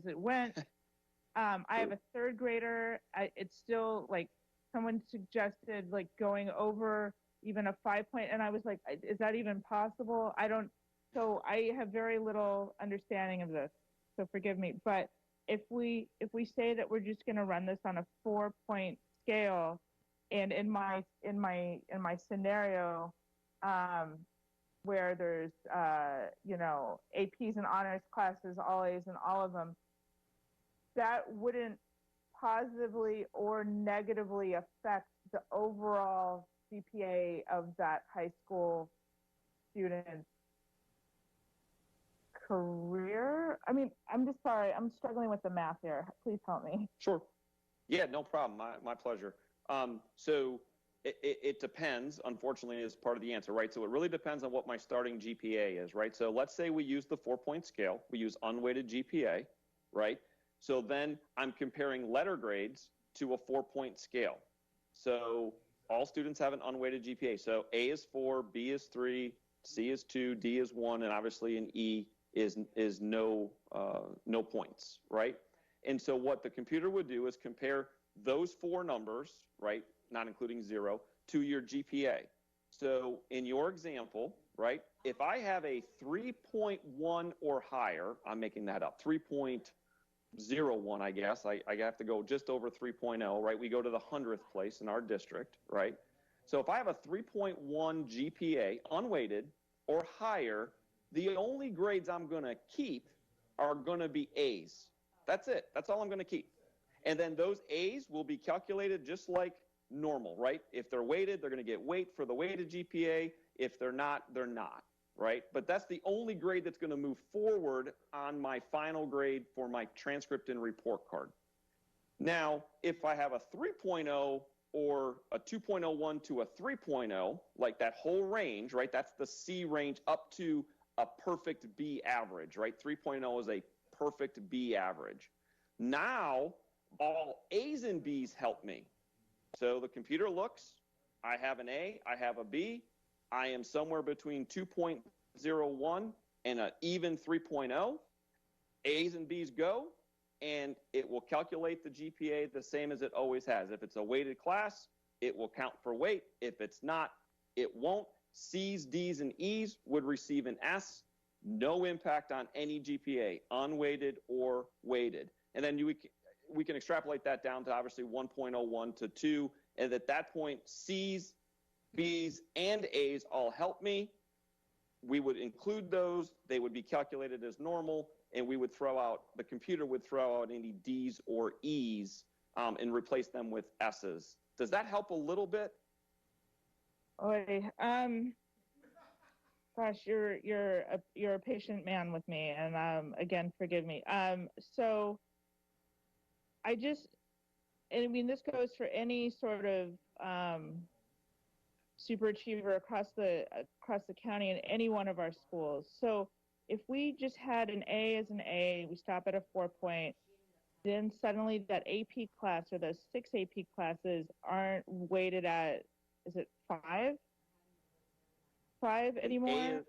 it went. I have a 3rd grader. It's still like someone suggested like going over even a 5-point, and I was like, is that even possible? So I have very little understanding of this, so forgive me. But if we say that we're just going to run this on a 4-point scale, and in my scenario, where there's APs and honors classes, all A's and all of them, that wouldn't positively or negatively affect the overall GPA of that high school student's career? I mean, I'm just sorry, I'm struggling with the math here. Please help me. Sure. Yeah, no problem. My pleasure. So it depends, unfortunately, is part of the answer, right? So it really depends on what my starting GPA is, right? So let's say we use the 4-point scale. We use unweighted GPA, right? So then I'm comparing letter grades to a 4-point scale. So all students have an unweighted GPA. So A is 4, B is 3, C is 2, D is 1, and obviously an E is no points, right? And so what the computer would do is compare those 4 numbers, right, not including 0, to your GPA. So in your example, right, if I have a 3.1 or higher, I'm making that up, 3.01, I guess. I have to go just over 3.0, right? We go to the 100th place in our district, right? So if I have a 3.1 GPA, unweighted or higher, the only grades I'm going to keep are going to be A's. That's it. That's all I'm going to keep. And then those A's will be calculated just like normal, right? If they're weighted, they're going to get weight for the weighted GPA. If they're not, they're not, right? But that's the only grade that's going to move forward on my final grade for my transcript and report card. Now, if I have a 3.0 or a 2.01 to a 3.0, like that whole range, right? That's the C range up to a perfect B average, right? 3.0 is a perfect B average. Now, all A's and B's help me. So the computer looks, I have an A, I have a B, I am somewhere between 2.01 and an even 3.0. A's and B's go, and it will calculate the GPA the same as it always has. If it's a weighted class, it will count for weight. If it's not, it won't. C's, D's, and E's would receive an S, no impact on any GPA, unweighted or weighted. And then we can extrapolate that down to obviously 1.01 to 2, and at that point, C's, B's, and A's all help me. We would include those, they would be calculated as normal, and we would throw out, the computer would throw out any D's or E's and replace them with S's. Does that help a little bit? Oy, gosh, you're a patient man with me, and again, forgive me. So I mean, this goes for any sort of super achiever across the county in any one of our schools. So if we just had an A as an A, we stop at a 4-point, then suddenly that AP class or those 6 AP classes aren't weighted at, is it 5? 5 anymore?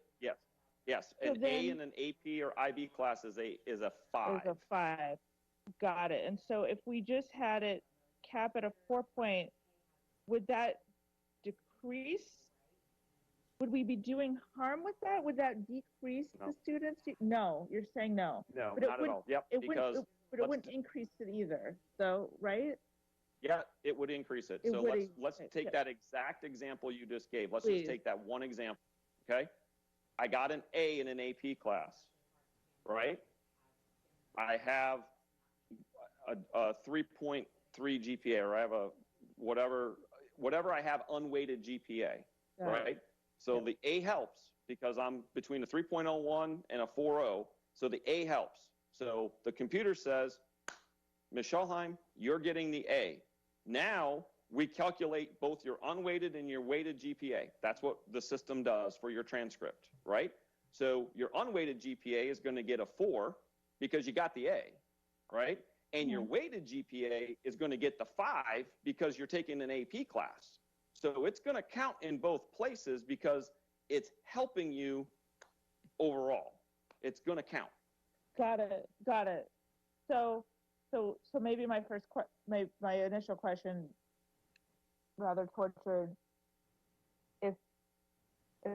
Yes. So An A in an AP or IB class is a 5. Is a 5. Got it. And so if we just had it cap at a 4-point, would that decrease? Would we be doing harm with that? Would that decrease the students? No, you're saying no. No, but not at all. Yep, but it wouldn't increase it either. So, right? Yeah, it would increase it. So let's take that exact example you just gave. Let's just take that one example, okay? I got an A in an AP class, right? I have a 3.3 GPA, or I have a whatever I have unweighted GPA, right? So the A helps because I'm between a 3.01 and a 4.0, so the A helps. So the computer says, Ms. Schallheim, you're getting the A. Now we calculate both your unweighted and your weighted GPA. That's what the system does for your transcript, right? So your unweighted GPA is going to get a 4 because you got the A, right? And your weighted GPA is going to get the 5 because you're taking an AP class. So it's going to count in both places because it's helping you overall. It's going to count. Got it. So maybe my initial question, rather tortured, if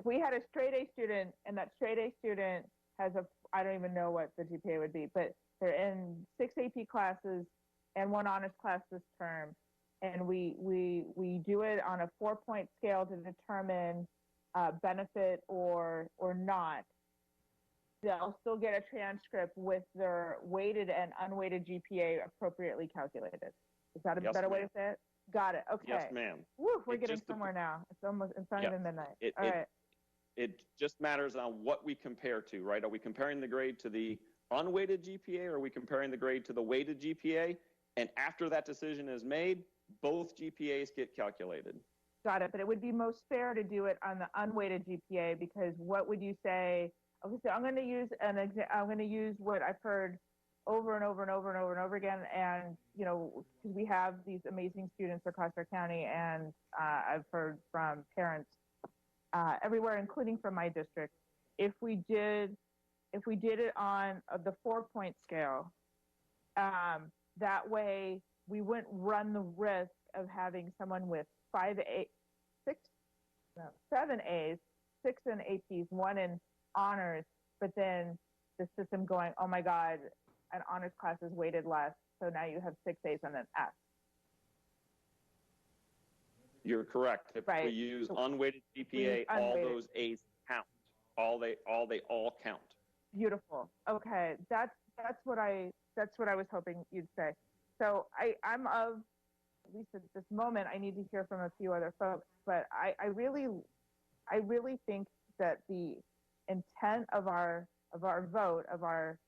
we had a straight A student and that straight A student has I don't even know what the GPA would be, but they're in 6 AP classes and 1 honors class this term, and we do it on a 4-point scale to determine benefit or not. They'll still get a transcript with their weighted and unweighted GPA appropriately calculated. Is that a better way to say it? Got it. Okay. Yes, ma'am. Woo, we're getting somewhere now. It's not even midnight. All right. It just matters on what we compare to, right? Are we comparing the grade to the unweighted GPA, or are we comparing the grade to the weighted GPA? And after that decision is made, both GPAs get calculated. Got it. But it would be most fair to do it on the unweighted GPA, because what would you say? Okay, so I'm going to use I'm going to use what I've heard over and over and over and over and over again, and because we have these amazing students across our county, and I've heard from parents everywhere, including from my district. If we did it on the 4-point scale, that way we wouldn't run the risk of having someone with 7 A's, 6 in APs, 1 in honors, but then the system going, oh my God, an honors class is weighted less, so now you have 6 A's and an F. You're correct. If we use unweighted GPA, all those A's count. They all count. Beautiful. Okay, that's what I was hoping you'd say. So I'm of, at least at this moment, I need to hear from a few other folks, but I really think that the intent of our vote, of our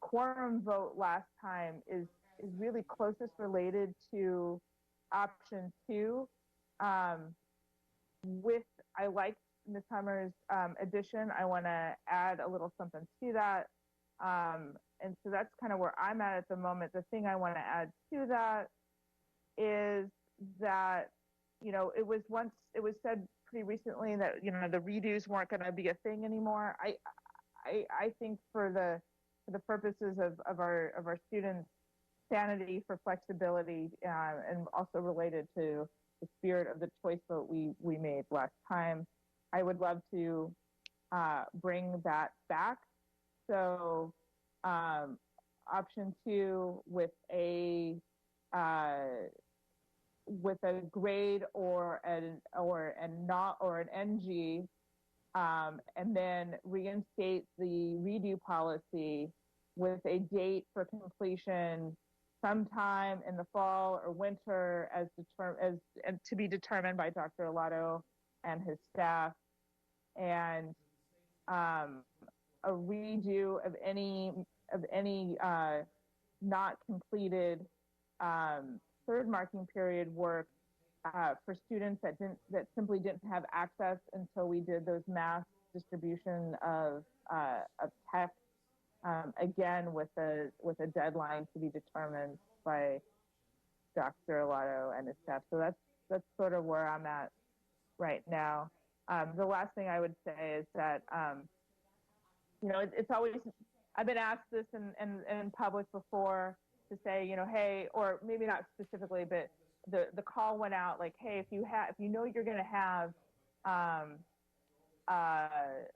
quorum vote last time is really closest related to option 2. I like Ms. Hummer's addition. I want to add a little something to that. And so that's kind of where I'm at the moment. The thing I want to add to that is that, it was said pretty recently that, the redos weren't going to be a thing anymore. I think for the purposes of our students' sanity, for flexibility, and also related to the spirit of the choice vote we made last time, I would love to bring that back. So option 2 with a grade or an NG, and then reinstate the redo policy with a date for completion sometime in the fall or winter as to be determined by Dr. Alato and his staff, and a redo of any not completed third marking period work for students that simply didn't have access until we did those mass distribution of text, again with a deadline to be determined by Dr. Alato and his staff. So that's sort of where I'm at right now. The last thing I would say is that it's always, I've been asked this in public before to say, hey, or maybe not specifically, but the call went out like, hey, if you know you're going to have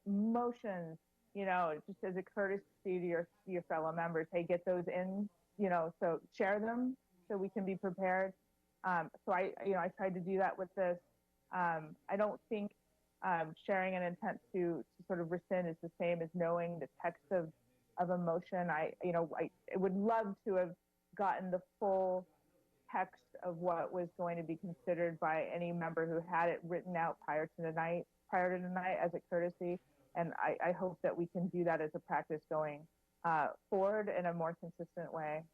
motions, just as a courtesy to your fellow members, hey, get those in, so share them so we can be prepared. So I tried to do that with this. I don't think sharing an intent to sort of rescind is the same as knowing the text of a motion. I would love to have gotten the full text of what was going to be considered by any member who had it written out prior to tonight as a courtesy. And I hope that we can do that as a practice going forward in a more consistent way,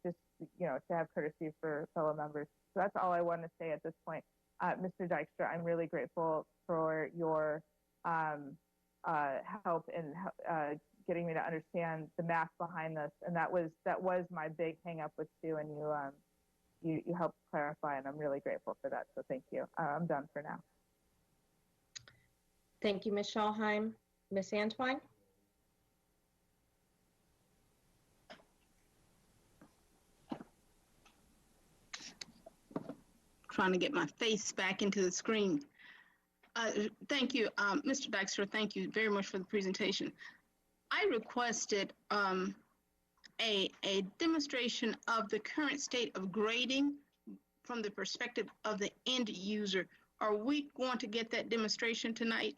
just, to have courtesy for fellow members. So that's all I want to say at this point. Mr. Dykstra, I'm really grateful for your help in getting me to understand the math behind this. And that was my big hang up with Sue, and you helped clarify, and I'm really grateful for that. So thank you. I'm done for now. Thank you, Ms. Schalheim. Ms. Antwine? Trying to get my face back into the screen. Thank you, Mr. Dykstra. Thank you very much for the presentation. I requested a demonstration of the current state of grading from the perspective of the end user. Are we going to get that demonstration tonight?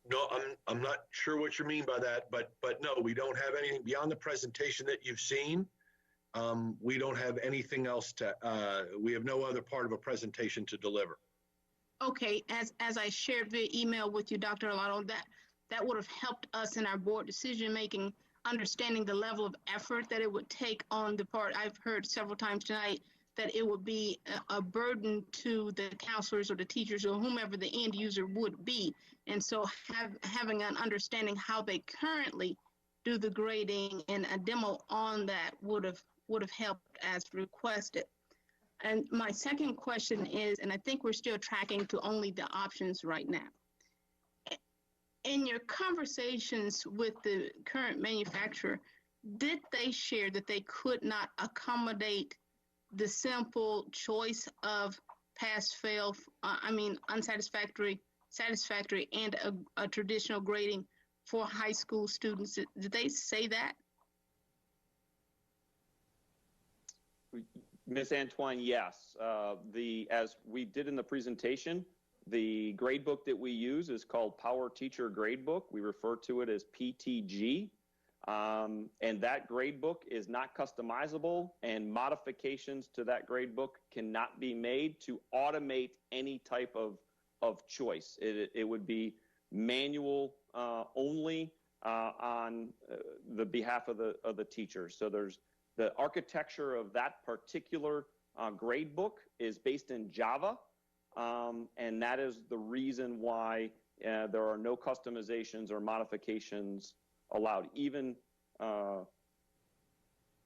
No, I'm not sure what you mean by that, but no, we don't have anything beyond the presentation that you've seen. We don't have anything else we have no other part of a presentation to deliver. Okay, as I shared via email with you, Dr. Alato, that would have helped us in our board decision-making, understanding the level of effort that it would take on the part. I've heard several times tonight that it would be a burden to the counselors or the teachers or whomever the end user would be. And so having an understanding how they currently do the grading and a demo on that would have helped as requested. And my second question is, and I think we're still tracking to only the options right now. In your conversations with the current manufacturer, did they share that they could not accommodate the simple choice of pass-fail, unsatisfactory, satisfactory, and a traditional grading for high school students? Did they say that? Ms. Antwine, yes. As we did in the presentation, the grade book that we use is called Power Teacher Gradebook. We refer to it as PTG. And that grade book is not customizable, and modifications to that grade book cannot be made to automate any type of choice. It would be manual only on the behalf of the teacher. So there's the architecture of that particular grade book is based in Java, and that is the reason why there are no customizations or modifications allowed. Even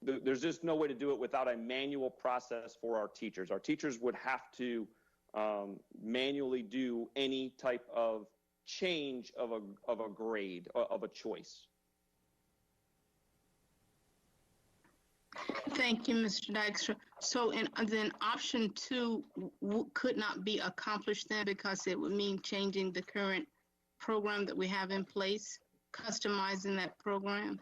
there's just no way to do it without a manual process for our teachers. Our teachers would have to manually do any type of change of a grade, of a choice. Thank you, Mr. Dykstra. So, then option 2 could not be accomplished then because it would mean changing the current program that we have in place? customizing that program?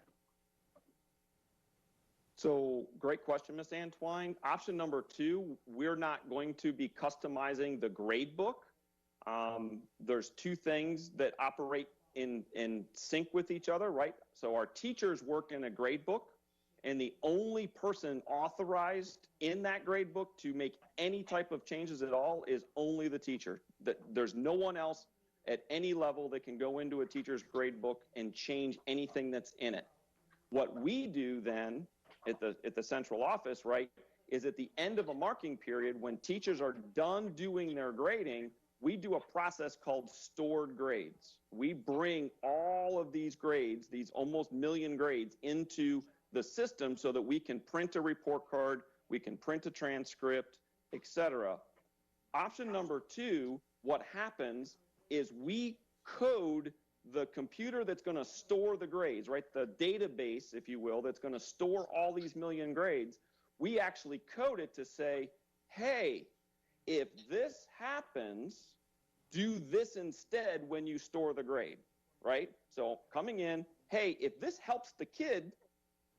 So great question, Ms. Antwine. Option number 2, we're not going to be customizing the grade book. There's 2 things that operate in sync with each other, right? So our teachers work in a grade book, and the only person authorized in that grade book to make any type of changes at all is only the teacher. There's no one else at any level that can go into a teacher's grade book and change anything that's in it. What we do then at the central office, right, is at the end of a marking period, when teachers are done doing their grading, we do a process called stored grades. We bring all of these grades, these almost million grades, into the system so that we can print a report card, we can print a transcript, etc. Option number 2, what happens is we code the computer that's going to store the grades, right? The database, if you will, that's going to store all these million grades. We actually code it to say, hey, if this happens, do this instead when you store the grade, right? So coming in, hey, if this helps the kid,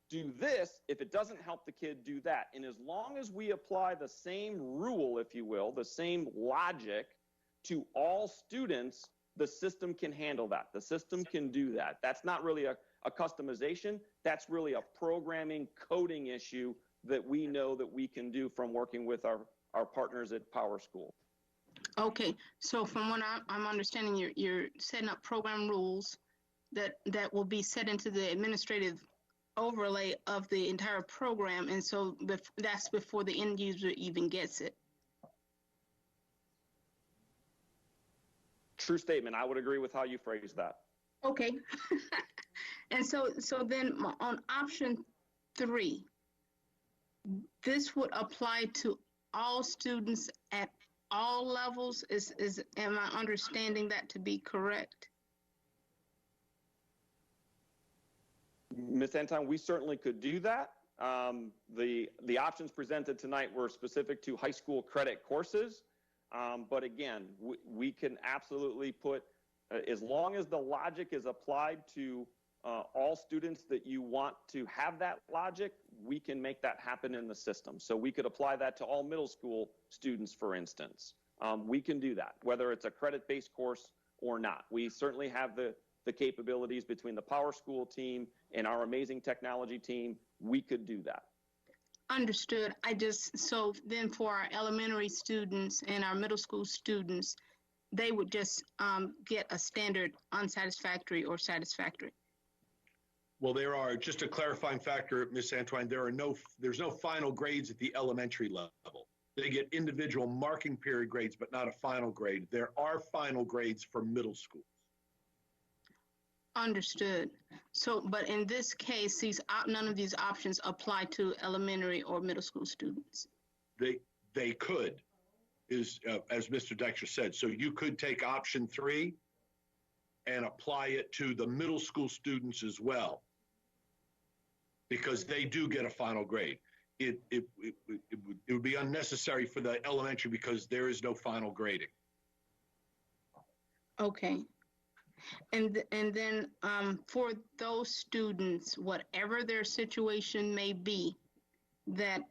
do this. If it doesn't help the kid, do that. And as long as we apply the same rule, if you will, the same logic to all students, the system can handle that. The system can do that. That's not really a customization. That's really a programming coding issue that we know that we can do from working with our partners at Power School. Okay, so from what I'm understanding, you're setting up program rules that will be set into the administrative overlay of the entire program, and so that's before the end user even gets it. True statement. I would agree with how you phrased that. Okay. And so then on option 3, this would apply to all students at all levels. Am I understanding that to be correct? Ms. Anton, we certainly could do that. The options presented tonight were specific to high school credit courses. But again, we can absolutely put, as long as the logic is applied to all students that you want to have that logic, we can make that happen in the system. So we could apply that to all middle school students, for instance. We can do that, whether it's a credit-based course or not. We certainly have the capabilities between the Power School team and our amazing technology team. We could do that. Understood. So then for our elementary students and our middle school students, they would just get a standard unsatisfactory or satisfactory. Well, there are, just a clarifying factor, Ms. Antwine, there's no final grades at the elementary level. They get individual marking period grades, but not a final grade. There are final grades for middle schools. Understood. So, but in this case, none of these options apply to elementary or middle school students. They could, as Mr. Dexter said. So you could take option 3 and apply it to the middle school students as well, because they do get a final grade. It would be unnecessary for the elementary because there is no final grading. Okay. And then for those students, whatever their situation may be, that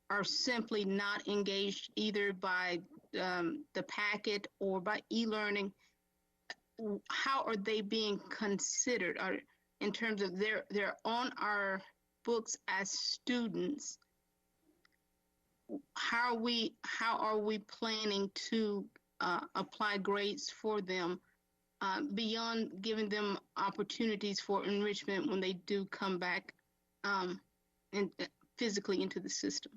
are simply not engaged either by the packet or by e-learning, how are they being considered? In terms of they're on our books as students, how are we planning to apply grades for them beyond giving them opportunities for enrichment when they do come back physically into the system?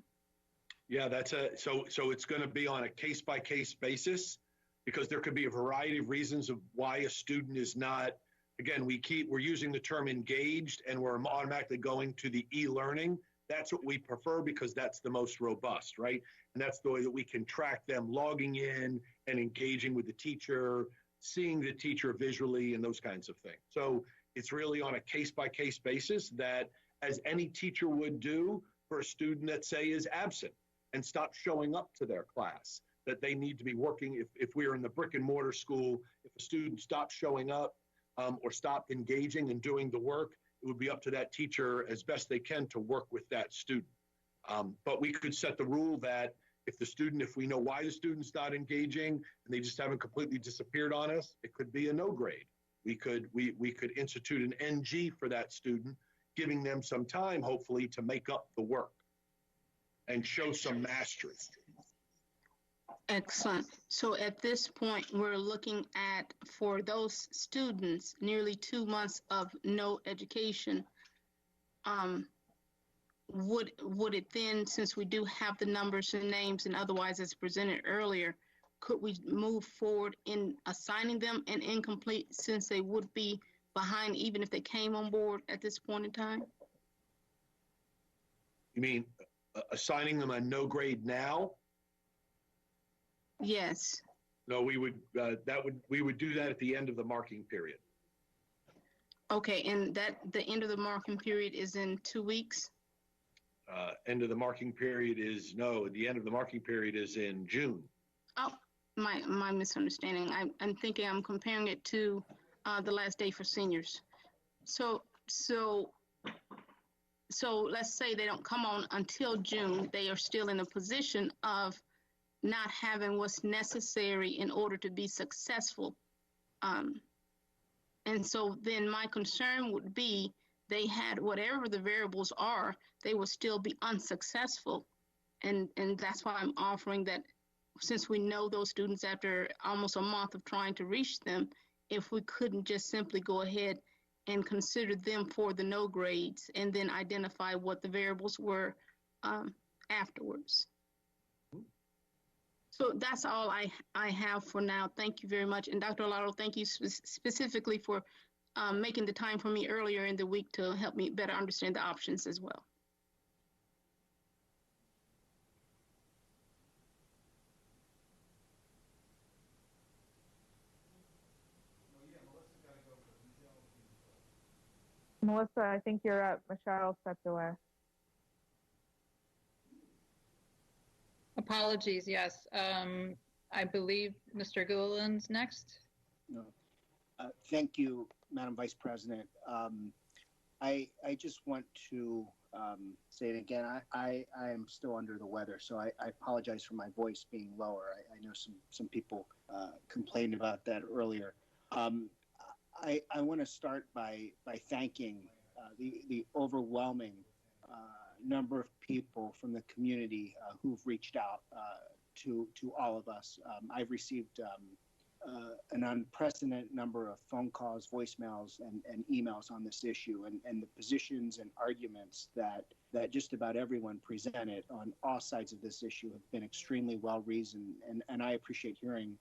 Yeah, so it's going to be on a case-by-case basis, because there could be a variety of reasons of why a student is not. Again, we're using the term engaged, and we're automatically going to the e-learning. That's what we prefer because that's the most robust, right? And that's the way that we can track them logging in and engaging with the teacher, seeing the teacher visually, and those kinds of things. So it's really on a case-by-case basis, that as any teacher would do for a student that, say, is absent and stops showing up to their class, that they need to be working. If we're in the brick and mortar school, if a student stops showing up or stop engaging and doing the work, it would be up to that teacher as best they can to work with that student. But we could set the rule that if we know why the student's not engaging and they just haven't completely disappeared on us, it could be a no grade. We could institute an NG for that student, giving them some time, hopefully, to make up the work and show some mastery. Excellent. So at this point, we're looking at, for those students, nearly 2 months of no education. Would it then, since we do have the numbers and names and otherwise as presented earlier, could we move forward in assigning them an incomplete since they would be behind even if they came on board at this point in time? You mean assigning them a no grade now? Yes. No, we would do that at the end of the marking period. Okay, and the end of the marking period is in 2 weeks? The end of the marking period is in June. Oh, my misunderstanding. I'm thinking I'm comparing it to the last day for seniors. So let's say they don't come on until June. They are still in a position of not having what's necessary in order to be successful. And so then my concern would be they had whatever the variables are, they will still be unsuccessful. And that's why I'm offering that since we know those students after almost a month of trying to reach them, if we couldn't just simply go ahead and consider them for the no grades and then identify what the variables were afterwards. So that's all I have for now. Thank you very much. And Dr. Arlotto, thank you specifically for making the time for me earlier in the week to help me better understand the options as well. Melissa, I think you're up. Michelle stepped away. Apologies, yes. I believe Mr. Goulin's next. No. Thank you, Madam Vice President. I just want to say it again. I am still under the weather, so I apologize for my voice being lower. I know some people complained about that earlier. I want to start by thanking the overwhelming number of people from the community who've reached out to all of us. I've received an unprecedented number of phone calls, voicemails, and emails on this issue, and the positions and arguments that just about everyone presented on all sides of this issue have been extremely well reasoned, and I appreciate hearing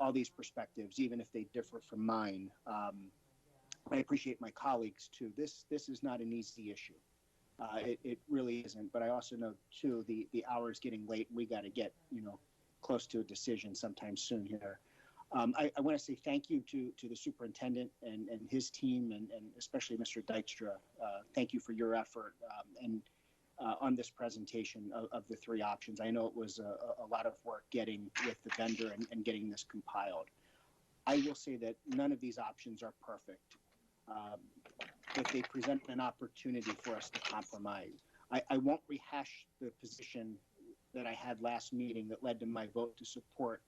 all these perspectives, even if they differ from mine. I appreciate my colleagues too. This is not an easy issue. It really isn't. But I also know too the hour is getting late. We got to get close to a decision sometime soon here. I want to say thank you to the superintendent and his team and especially Mr. Dykstra. Thank you for your effort and on this presentation of the three options. I know it was a lot of work getting with the vendor and getting this compiled. I will say that none of these options are perfect, but they present an opportunity for us to compromise. I won't rehash the position that I had last meeting that led to my vote to support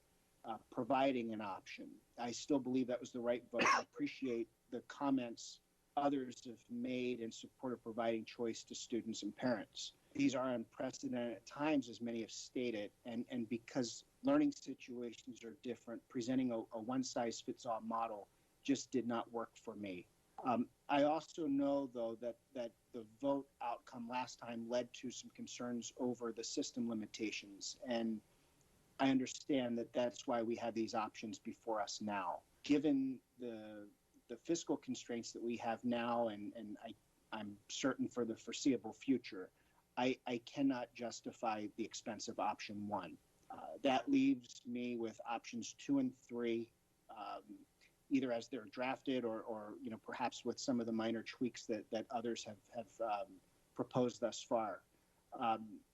providing an option. I still believe that was the right vote. I appreciate the comments others have made in support of providing choice to students and parents. These are unprecedented times, as many have stated, and because learning situations are different, presenting a one-size-fits-all model just did not work for me. I also know, though, that the vote outcome last time led to some concerns over the system limitations, and I understand that that's why we have these options before us now. Given the fiscal constraints that we have now, and I'm certain for the foreseeable future, I cannot justify the expense of option one. That leaves me with options 2 and 3, either as they're drafted or perhaps with some of the minor tweaks that others have proposed thus far.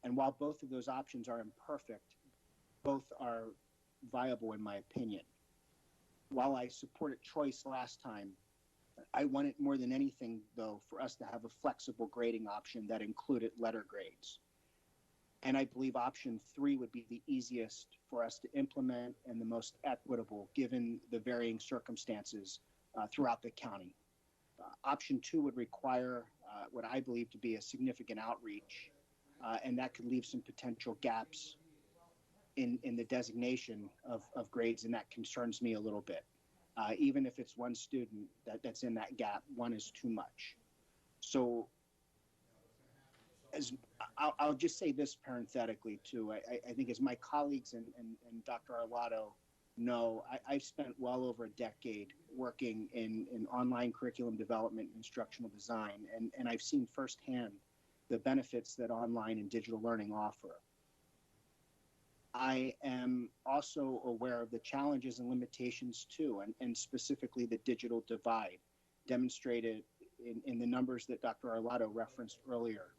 And while both of those options are imperfect, both are viable in my opinion. While I supported choice last time, I wanted more than anything, though, for us to have a flexible grading option that included letter grades. And I believe option 3 would be the easiest for us to implement and the most equitable given the varying circumstances throughout the county. Option 2 would require what I believe to be a significant outreach, and that could leave some potential gaps in the designation of grades, and that concerns me a little bit. Even if it's one student that's in that gap, one is too much. So I'll just say this parenthetically too. I think as my colleagues and Dr. Arlotto know, I've spent well over a decade working in online curriculum development and instructional design, and I've seen firsthand the benefits that online and digital learning offer. I am also aware of the challenges and limitations too, and specifically the digital divide demonstrated in the numbers that Dr. Arlotto referenced earlier.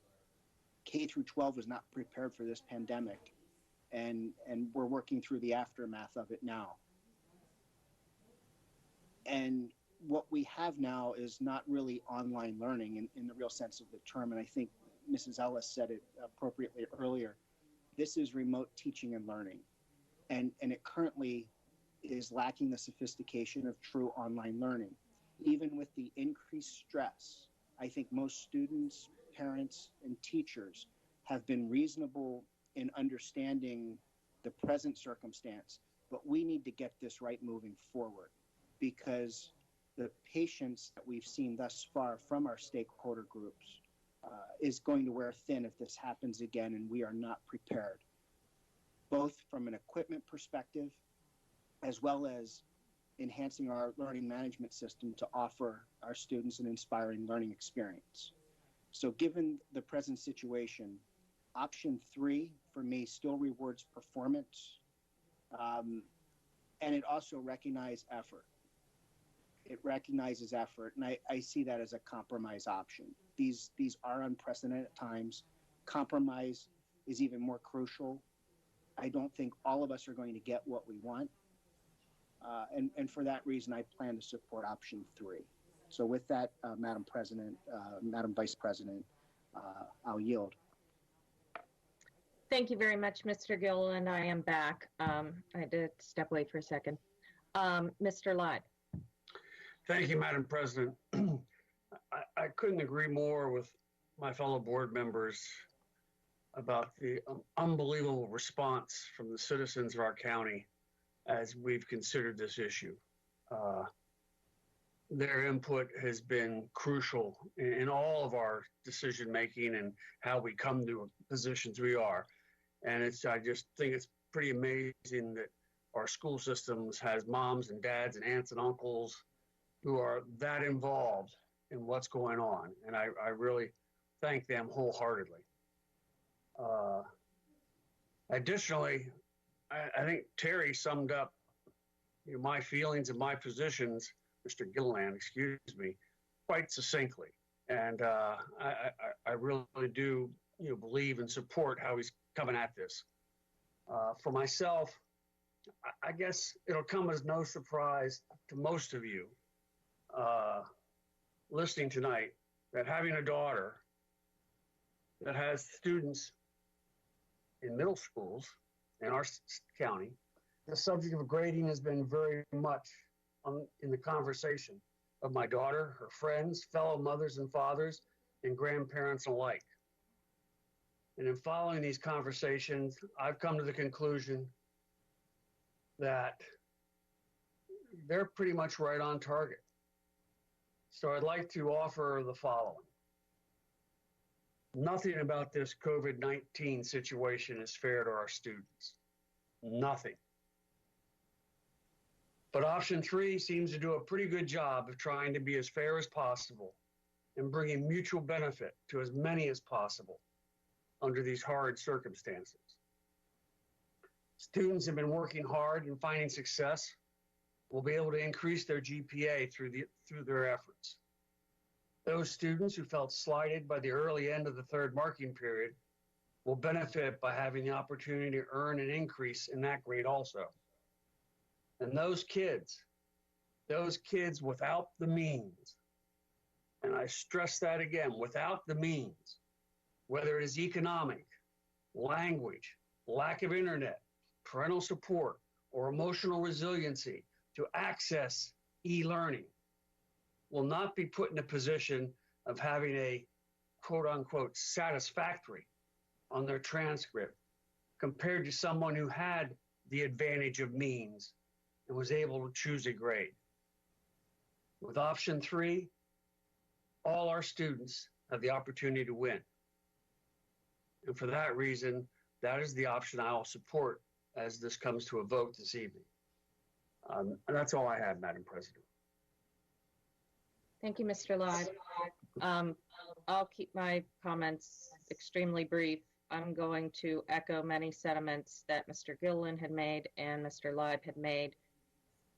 K through 12 was not prepared for this pandemic, and we're working through the aftermath of it now. And what we have now is not really online learning in the real sense of the term, and I think Mrs. Ellis said it appropriately earlier. This is remote teaching and learning, and it currently is lacking the sophistication of true online learning. Even with the increased stress, I think most students, parents, and teachers have been reasonable in understanding the present circumstance, but we need to get this right moving forward, because the patience that we've seen thus far from our stakeholder groups is going to wear thin if this happens again, and we are not prepared, both from an equipment perspective as well as enhancing our learning management system to offer our students an inspiring learning experience. So given the present situation, option 3 for me still rewards performance, and it also recognizes effort. It recognizes effort, and I see that as a compromise option. These are unprecedented times. Compromise is even more crucial. I don't think all of us are going to get what we want, and for that reason, I plan to support option 3. So with that, Madam President, Madam Vice President, I'll yield. Thank you very much, Mr. Gill, and I am back. I had to step away for a second. Mr. Lott. Thank you, Madam President. I couldn't agree more with my fellow board members about the unbelievable response from the citizens of our county as we've considered this issue. Their input has been crucial in all of our decision making and how we come to positions we are. And I just think it's pretty amazing that our school systems has moms and dads and aunts and uncles who are that involved in what's going on. And I really thank them wholeheartedly. Additionally, I think Terry summed up my feelings and my positions, Mr. Gilliland, excuse me, quite succinctly. And I really do believe and support how he's coming at this. For myself, I guess it'll come as no surprise to most of you listening tonight that having a daughter that has students in middle schools in our county, the subject of grading has been very much in the conversation of my daughter, her friends, fellow mothers and fathers, and grandparents alike. And in following these conversations, I've come to the conclusion that they're pretty much right on target. So I'd like to offer the following. Nothing about this COVID-19 situation is fair to our students. Nothing. But option 3 seems to do a pretty good job of trying to be as fair as possible and bringing mutual benefit to as many as possible under these hard circumstances. Students have been working hard and finding success will be able to increase their GPA through their efforts. Those students who felt slighted by the early end of the third marking period will benefit by having the opportunity to earn an increase in that grade also. And those kids without the means and I stress that again, without the means, whether it is economic, language, lack of internet, parental support, or emotional resiliency to access e-learning, will not be put in a position of having a quote unquote satisfactory on their transcript compared to someone who had the advantage of means and was able to choose a grade. With option 3, all our students have the opportunity to win. And for that reason, that is the option I will support as this comes to a vote this evening. And that's all I have, Madam President. Thank you, Mr. Lod. I'll keep my comments extremely brief. I'm going to echo many sentiments that Mr. Gilliland had made and Mr. Leib had made.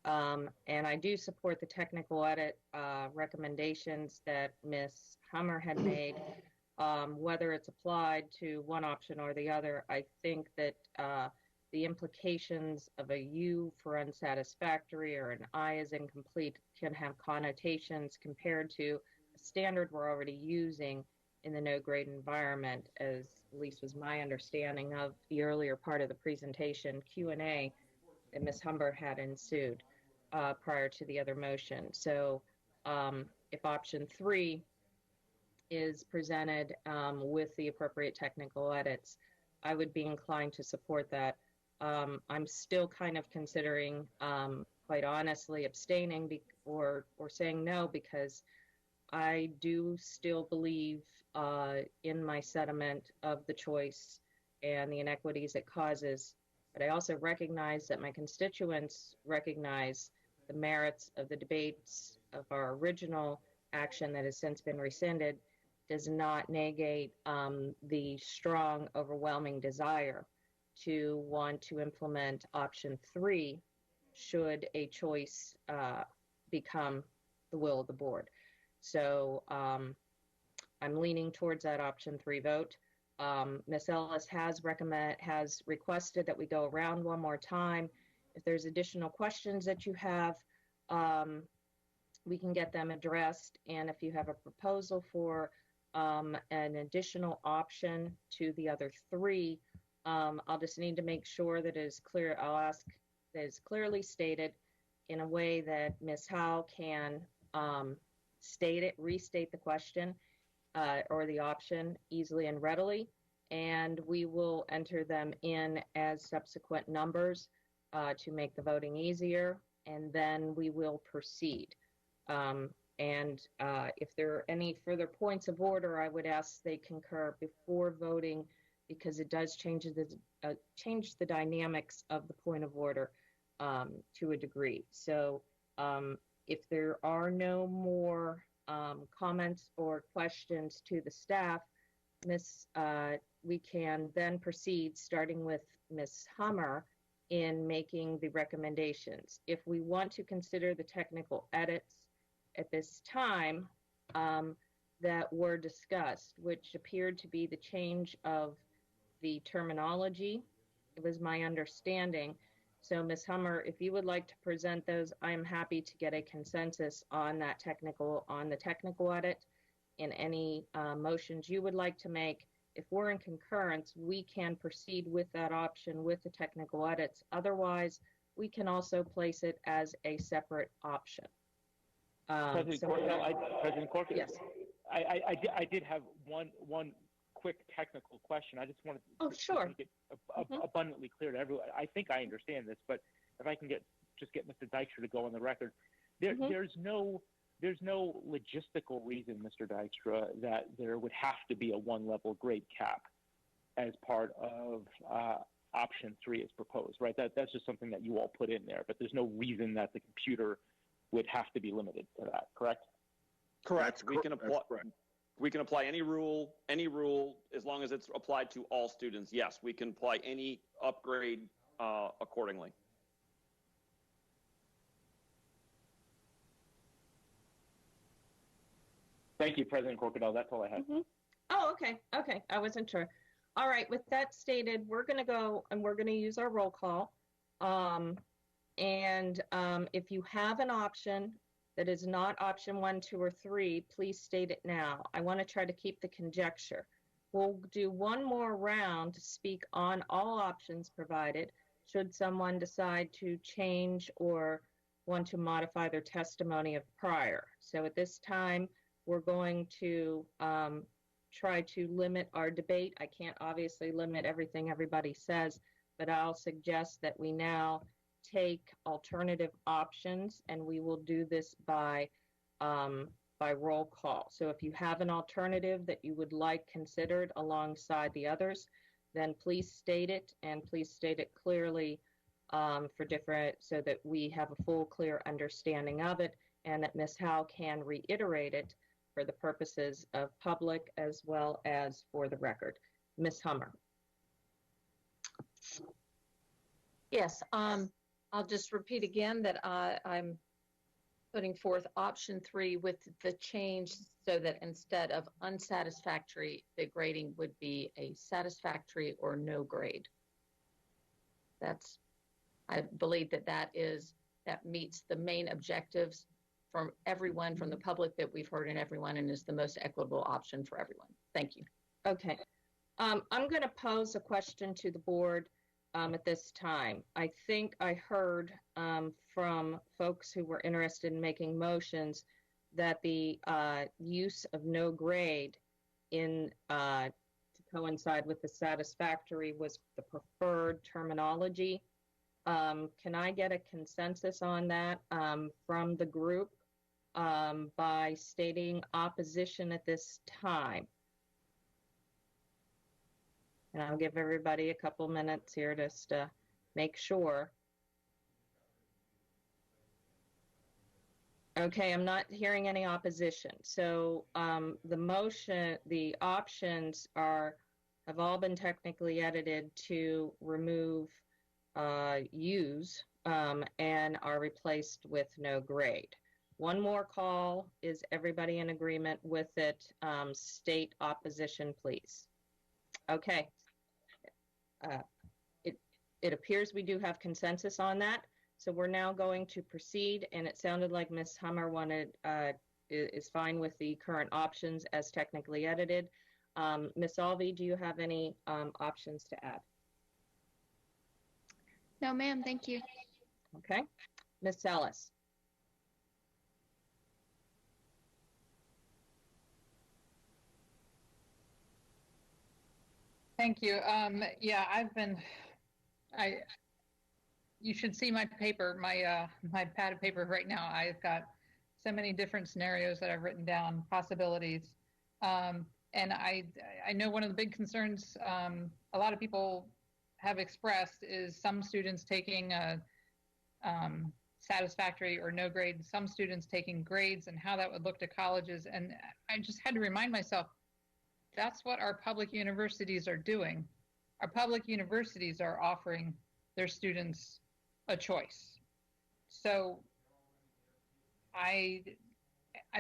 And I do support the technical edit recommendations that Ms. Hummer had made. Whether it's applied to one option or the other, I think that the implications of a U for unsatisfactory or an I is incomplete can have connotations compared to a standard we're already using in the no-grade environment, as at least was my understanding of the earlier part of the presentation Q&A that Ms. Humber had ensued prior to the other motion. So if option 3 is presented with the appropriate technical edits, I would be inclined to support that. I'm still kind of considering, quite honestly, abstaining or saying no, because I do still believe in my sentiment of the choice and the inequities it causes. But I also recognize that my constituents recognize the merits of the debates of our original action that has since been rescinded does not negate the strong, overwhelming desire to want to implement option 3 should a choice become the will of the board. So I'm leaning towards that option 3 vote. Ms. Ellis has requested that we go around one more time. If there's additional questions that you have, we can get them addressed. And if you have a proposal for an additional option to the other 3, I'll just need to make sure that it is clear. I'll ask that it's clearly stated in a way that Ms. Howe can restate the question or the option easily and readily, and we will enter them in as subsequent numbers to make the voting easier, and then we will proceed. And if there are any further points of order, I would ask they concur before voting, because it does change the dynamics of the point of order to a degree. So if there are no more comments or questions to the staff, we can then proceed, starting with Ms. Hummer in making the recommendations. If we want to consider the technical edits at this time that were discussed, which appeared to be the change of the terminology, it was my understanding. So Ms. Hummer, if you would like to present those, I'm happy to get a consensus on the technical edit in any motions you would like to make. If we're in concurrence, we can proceed with that option with the technical edits. Otherwise, we can also place it as a separate option. President Corkadell, yes. I did have one quick technical question. I just wanted to make it abundantly clear to everyone. I think I understand this, but if I can get Mr. Dykstra to go on the record, there's no logistical reason, Mr. Dykstra, that there would have to be a one-level grade cap as part of option 3 as proposed, right? That's just something that you all put in there, but there's no reason that the computer would have to be limited to that, correct? Correct. We can apply any rule as long as it's applied to all students. Yes, we can apply any upgrade accordingly. Thank you, President Corkadell. That's all I had. Oh, okay. Okay. I wasn't sure. All right. With that stated, we're going to go and we're going to use our roll call. And if you have an option that is not option 1, 2, or 3, please state it now. I want to try to keep the conjecture. We'll do one more round to speak on all options provided, should someone decide to change or want to modify their testimony of prior. So at this time, we're going to try to limit our debate. I can't obviously limit everything everybody says, but I'll suggest that we now take alternative options, and we will do this by roll call. So if you have an alternative that you would like considered alongside the others, then please state it, and please state it clearly for different, so that we have a full, clear understanding of it, and that Ms. Howe can reiterate it for the purposes of public as well as for the record. Ms. Hummer. Yes, I'll just repeat again that I'm putting forth option 3 with the change so that instead of unsatisfactory, the grading would be a satisfactory or no grade. I believe that meets the main objectives from everyone, from the public that we've heard, and everyone, and is the most equitable option for everyone. Thank you. Okay. I'm going to pose a question to the board at this time. I think I heard from folks who were interested in making motions that the use of no grade to coincide with the satisfactory was the preferred terminology. Can I get a consensus on that from the group by stating opposition at this time? And I'll give everybody a couple minutes here just to make sure. Okay, I'm not hearing any opposition. So the options have all been technically edited to remove use and are replaced with no grade. One more call. Is everybody in agreement with it? State opposition, please. Okay. It appears we do have consensus on that. So we're now going to proceed, and it sounded like Ms. Hummer is fine with the current options as technically edited. Ms. Alvey, do you have any options to add? No, ma'am. Thank you. Okay. Ms. Ellis. Thank you. Yeah, you should see my paper, my pad of paper right now. I've got so many different scenarios that I've written down, possibilities. And I know one of the big concerns a lot of people have expressed is some students taking a satisfactory or no grade, some students taking grades, and how that would look to colleges. And I just had to remind myself, that's what our public universities are doing. Our public universities are offering their students a choice. So I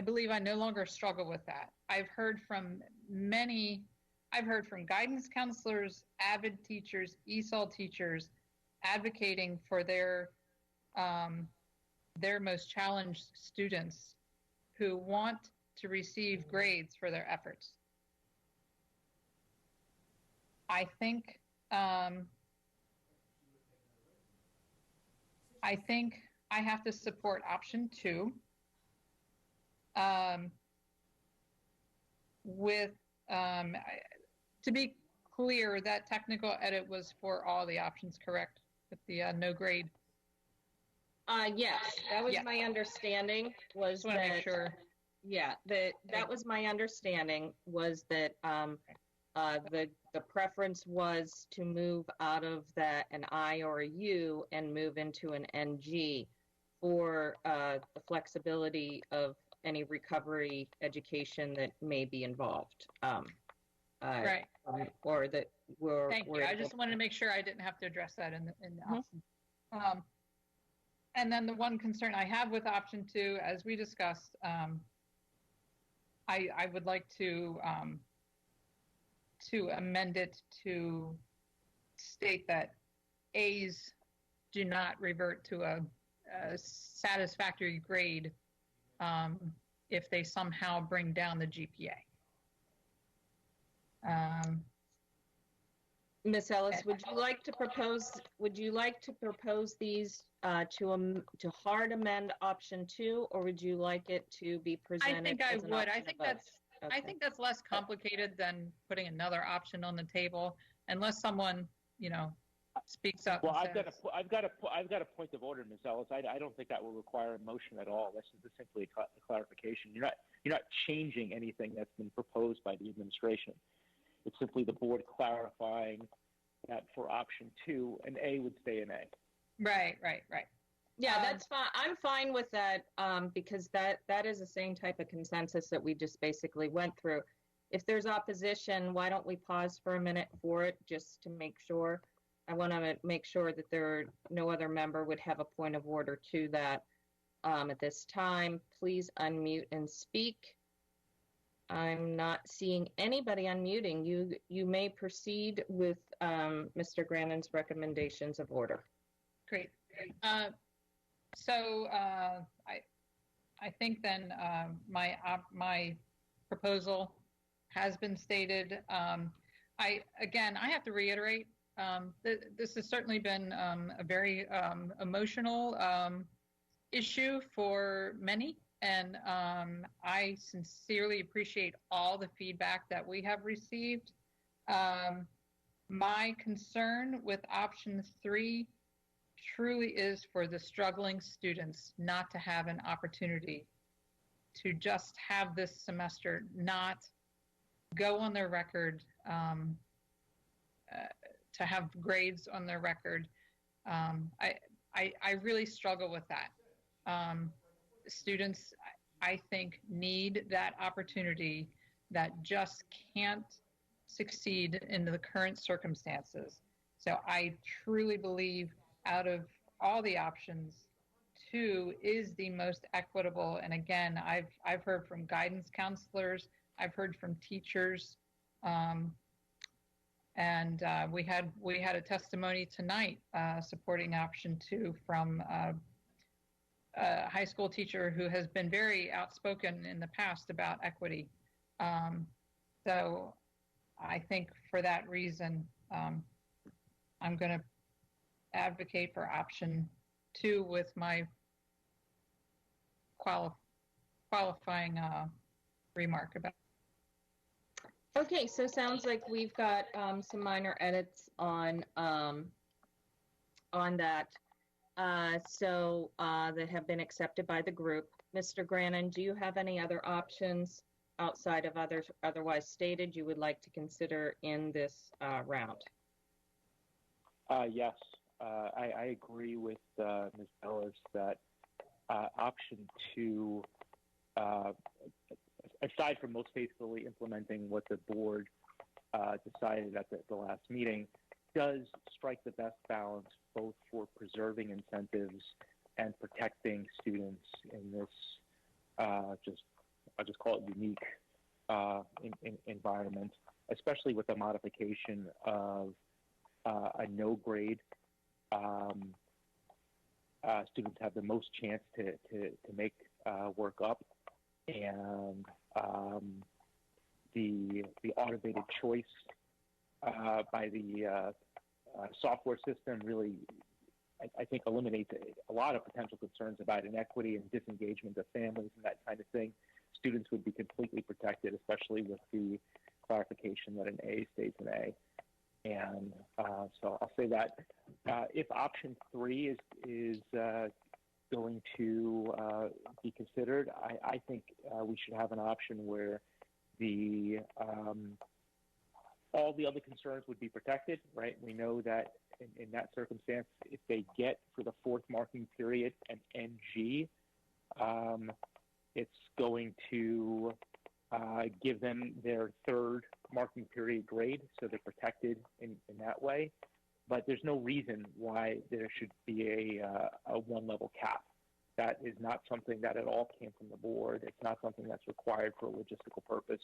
believe I no longer struggle with that. I've heard from guidance counselors, AVID teachers, ESOL teachers advocating for their most challenged students who want to receive grades for their efforts. I think I have to support option 2 to be clear, that technical edit was for all the options, correct? With the no grade. Yes, that was my understanding. Was that? Make sure. Yeah, that was my understanding. Was that the preference was to move out of an I or a U and move into an NG for the flexibility of any recovery education that may be involved. Right. Or that we're. Thank you. I just wanted to make sure I didn't have to address that in the option. And then the one concern I have with option 2, as we discussed, I would like to amend it to state that A's do not revert to a satisfactory grade if they somehow bring down the GPA. Ms. Ellis, would you like to propose these to hard amend option 2, or would you like it to be presented? I think I as an would. option of both? I think that's less complicated than putting another option on the table, unless someone, speaks up. Well, and I've says, got a point of order, Ms. Ellis. I don't think that will require a motion at all. This is simply a clarification. You're not changing anything that's been proposed by the administration. It's simply the board clarifying that for option 2, an A would stay an A. Right. Yeah, that's fine. I'm fine with that because that is the same type of consensus that we just basically went through. If there's opposition, why don't we pause for a minute for it just to make sure? I want to make sure that no other member would have a point of order to that at this time. Please unmute and speak. I'm not seeing anybody unmuting. You may proceed with Mr. Grannon's recommendations of order. Great. So I think then my proposal has been stated. I have to reiterate, this has certainly been a very emotional issue for many. And I sincerely appreciate all the feedback that we have received. My concern with option 3 truly is for the struggling students not to have an opportunity to just have this semester not go on their record, to have grades on their record. I really struggle with that. Students, I think, need that opportunity that just can't succeed in the current circumstances. So I truly believe out of all the options, 2 is the most equitable. And again, I've heard from guidance counselors, I've heard from teachers, and we had a testimony tonight supporting option 2 from a high school teacher who has been very outspoken in the past about equity. So I think for that reason, I'm going to advocate for option 2 with my qualifying remark about. Okay, so sounds like we've got some minor edits on that. That have been accepted by the group. Mr. Grannon, do you have any other options outside of others otherwise stated you would like to consider in this round? Yes, I agree with Ms. Ellis that option 2, aside from most faithfully implementing what the board decided at the last meeting, does strike the best balance both for preserving incentives and protecting students in this I'll just call it unique environment, especially with the modification of a no grade. Students have the most chance to make work up, and the automated choice by the software system really, I think, eliminates a lot of potential concerns about inequity and disengagement of families and that kind of thing. Students would be completely protected, especially with the clarification that an A stays an A. And so I'll say that if option 3 is going to be considered, I think we should have an option where the all the other concerns would be protected, right? We know that in that circumstance, if they get for the 4th marking period an NG, it's going to give them their 3rd marking period grade, so they're protected in that way. But there's no reason why there should be a 1-level cap. That is not something that at all came from the board. It's not something that's required for a logistical purpose.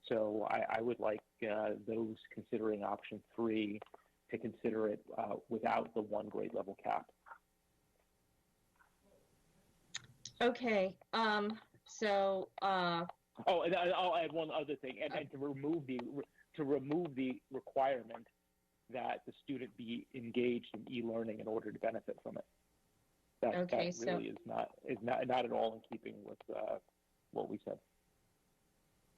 So I would like those considering option 3 to consider it without the 1 grade level cap. Okay, so, Oh, and I'll add one other thing, and to remove the requirement that the student be engaged in e-learning in order to benefit from it. That really is not at all in keeping with what we said.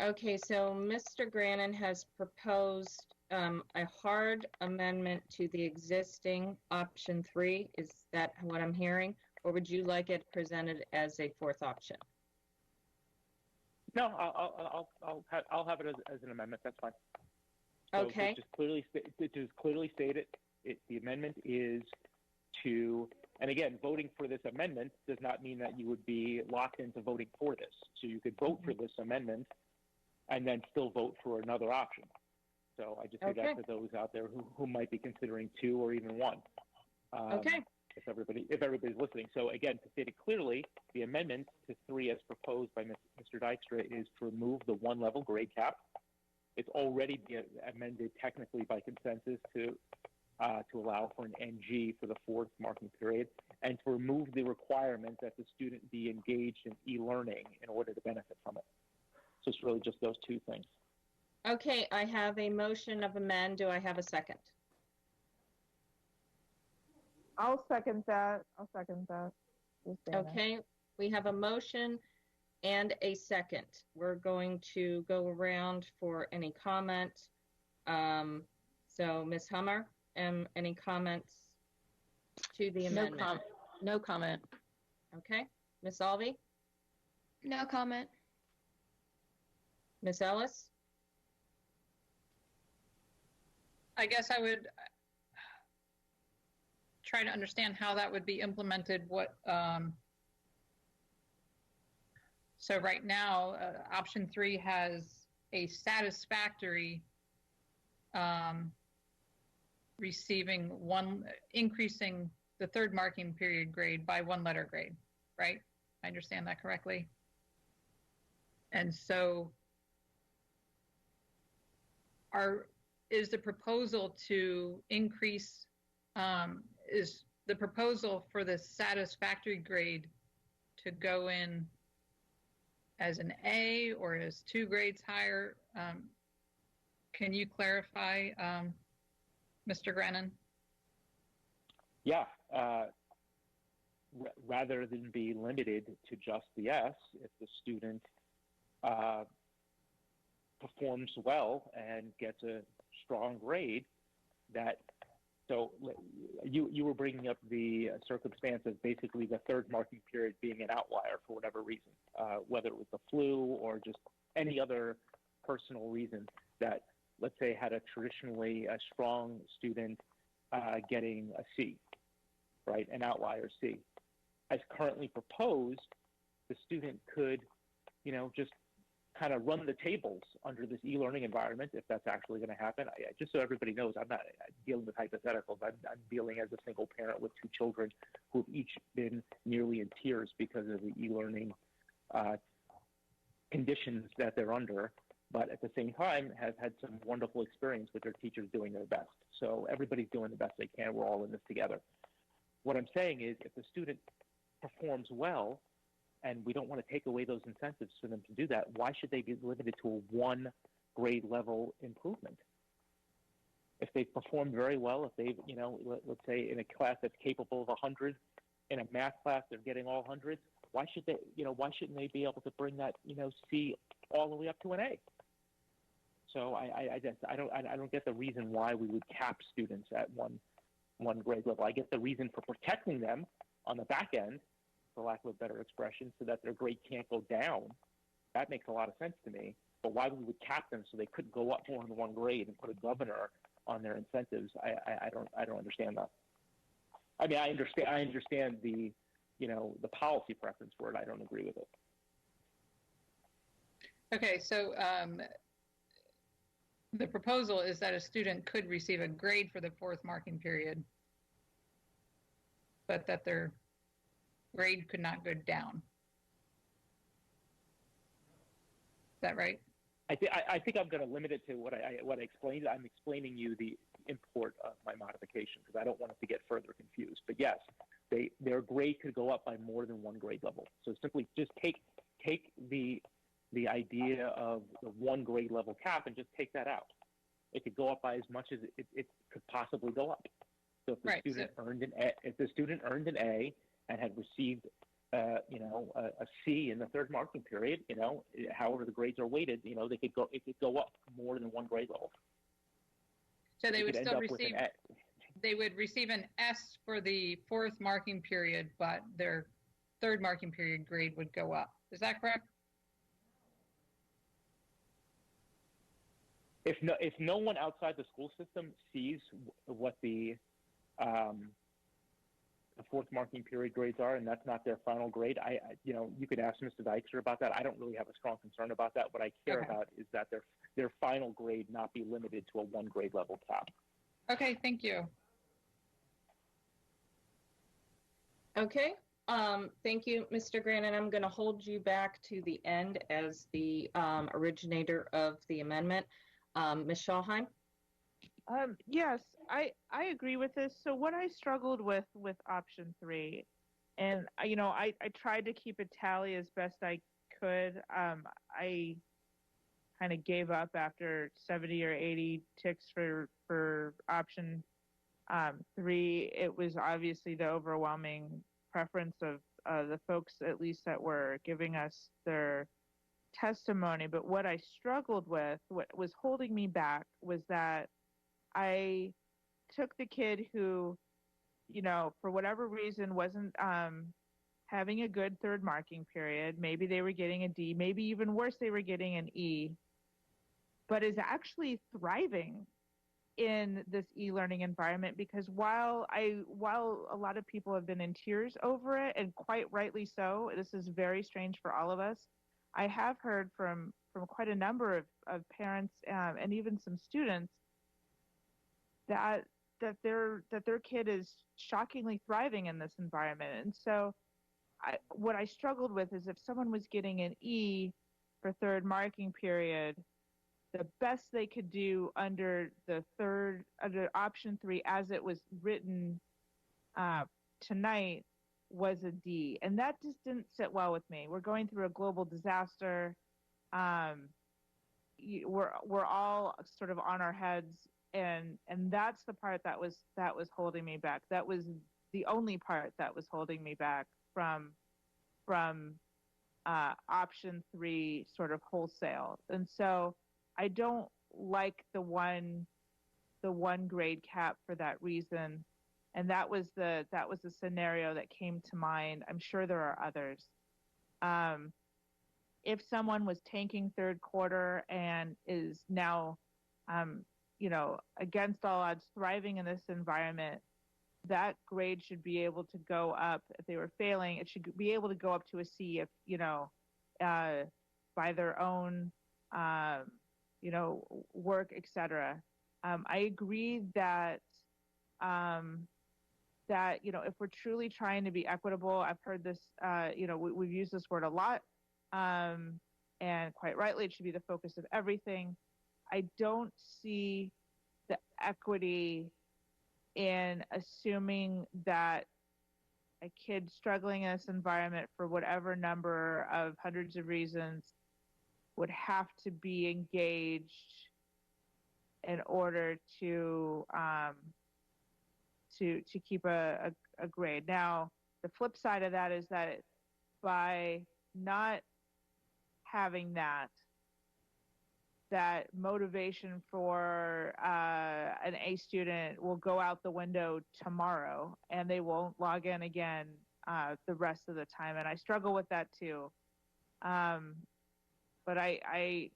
Okay, so Mr. Grannon has proposed a hard amendment to the existing option 3. Is that what I'm hearing? Or would you like it presented as a fourth option? No, I'll have it as an amendment. That's fine. So okay. Just clearly state it. The amendment is to, and again, voting for this amendment does not mean that you would be locked into voting for this. So you could vote for this amendment and then still vote for another option. So I just say that to those out there who might be considering 2 or even 1. Okay. If everybody's listening. So again, to state it clearly, the amendment to 3 as proposed by Mr. Dykstra is to remove the 1-level grade cap. It's already been amended technically by consensus to allow for an NG for the 4th marking period, and to remove the requirement that the student be engaged in e-learning in order to benefit from it. So it's really just those 2 things. Okay, I have a motion of amend. Do I have a second? I'll second that. Okay, we have a motion and a second. We're going to go around for any comment. So Ms. Hummer, any comments to the amendment? No comment. Okay. Ms. Alvey? No comment. Ms. Ellis? I guess I would try to understand how that would be implemented. So right now, option 3 has a satisfactory increasing the 3rd marking period grade by 1 letter grade, right? I understand that correctly. And so is the proposal to increase, is the proposal for the satisfactory grade to go in as an A or as 2 grades higher? Can you clarify, Mr. Grannon? Yeah. Rather than be limited to just the S, if the student performs well and gets a strong grade, so you were bringing up the circumstance of basically the 3rd marking period being an outlier for whatever reason, whether it was the flu or just any other personal reason that, let's say, had a traditionally a strong student getting a C, right, an outlier C. As currently proposed, the student could, just kind of run the tables under this e-learning environment, if that's actually going to happen. Just so everybody knows, I'm not dealing with hypotheticals. I'm dealing as a single parent with 2 children who have each been nearly in tears because of the e-learning conditions that they're under, but at the same time have had some wonderful experience with their teachers doing their best. So everybody's doing the best they can. We're all in this together. What I'm saying is, if the student performs well, and we don't want to take away those incentives for them to do that, why should they be limited to a 1 grade level improvement? If they perform very well, if they've, let's say in a class that's capable of 100, in a math class they're getting all hundreds, why should they, why shouldn't they be able to bring that, C all the way up to an A? So I don't get the reason why we would cap students at one grade level. I get the reason for protecting them on the back end, for lack of a better expression, so that their grade can't go down. That makes a lot of sense to me. But why we would cap them so they couldn't go up more than 1 grade and put a governor on their incentives, I don't understand that. I mean, I understand the, the policy preference for it. I don't agree with it. Okay, so the proposal is that a student could receive a grade for the 4th marking period, but that their grade could not go down. Is that right? I think I'm going to limit it to what I explained. I'm explaining you the import of my modification because I don't want it to get further confused. But yes, their grade could go up by more than one grade level. So simply just take the idea of the one grade level cap and just take that out. It could go up by as much as it could possibly go up. So if the student earned an A and had received a C in the third marking period, however the grades are weighted, it could go up more than one grade level. So they would still receive. They would receive an S for the fourth marking period, but their third marking period grade would go up. Is that correct? If no one outside the school system sees what the fourth marking period grades are, and that's not their final grade, you could ask Mr. Dykstra about that. I don't really have a strong concern about that. What I care about is that their final grade not be limited to a one grade level cap. Okay, thank you. Okay, thank you, Mr. Grant, and I'm going to hold you back to the end as the originator of the amendment. Ms. Schallheim? Yes, I agree with this. So what I struggled with option 3, and I tried to keep a tally as best I could. I kind of gave up after 70 or 80 ticks for option 3. It was obviously the overwhelming preference of the folks, at least that were giving us their testimony. But what I struggled with, what was holding me back, was that I took the kid who, for whatever reason wasn't having a good third marking period. Maybe they were getting a D, maybe even worse, they were getting an E, but is actually thriving in this e-learning environment, because while a lot of people have been in tears over it, and quite rightly so, this is very strange for all of us, I have heard from quite a number of parents and even some students that their kid is shockingly thriving in this environment. And so what I struggled with is, if someone was getting an E for third marking period, the best they could do under option 3 as it was written tonight was a D. And that just didn't sit well with me. We're going through a global disaster. We're all sort of on our heads, and that's the part that was holding me back. That was the only part that was holding me back from option 3 sort of wholesale. And so I don't like the one grade cap for that reason. And that was the scenario that came to mind. I'm sure there are others. If someone was tanking third quarter and is now, against all odds, thriving in this environment, that grade should be able to go up. If they were failing, it should be able to go up to a C if, by their own, work, etc. I agree that, if we're truly trying to be equitable, I've heard this, we've used this word a lot, and quite rightly, it should be the focus of everything. I don't see the equity in assuming that a kid struggling in this environment for whatever number of hundreds of reasons would have to be engaged in order to keep a grade. Now, the flip side of that is that by not having that motivation for an A student will go out the window tomorrow, and they won't log in again the rest of the time. And I struggle with that too. But I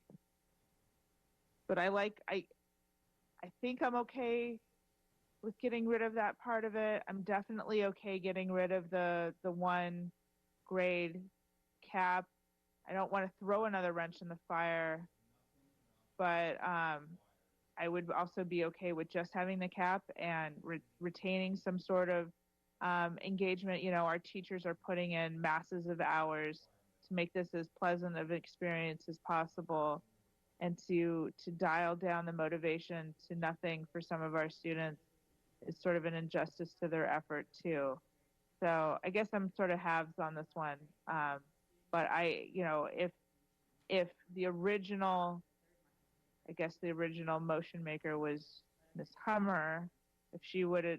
think I'm okay with getting rid of that part of it. I'm definitely okay getting rid of the one grade cap. I don't want to throw another wrench in the fire, but I would also be okay with just having the cap and retaining some sort of engagement. Our teachers are putting in masses of hours to make this as pleasant of an experience as possible, and to dial down the motivation to nothing for some of our students is sort of an injustice to their effort too. So I guess I'm sort of halves on this one. But if the original, I guess the original motion maker was Ms. Hummer, if she would have,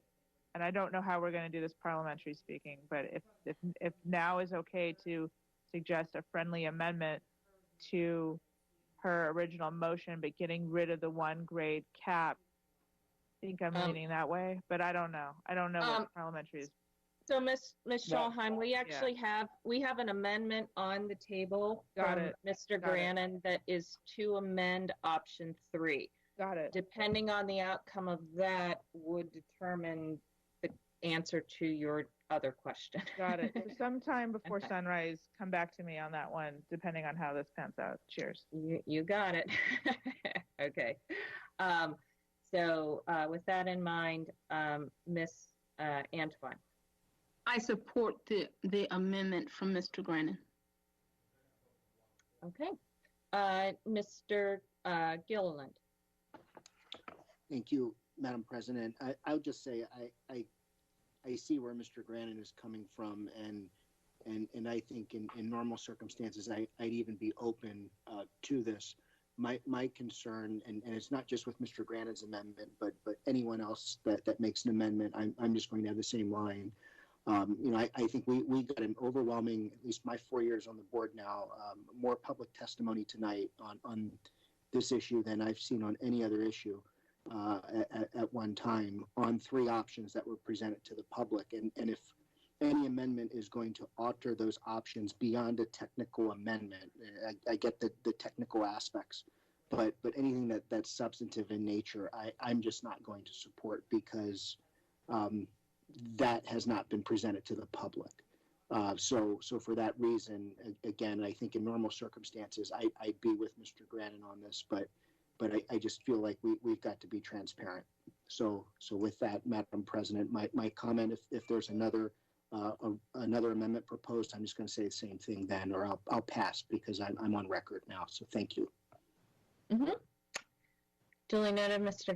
and I don't know how we're going to do this parliamentary speaking, but if now is okay to suggest a friendly amendment to her original motion, but getting rid of the 1 grade cap, I think I'm leaning that way, but I don't know. I don't know what parliamentary is. So Ms. Scholheim, we actually have an amendment on the table from Mr. Grannon that is to amend option 3. Got it. Depending on the outcome of that would determine the answer to your other question. Got it. So sometime before sunrise, come back to me on that one, depending on how this pans out. Cheers. You got it. Okay. So with that in mind, Ms. Antoine. I support the amendment from Mr. Grannon. Okay. Mr. Gilliland. Thank you, Madam President. I would just say I see where Mr. Grannon is coming from, and I think in normal circumstances I'd even be open to this. My concern, and it's not just with Mr. Grannon's amendment, but anyone else that makes an amendment, I'm just going to have the same line. I think we got an overwhelming, at least my 4 years on the board now, more public testimony tonight on this issue than I've seen on any other issue at one time on 3 options that were presented to the public. And if any amendment is going to alter those options beyond a technical amendment, I get the technical aspects, but anything that's substantive in nature, I'm just not going to support because that has not been presented to the public. So for that reason, again, I think in normal circumstances, I'd be with Mr. Grannon on this, but I just feel like we've got to be transparent. So with that, Madam President, my comment, if there's another amendment proposed, I'm just going to say the same thing then, or I'll pass because I'm on record now. So thank you. Mm-hmm. Duly noted, Mr.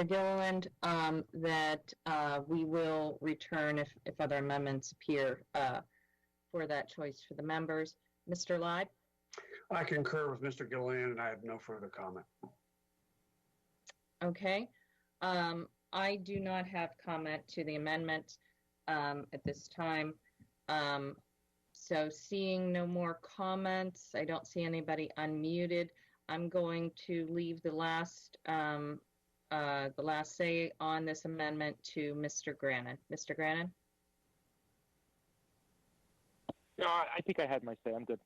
Gilliland, that we will return if other amendments appear for that choice for the members. Mr. Leib? I concur with Mr. Gilliland, and I have no further comment. Okay. I do not have comment to the amendment at this time. So seeing no more comments, I don't see anybody unmuted. I'm going to leave the last say on this amendment to Mr. Grannon. Mr. Grannon? No, I think I had my say. I'm good.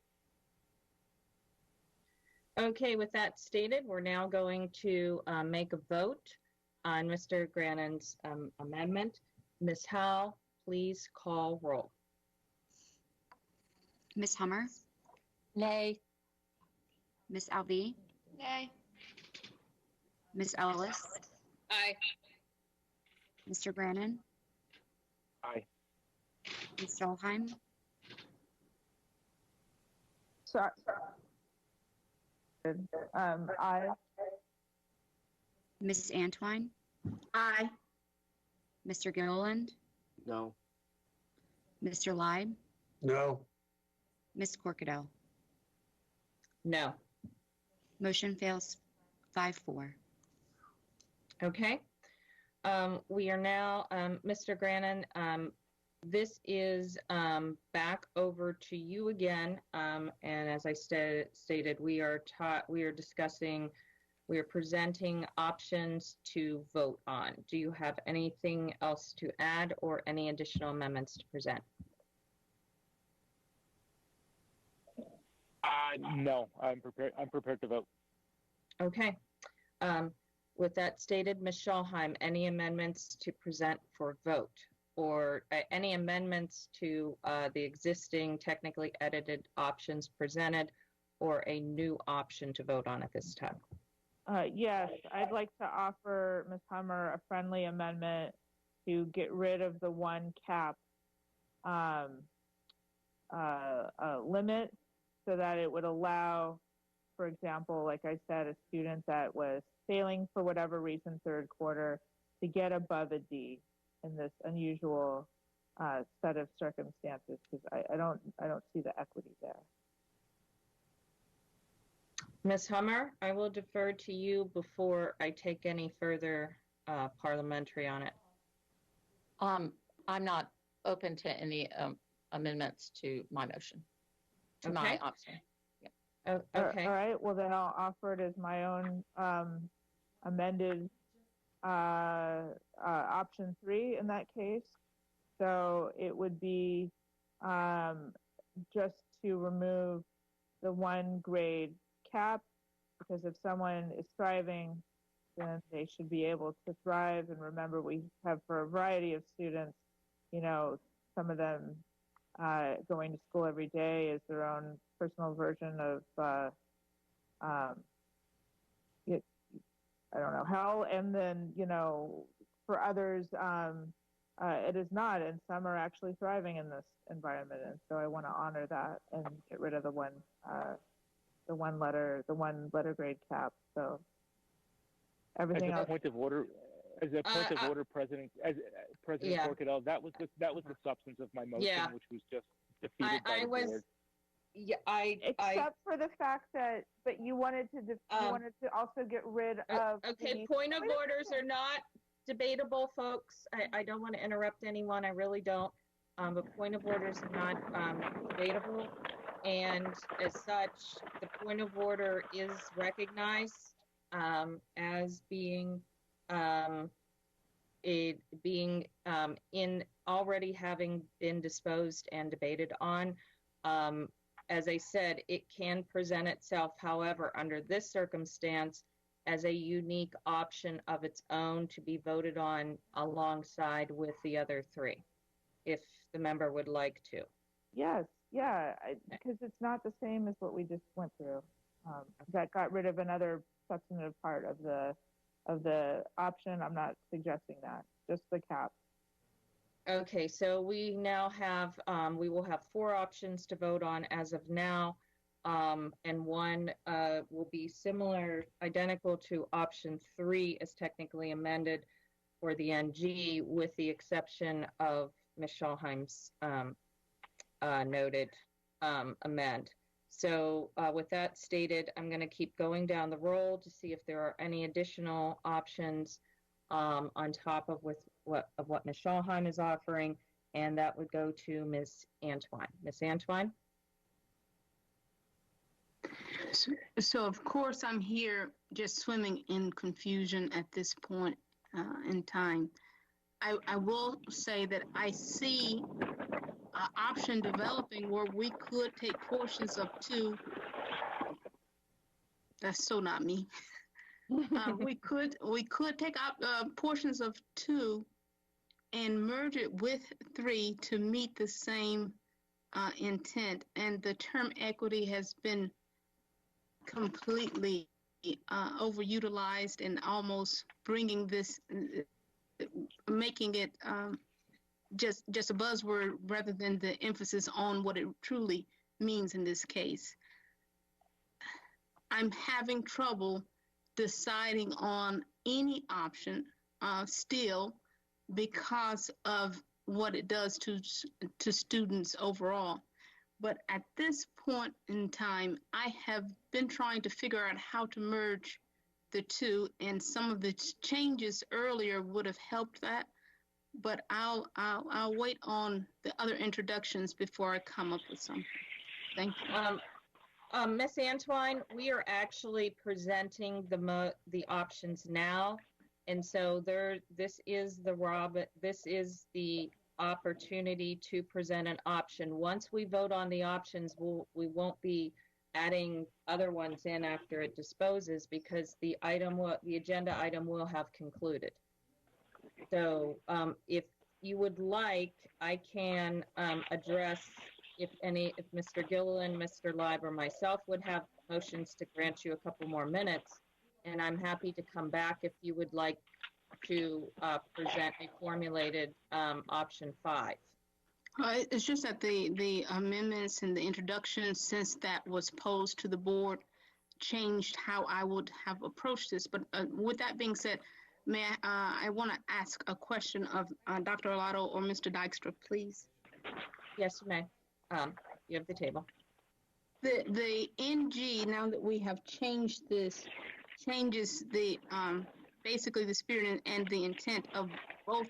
Okay, with that stated, we're now going to make a vote on Mr. Grannon's amendment. Ms. Howell, please call roll. Ms. Hummer? Nay. Ms. Alvey? Nay. Ms. Ellis? Aye. Mr. Grannon? Aye. Ms. Scholheim? Sorry. Aye. Ms. Antwine? Aye. Mr. Gilliland? No. Mr. Leib? No. Ms. Corkadell? No. Motion fails 5-4. Okay. We are now, Mr. Grannon, this is back over to you again. And as I stated, we are presenting options to vote on. Do you have anything else to add or any additional amendments to present? No, I'm prepared to vote. Okay. With that stated, Ms. Scholheim, any amendments to present for vote or any amendments to the existing technically edited options presented or a new option to vote on at this time? Yes, I'd like to offer Ms. Hummer a friendly amendment to get rid of the 1 cap limit so that it would allow, for example, like I said, a student that was failing for whatever reason 3rd quarter to get above a D in this unusual set of circumstances, because I don't see the equity there. Ms. Hummer, I will defer to you before I take any further parliamentary on it. I'm not open to any amendments to my motion, to my option. Yeah. Oh, okay. All right. Well, then I'll offer it as my own amended option 3 in that case. So it would be just to remove the 1 grade cap, because if someone is thriving, then they should be able to thrive. And remember, we have, for a variety of students, you know, some of them going to school every day is their own personal version of I don't know, hell. And then, you know, for others, it is not, and some are actually thriving in this environment. And so I want to honor that and get rid of the one letter grade cap. So everything else. As a point of order, President Corkadell, that was the substance of my motion, which was just defeated by the board. Yeah, except for the fact that, but you wanted to also get rid of. Okay, point of orders are not debatable, folks. I don't want to interrupt anyone. I really don't. But point of orders are not debatable, and as such, the point of order is recognized as being in already having been disposed and debated on. As I said, it can present itself, however, under this circumstance, as a unique option of its own to be voted on alongside with the other 3, if the member would like to. Yes, yeah, because it's not the same as what we just went through. That got rid of another substantive part of the option. I'm not suggesting that, just the cap. Okay, so we now have, we will have 4 options to vote on as of now, and one will be similar, identical to option 3 as technically amended for the NG, with the exception of Ms. Schallheim's noted amend. So with that stated, I'm going to keep going down the roll to see if there are any additional options on top of what Ms. Schallheim is offering, and that would go to Ms. Antwine. Ms. Antwine? So of course, I'm here just swimming in confusion at this point in time. I will say that I see an option developing where we could take portions of 2. That's so not me. We could take out portions of 2 and merge it with 3 to meet the same intent. And the term equity has been completely overutilized and almost bringing this, making it just a buzzword rather than the emphasis on what it truly means in this case. I'm having trouble deciding on any option still because of what it does to students overall. But at this point in time, I have been trying to figure out how to merge the 2, and some of the changes earlier would have helped that. But I'll wait on the other introductions before I come up with something. Thank you. Ms. Antwine, we are actually presenting the options now, and so this is the opportunity to present an option. Once we vote on the options, we won't be adding other ones in after it disposes, because the agenda item will have concluded. So if you would like, I can address if Mr. Gilliland, Mr. Live, or myself would have motions to grant you a couple more minutes, and I'm happy to come back if you would like to present a formulated option 5. It's just that the amendments and the introduction, since that was posed to the board, changed how I would have approached this. But with that being said, May I want to ask a question of Dr. Arlotto or Mr. Dykstra, please. Yes, you may. You have the table. The NG, now that we have changed this, changes the basically the spirit and the intent of both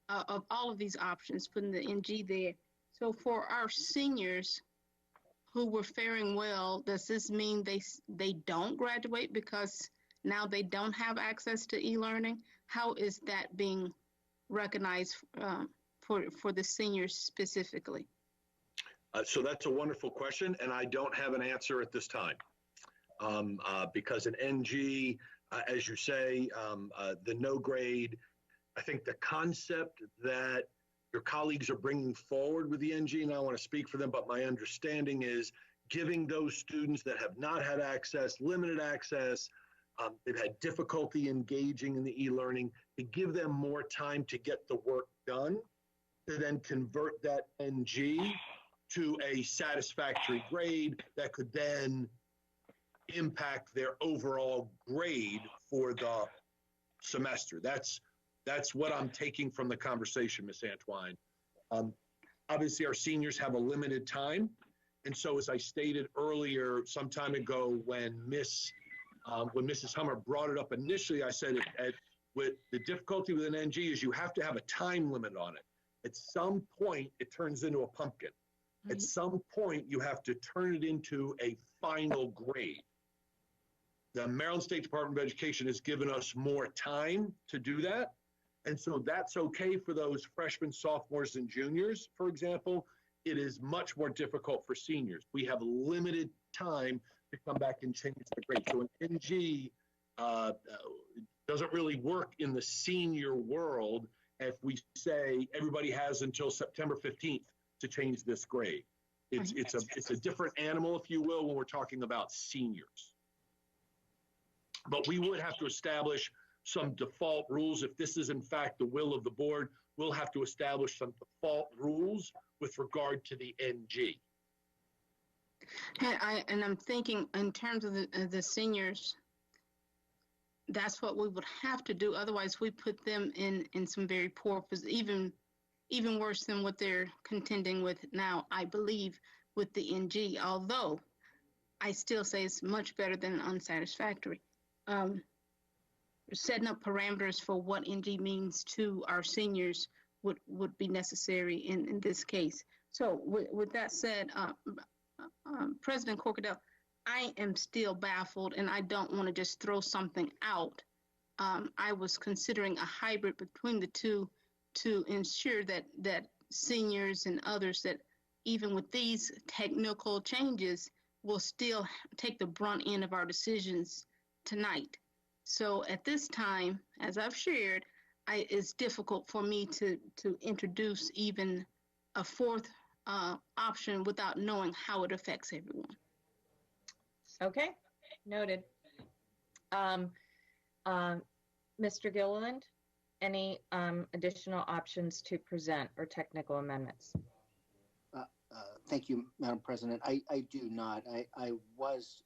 of all of these options, putting the NG there. So for our seniors who were faring well, does this mean they don't graduate because now they don't have access to e-learning? How is that being recognized for the seniors specifically? So that's a wonderful question, and I don't have an answer at this time. Because an NG, as you say, the no grade, I think the concept that your colleagues are bringing forward with the NG, and I want to speak for them, but my understanding is giving those students that have not had access, limited access, they've had difficulty engaging in the e-learning, to give them more time to get the work done, to then convert that NG to a satisfactory grade that could then impact their overall grade for the semester. That's what I'm taking from the conversation, Ms. Antwine. Obviously, our seniors have a limited time. And so as I stated earlier, some time ago, when Mrs. Hummer brought it up initially, I said with the difficulty with an NG is you have to have a time limit on it. At some point, it turns into a pumpkin. At some point, you have to turn it into a final grade. The Maryland State Department of Education has given us more time to do that. And so that's okay for those freshmen, sophomores, and juniors, for example. It is much more difficult for seniors. We have limited time to come back and change the grade. So an NG doesn't really work in the senior world if we say everybody has until September 15th to change this grade. It's a different animal, if you will, when we're talking about seniors. But we would have to establish some default rules. If this is in fact the will of the board, we'll have to establish some default rules with regard to the NG. And I'm thinking in terms of the seniors, that's what we would have to do. Otherwise, we put them in some very poor position, even worse than what they're contending with now, I believe, with the NG, although I still say it's much better than unsatisfactory. Setting up parameters for what NG means to our seniors would be necessary in this case. So with that said, President Corkadell, I am still baffled, and I don't want to just throw something out. I was considering a hybrid between the two to ensure that seniors and others that even with these technical changes will still take the brunt end of our decisions tonight. So at this time, as I've shared, it's difficult for me to introduce even a fourth option without knowing how it affects everyone. Okay, noted. Mr. Gilliland, any additional options to present or technical amendments? Thank you, Madam President. I do not. I was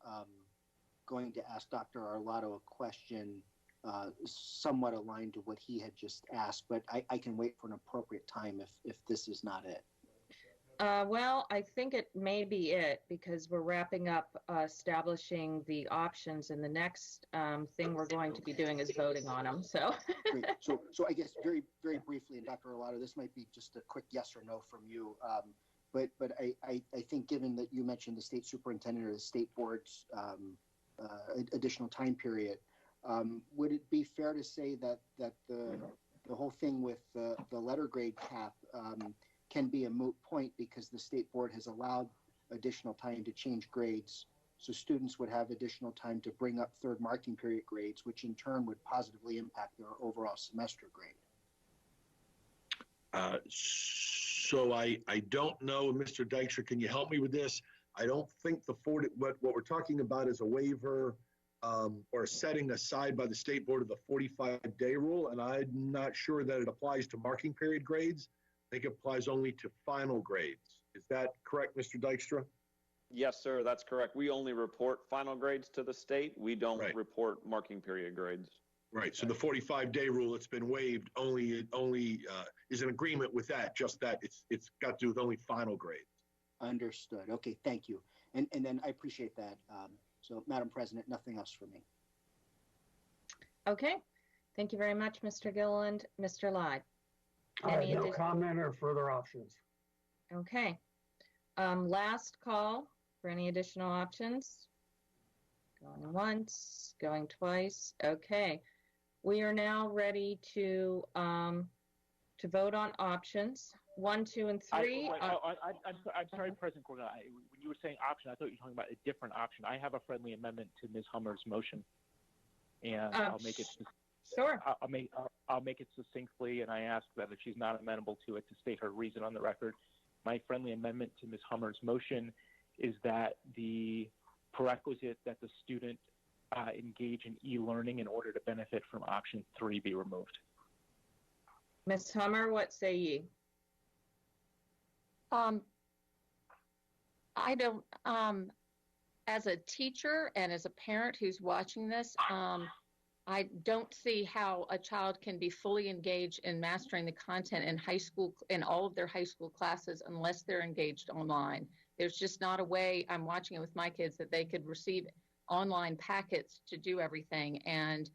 going to ask Dr. Arlotto a question somewhat aligned to what he had just asked, but I can wait for an appropriate time if this is not it. Well, I think it may be it because we're wrapping up establishing the options, and the next thing we're going to be doing is voting on them. So, great. So I guess very briefly, and Dr. Arlotto, this might be just a quick yes or no from you. But I think given that you mentioned the state superintendent or the state board's additional time period, would it be fair to say that the whole thing with the letter grade cap can be a moot point because the state board has allowed additional time to change grades, so students would have additional time to bring up third marking period grades, which in turn would positively impact their overall semester grade? So I don't know, Mr. Dykstra, can you help me with this? I don't think what we're talking about is a waiver or setting aside by the state board of the 45-day rule, and I'm not sure that it applies to marking period grades. I think it applies only to final grades. Is that correct, Mr. Dykstra? Yes, sir, that's correct. We only report final grades to the state. We don't report marking period grades. Right, so the 45-day rule that's been waived only is in agreement with that, just that it's got to do with only final grades. Understood. Okay, thank you. And then I appreciate that. So, Madam President, nothing else for me. Okay. Thank you very much, Mr. Gilliland. Mr. Lyde. No comment or further options. Okay. Last call for any additional options. Going once, going twice. Okay. We are now ready to vote on options 1, 2, and 3. I'm sorry, President Cornell. When you were saying option, I thought you were talking about a different option. I have a friendly amendment to Ms. Hummer's motion, and I'll make it. Sure. I'll make it succinctly, and I ask that if she's not amenable to it, to state her reason on the record. My friendly amendment to Ms. Hummer's motion is that the prerequisite that the student engage in e-learning in order to benefit from option 3 be removed. Ms. Hummer, what say ye? I don't, as a teacher and as a parent who's watching this, I don't see how a child can be fully engaged in mastering the content in high school, in all of their high school classes, unless they're engaged online. There's just not a way, I'm watching it with my kids, that they could receive online packets to do everything. And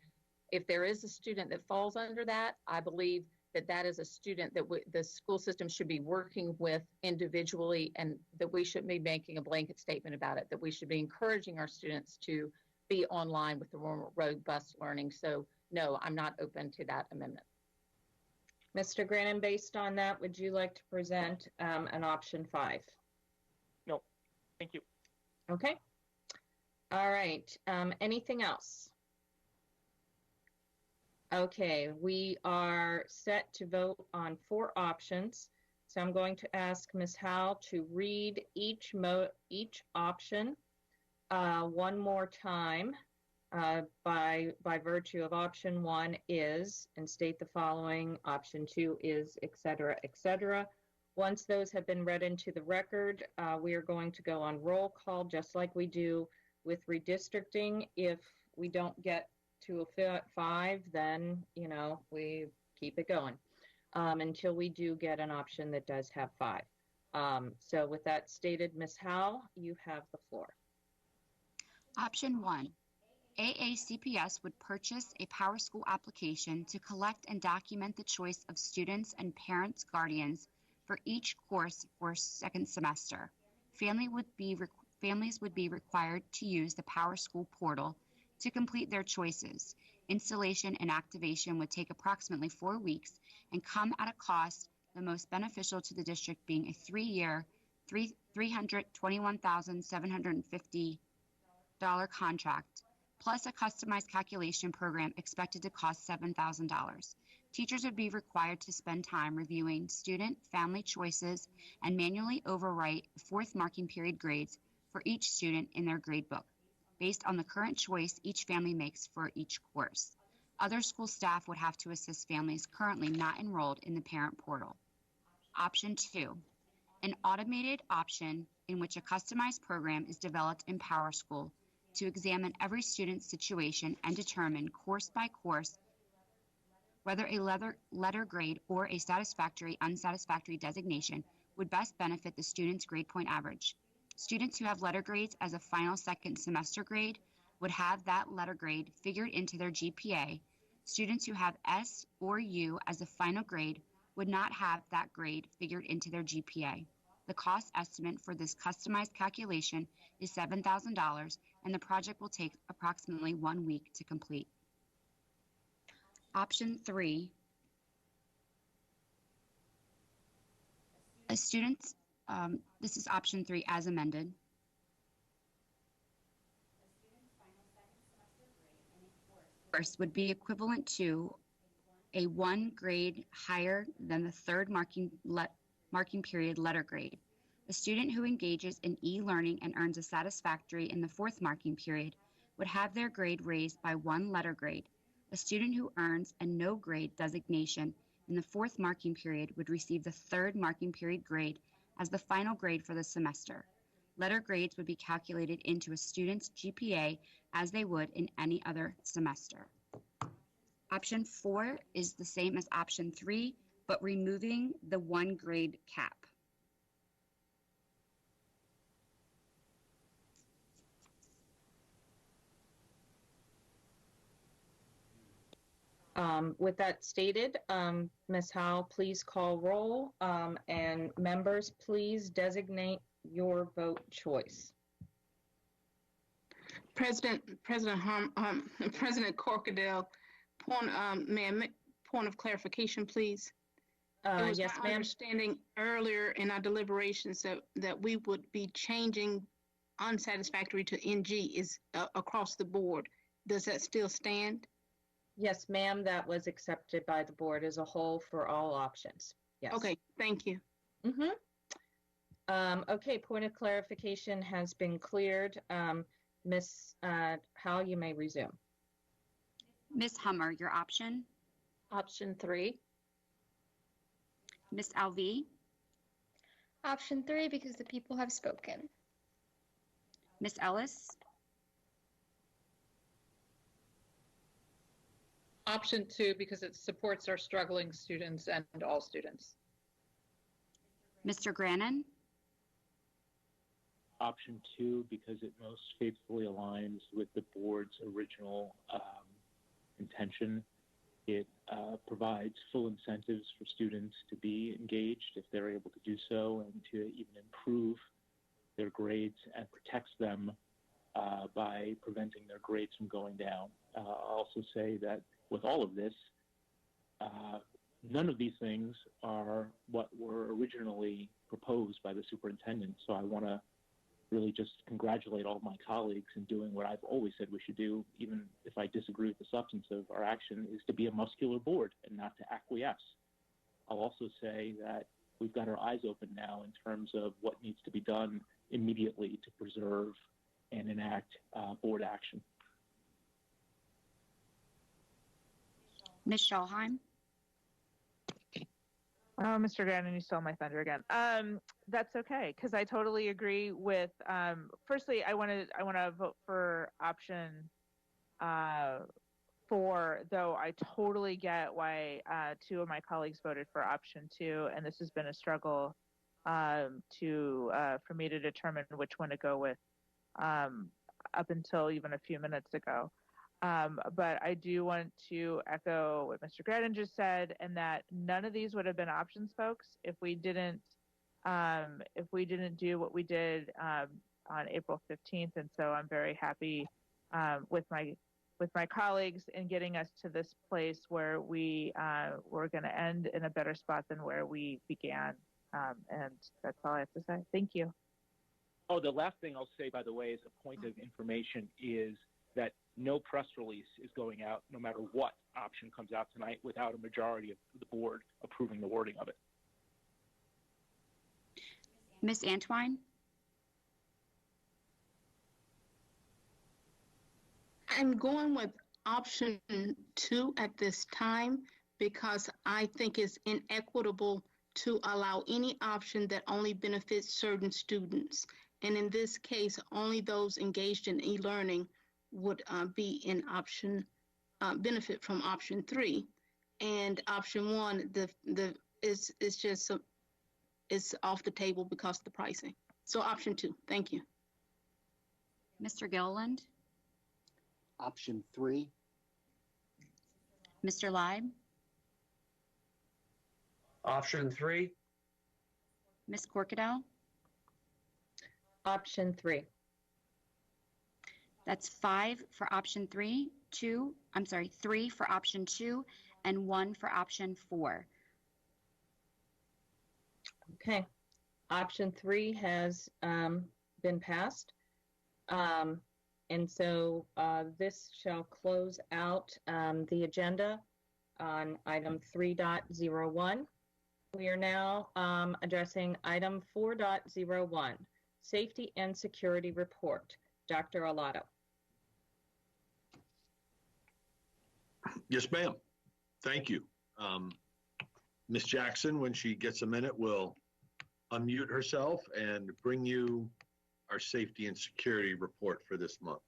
if there is a student that falls under that, I believe that that is a student that the school system should be working with individually, and that we shouldn't be making a blanket statement about it, that we should be encouraging our students to be online with the more robust learning. So no, I'm not open to that amendment. Mr. Grannon, based on that, would you like to present an option 5? No, thank you. Okay. All right. Anything else? Okay, we are set to vote on 4 options. So I'm going to ask Ms. Howell to read each option one more time by virtue of option 1 is, and state the following, option 2 is, et cetera, et cetera. Once those have been read into the record, we are going to go on roll call, just like we do with redistricting. If we don't get to a 5, then, you know, we keep it going until we do get an option that does have 5. So with that stated, Ms. Howell, you have the floor. Option 1, AACPS would purchase a PowerSchool application to collect and document the choice of students and parents' guardians for each course for second semester. Families would be required to use the PowerSchool portal to complete their choices. Installation and activation would take approximately 4 weeks and come at a cost, the most beneficial to the district being a 3-year, $321,750 contract, plus a customized calculation program expected to cost $7,000. Teachers would be required to spend time reviewing student family choices and manually overwrite 4th marking period grades for each student in their grade book, based on the current choice each family makes for each course. Other school staff would have to assist families currently not enrolled in the parent portal. Option 2, an automated option in which a customized program is developed in PowerSchool to examine every student's situation and determine course by course whether a letter grade or a satisfactory, unsatisfactory designation would best benefit the student's grade point average. Students who have letter grades as a final second semester grade would have that letter grade figured into their GPA. Students who have S or U as a final grade would not have that grade figured into their GPA. The cost estimate for this customized calculation is $7,000, and the project will take approximately 1 week to complete. Option 3, this is option 3 as amended. Course would be equivalent to a 1 grade higher than the 3rd marking period letter grade. A student who engages in e-learning and earns a satisfactory in the 4th marking period would have their grade raised by 1 letter grade. A student who earns a no grade designation in the 4th marking period would receive the 3rd marking period grade as the final grade for the semester. Letter grades would be calculated into a student's GPA as they would in any other semester. Option 4 is the same as option 3, but removing the 1 grade cap. With that stated, Ms. Howell, please call roll, and members, please designate your vote choice. President Corkadell, point of clarification, please. It was Yes, my ma'am. understanding earlier in our deliberations that we would be changing unsatisfactory to NG is across the board. Does that still stand? Yes, ma'am, that was accepted by the board as a whole for all options. Yes. Okay, thank you. Okay, point of clarification has been cleared. Ms. Howell, you may resume. Ms. Hummer, your option? Option 3. Ms. Alvey? Option 3, because the people have spoken. Ms. Ellis? Option 2, because it supports our struggling students and all students. Mr. Grannon? Option 2, because it most faithfully aligns with the board's original intention. It provides full incentives for students to be engaged if they're able to do so, and to even improve their grades, and protects them by preventing their grades from going down. I'll also say that with all of this, none of these things are what were originally proposed by the superintendent. So I want to really just congratulate all of my colleagues in doing what I've always said we should do, even if I disagree with the substance of our action, is to be a muscular board and not to acquiesce. I'll also say that we've got our eyes open now in terms of what needs to be done immediately to preserve and enact board action. Ms. Schallheim? Oh, Mr. Grannon, you stole my thunder again. That's okay, because I totally agree with. Firstly, I want to vote for option 4, though I totally get why 2 of my colleagues voted for option 2, and this has been a struggle for me to determine which one to go with up until even a few minutes ago. But I do want to echo what Mr. Grannon just said, and that none of these would have been options, folks, if we didn't do what we did on April 15th. And so I'm very happy with my colleagues in getting us to this place where we're going to end in a better spot than where we began. And that's all I have to say. Thank you. Oh, the last thing I'll say, by the way, as a point of information, is that no press release is going out, no matter what option comes out tonight, without a majority of the board approving the wording of it. Ms. Antwine? I'm going with option 2 at this time because I think it's inequitable to allow any option that only benefits certain students. And in this case, only those engaged in e-learning would be in option, benefit from option 3. And option 1, is just it's off the table because of the pricing. So option 2, thank you. Mr. Gilliland? Option 3. Mr. Leib? Option 3. Ms. Corkadell? Option 3. That's 5 for option 3, 3 for option 2, and 1 for option 4. Okay. Option 3 has been passed. And so this shall close out the agenda on item 3.01. We are now addressing item 4.01, Safety and Security Report. Dr. Alato. Yes, ma'am. Thank you. Ms. Jackson, when she gets a minute, will unmute herself and bring you our safety and security report for this month.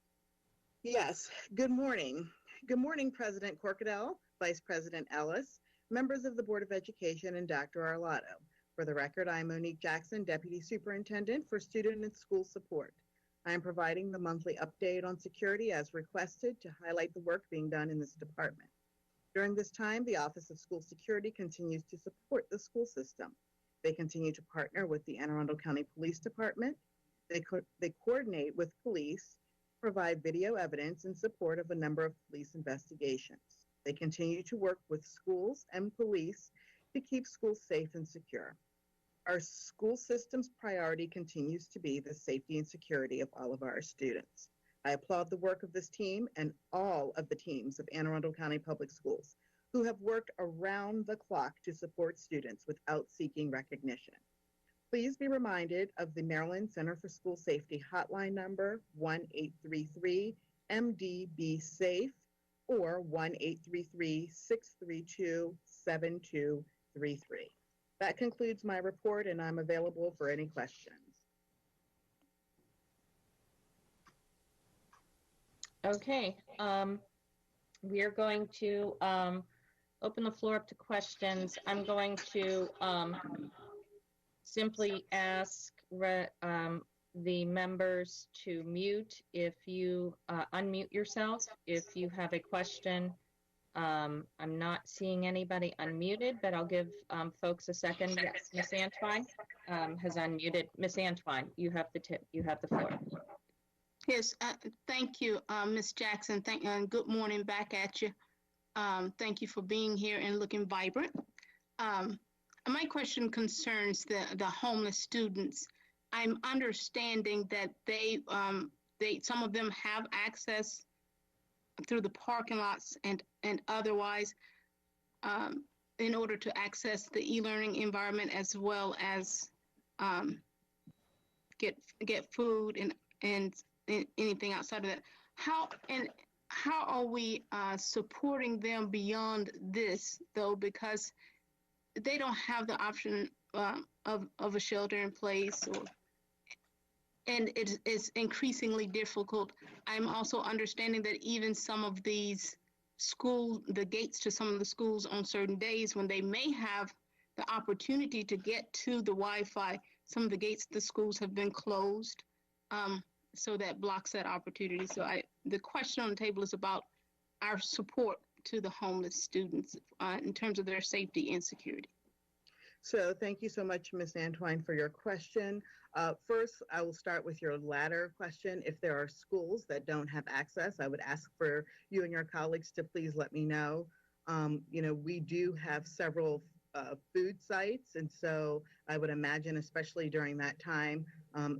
Yes, good morning. Good morning, President Corkadell, Vice President Ellis, members of the Board of Education, and Dr. Arlotto. For the record, I am Monique Jackson, Deputy Superintendent for Student and School Support. I am providing the monthly update on security as requested to highlight the work being done in this department. During this time, the Office of School Security continues to support the school system. They continue to partner with the Anne Arundel County Police Department. They coordinate with police, provide video evidence in support of a number of police investigations. They continue to work with schools and police to keep schools safe and secure. Our school system's priority continues to be the safety and security of all of our students. I applaud the work of this team and all of the teams of Anne Arundel County Public Schools who have worked around the clock to support students without seeking recognition. Please be reminded of the Maryland Center for School Safety hotline number 1-833-MDB-SAFE or 1-833-632-7233. That concludes my report, and I'm available for any questions. Okay, we are going to open the floor up to questions. I'm going to simply ask the members to mute if you unmute yourself. If you have a question, I'm not seeing anybody unmuted, but I'll give folks a second. Yes, Miss Antwine has unmuted. Miss Antwine, you have the floor. Yes, thank you, Ms. Jackson. And good morning back at you. Thank you for being here and looking vibrant. My question concerns the homeless students. I'm understanding that some of them have access through the parking lots and otherwise in order to access the e-learning environment as well as get food and anything outside of that. How are we supporting them beyond this though, because they don't have the option of a shelter in place, and it is increasingly difficult. I'm also understanding that even some of these the gates to some of the schools on certain days when they may have the opportunity to get to the Wi-Fi, some of the gates to the schools have been closed. So that blocks that opportunity. So the question on the table is about our support to the homeless students in terms of their safety and security. So thank you so much, Ms. Antwine, for your question. First, I will start with your latter question. If there are schools that don't have access, I would ask for you and your colleagues to please let me know. We do have several food sites, and so I would imagine, especially during that time,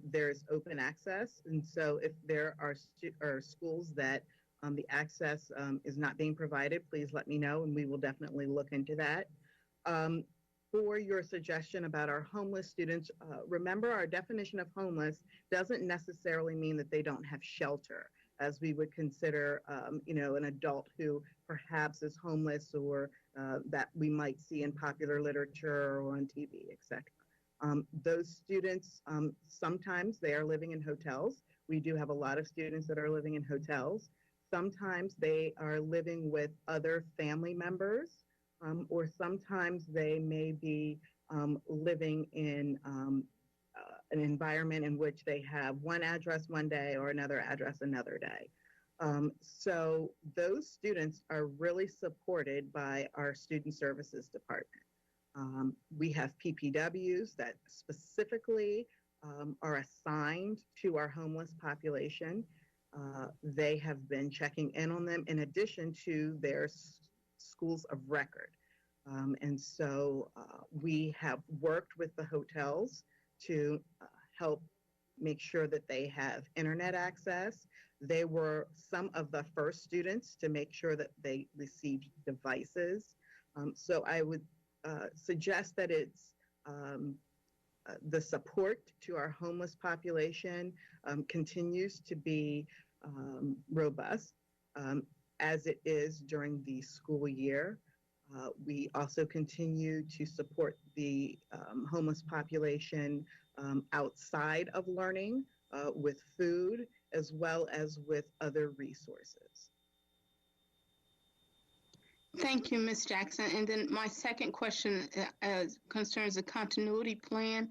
there's open access. And so if there are schools that the access is not being provided, please let me know, and we will definitely look into that. For your suggestion about our homeless students, remember our definition of homeless doesn't necessarily mean that they don't have shelter, as we would consider, an adult who perhaps is homeless or that we might see in popular literature or on TV, etc. Those students, sometimes they are living in hotels. We do have a lot of students that are living in hotels. Sometimes they are living with other family members, or sometimes they may be living in an environment in which they have one address one day or another address another day. So those students are really supported by our Student Services Department. We have PPWs that specifically are assigned to our homeless population. They have been checking in on them in addition to their schools of record. And so we have worked with the hotels to help make sure that they have internet access. They were some of the first students to make sure that they received devices. So I would suggest that it's the support to our homeless population continues to be robust as it is during the school year. We also continue to support the homeless population outside of learning with food as well as with other resources. Thank you, Ms. Jackson. And then my second question concerns the continuity plan.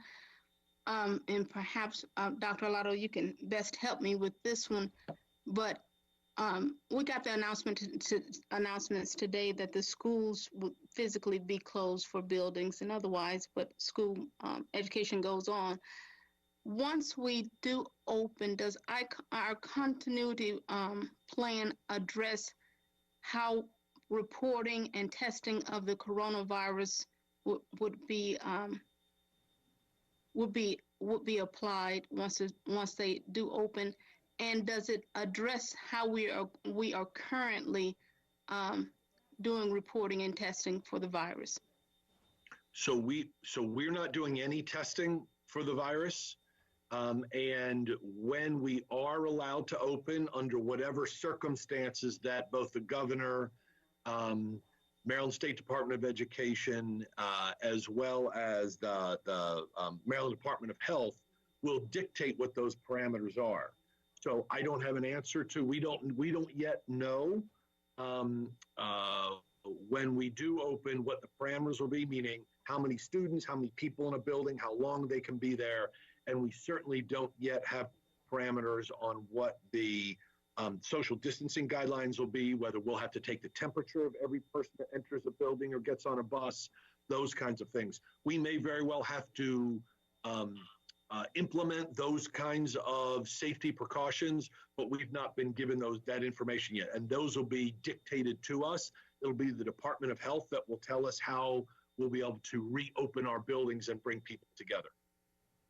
And perhaps, Dr. Alato, you can best help me with this one. But we got the announcements today that the schools will physically be closed for buildings and otherwise, but school education goes on. Once we do open, does our continuity plan address how reporting and testing of the coronavirus would be applied once they do open? And does it address how we are currently doing reporting and testing for the virus? So we're not doing any testing for the virus. And when we are allowed to open under whatever circumstances that both the governor, Maryland State Department of Education, as well as the Maryland Department of Health will dictate what those parameters are. So I don't have an answer to, we don't yet know when we do open what the parameters will be, meaning how many students, how many people in a building, how long they can be there. And we certainly don't yet have parameters on what the social distancing guidelines will be, whether we'll have to take the temperature of every person that enters a building or gets on a bus, those kinds of things. We may very well have to implement those kinds of safety precautions, but we've not been given that information yet. And those will be dictated to us. It'll be the Department of Health that will tell us how we'll be able to reopen our buildings and bring people together.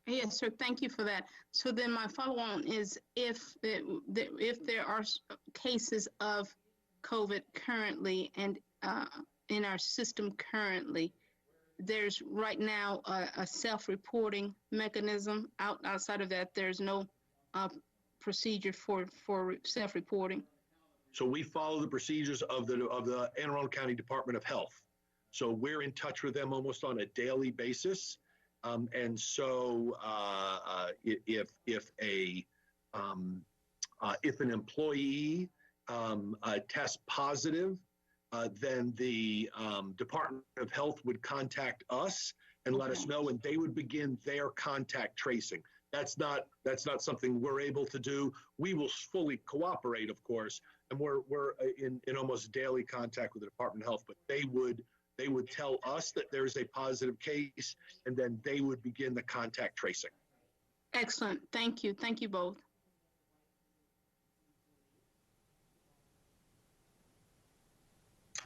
Yes, sir. Thank you for that. So then my follow-on is if there are cases of COVID currently and in our system currently, there's right now a self-reporting mechanism. Outside of that, there's no procedure for self-reporting. So we follow the procedures of the Anne Arundel County Department of Health. So we're in touch with them almost on a daily basis. And so if an employee tests positive, then the Department of Health would contact us and let us know, and they would begin their contact tracing. That's not something we're able to do. We will fully cooperate, of course, and we're in almost daily contact with the Department of Health, but they would tell us that there's a positive case, and then they would begin the contact tracing. Excellent. Thank you. Thank you both.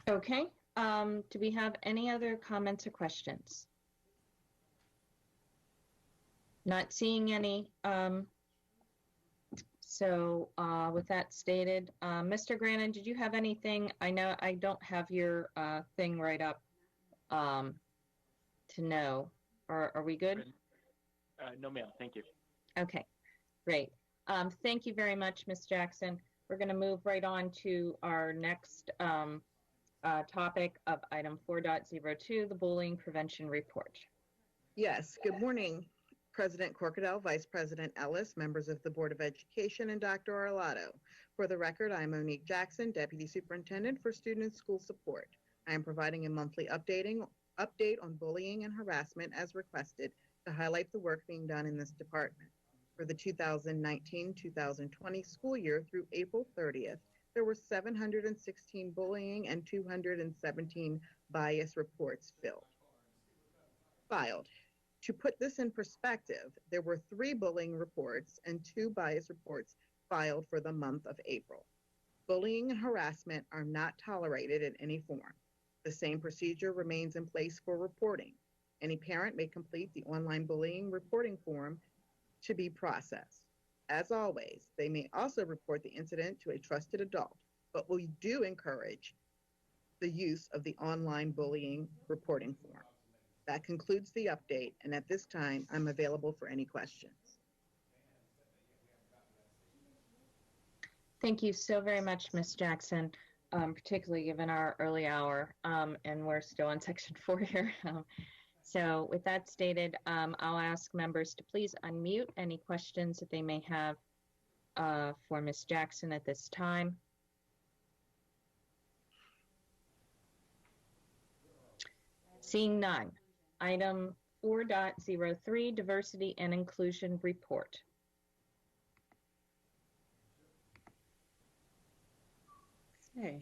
Okay. Do we have any other comments or questions? Not seeing any. So with that stated, Mr. Grannon, did you have anything? I know I don't have your thing right up to know. Are we good? No, ma'am. Thank you. Okay, great. Thank you very much, Ms. Jackson. We're going to move right on to our next topic of item 4.02, the bullying prevention report. Yes, good morning, President Corkadell, Vice President Ellis, members of the Board of Education, and Dr. Arlato. For the record, I am Monique Jackson, Deputy Superintendent for Student and School Support. I am providing a monthly update on bullying and harassment as requested to highlight the work being done in this department. For the 2019-2020 school year through April 30th, there were 716 bullying and 217 bias reports filed. To put this in perspective, there were 3 bullying reports and 2 bias reports filed for the month of April. Bullying and harassment are not tolerated in any form. The same procedure remains in place for reporting. Any parent may complete the online bullying reporting form to be processed. As always, they may also report the incident to a trusted adult, but we do encourage the use of the online bullying reporting form. That concludes the update, and at this time, I'm available for any questions. Thank you so very much, Ms. Jackson, particularly given our early hour, and we're still on section 4 here. So with that stated, I'll ask members to please unmute any questions that they may have for Ms. Jackson at this time. Seeing none. Item 4.03, Diversity and Inclusion Report. Okay.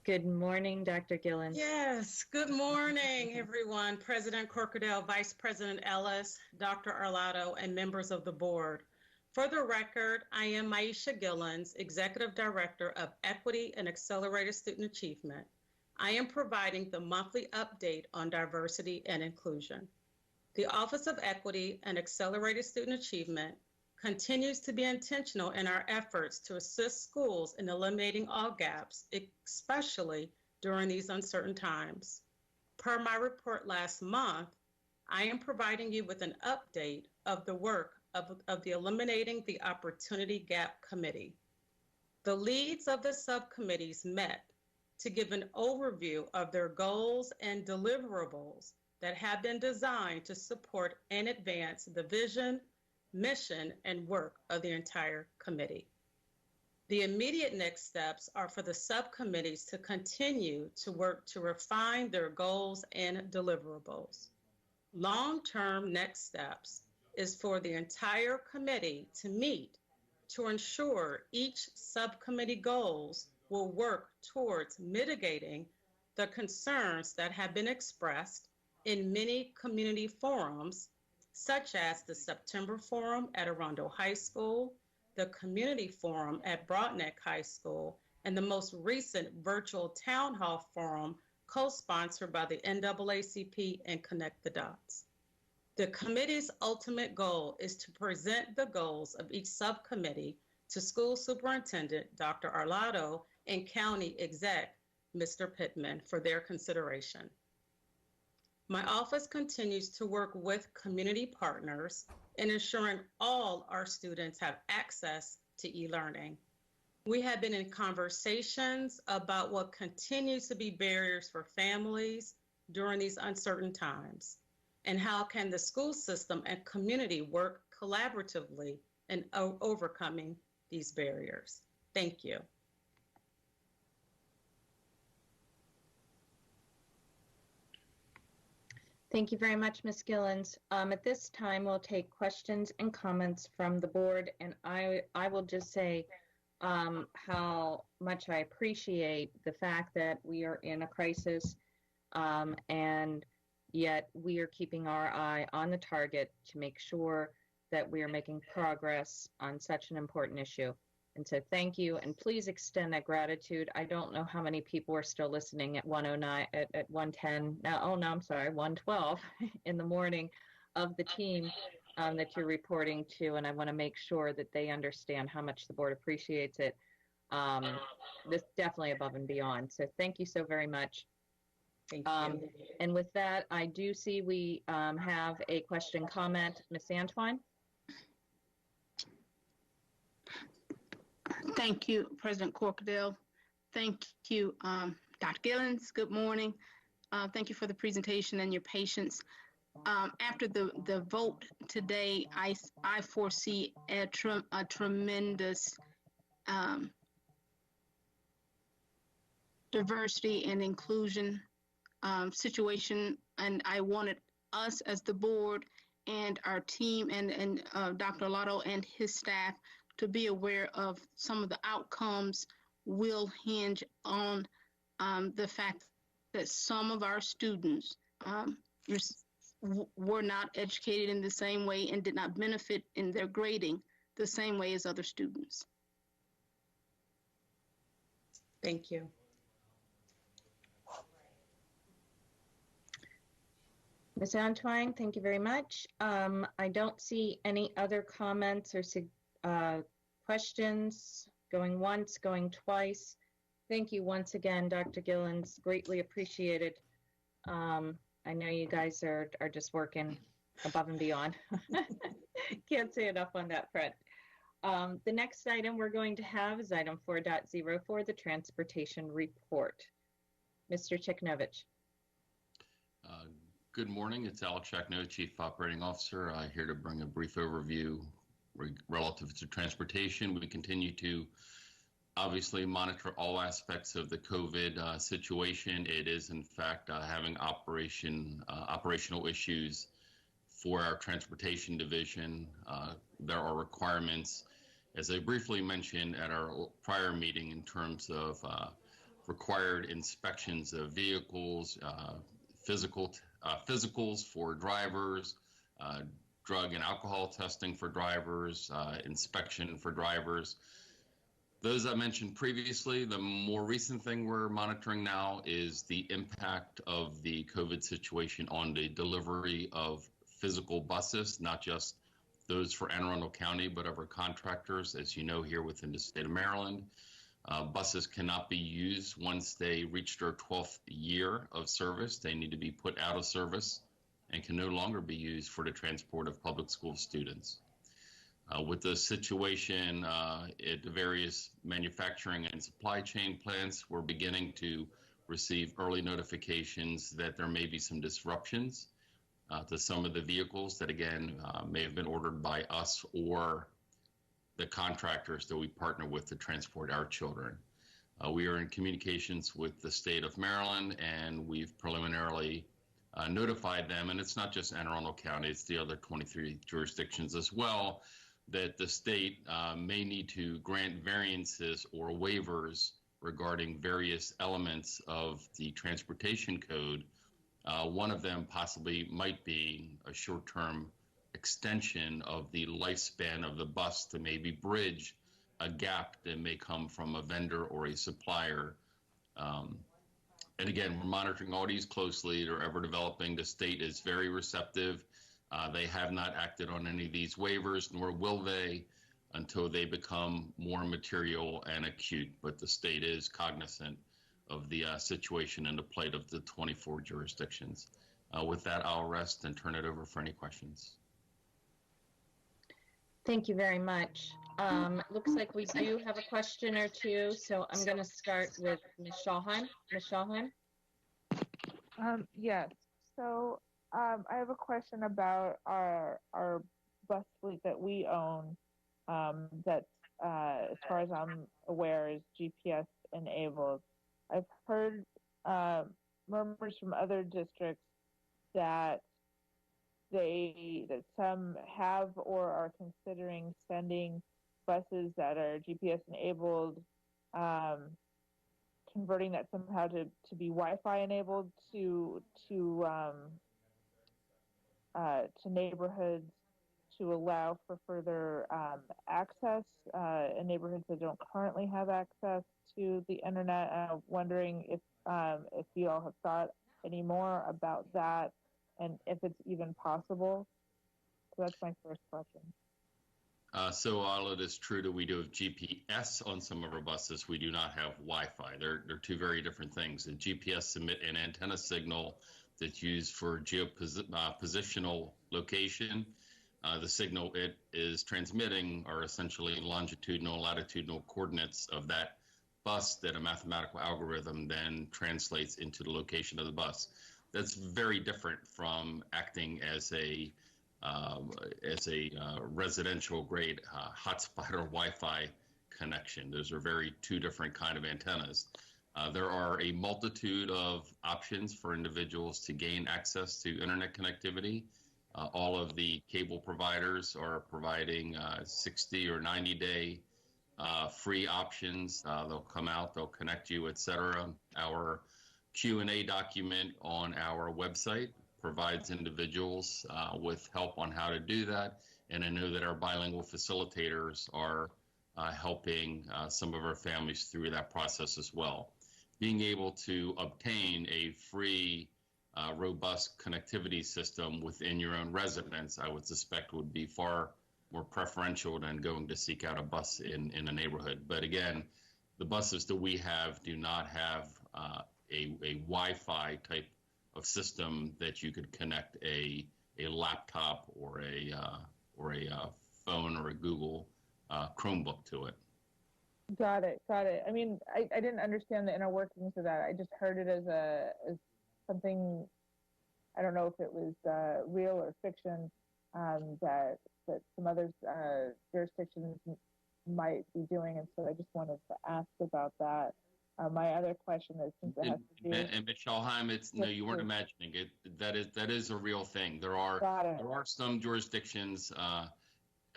Good morning, Dr. Gillens. Yes, good morning, everyone. President Corkadell, Vice President Ellis, Dr. Arlotto, and members of the board. For the record, I am Maisha Gillens, Executive Director of Equity and Accelerated Student Achievement. I am providing the monthly update on diversity and inclusion. The Office of Equity and Accelerated Student Achievement continues to be intentional in our efforts to assist schools in eliminating all gaps, especially during these uncertain times. Per my report last month, I am providing you with an update of the work of the Eliminating the Opportunity Gap Committee. The leads of the subcommittees met to give an overview of their goals and deliverables that have been designed to support and advance the vision, mission, and work of the entire committee. The immediate next steps are for the subcommittees to continue to work to refine their goals and deliverables. Long-term next steps is for the entire committee to meet to ensure each subcommittee goals will work towards mitigating the concerns that have been expressed in many community forums, such as the September Forum at Arundel High School, the Community Forum at Broadneck High School, and the most recent virtual town hall forum co-sponsored by the NAACP and Connect the Dots. The committee's ultimate goal is to present the goals of each subcommittee to School Superintendent Dr. Arlotto and County Exec Mr. Pittman for their consideration. My office continues to work with community partners in ensuring all our students have access to e-learning. We have been in conversations about what continues to be barriers for families during these uncertain times, and how can the school system and community work collaboratively in overcoming these barriers. Thank you. Thank you very much, Ms. Gillens. At this time, we'll take questions and comments from the board, and I will just say how much I appreciate the fact that we are in a crisis, and yet we are keeping our eye on the target to make sure that we are making progress on such an important issue. And so thank you, and please extend that gratitude. I don't know how many people are still listening at 1:09, at 1:10, now, oh no, I'm sorry, 1:12 in the morning of the team that you're reporting to, and I want to make sure that they understand how much the board appreciates it. This definitely above and beyond. So thank you so very much. Thank you. And with that, I do see we have a question comment. Ms. Antwine? Thank you, President Corkadell. Thank you, Dr. Gillens. Good morning. Thank you for the presentation and your patience. After the vote today, I foresee a tremendous diversity and inclusion situation, and I wanted us as the board and our team and Dr. Arlotto and his staff to be aware of some of the outcomes will hinge on the fact that some of our students were not educated in the same way and did not benefit in their grading the same way as other students. Thank you. Ms. Antwine, thank you very much. I don't see any other comments or questions going once, going twice. Thank you once again, Dr. Gillens, greatly appreciated. I know you guys are just working above and beyond. Can't say enough on that front. The next item we're going to have is item 4.04, the transportation report. Mr. Chiknovich. Good morning. It's Alex Chakno, Chief Operating Officer. Here to bring a brief overview relative to transportation. We continue to obviously monitor all aspects of the COVID situation. It is, in fact, having operational issues for our transportation division. There are requirements, as I briefly mentioned at our prior meeting, in terms of required inspections of vehicles, physicals for drivers, drug and alcohol testing for drivers, inspection for drivers. Those I mentioned previously. The more recent thing we're monitoring now is the impact of the COVID situation on the delivery of physical buses, not just those for Anne Arundel County, but of our contractors. As you know, here within the state of Maryland, buses cannot be used once they reach their 12th year of service. They need to be put out of service and can no longer be used for the transport of public school students. With the situation at the various manufacturing and supply chain plants, we're beginning to receive early notifications that there may be some disruptions to some of the vehicles that, again, may have been ordered by us or the contractors that we partner with to transport our children. We are in communications with the state of Maryland, and we've preliminarily notified them, and it's not just Anne Arundel County, it's the other 23 jurisdictions as well, that the state may need to grant variances or waivers regarding various elements of the transportation code. One of them possibly might be a short-term extension of the lifespan of the bus to maybe bridge a gap that may come from a vendor or a supplier. And again, we're monitoring all these closely. They're ever developing. The state is very receptive. They have not acted on any of these waivers, nor will they until they become more material and acute. But the state is cognizant of the situation and the plight of the 24 jurisdictions. With that, I'll rest and turn it over for any questions. Thank you very much. Looks like we do have a question or two, so I'm going to start with Ms. Schallheim. Ms. Schallheim? Yes. So I have a question about our bus fleet that we own that, as far as I'm aware, is GPS enabled. I've heard murmurs from other districts that some have or are considering sending buses that are GPS enabled, converting that somehow to be Wi-Fi enabled to neighborhoods to allow for further access in neighborhoods that don't currently have access to the internet. I'm wondering if you all have thought any more about that and if it's even possible. So that's my first question. So while it is true that we do have GPS on some of our buses, we do not have Wi-Fi. They're two very different things. The GPS submit an antenna signal that's used for geopositional location. The signal it is transmitting are essentially longitudinal and latitudinal coordinates of that bus that a mathematical algorithm then translates into the location of the bus. That's very different from acting as a residential grade hotspot or Wi-Fi connection. Those are two different kind of antennas. There are a multitude of options for individuals to gain access to internet connectivity. All of the cable providers are providing 60 or 90-day free options. They'll come out, they'll connect you, etc. Our Q&A document on our website provides individuals with help on how to do that. And I know that our bilingual facilitators are helping some of our families through that process as well. Being able to obtain a free, robust connectivity system within your own residence, I would suspect would be far more preferential than going to seek out a bus in a neighborhood. But again, the buses that we have do not have a Wi-Fi type of system that you could connect a laptop or a phone or a Google Chromebook to it. Got it. I mean, I didn't understand the inner workings of that. I just heard it as something. I don't know if it was real or fiction. That some other jurisdictions might be doing. And so I just wanted to ask about that. My other question is, since it has to do and Ms. Schalheim, it's no, you weren't imagining it. That is a real thing. There are some jurisdictions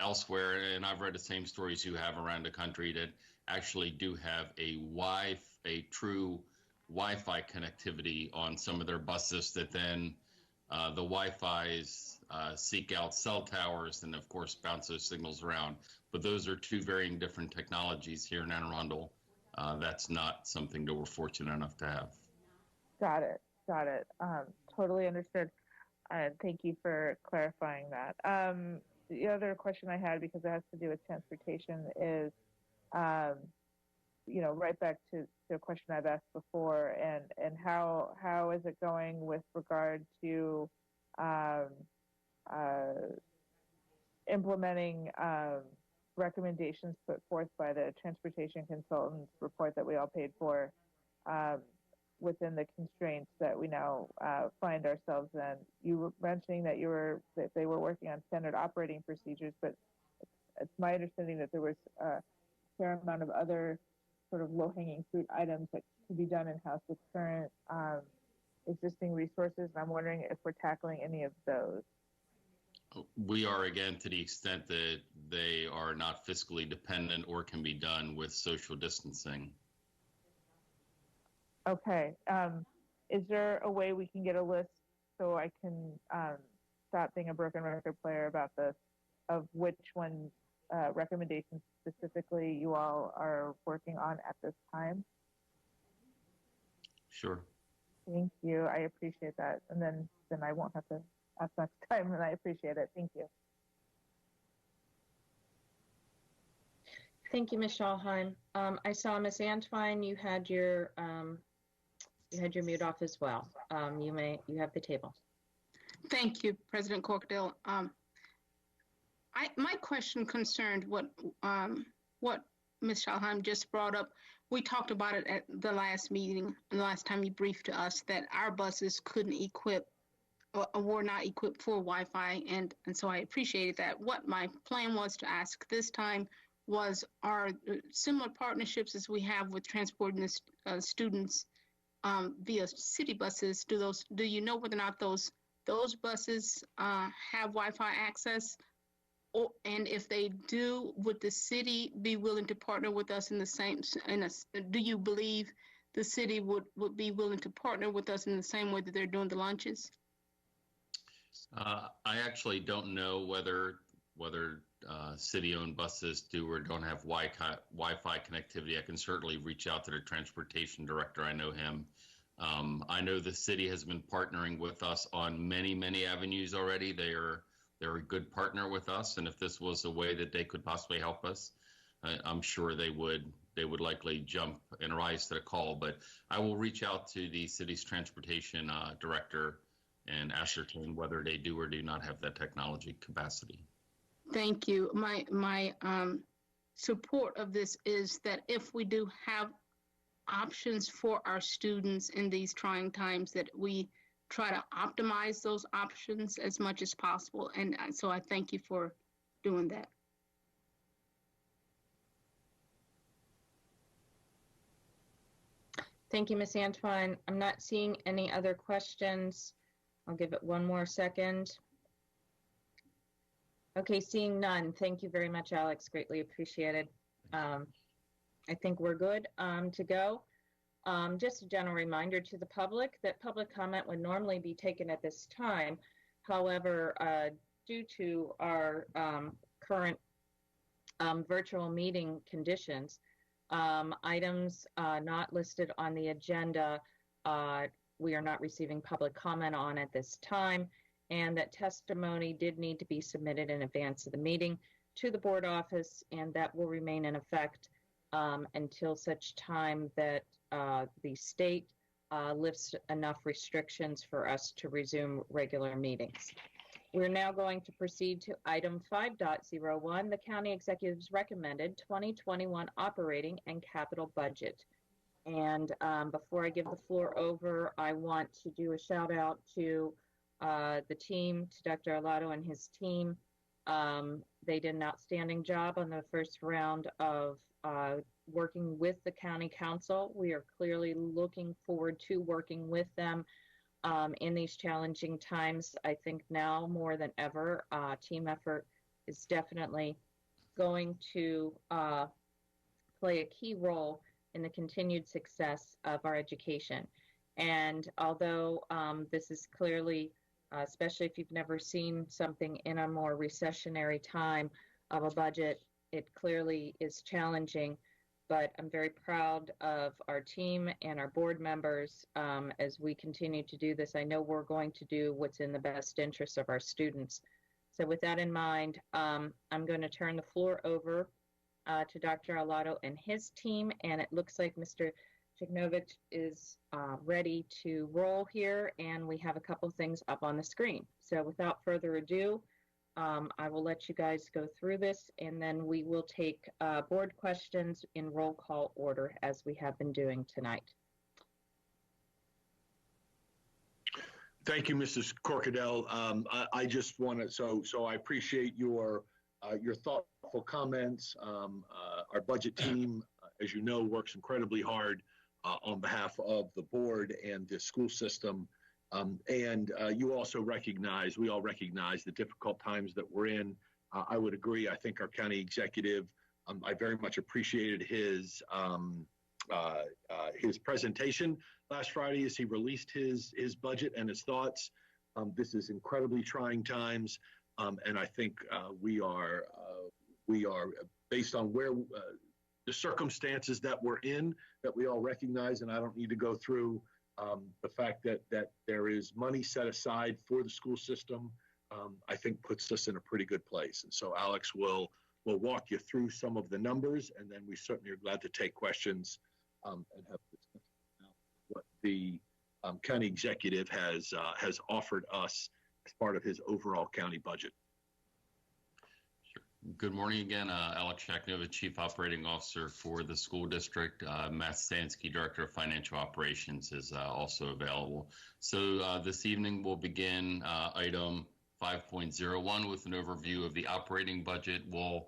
elsewhere, and I've read the same stories you have around the country, that actually do have a true Wi-Fi connectivity on some of their buses, that then the Wi-Fi's seek out cell towers and of course bounce those signals around. But those are two varying different technologies here in Anne Arundel. That's not something that we're fortunate enough to have. Got it. Got it. Totally understood. Thank you for clarifying that. The other question I had, because it has to do with transportation, is, right back to the question I've asked before, and how is it going with regard to implementing recommendations put forth by the transportation consultants report that we all paid for, within the constraints that we now find ourselves in? You were mentioning that they were working on standard operating procedures, but it's my understanding that there was a fair amount of other sort of low-hanging fruit items that could be done in-house with current existing resources. And I'm wondering if we're tackling any of those. We are, again, to the extent that they are not fiscally dependent or can be done with social distancing. Okay. Is there a way we can get a list so I can stop being a broken record player about this, of which ones recommendations specifically you all are working on at this time? Sure. Thank you. I appreciate that. And then I won't have to ask next time, and I appreciate it. Thank you. Thank you, Ms. Schalheim. I saw Ms. Antwine, you had your mute off as well. You have the table. Thank you, President Corkdale. My question concerned what Ms. Schalheim just brought up. We talked about it at the last meeting, the last time you briefed to us, that our buses couldn't equip or were not equipped for Wi-Fi, and so I appreciated that. What my plan was to ask this time was, are similar partnerships as we have with transporting the students via city buses, do you know whether or not those buses have Wi-Fi access? And if they do, would the city be willing to partner with us in the same, do you believe the city would be willing to partner with us in the same way that they're doing the lunches? I actually don't know whether city-owned buses do or don't have Wi-Fi connectivity. I can certainly reach out to the transportation director. I know him. I know the city has been partnering with us on many avenues already. They're a good partner with us, and if this was a way that they could possibly help us, I'm sure they would likely jump and rise to the call. But I will reach out to the city's transportation director and ascertain whether they do or do not have that technology capacity. Thank you. My support of this is that if we do have options for our students in these trying times, that we try to optimize those options as much as possible. And so I thank you for doing that. Thank you, Ms. Antwine. I'm not seeing any other questions. I'll give it one more second. Okay, seeing none. Thank you very much, Alex. Greatly appreciated. I think we're good to go. Just a general reminder to the public that public comment would normally be taken at this time. However, due to our current virtual meeting conditions, items not listed on the agenda, we are not receiving public comment on at this time, and that testimony did need to be submitted in advance of the meeting to the board office, and that will remain in effect until such time that the state lifts enough restrictions for us to resume regular meetings. We're now going to proceed to item 5.01, the county executive's recommended 2021 operating and capital budget. And before I give the floor over, I want to do a shout out to the team, to Dr. Arlotto and his team They did an outstanding job on the first round of working with the county council. We are clearly looking forward to working with them in these challenging times. I think now more than ever, team effort is definitely going to play a key role in the continued success of our education. And although this is clearly, especially if you've never seen something in a more recessionary time of a budget, it clearly is challenging. But I'm very proud of our team and our board members as we continue to do this. I know we're going to do what's in the best interest of our students. So with that in mind, I'm going to turn the floor over to Dr. Arlotto and his team, and it looks like Mr. Jignovich is ready to roll here, and we have a couple things up on the screen. So without further ado, I will let you guys go through this, and then we will take board questions in roll call order as we have been doing tonight. Thank you, Mrs. Corkadell. I just want to, so I appreciate your thoughtful comments. Our budget team, as you know, works incredibly hard on behalf of the board and the school system. You also recognize, we all recognize the difficult times that we're in. I would agree. I think our county executive, I very much appreciated his presentation last Friday as he released his budget and his thoughts. This is incredibly trying times, and I think we are based on where the circumstances that we're in, that we all recognize, and I don't need to go through the fact that there is money set aside for the school system, I think puts us in a pretty good place. And so Alex will walk you through some of the numbers, and then we certainly are glad to take questions and have discussion about what the county executive has offered us as part of his overall county budget. Good morning again. Alex Shaknova, Chief Operating Officer for the school district. Matt Stansky, Director of Financial Operations, is also available. So this evening we'll begin item 5.01 with an overview of the operating budget. We'll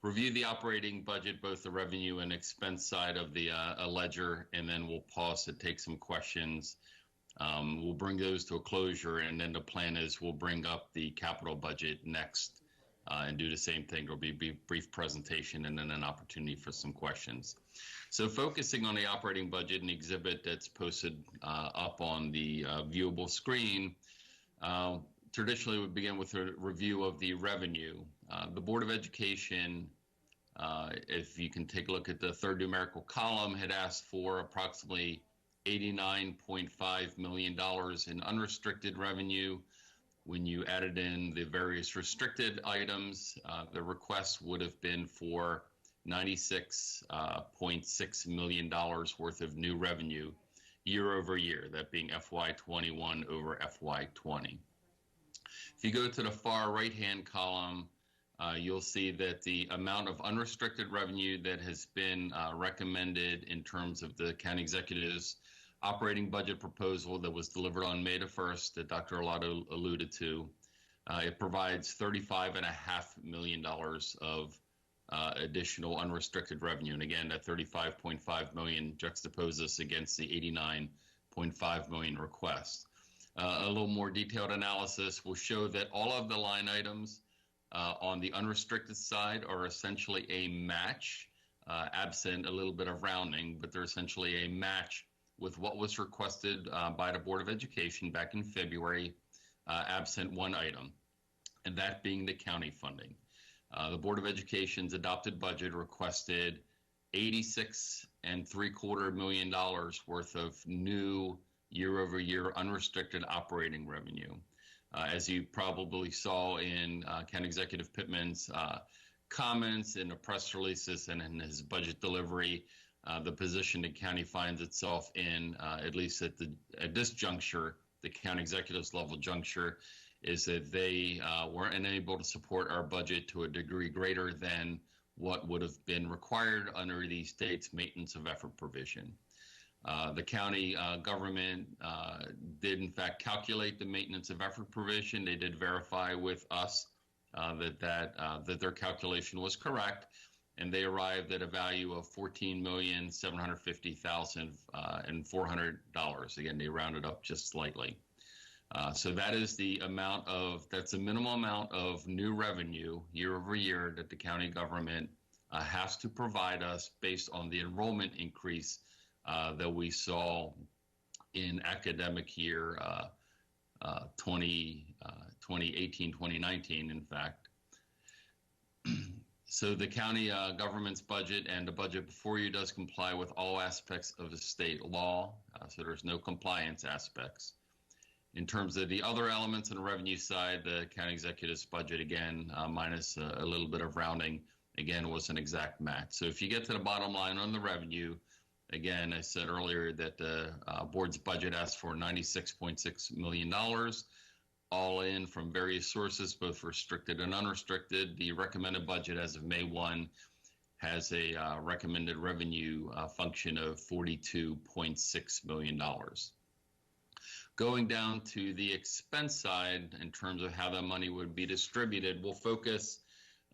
review the operating budget, both the revenue and expense side of the ledger, and then we'll pause to take some questions. We'll bring those to a closure, and then the plan is we'll bring up the capital budget next. And do the same thing. There'll be a brief presentation and then an opportunity for some questions. So focusing on the operating budget and the exhibit that's posted up on the viewable screen, traditionally we begin with a review of the revenue. The Board of Education, if you can take a look at the third numerical column, had asked for approximately $89.5 million in unrestricted revenue. When you added in the various restricted items, the request would have been for $96.6 million worth of new revenue year over year, that being FY21 over FY20. If you go to the far right-hand column, you'll see that the amount of unrestricted revenue that has been recommended in terms of the county executive's operating budget proposal that was delivered on May the 1st that Dr. Arlotto alluded to. It provides $35.5 million of additional unrestricted revenue. And again, that $35.5 million juxtaposes against the $89.5 million request. A little more detailed analysis will show that all of the line items on the unrestricted side are essentially a match, absent a little bit of rounding, but they're essentially a match with what was requested by the Board of Education back in February, absent one item, and that being the county funding. The Board of Education's adopted budget requested $86.75 million worth of new year-over-year unrestricted operating revenue. As you probably saw in County Executive Pittman's comments in the press releases and in his budget delivery, the position the county finds itself in, at least at this juncture, the county executive's level juncture, is that they weren't unable to support our budget to a degree greater than what would have been required under the state's maintenance of effort provision. The county government did in fact calculate the maintenance of effort provision. They did verify with us that their calculation was correct, and they arrived at a value of $14,750,400. Again, they rounded up just slightly. So that is that's the minimum amount of new revenue year over year that the county government has to provide us based on the enrollment increase that we saw in academic year 2018, 2019, in fact. So the county government's budget and the budget before you does comply with all aspects of the state law, so there's no compliance aspects. In terms of the other elements on the revenue side, the county executive's budget, again, minus a little bit of rounding, again, was an exact match. So if you get to the bottom line on the revenue, again, I said earlier that the board's budget asked for $96.6 million, all in from various sources, both restricted and unrestricted. The recommended budget as of May 1 has a recommended revenue function of $42.6 million. Going down to the expense side, in terms of how that money would be distributed, we'll focus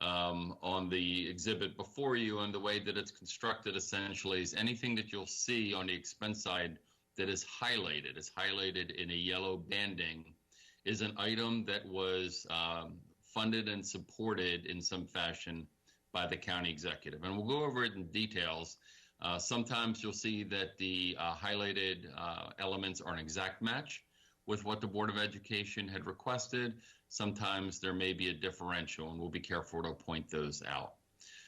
on the exhibit before you, and the way that it's constructed essentially is anything that you'll see on the expense side that is highlighted in a yellow banding, is an item that was funded and supported in some fashion by the county executive. And we'll go over it in details. Sometimes you'll see that the highlighted elements are an exact match with what the Board of Education had requested. Sometimes there may be a differential, and we'll be careful to point those out.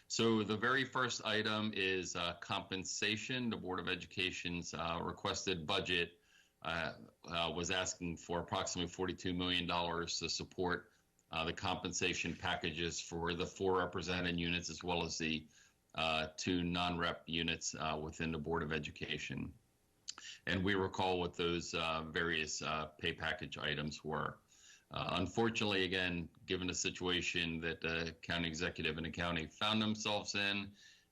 So the very first item is compensation. The Board of Education's requested budget was asking for approximately $42 million to support the compensation packages for the 4 represented units, as well as the 2 non-rep units within the Board of Education. And we recall what those various pay package items were. Unfortunately, again, given the situation that the county executive and the county found themselves in,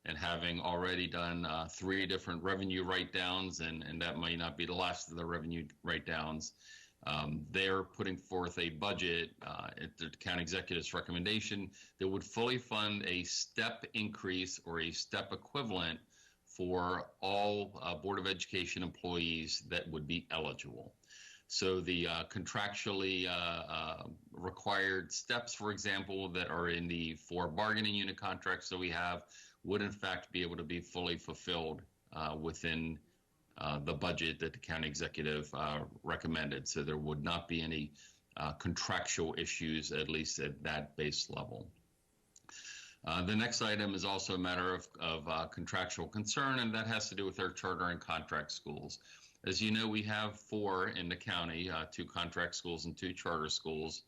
and having already done 3 different revenue write-downs, and that may not be the last of the revenue write-downs, they're putting forth a budget at the county executive's recommendation that would fully fund a step increase or a step equivalent for all Board of Education employees that would be eligible. So the contractually required steps, for example, that are in the 4 bargaining unit contracts that we have would in fact be able to be fully fulfilled within the budget that the county executive recommended. So there would not be any contractual issues, at least at that base level. The next item is also a matter of contractual concern, and that has to do with our charter and contract schools. As you know, we have 4 in the county, 2 contract schools and 2 charter schools.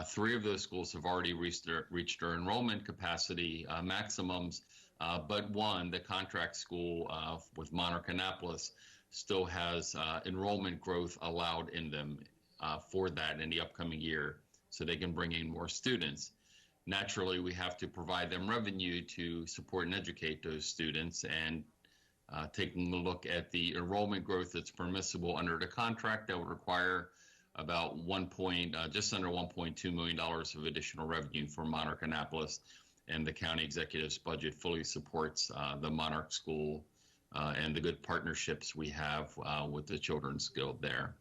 3 of those schools have already reached their enrollment capacity maximums, but 1, the contract school with Monarch Annapolis, still has enrollment growth allowed in them for that in the upcoming year, so they can bring in more students. Naturally, we have to provide them revenue to support and educate those students, and taking a look at the enrollment growth that's permissible under the contract, that would require about just under $1.2 million of additional revenue for Monarch Annapolis, and the county executive's budget fully supports the Monarch School and the good partnerships we have with the Children's Guild there.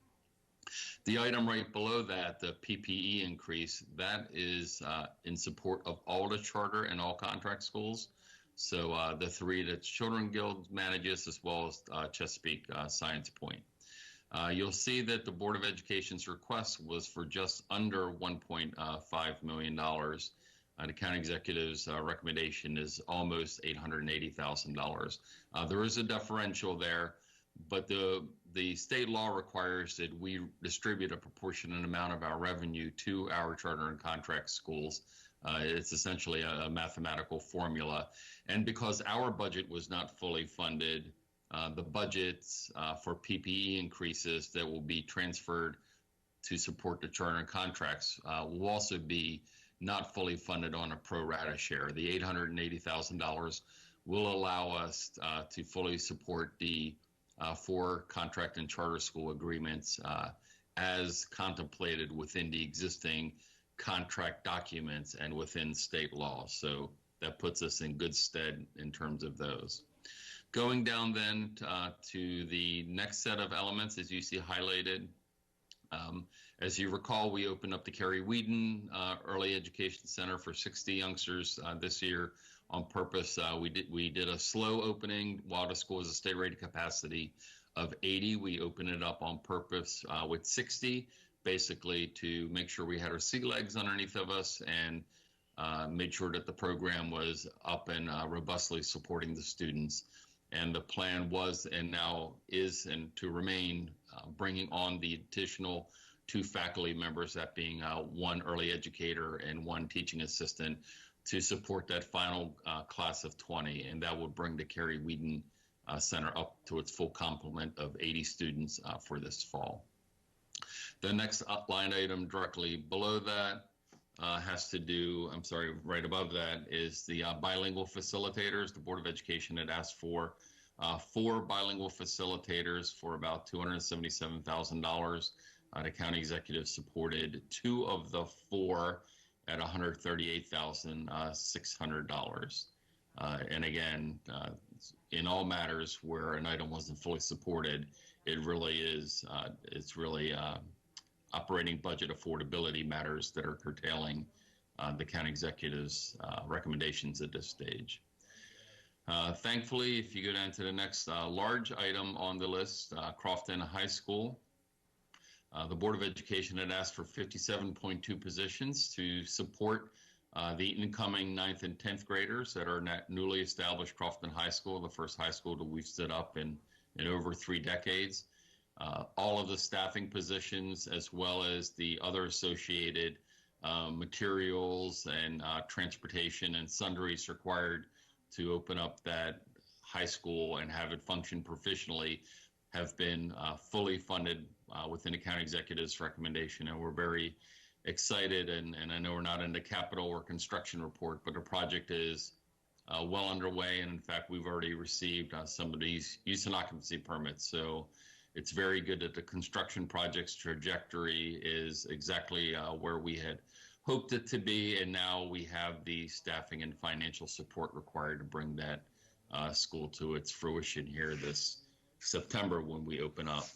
The item right below that, the PPE increase, that is in support of all the charter and all contract schools. So the 3 that Children's Guild manages, as well as Chesapeake Science Point. You'll see that the Board of Education's request was for just under $1.5 million. The county executive's recommendation is almost $880,000. There is a differential there, but the state law requires that we distribute a proportionate amount of our revenue to our charter and contract schools. It's essentially a mathematical formula. And because our budget was not fully funded, the budgets for PPE increases that will be transferred to support the charter and contracts will also be not fully funded on a pro rata share. The $880,000 will allow us to fully support the 4 contract and charter school agreements as contemplated within the existing contract documents and within state law. So that puts us in good stead in terms of those. Going down then to the next set of elements, as you see highlighted. As you recall, we opened up the Kerry Whedon Early Education Center for 60 youngsters this year on purpose. We did a slow opening while the school has a state rated capacity of 80. We opened it up on purpose with 60, basically to make sure we had our sea legs underneath of us and made sure that the program was up and robustly supporting the students. And the plan was and now is and to remain bringing on the additional 2 faculty members, that being 1 early educator and 1 teaching assistant, to support that final class of 20. And that would bring the Kerry Whedon Center up to its full complement of 80 students for this fall. The next line item directly below that has to do, right above that is the bilingual facilitators. The Board of Education had asked for 4 bilingual facilitators for about $277,000. The county executive supported 2 of the 4 at $138,600. And again, in all matters where an item wasn't fully supported, it really is, it's really operating budget affordability matters that are curtailing the county executive's recommendations at this stage. Thankfully, if you go down to the next large item on the list, Crofton High School, the Board of Education had asked for 57.2 positions to support the incoming 9th and 10th graders that are newly established Crofton High School, the first high school that we've stood up in over 3 decades. All of the staffing positions, as well as the other associated materials and transportation and sundries required to open up that high school and have it function proficiently, have been fully funded within the county executive's recommendation. And we're very excited, and I know we're not in the capital or construction report, but the project is well underway. And in fact, we've already received some of these use and occupancy permits. So it's very good that the construction project's trajectory is exactly where we had hoped it to be. And now we have the staffing and financial support required to bring that school to its fruition here this September when we open up.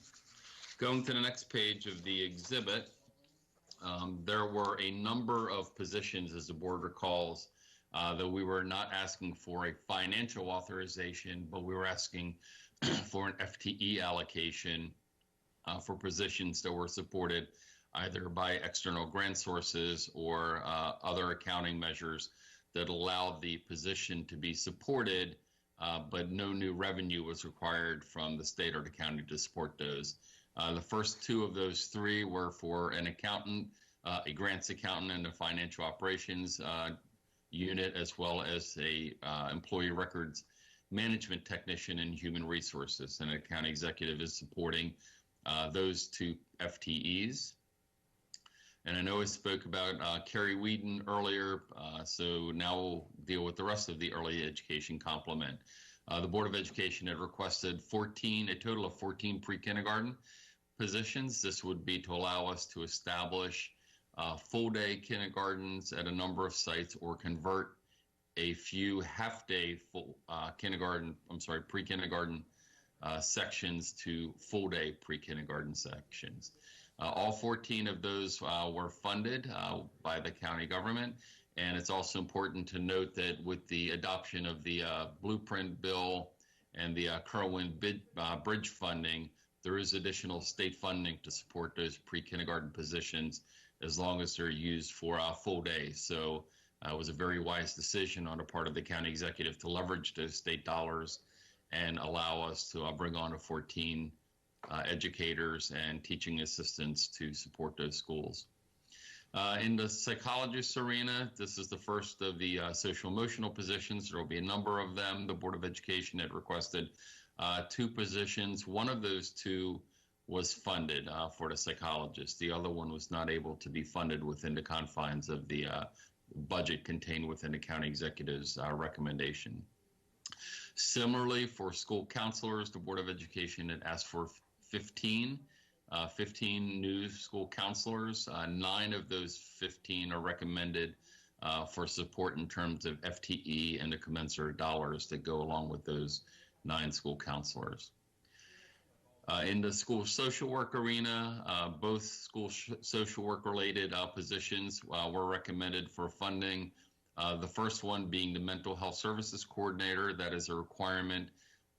Going to the next page of the exhibit, there were a number of positions, as the board recalls, that we were not asking for a financial authorization, but we were asking for an FTE allocation for positions that were supported either by external grant sources or other accounting measures that allowed the position to be supported, but no new revenue was required from the state or the county to support those. The first 2 of those 3 were for an accountant, a grants accountant and a financial operations unit, as well as a employee records management technician and human resources. And the county executive is supporting those 2 FTEs. And I know I spoke about Kerry Whedon earlier, so now we'll deal with the rest of the early education complement. The Board of Education had requested a total of 14 pre-kindergarten positions. This would be to allow us to establish full-day kindergartens at a number of sites or convert a few half-day pre-kindergarten sections to full-day pre-kindergarten sections. All 14 of those were funded by the county government. And it's also important to note that with the adoption of the blueprint bill and the Kerwin Bridge funding, there is additional state funding to support those pre-kindergarten positions as long as they're used for a full day. So it was a very wise decision on the part of the county executive to leverage those state dollars and allow us to bring on 14 educators and teaching assistants to support those schools. In the psychologist arena, this is the first of the social emotional positions. There will be a number of them. The Board of Education had requested 2 positions. One of those 2 was funded for the psychologist. The other one was not able to be funded within the confines of the budget contained within the county executive's recommendation. Similarly, for school counselors, the Board of Education had asked for 15 15 new school counselors. 9 of those 15 are recommended for support in terms of FTE and the commensurate dollars that go along with those 9 school counselors. In the school social work arena, both school social work related positions were recommended for funding. The first one being the mental health services coordinator. That is a requirement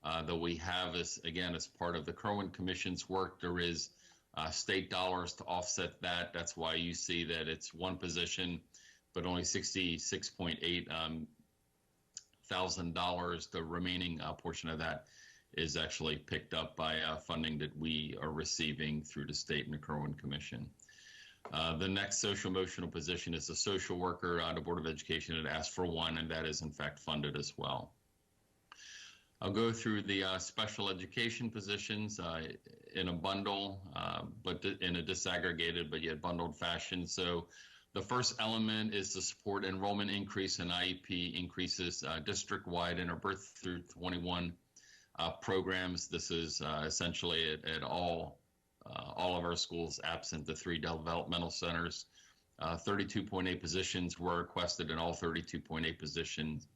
that we have as part of the Kerwin Commission's work. There is state dollars to offset that. That's why you see that it's one position, but only $66.8 thousand. The remaining portion of that is actually picked up by funding that we are receiving through the state and the Kerwin Commission. The next social emotional position is a social worker. The Board of Education had asked for one, and that is in fact funded as well. I'll go through the special education positions in a bundle, but in a disaggregated but yet bundled fashion. So the first element is the support enrollment increase and IEP increases district-wide in our birth through 21 programs. This is essentially at all of our schools absent the 3 developmental centers. 32.8 positions were requested in all 32.8 positions.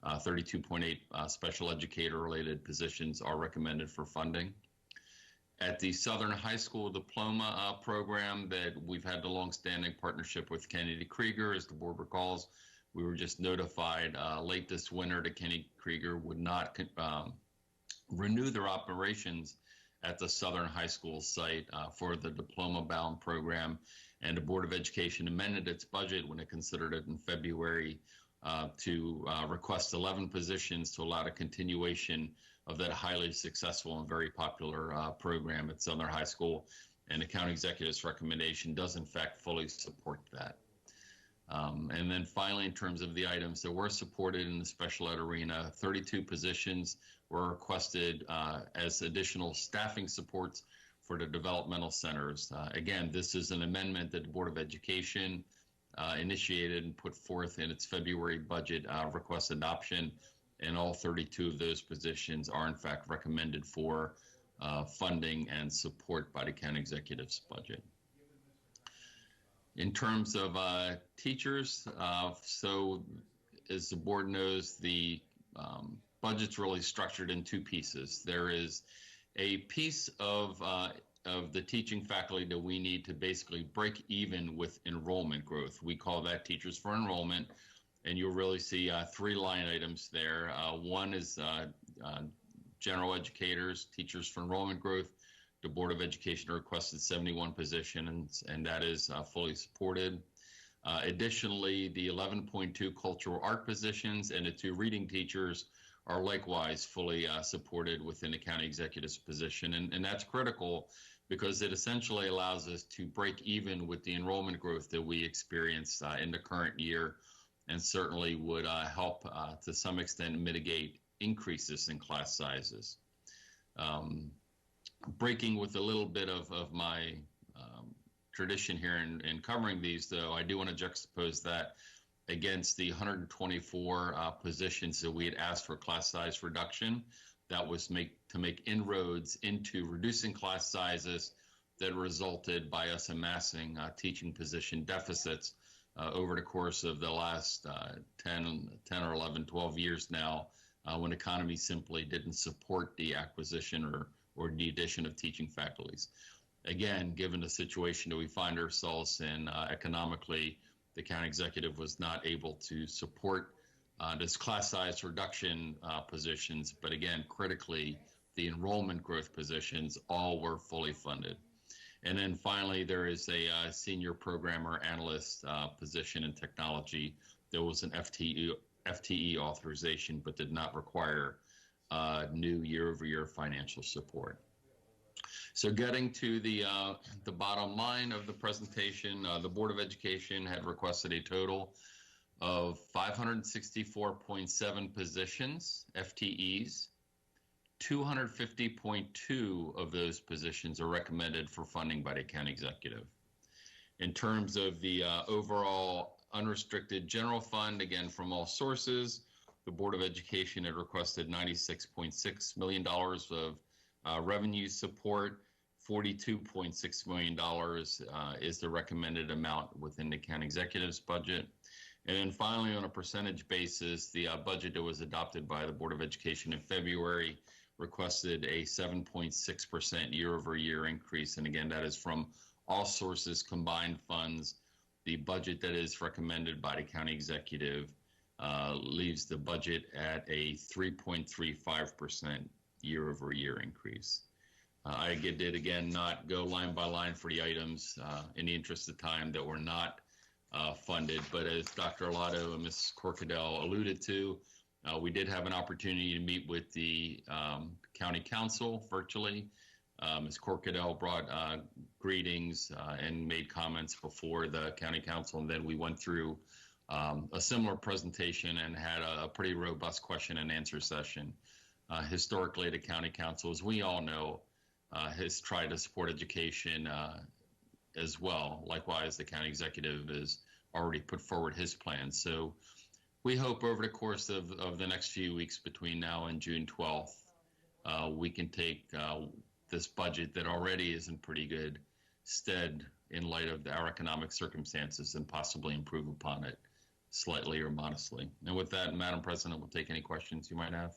32.8 special educator related positions are recommended for funding. At the Southern High School Diploma program that we've had the long-standing partnership with Kennedy Krieger, as the board recalls, we were just notified late this winter that Kennedy Krieger would not renew their operations at the Southern High School site for the diploma-bound program, and the Board of Education amended its budget when it considered it in February to request 11 positions to allow the continuation of that highly successful and very popular program at Southern High School, and the county executive's recommendation does in fact fully support that. And then finally, in terms of the items that were supported in the special ed arena, 32 positions were requested as additional staffing supports for the developmental centers. Again, this is an amendment that the Board of Education initiated and put forth in its February budget request adoption, and all 32 of those positions are in fact recommended for funding and support by the county executive's budget. In terms of teachers, so as the board knows, the budget's really structured in 2 pieces. There is a piece of the teaching faculty that we need to basically break even with enrollment growth. We call that Teachers for Enrollment, and you'll really see 3 line items there. One is general educators, Teachers for Enrollment growth. The Board of Education requested 71 positions, and that is fully supported. Additionally, the 11.2 cultural art positions and the 2 reading teachers are likewise fully supported within the county executive's position. And that's critical because it essentially allows us to break even with the enrollment growth that we experienced in the current year, and certainly would help to some extent mitigate increases in class sizes. Breaking with a little bit of my tradition here in covering these, though, I do want to juxtapose that against the 124 positions that we had asked for class size reduction. That was to make inroads into reducing class sizes that resulted by us amassing teaching position deficits over the course of the last 10 or 11, 12 years now, when the economy simply didn't support the acquisition or the addition of teaching faculties. Again, given the situation that we find ourselves in economically, the county executive was not able to support this class size reduction positions, but again, critically, the enrollment growth positions all were fully funded. And then finally, there is a senior programmer analyst position in technology. There was an FTE authorization, but did not require new year-over-year financial support. So getting to the bottom line of the presentation, the Board of Education had requested a total of 564.7 positions, FTEs. 250.2 of those positions are recommended for funding by the county executive. In terms of the overall unrestricted general fund, again, from all sources, the Board of Education had requested $96.6 million of revenue support. $42.6 million is the recommended amount within the county executive's budget. And then finally, on a percentage basis, the budget that was adopted by the Board of Education in February requested a 7.6% year-over-year increase. And again, that is from all sources, combined funds. The budget that is recommended by the county executive leaves the budget at a 3.35% year-over-year increase. I did, again, not go line by line for the items in the interest of time that were not funded. But as Dr. Arlotto and Ms. Corkadell alluded to, we did have an opportunity to meet with the county council virtually. Ms. Corkadell brought greetings and made comments before the county council, and then we went through a similar presentation and had a pretty robust question and answer session. Historically, the county council, as we all know, has tried to support education as well. Likewise, the county executive has already put forward his plan. So we hope over the course of the next few weeks between now and June 12th, we can take this budget that already is in pretty good stead in light of our economic circumstances and possibly improve upon it slightly or modestly. And with that, Madam President, we'll take any questions you might have.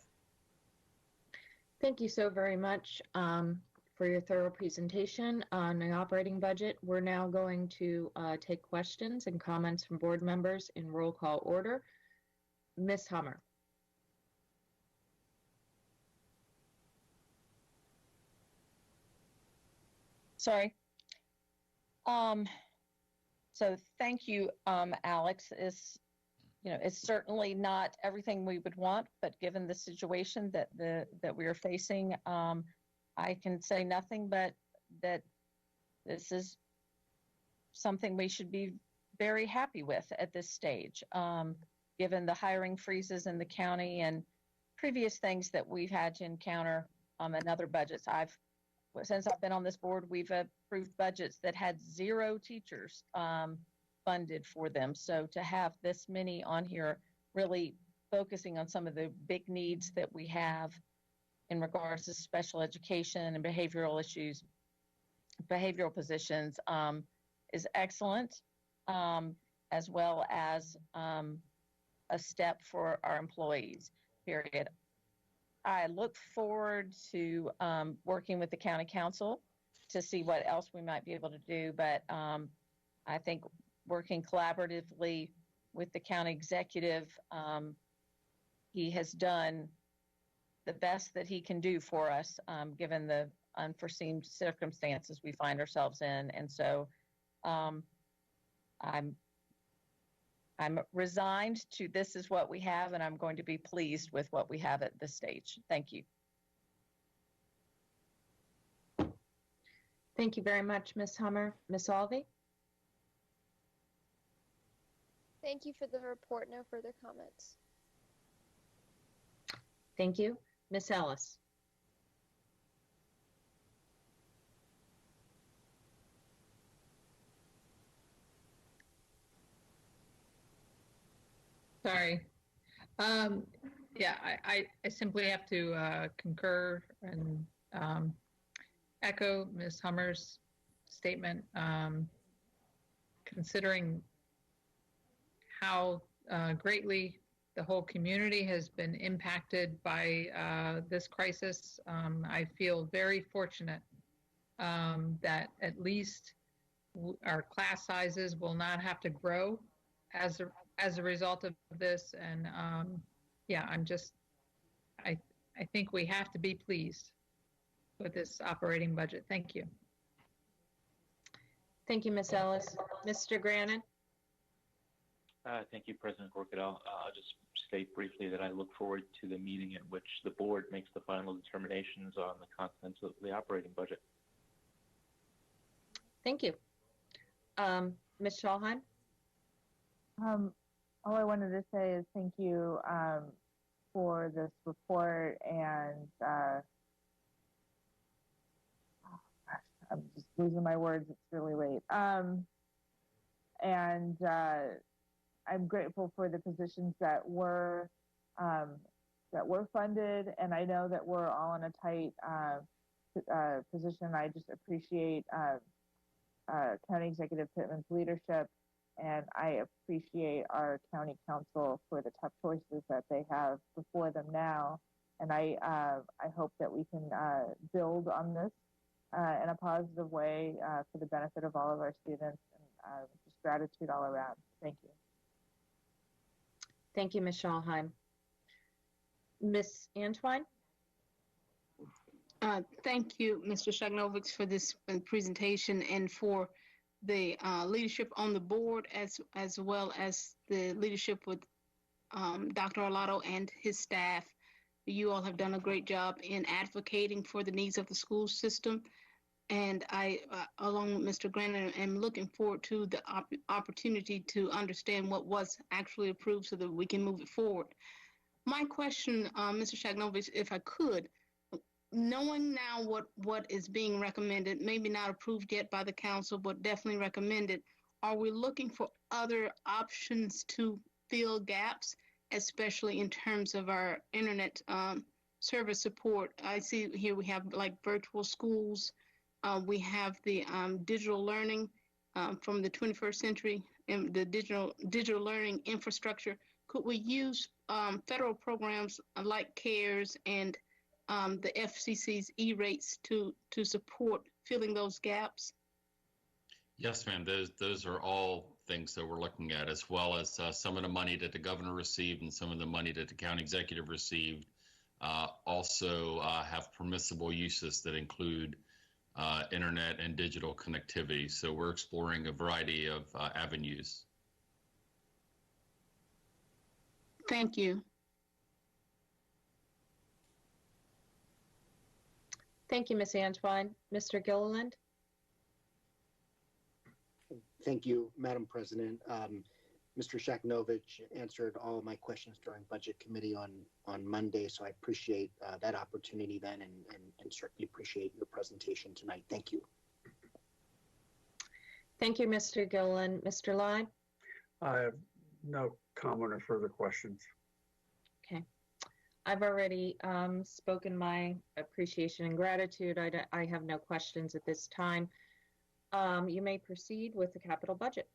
Thank you so very much for your thorough presentation on the operating budget. We're now going to take questions and comments from board members in roll call order. Ms. Hummer. Sorry. So thank you, Alex. It's certainly not everything we would want, but given the situation that we are facing, I can say nothing but that this is something we should be very happy with at this stage, given the hiring freezes in the county and previous things that we've had to encounter in other budgets. Since I've been on this board, we've approved budgets that had 0 teachers funded for them. So to have this many on here really focusing on some of the big needs that we have in regards to special education and behavioral issues, behavioral positions is excellent, as well as a step for our employees, period. I look forward to working with the county council to see what else we might be able to do. But I think working collaboratively with the county executive, he has done the best that he can do for us, given the unforeseen circumstances we find ourselves in. And so I'm resigned to this is what we have, and I'm going to be pleased with what we have at this stage. Thank you. Thank you very much, Ms. Hummer. Ms. Alvey? Thank you for the report. No further comments. Thank you. Ms. Ellis? Sorry. Yeah, I simply have to concur and echo Ms. Hummer's statement, considering how greatly the whole community has been impacted by this crisis. I feel very fortunate that at least our class sizes will not have to grow as a result of this. And yeah, I think we have to be pleased with this operating budget. Thank you. Thank you, Ms. Ellis. Mr. Grannon? Thank you, President Corkadell. I'll just state briefly that I look forward to the meeting at which the board makes the final determinations on the contents of the operating budget. Thank you. Ms. Schallheim? All I wanted to say is thank you for this report, and I'm just losing my words. It's really late. And I'm grateful for the positions that were funded, and I know that we're all on a tight position. I just appreciate County Executive Pittman's leadership, and I appreciate our County Council for the tough choices that they have before them now. And I hope that we can build on this in a positive way for the benefit of all of our students. And just gratitude all around. Thank you. Thank you, Ms. Schalheim. Ms. Antwine? Thank you, Mr. Shagnovich, for this presentation and for the leadership on the board, as well as the leadership with Dr. Arlotto and his staff. You all have done a great job in advocating for the needs of the school system. And I, along with Mr. Grant, am looking forward to the opportunity to understand what was actually approved so that we can move it forward. My question, Mr. Shagnovich, if I could, knowing now what is being recommended, maybe not approved yet by the council, but definitely recommended, are we looking for other options to fill gaps, especially in terms of our internet service support? I see here we have like virtual schools. We have the digital learning from the 21st century and the digital learning infrastructure. Could we use federal programs like CARES and the FCC's E-rates to support filling those gaps? Yes, ma'am. Those are all things that we're looking at, as well as some of the money that the governor received and some of the money that the county executive received also have permissible uses that include internet and digital connectivity. So we're exploring a variety of avenues. Thank you. Thank you, Ms. Antwine. Mr. Gilliland? Thank you, Madam President. Mr. Shagnovich answered all of my questions during Budget Committee on Monday, so I appreciate that opportunity then and certainly appreciate your presentation tonight. Thank you. Thank you, Mr. Gilliland. Mr. Lai? I have no comment or further questions. Okay. I've already spoken my appreciation and gratitude. I have no questions at this time. You may proceed with the capital budget.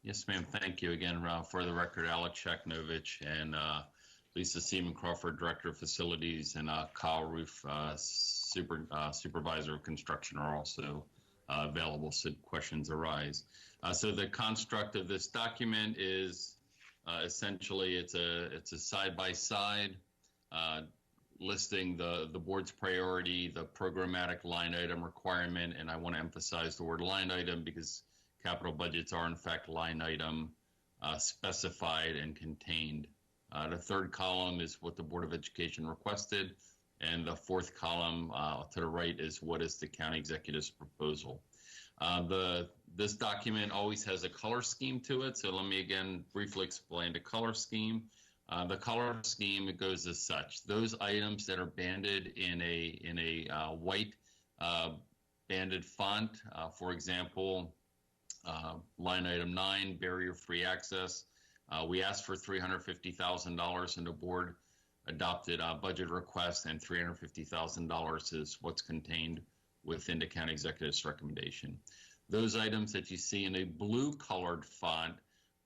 Yes, ma'am. Thank you again. For the record, Alex Shagnovich and Lisa Seaman Crawford, Director of Facilities, and Kyle Roof, Supervisor of Construction, are also available should questions arise. So the construct of this document is essentially it's a side-by-side listing the board's priority, the programmatic line item requirement, and I want to emphasize the word line item because capital budgets are in fact line item specified and contained. The third column is what the Board of Education requested, and the fourth column to the right is what is the county executive's proposal. This document always has a color scheme to it, so let me again briefly explain the color scheme. The color scheme, it goes as such. Those items that are banded in a white banded font, for example, line item 9, barrier-free access. We asked for $350,000 and the board adopted a budget request, and $350,000 is what's contained within the county executive's recommendation. Those items that you see in a blue colored font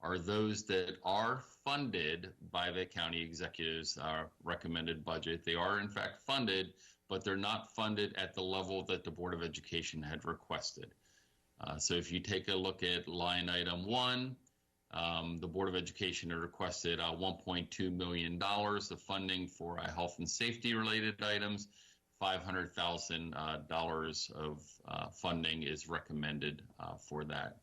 are those that are funded by the county executive's recommended budget. They are in fact funded, but they're not funded at the level that the Board of Education had requested. So if you take a look at line item 1, the Board of Education had requested $1.2 million of funding for health and safety related items. $500,000 of funding is recommended for that.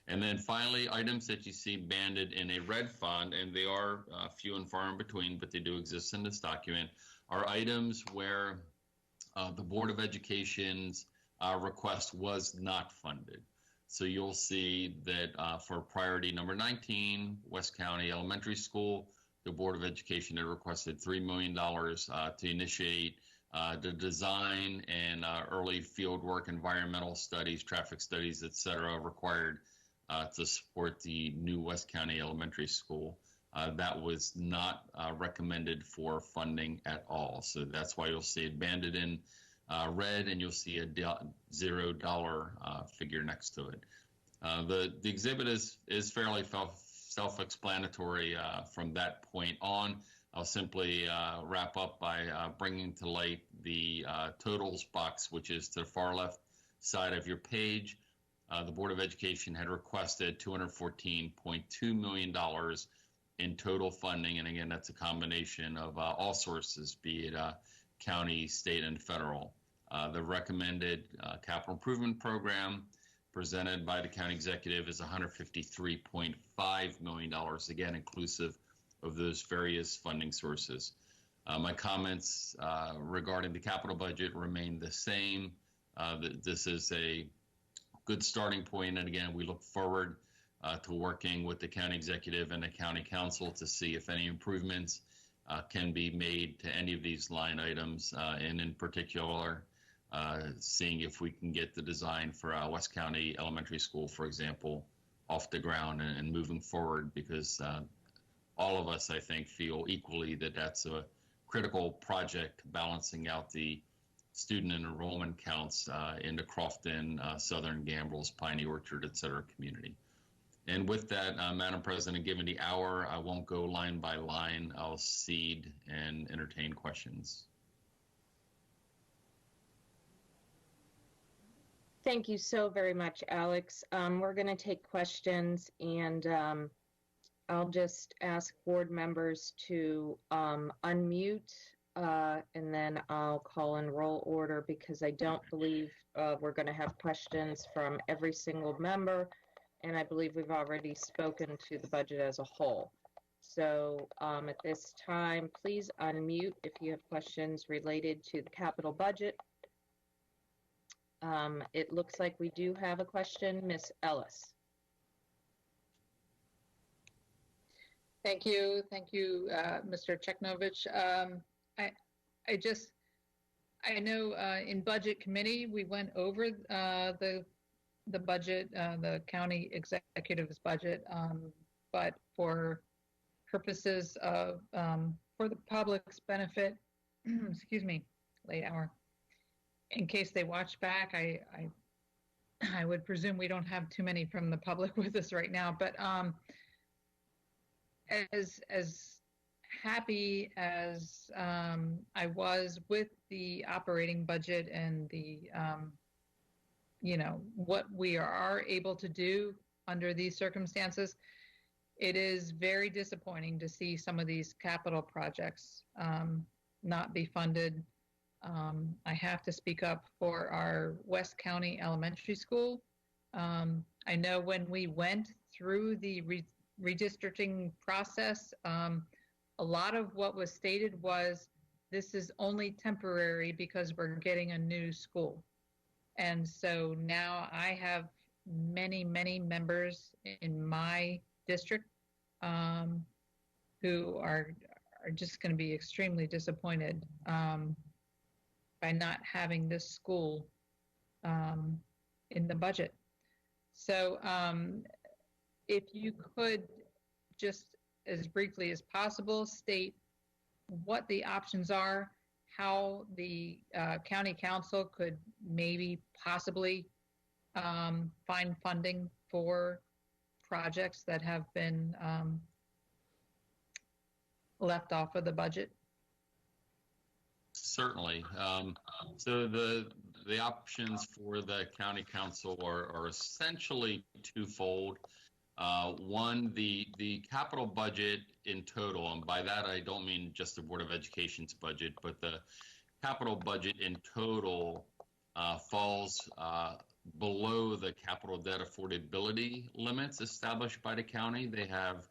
And then finally, items that you see banded in a red font, and they are few and far in between, but they do exist in this document, are items where the Board of Education's request was not funded. So you'll see that for priority number 19, West County Elementary School, the Board of Education had requested $3 million to initiate the design and early field work, environmental studies, traffic studies, et cetera, required to support the new West County Elementary School. that was not recommended for funding at all. So that's why you'll see it banded in red, and you'll see a $0 figure next to it. The exhibit is fairly self-explanatory from that point on. I'll simply wrap up by bringing to light the totals box, which is to the far left side of your page. The Board of Education had requested $214.2 million in total funding, and again, that's a combination of all sources, be it county, state, and federal. The recommended capital improvement program presented by the county executive is $153.5 million, again, inclusive of those various funding sources. My comments regarding the capital budget remain the same. This is a good starting point, and again, we look forward to working with the county executive and the county council to see if any improvements can be made to any of these line items, and in particular, seeing if we can get the design for West County Elementary School, for example, off the ground and moving forward, because all of us, I think, feel equally that that's a critical project, balancing out the student enrollment counts in the Crofton, Southern Gambles, Piney Orchard, et cetera community. And with that, Madam President, given the hour, I won't go line by line. I'll cede and entertain questions. Thank you so very much, Alex. We're going to take questions, and I'll just ask board members to unmute, and then I'll call in roll order, because I don't believe we're going to have questions from every single member, and I believe we've already spoken to the budget as a whole. So at this time, please unmute if you have questions related to the capital budget. It looks like we do have a question. Ms. Ellis. Thank you, Mr. Cheknovich. I know in budget committee we went over the budget, the county executive's budget, but for purposes of for the public's benefit, excuse me, late hour. In case they watch back, I would presume we don't have too many from the public with us right now, but as happy as I was with the operating budget and the what we are able to do under these circumstances, it is very disappointing to see some of these capital projects not be funded. I have to speak up for our West County Elementary School. I know when we went through the redistricting process, a lot of what was stated was this is only temporary because we're getting a new school. And so now I have many, many members in my district who are just going to be extremely disappointed by not having this school in the budget. So if you could just as briefly as possible state what the options are, how the county council could maybe possibly find funding for projects that have been left off of the budget. Certainly. So the options for the county council are essentially twofold. One, the capital budget in total, and by that I don't mean just the Board of Education's budget, but the capital budget in total falls below the capital debt affordability limits established by the county. They have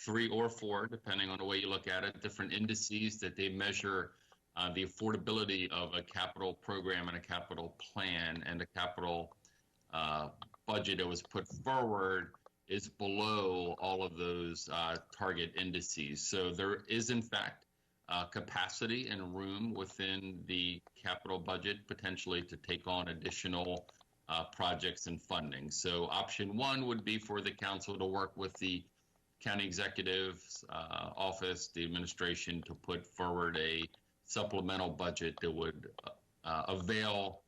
3 or 4, depending on the way you look at it, different indices that they measure the affordability of a capital program and a capital plan, and the capital budget that was put forward is below all of those target indices. So there is, in fact, capacity and room within the capital budget potentially to take on additional projects and funding. So option 1 would be for the council to work with the county executive's office, the administration, to put forward a supplemental budget that would avail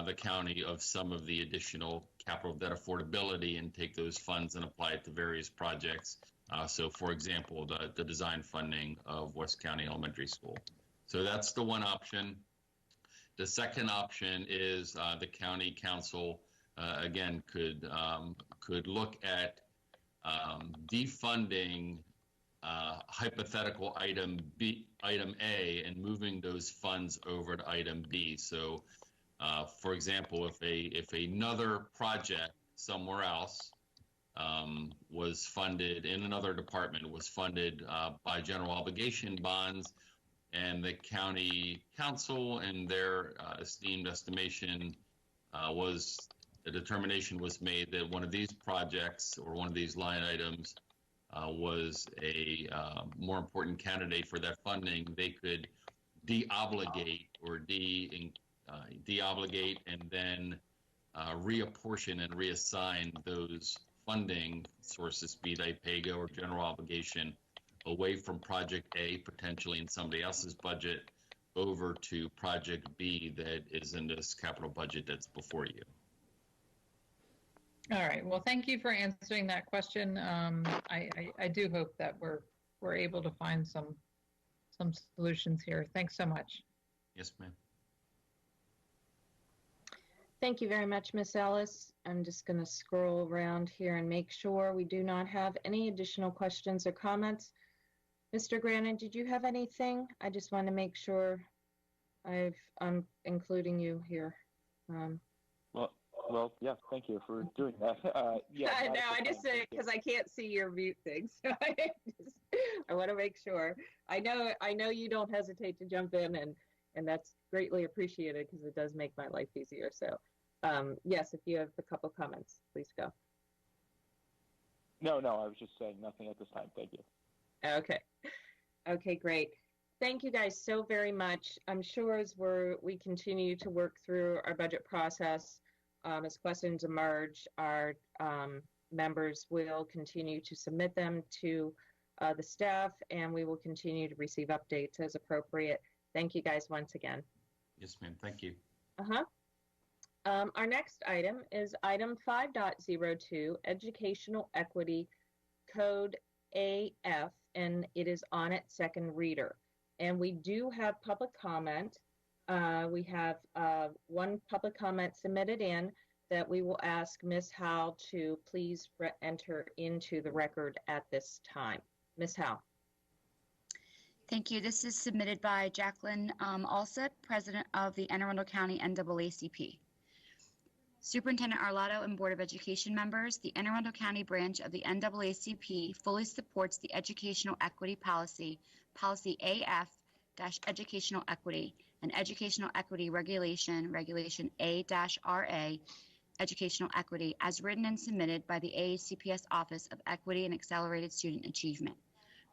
the county of some of the additional capital debt affordability and take those funds and apply it to various projects. So, for example, the design funding of West County Elementary School. So that's the one option. The second option is the county council, again, could look at defunding hypothetical item A and moving those funds over to item B. So, for example, if another project somewhere else was funded in another department, was funded by general obligation bonds, and the county council and their esteemed estimation the determination was made that one of these projects or one of these line items was a more important candidate for that funding, they could de-obligate or de-obligate and then reapportion and reassign those funding sources, be they PAYGO or general obligation, away from Project A, potentially in somebody else's budget, over to Project B that is in this capital budget that's before you. All right. Well, thank you for answering that question. I do hope that we're able to find some solutions here. Thanks so much. Yes, ma'am. Thank you very much, Ms. Ellis. I'm just going to scroll around here and make sure we do not have any additional questions or comments. Mr. Grannon, did you have anything? I just want to make sure I'm including you here. Well, yeah, thank you for doing that. Yeah, no, I just said because I can't see your mute thing, so I want to make sure. I know you don't hesitate to jump in, and that's greatly appreciated because it does make my life easier. So, yes, if you have a couple comments, please go. No, I was just saying nothing at this time. Thank you. Okay, great. Thank you guys so very much. I'm sure as we continue to work through our budget process, as questions emerge, our members will continue to submit them to the staff, and we will continue to receive updates as appropriate. Thank you guys once again. Yes, ma'am. Thank you. Our next item is item 5.02, Educational Equity Code AF, and it is on its second reader. And we do have public comment. We have one public comment submitted in that we will ask Ms. Howell to please enter into the record at this time. Ms. Howell. Thank you. This is submitted by Jacqueline Alsip, President of the Anne Arundel County NAACP. Superintendent Arlotto and Board of Education members, the Anne Arundel County branch of the NAACP fully supports the educational equity policy, Policy AF-Educational Equity, and Educational Equity Regulation, Regulation A-RA, Educational Equity, as written and submitted by the AACPS Office of Equity and Accelerated Student Achievement.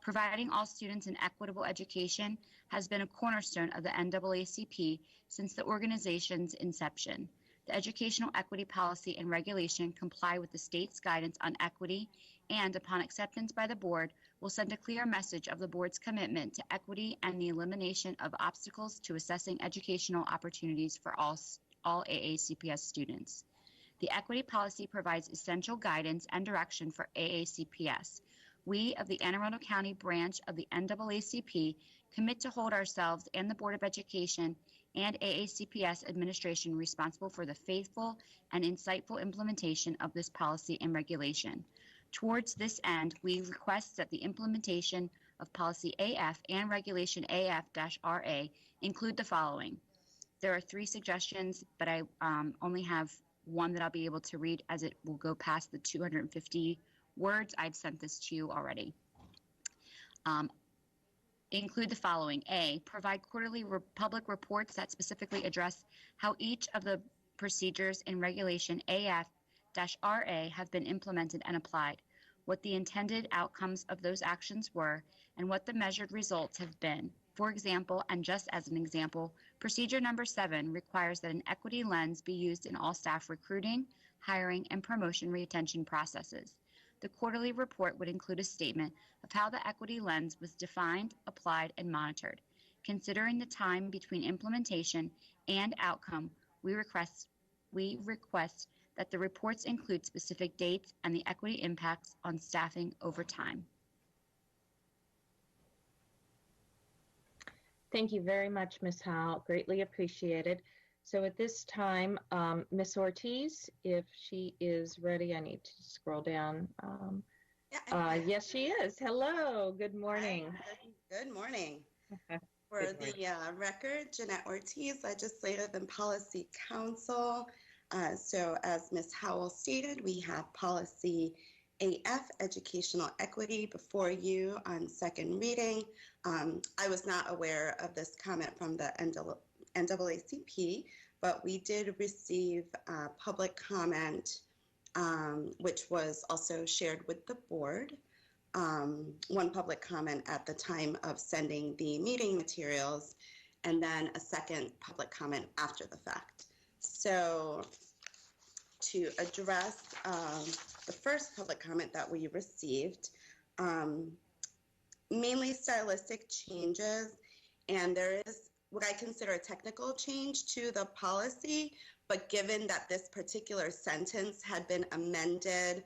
Providing all students an equitable education has been a cornerstone of the NAACP since the organization's inception. The Educational Equity Policy and Regulation comply with the state's guidance on equity and, upon acceptance by the board, will send a clear message of the board's commitment to equity and the elimination of obstacles to assessing educational opportunities for all AACPS students. The equity policy provides essential guidance and direction for AACPS. We of the Anne Arundel County branch of the NAACP commit to hold ourselves and the Board of Education and AACPS administration responsible for the faithful and insightful implementation of this policy and regulation. Towards this end, we request that the implementation of Policy AF and Regulation AF-RA include the following. There are 3 suggestions, but I only have one that I'll be able to read as it will go past the 250 words. I've sent this to you already. Include the following. A, provide quarterly public reports that specifically address how each of the procedures in Regulation AF-RA have been implemented and applied, what the intended outcomes of those actions were, and what the measured results have been. For example, and just as an example, procedure number 7 requires that an equity lens be used in all staff recruiting, hiring, and promotion retention processes. The quarterly report would include a statement of how the equity lens was defined, applied, and monitored. Considering the time between implementation and outcome, we request that the reports include specific dates and the equity impacts on staffing over time. Thank you very much, Ms. Howell. Greatly appreciated. So at this time, Ms. Ortiz, if she is ready, I need to scroll down. Yes, she is. Hello. Good morning. Hi. Good morning. For the record, Jeanette Ortiz, Legislative and Policy Counsel. So as Ms. Howell stated, we have Policy AF, Educational Equity, before you on second reading. I was not aware of this comment from the NAACP, but we did receive public comment, which was also shared with the board. One public comment at the time of sending the meeting materials, and then a second public comment after the fact. So to address the first public comment that we received, mainly stylistic changes, and there is what I consider a technical change to the policy, but given that this particular sentence had been amended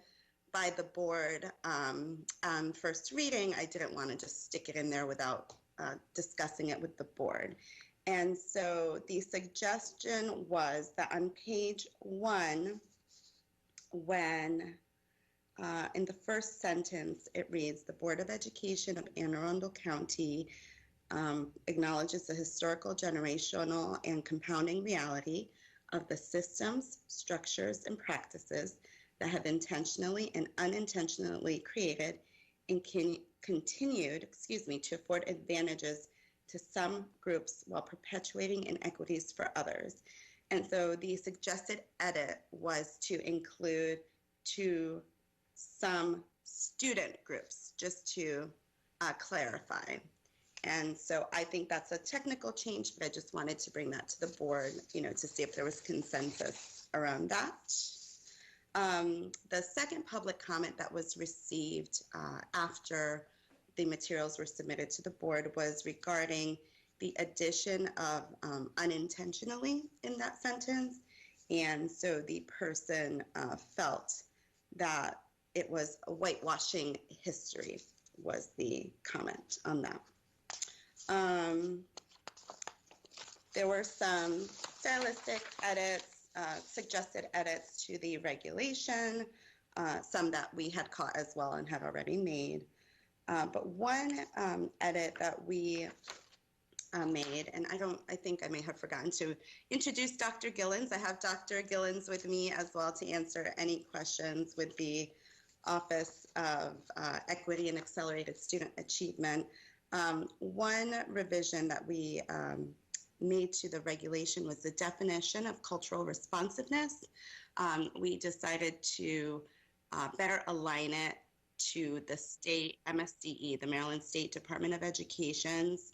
by the board on first reading, I didn't want to just stick it in there without discussing it with the board. And so the suggestion was that on page 1, when in the first sentence, it reads, "The Board of Education of Anne Arundel County acknowledges the historical, generational, and compounding reality of the systems, structures, and practices that have intentionally and unintentionally created and continued, to afford advantages to some groups while perpetuating inequities for others." And so the suggested edit was to include to some student groups, just to clarify. And so I think that's a technical change, but I just wanted to bring that to the board, to see if there was consensus around that. The second public comment that was received after the materials were submitted to the board was regarding the addition of unintentionally in that sentence. And so the person felt that it was a whitewashing history, was the comment on that. There were some stylistic edits, suggested edits to the regulation, some that we had caught as well and had already made. But one edit that we made, and I think I may have forgotten to introduce Dr. Gillens. I have Dr. Gillens with me as well to answer any questions with the Office of Equity and Accelerated Student Achievement. One revision that we made to the regulation was the definition of cultural responsiveness. We decided to better align it to the state MSDE, the Maryland State Department of Education's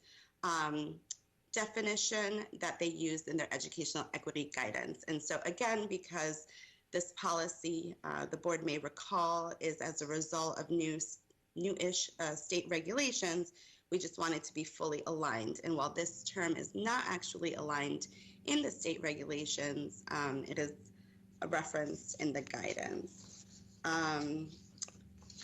definition that they used in their educational equity guidance. And so again, because this policy, the board may recall, is as a result of new-ish state regulations, we just wanted to be fully aligned. And while this term is not actually aligned in the state regulations, it is referenced in the guidance.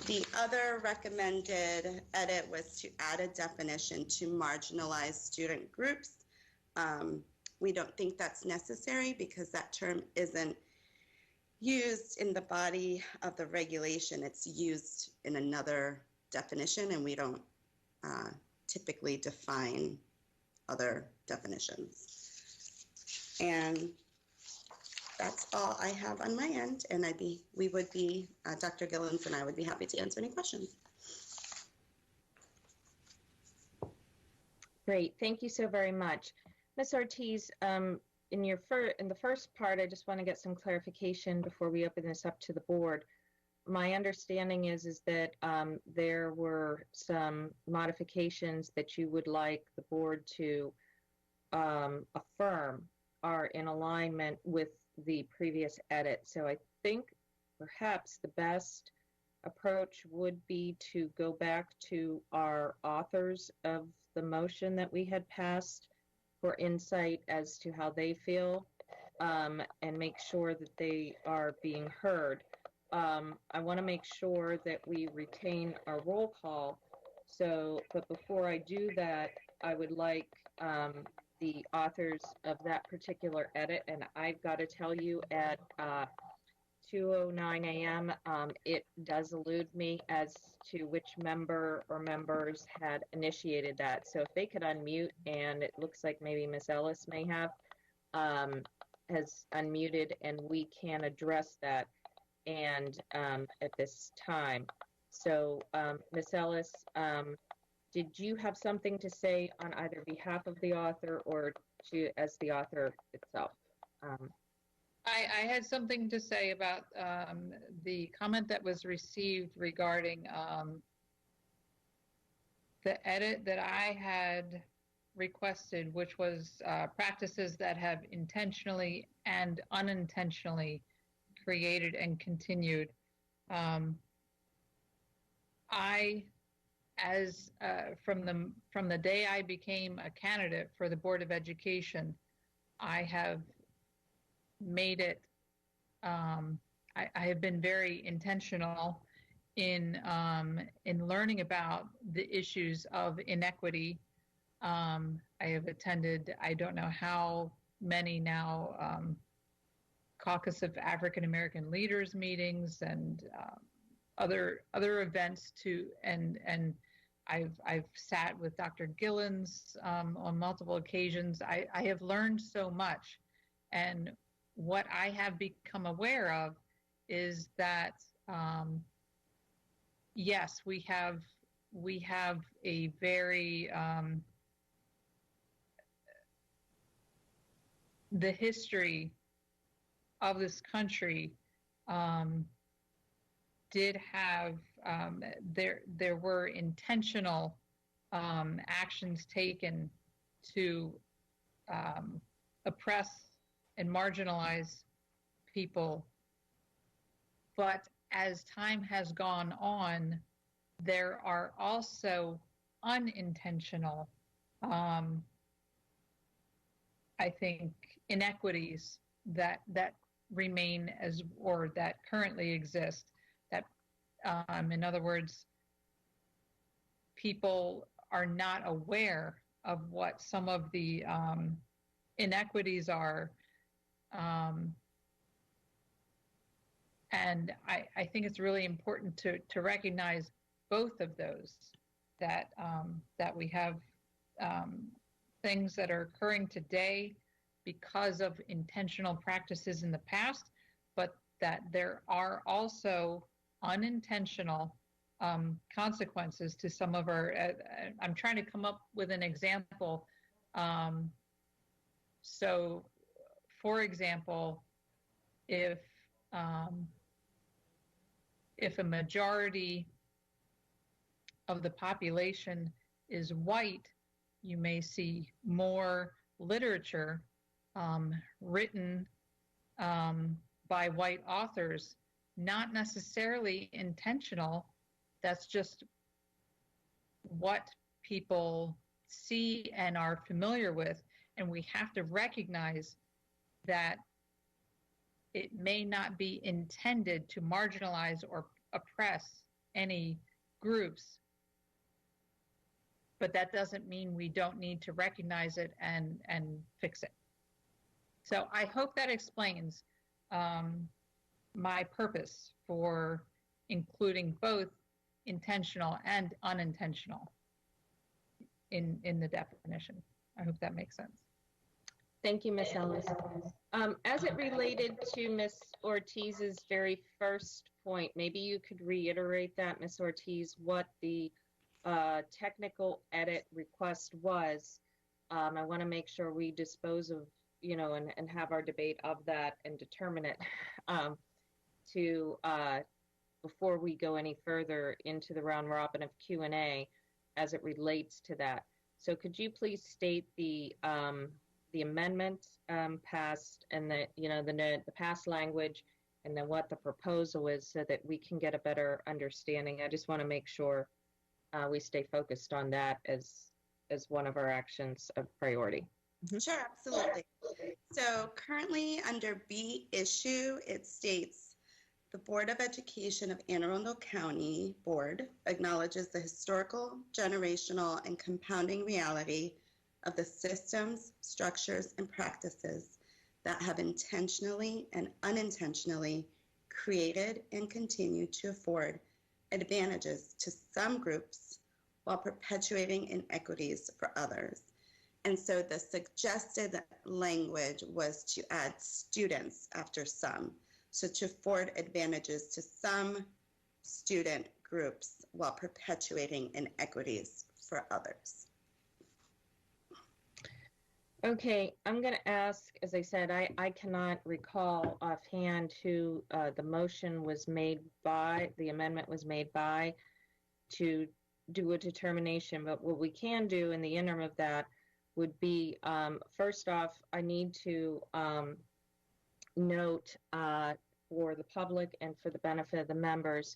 The other recommended edit was to add a definition to marginalized student groups. We don't think that's necessary because that term isn't used in the body of the regulation. It's used in another definition, and we don't typically define other definitions. And that's all I have on my end, and we would be, Dr. Gillens and I would be happy to answer any questions. Great, thank you so very much. Ms. Ortiz, in the first part, I just want to get some clarification before we open this up to the board. My understanding is that there were some modifications that you would like the board to affirm are in alignment with the previous edit. So I think perhaps the best approach would be to go back to our authors of the motion that we had passed for insight as to how they feel, and make sure that they are being heard. I want to make sure that we retain our roll call. So, but before I do that, I would like the authors of that particular edit, and I've got to tell you at 2:09 a.m., it does elude me as to which member or members had initiated that. So if they could unmute, and it looks like maybe Miss Ellis may have, has unmuted, and we can address that and at this time. So Miss Ellis, did you have something to say on either behalf of the author or as the author itself? I had something to say about the comment that was received regarding the edit that I had requested, which was practices that have intentionally and unintentionally created and continued. From the day I became a candidate for the Board of Education, I have made it, I have been very intentional in learning about the issues of inequity. I have attended, I don't know how many now, Caucus of African American Leaders meetings and other events and I've sat with Dr. Gillens on multiple occasions. I have learned so much, and what I have become aware of is that yes, we have a very the history of this country did have there were intentional actions taken to oppress and marginalize people, but as time has gone on, there are also unintentional I think inequities that remain or that currently exist. That, in other words, people are not aware of what some of the inequities are, and I think it's really important to recognize both of those. That we have things that are occurring today because of intentional practices in the past, but that there are also unintentional consequences to some of our, I'm trying to come up with an example. So, for example, if a majority of the population is white, you may see more literature written by white authors, not necessarily intentional. That's just what people see and are familiar with. And we have to recognize that it may not be intended to marginalize or oppress any groups, but that doesn't mean we don't need to recognize it and fix it. So I hope that explains my purpose for including both intentional and unintentional in the definition. I hope that makes sense. Thank you, Ms. Ellis. As it related to Ms. Ortiz's very first point, maybe you could reiterate that, Ms. Ortiz, what the technical edit request was. I want to make sure we dispose of, and have our debate of that and determine it before we go any further into the round robin of Q&A as it relates to that. So could you please state the amendment passed and the past language, and then what the proposal is so that we can get a better understanding. I just want to make sure we stay focused on that as one of our actions of priority. Sure, absolutely. So currently under B issue, it states the Board of Education of Anne Arundel County Board acknowledges the historical, generational, and compounding reality of the systems, structures, and practices that have intentionally and unintentionally created and continue to afford advantages to some groups while perpetuating inequities for others. And so the suggested language was to add students after some, so to afford advantages to some student groups while perpetuating inequities for others. Okay, I'm going to ask, as I said, I cannot recall offhand who the motion was made by, the amendment was made by, to do a determination. But what we can do in the interim of that would be, first off, I need to note for the public and for the benefit of the members,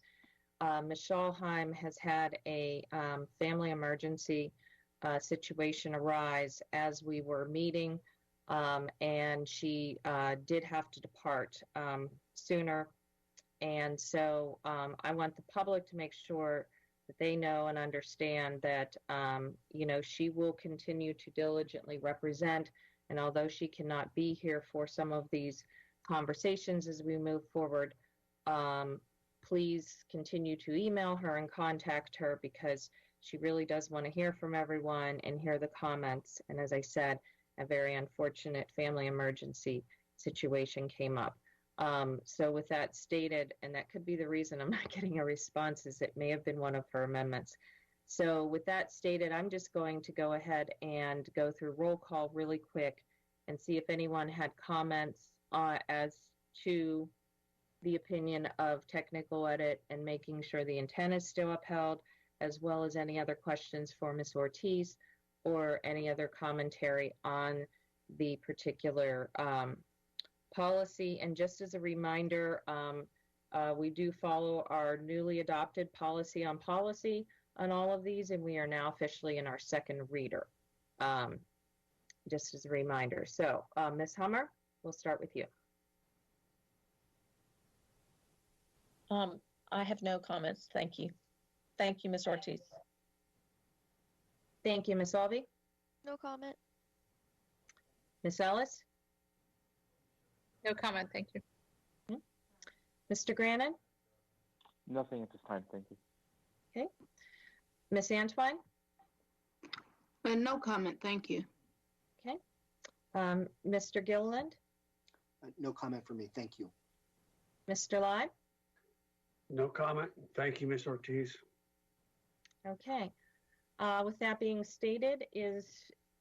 Ms. Schalheim has had a family emergency situation arise as we were meeting, and she did have to depart sooner. And so I want the public to make sure that they know and understand that, she will continue to diligently represent. And although she cannot be here for some of these conversations as we move forward, please continue to email her and contact her, because she really does want to hear from everyone and hear the comments. And as I said, a very unfortunate family emergency situation came up. So with that stated, and that could be the reason I'm not getting a response, is it may have been one of her amendments. So with that stated, I'm just going to go ahead and go through roll call really quick and see if anyone had comments as to the opinion of technical edit and making sure the intent is still upheld, as well as any other questions for Ms. Ortiz or any other commentary on the particular policy. And just as a reminder, we do follow our newly adopted policy on all of these, and we are now officially in our second reader, just as a reminder. So Ms. Hummer, we'll start with you. I have no comments. Thank you. Thank you, Ms. Ortiz. Thank you, Ms. Alvey. No comment. Ms. Ellis? No comment, thank you. Mr. Grannon? Nothing at this time, thank you. Okay. Ms. Antwine? No comment, thank you. Okay. Mr. Gilliland? No comment for me, thank you. Mr. Lai? No comment. Thank you, Ms. Ortiz. Okay. With that being stated,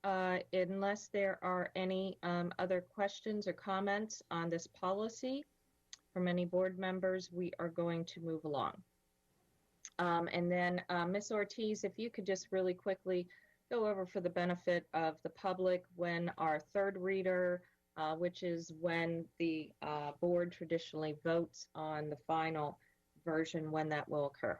unless there are any other questions or comments on this policy from any board members, we are going to move along. And then Ms. Ortiz, if you could just really quickly go over for the benefit of the public when our third reader, which is when the board traditionally votes on the final version, when that will occur.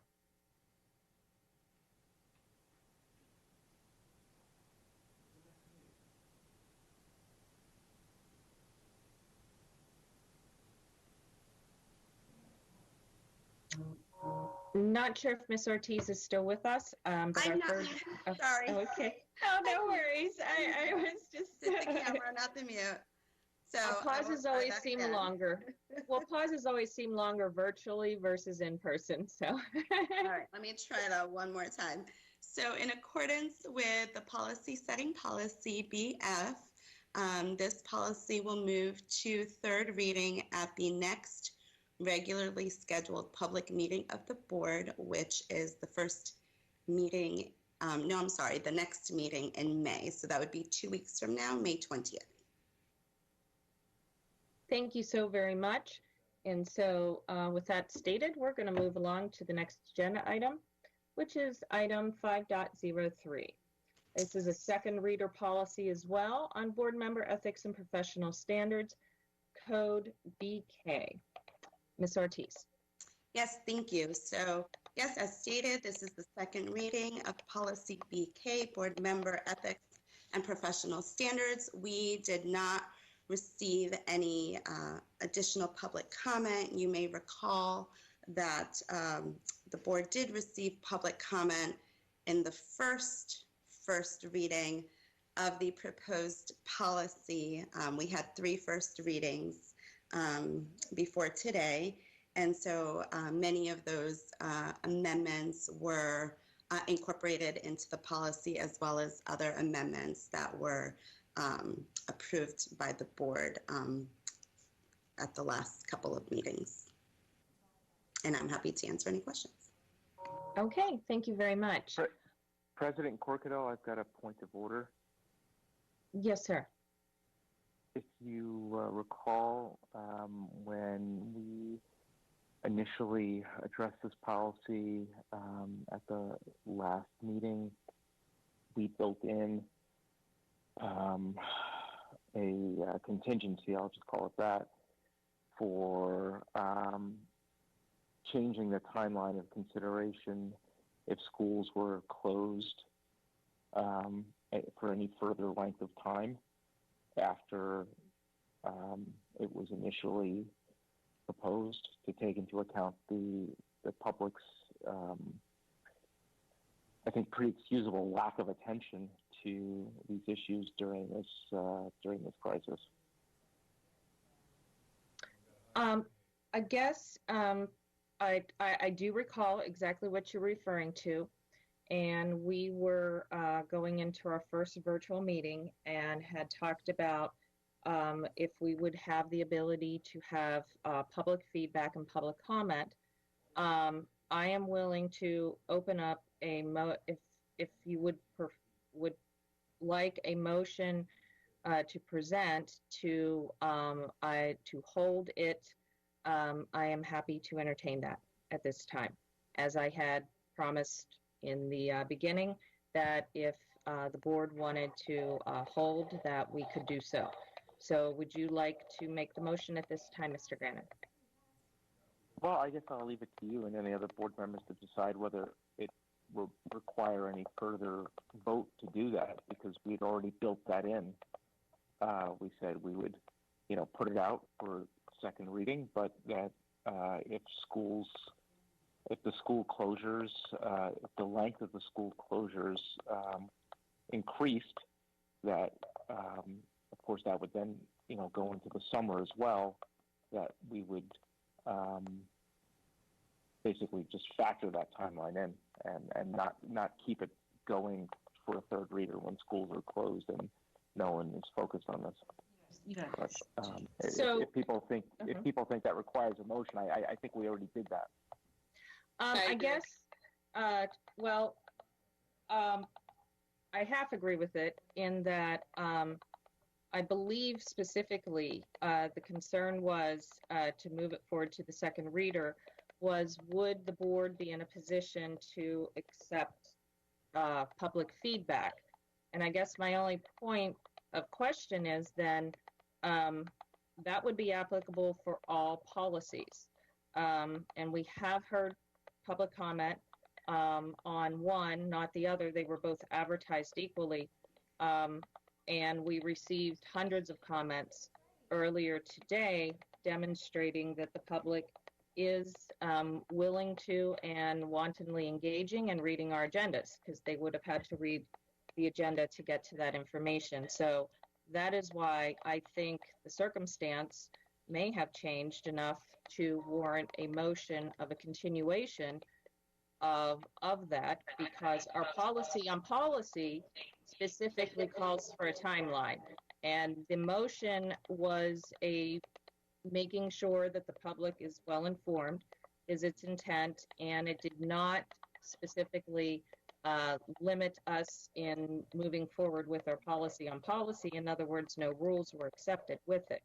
Not sure if Ms. Ortiz is still with us. But I'm not. Sorry. Oh, okay. Oh, no worries. I was just. It's the camera, not the mute. So pauses always seem longer. Well, pauses always seem longer virtually versus in person. So. All right, let me try that one more time. So in accordance with the policy setting policy BF, this policy will move to third reading at the next regularly scheduled public meeting of the board, which is the first meeting, the next meeting in May. So that would be 2 weeks from now, May 20th. Thank you so very much. And so with that stated, we're going to move along to the next agenda item, which is item 5.03. This is a second reader policy as well on board member ethics and professional standards, code BK. Ms. Ortiz. Yes, thank you. So, yes, as stated, this is the second reading of Policy BK, Board Member Ethics and Professional Standards. We did not receive any additional public comment. You may recall that the board did receive public comment in the first reading of the proposed policy. We had 3 first readings before today. And so many of those amendments were incorporated into the policy, as well as other amendments that were approved by the board at the last couple of meetings. And I'm happy to answer any questions. Okay, thank you very much. President Corkadel, I've got a point of order. Yes, sir. If you recall, when we initially addressed this policy at the last meeting, we built in a contingency, I'll just call it that, for changing the timeline of consideration if schools were closed for any further length of time after it was initially proposed, to take into account the public's, I think, pretty excusable lack of attention to these issues during this crisis. I guess I do recall exactly what you're referring to, and we were going into our first virtual meeting and had talked about if we would have the ability to have public feedback and public comment. I am willing to open up if you would like a motion to present to hold it. I am happy to entertain that at this time, as I had promised in the beginning, that if the board wanted to hold, that we could do so. So would you like to make the motion at this time, Mr. Grannon? Well, I guess I'll leave it to you and any other board members to decide whether it will require any further vote to do that, because we'd already built that in. We said we would, put it out for second reading, but that if the school closures, if the length of the school closures increased, that of course that would then go into the summer as well, that we would basically just factor that timeline in and not keep it going for a third reader when schools are closed and no one is focused on this. But, if people think that requires a motion, I think we already did that. I guess. I half agree with it in that I believe specifically the concern was to move it forward to the second reader was, would the board be in a position to accept public feedback? And I guess my only point of question is then that would be applicable for all policies. And we have heard public comment on one, not the other. They were both advertised equally. And we received hundreds of comments earlier today demonstrating that the public is willing to and wantonly engaging and reading our agendas, because they would have had to read the agenda to get to that information. So that is why I think the circumstance may have changed enough to warrant a motion of a continuation of that, because our policy on policy specifically calls for a timeline. And the motion was making sure that the public is well informed is its intent, and it did not specifically limit us in moving forward with our policy on policy. In other words, no rules were accepted with it.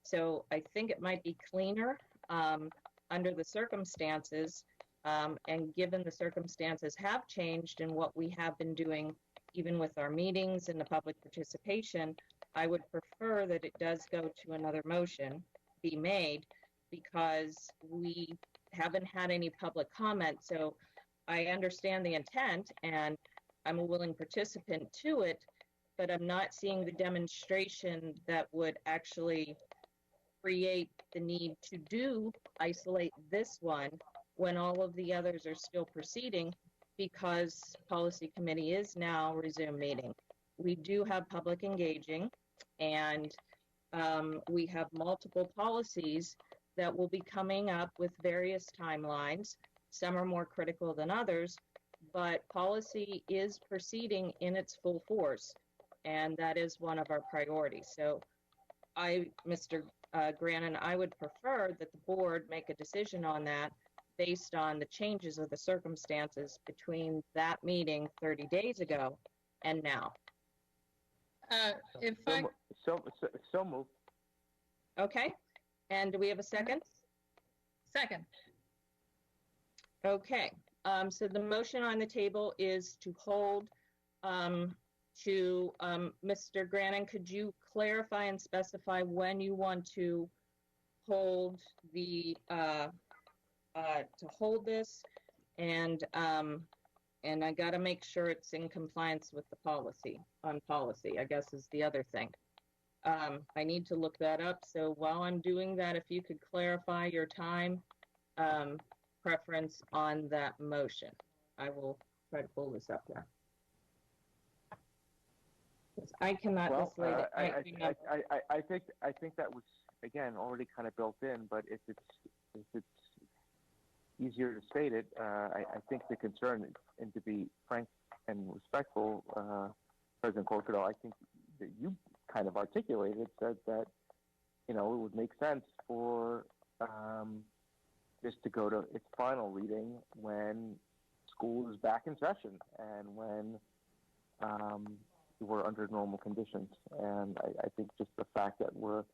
So I think it might be cleaner under the circumstances, and given the circumstances have changed and what we have been doing even with our meetings and the public participation, I would prefer that it does go to another motion be made because we haven't had any public comment. So I understand the intent and I'm a willing participant to it, but I'm not seeing the demonstration that would actually create the need to isolate this one when all of the others are still proceeding, because policy committee is now resumed meeting. We do have public engaging, and we have multiple policies that will be coming up with various timelines. Some are more critical than others, but policy is proceeding in its full force, and that is one of our priorities. So Mr. Grannon, I would prefer that the board make a decision on that based on the changes of the circumstances between that meeting 30 days ago and now. So moved. Okay. And do we have a second? Second. Okay. So the motion on the table is to hold Mr. Grannon, could you clarify and specify when you want to hold the this, and I got to make sure it's in compliance with the policy, I guess is the other thing. I need to look that up. So while I'm doing that, if you could clarify your time preference on that motion, I will try to pull this up now. I cannot mislate it. I think that was, again, already kind of built in, but if it's easier to state it, I think the concern, and to be frank and respectful, President Corkadell, I think that you kind of articulated, said that, it would make sense for this to go to its final reading when school is back in session and when we're under normal conditions. And I think just the fact that we're,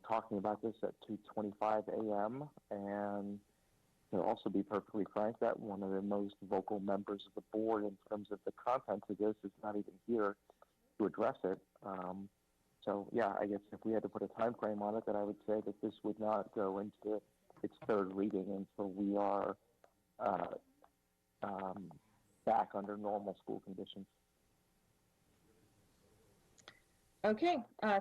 talking about this at 2:25 a.m. and also be perfectly frank that one of the most vocal members of the board in terms of the content of this is not even here to address it. So yeah, I guess if we had to put a time frame on it, that I would say that this would not go into its third reading until we are back under normal school conditions. Okay,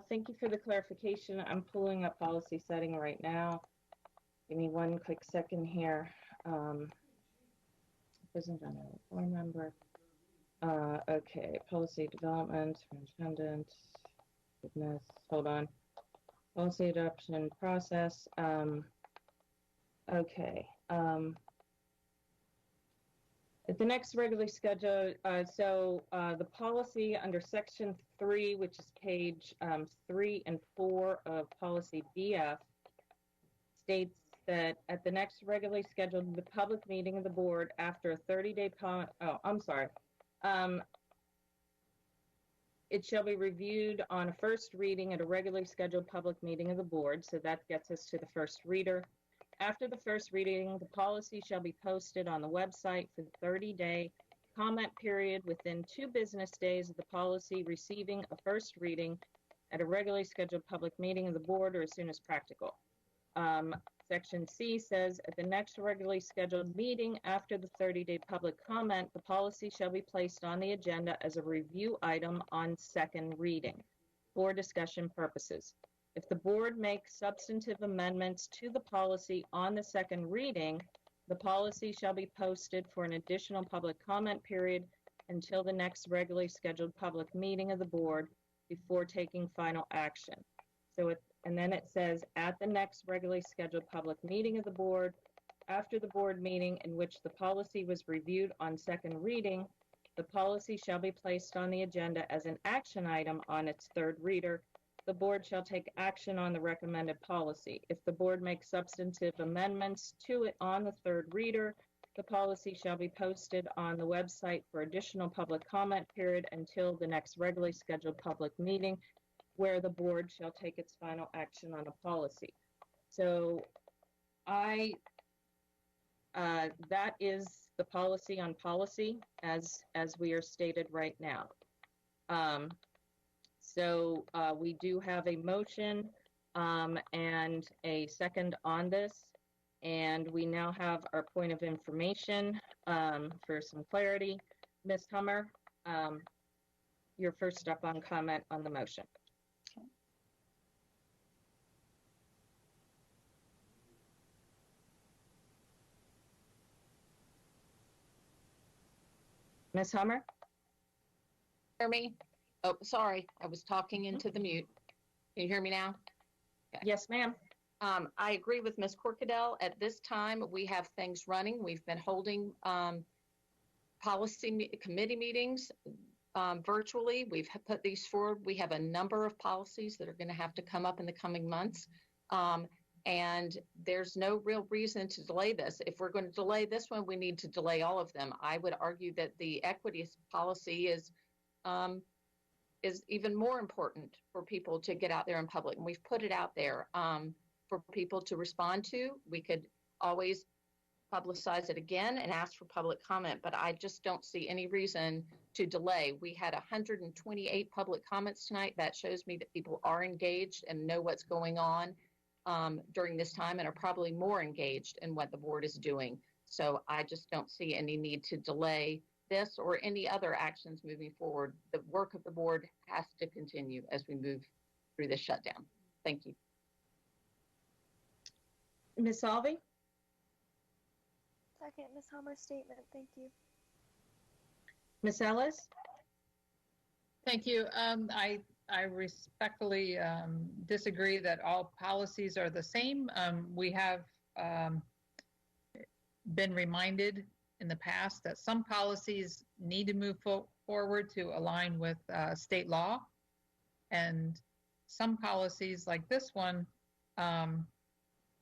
thank you for the clarification. I'm pulling up policy setting right now. Give me one quick second here. Isn't on a board member. Okay, policy development, superintendent, goodness, hold on. Policy adoption process. Okay. At the next regularly scheduled, the policy under section 3, which is page 3 and 4 of policy BF, states that at the next regularly scheduled public meeting of the board after a 30-day it shall be reviewed on a first reading at a regularly scheduled public meeting of the board. So that gets us to the first reader. After the first reading, the policy shall be posted on the website for the 30-day comment period within 2 business days of the policy receiving a first reading at a regularly scheduled public meeting of the board, or as soon as practical. Section C says, at the next regularly scheduled meeting after the 30-day public comment, the policy shall be placed on the agenda as a review item on second reading for discussion purposes. If the board makes substantive amendments to the policy on the second reading, the policy shall be posted for an additional public comment period until the next regularly scheduled public meeting of the board before taking final action. And then it says, at the next regularly scheduled public meeting of the board, after the board meeting in which the policy was reviewed on second reading, the policy shall be placed on the agenda as an action item on its third reader. The board shall take action on the recommended policy. If the board makes substantive amendments to it on the third reader, the policy shall be posted on the website for additional public comment period until the next regularly scheduled public meeting, where the board shall take its final action on a policy. So that is the policy on policy as we are stated right now. We do have a motion and a second on this. And we now have our point of information for some clarity. Ms. Hummer, you're first up on comment on the motion. Ms. Hummer? Hear me? Oh, sorry. I was talking into the mute. Can you hear me now? Okay. Yes, ma'am. I agree with Ms. Corkadell. At this time, we have things running. We've been holding policy committee meetings virtually. We've put these forward. We have a number of policies that are going to have to come up in the coming months. And there's no real reason to delay this. If we're going to delay this one, we need to delay all of them. I would argue that the equity policy is even more important for people to get out there in public. And we've put it out there for people to respond to. We could always publicize it again and ask for public comment, but I just don't see any reason to delay. We had 128 public comments tonight. That shows me that people are engaged and know what's going on during this time and are probably more engaged in what the board is doing. So I just don't see any need to delay this or any other actions moving forward. The work of the board has to continue as we move through this shutdown. Thank you. Ms. Salvi? Second Ms. Hummer's statement. Thank you. Ms. Ellis? Thank you. I respectfully disagree that all policies are the same. We have been reminded in the past that some policies need to move forward to align with state law. And some policies like this one,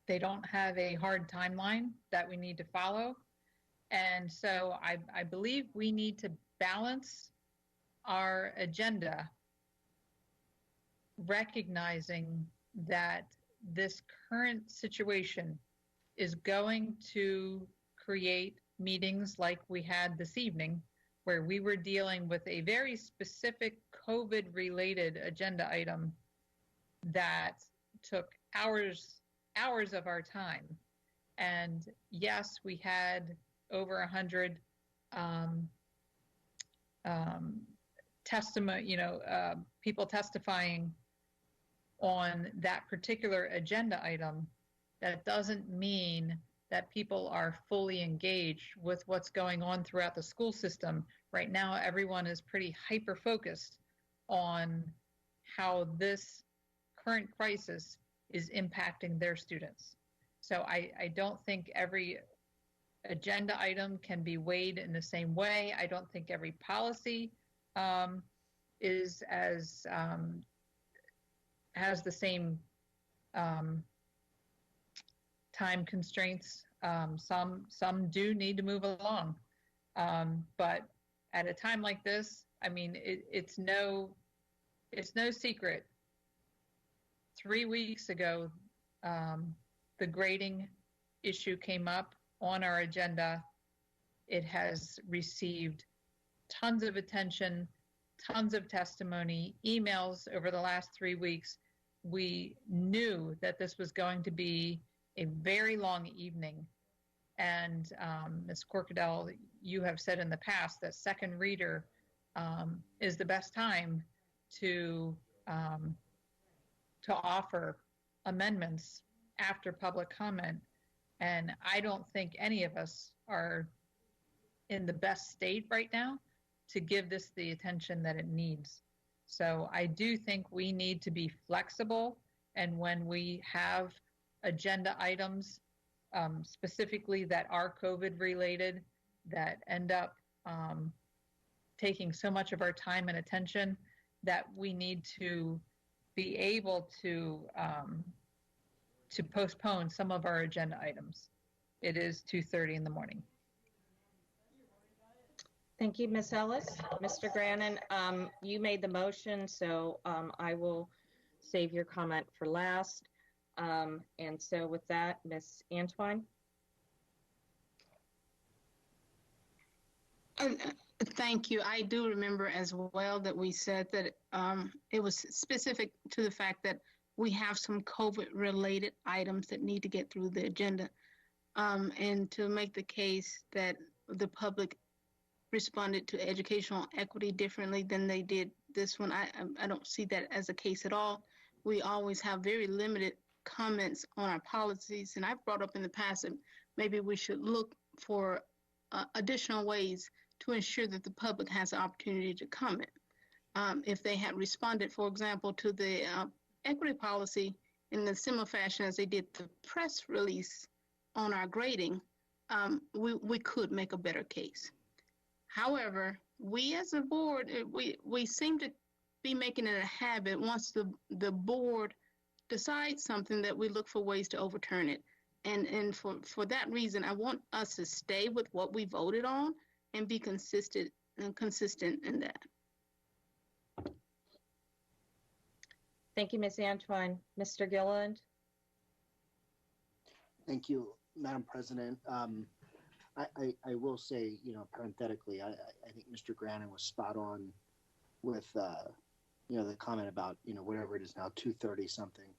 they don't have a hard timeline that we need to follow. And so I believe we need to balance our agenda, recognizing that this current situation is going to create meetings like we had this evening, where we were dealing with a very specific COVID-related agenda item that took hours of our time. And yes, we had over 100 people testifying on that particular agenda item. That doesn't mean that people are fully engaged with what's going on throughout the school system. Right now, everyone is pretty hyper-focused on how this current crisis is impacting their students. So I don't think every agenda item can be weighed in the same way. I don't think every policy is as has the same time constraints. Some do need to move along, but at a time like this, I mean, it's no secret. 3 weeks ago, the grading issue came up on our agenda. It has received tons of attention, tons of testimony, emails over the last 3 weeks. We knew that this was going to be a very long evening. And Ms. Corkadell, you have said in the past that second reader is the best time to offer amendments after public comment. And I don't think any of us are in the best state right now to give this the attention that it needs. So I do think we need to be flexible. And when we have agenda items specifically that are COVID related, that end up taking so much of our time and attention, that we need to be able to postpone some of our agenda items. It is 2:30 in the morning. Thank you, Ms. Ellis. Mr. Grannon, you made the motion, so I will save your comment for last. And so with that, Ms. Antwine. Thank you. I do remember as well that we said that it was specific to the fact that we have some COVID-related items that need to get through the agenda. And to make the case that the public responded to educational equity differently than they did this one, I don't see that as a case at all. We always have very limited comments on our policies, and I've brought up in the past that maybe we should look for additional ways to ensure that the public has the opportunity to comment. If they had responded, for example, to the equity policy in the similar fashion as they did the press release on our grading, we could make a better case. However, we as a board, we seem to be making it a habit once the board decides something that we look for ways to overturn it. And for that reason, I want us to stay with what we voted on and be consistent in that. Thank you, Ms. Antwine. Mr. Gilliland? Thank you, Madam President. I will say, parenthetically, I think Mr. Grannon was spot on with, the comment about, whatever it is now, 2:30 something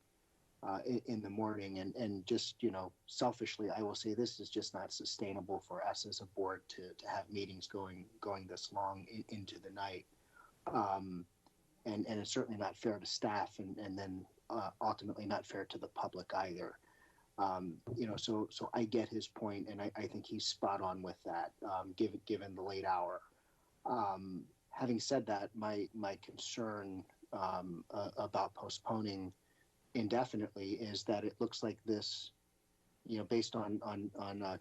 in the morning. And just, selfishly, I will say this is just not sustainable for us as a board to have meetings going this long into the night. And it's certainly not fair to staff and then ultimately not fair to the public either. So I get his point, and I think he's spot on with that, given the late hour. Having said that, my concern about postponing indefinitely is that it looks like this, based on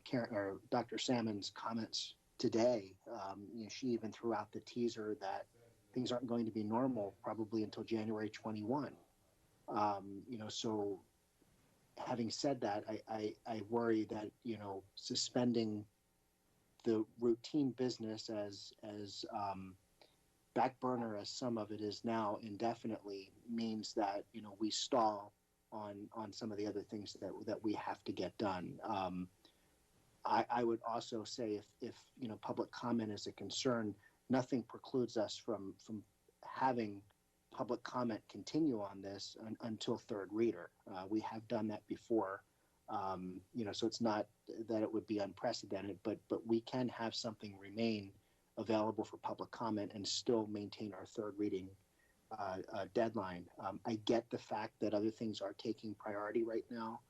Karen or Dr. Salmon's comments today, she even threw out the teaser that things aren't going to be normal probably until January 21. So having said that, I worry that, suspending the routine business as back burner as some of it is now indefinitely means that, we stall on some of the other things that we have to get done. I would also say if public comment is a concern, nothing precludes us from having public comment continue on this until third reader. We have done that before, so it's not that it would be unprecedented, but we can have something remain available for public comment and still maintain our third reading deadline. I get the fact that other things are taking priority right now,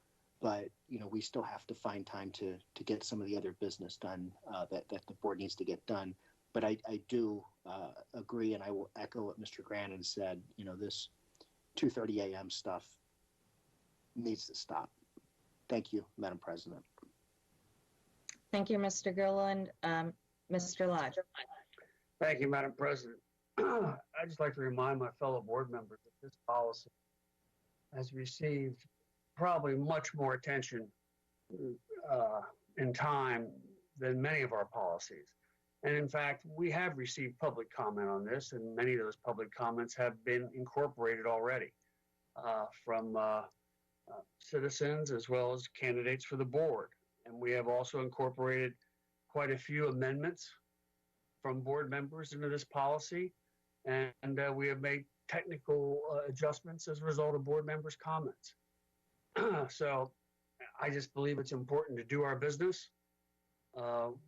but we still have to find time to get some of the other business done that the board needs to get done. But I do agree, and I will echo what Mr. Grannon said. This 2:30 a.m. stuff needs to stop. Thank you, Madam President. Thank you, Mr. Gilliland. Mr. Lodge. Thank you, Madam President. I'd just like to remind my fellow board members that this policy has received probably much more attention in time than many of our policies. And in fact, we have received public comment on this, and many of those public comments have been incorporated already from citizens as well as candidates for the board. And we have also incorporated quite a few amendments from board members into this policy. And we have made technical adjustments as a result of board members' comments. So I just believe it's important to do our business.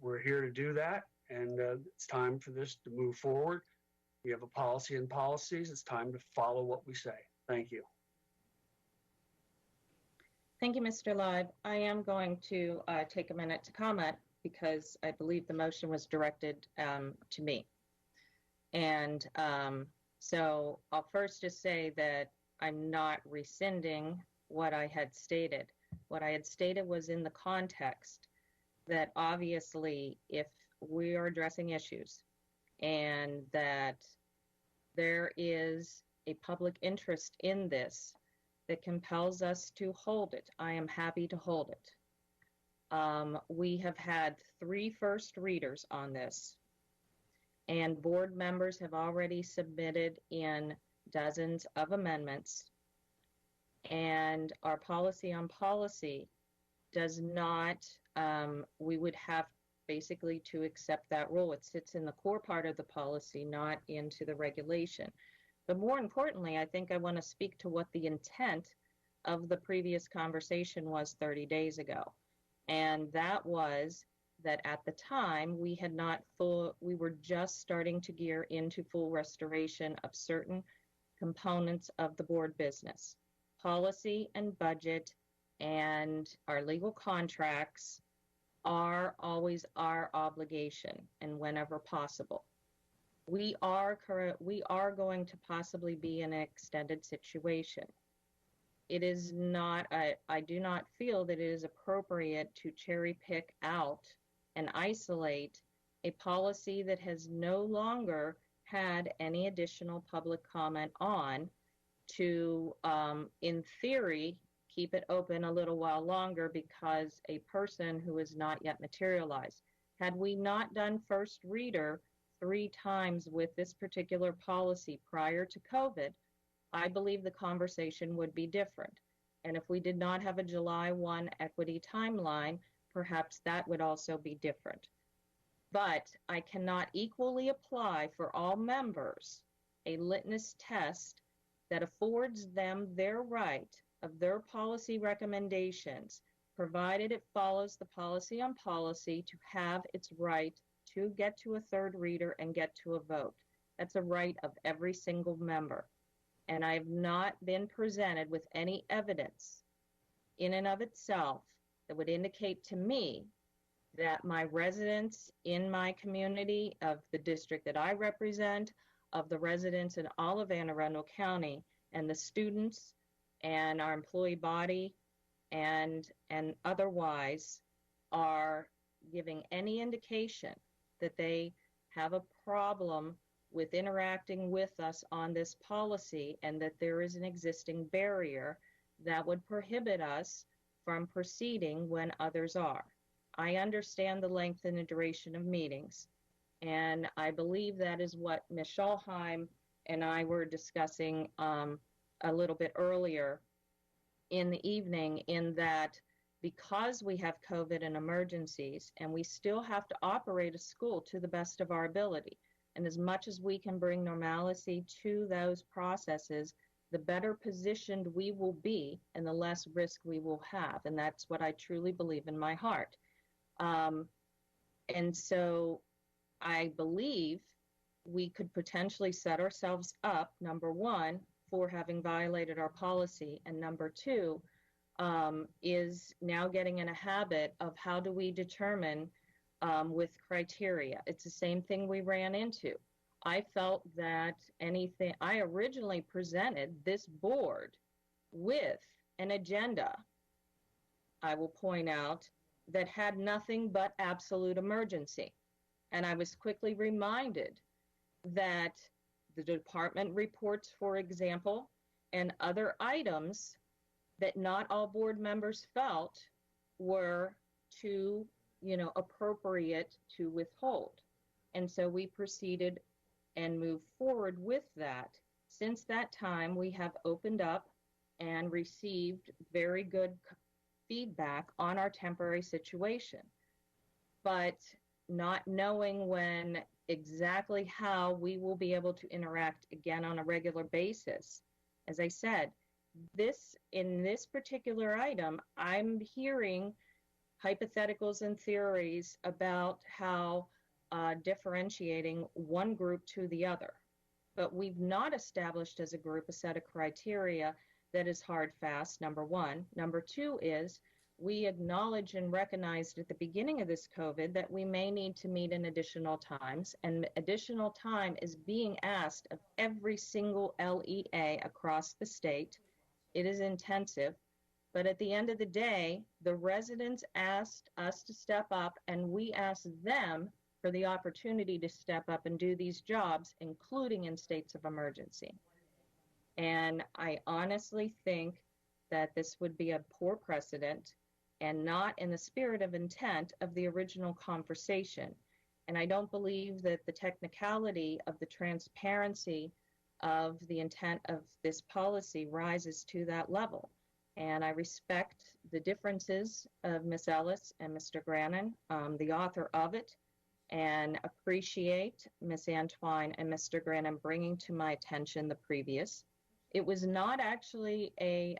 We're here to do that. And it's time for this to move forward. We have a policy and policies. It's time to follow what we say. Thank you. Thank you, Mr. Lodge. I am going to take a minute to comment because I believe the motion was directed to me. And so I'll first just say that I'm not rescinding what I had stated. What I had stated was in the context that obviously if we are addressing issues and that there is a public interest in this that compels us to hold it, I am happy to hold it. We have had 3 first readers on this, and board members have already submitted in dozens of amendments, and our policy on policy does not, we would have basically to accept that rule. It sits in the core part of the policy, not into the regulation. But more importantly, I think I want to speak to what the intent of the previous conversation was 30 days ago. And that was that at the time we were just starting to gear into full restoration of certain components of the board business. Policy and budget and our legal contracts are always our obligation, and whenever possible. We are going to possibly be in an extended situation. It is not, I do not feel that it is appropriate to cherry pick out and isolate a policy that has no longer had any additional public comment on to, in theory, keep it open a little while longer because a person who is not yet materialized. Had we not done first reader 3 times with this particular policy prior to COVID, I believe the conversation would be different. And if we did not have a July 1 equity timeline, perhaps that would also be different. But I cannot equally apply for all members a litmus test that affords them their right of their policy recommendations, provided it follows the policy on policy, to have its right to get to a third reader and get to a vote. That's a right of every single member. And I have not been presented with any evidence in and of itself that would indicate to me that my residents in my community, of the district that I represent, of the residents in all of Anne Arundel County, and the students and our employee body and otherwise are giving any indication that they have a problem with interacting with us on this policy, and that there is an existing barrier that would prohibit us from proceeding when others are. I understand the length and the duration of meetings, and I believe that is what Ms. Schulheim and I were discussing a little bit earlier in the evening, in that because we have COVID and emergencies, and we still have to operate a school to the best of our ability, and as much as we can bring normalcy to those processes, the better positioned we will be and the less risk we will have. And that's what I truly believe in my heart. And so I believe we could potentially set ourselves up, number one, for having violated our policy, and number two, is now getting in a habit of how do we determine with criteria. It's the same thing we ran into. I felt that I originally presented this board with an agenda, I will point out, that had nothing but absolute emergency. And I was quickly reminded that the department reports, for example, and other items that not all board members felt were too, appropriate to withhold. And so we proceeded and moved forward with that. Since that time, we have opened up and received very good feedback on our temporary situation. But not knowing exactly how we will be able to interact again on a regular basis. As I said, in this particular item, I'm hearing hypotheticals and theories about how differentiating one group to the other. But we've not established as a group a set of criteria that is hard, fast, number one. Number two is we acknowledge and recognized at the beginning of this COVID that we may need to meet in additional times, and additional time is being asked of every single LEA across the state. It is intensive, but at the end of the day, the residents asked us to step up, and we asked them for the opportunity to step up and do these jobs, including in states of emergency. And I honestly think that this would be a poor precedent and not in the spirit of intent of the original conversation. And I don't believe that the technicality of the transparency of the intent of this policy rises to that level. And I respect the differences of Ms. Ellis and Mr. Grannon, the author of it, and appreciate Ms. Antwine and Mr. Grannon bringing to my attention the previous. It was not actually a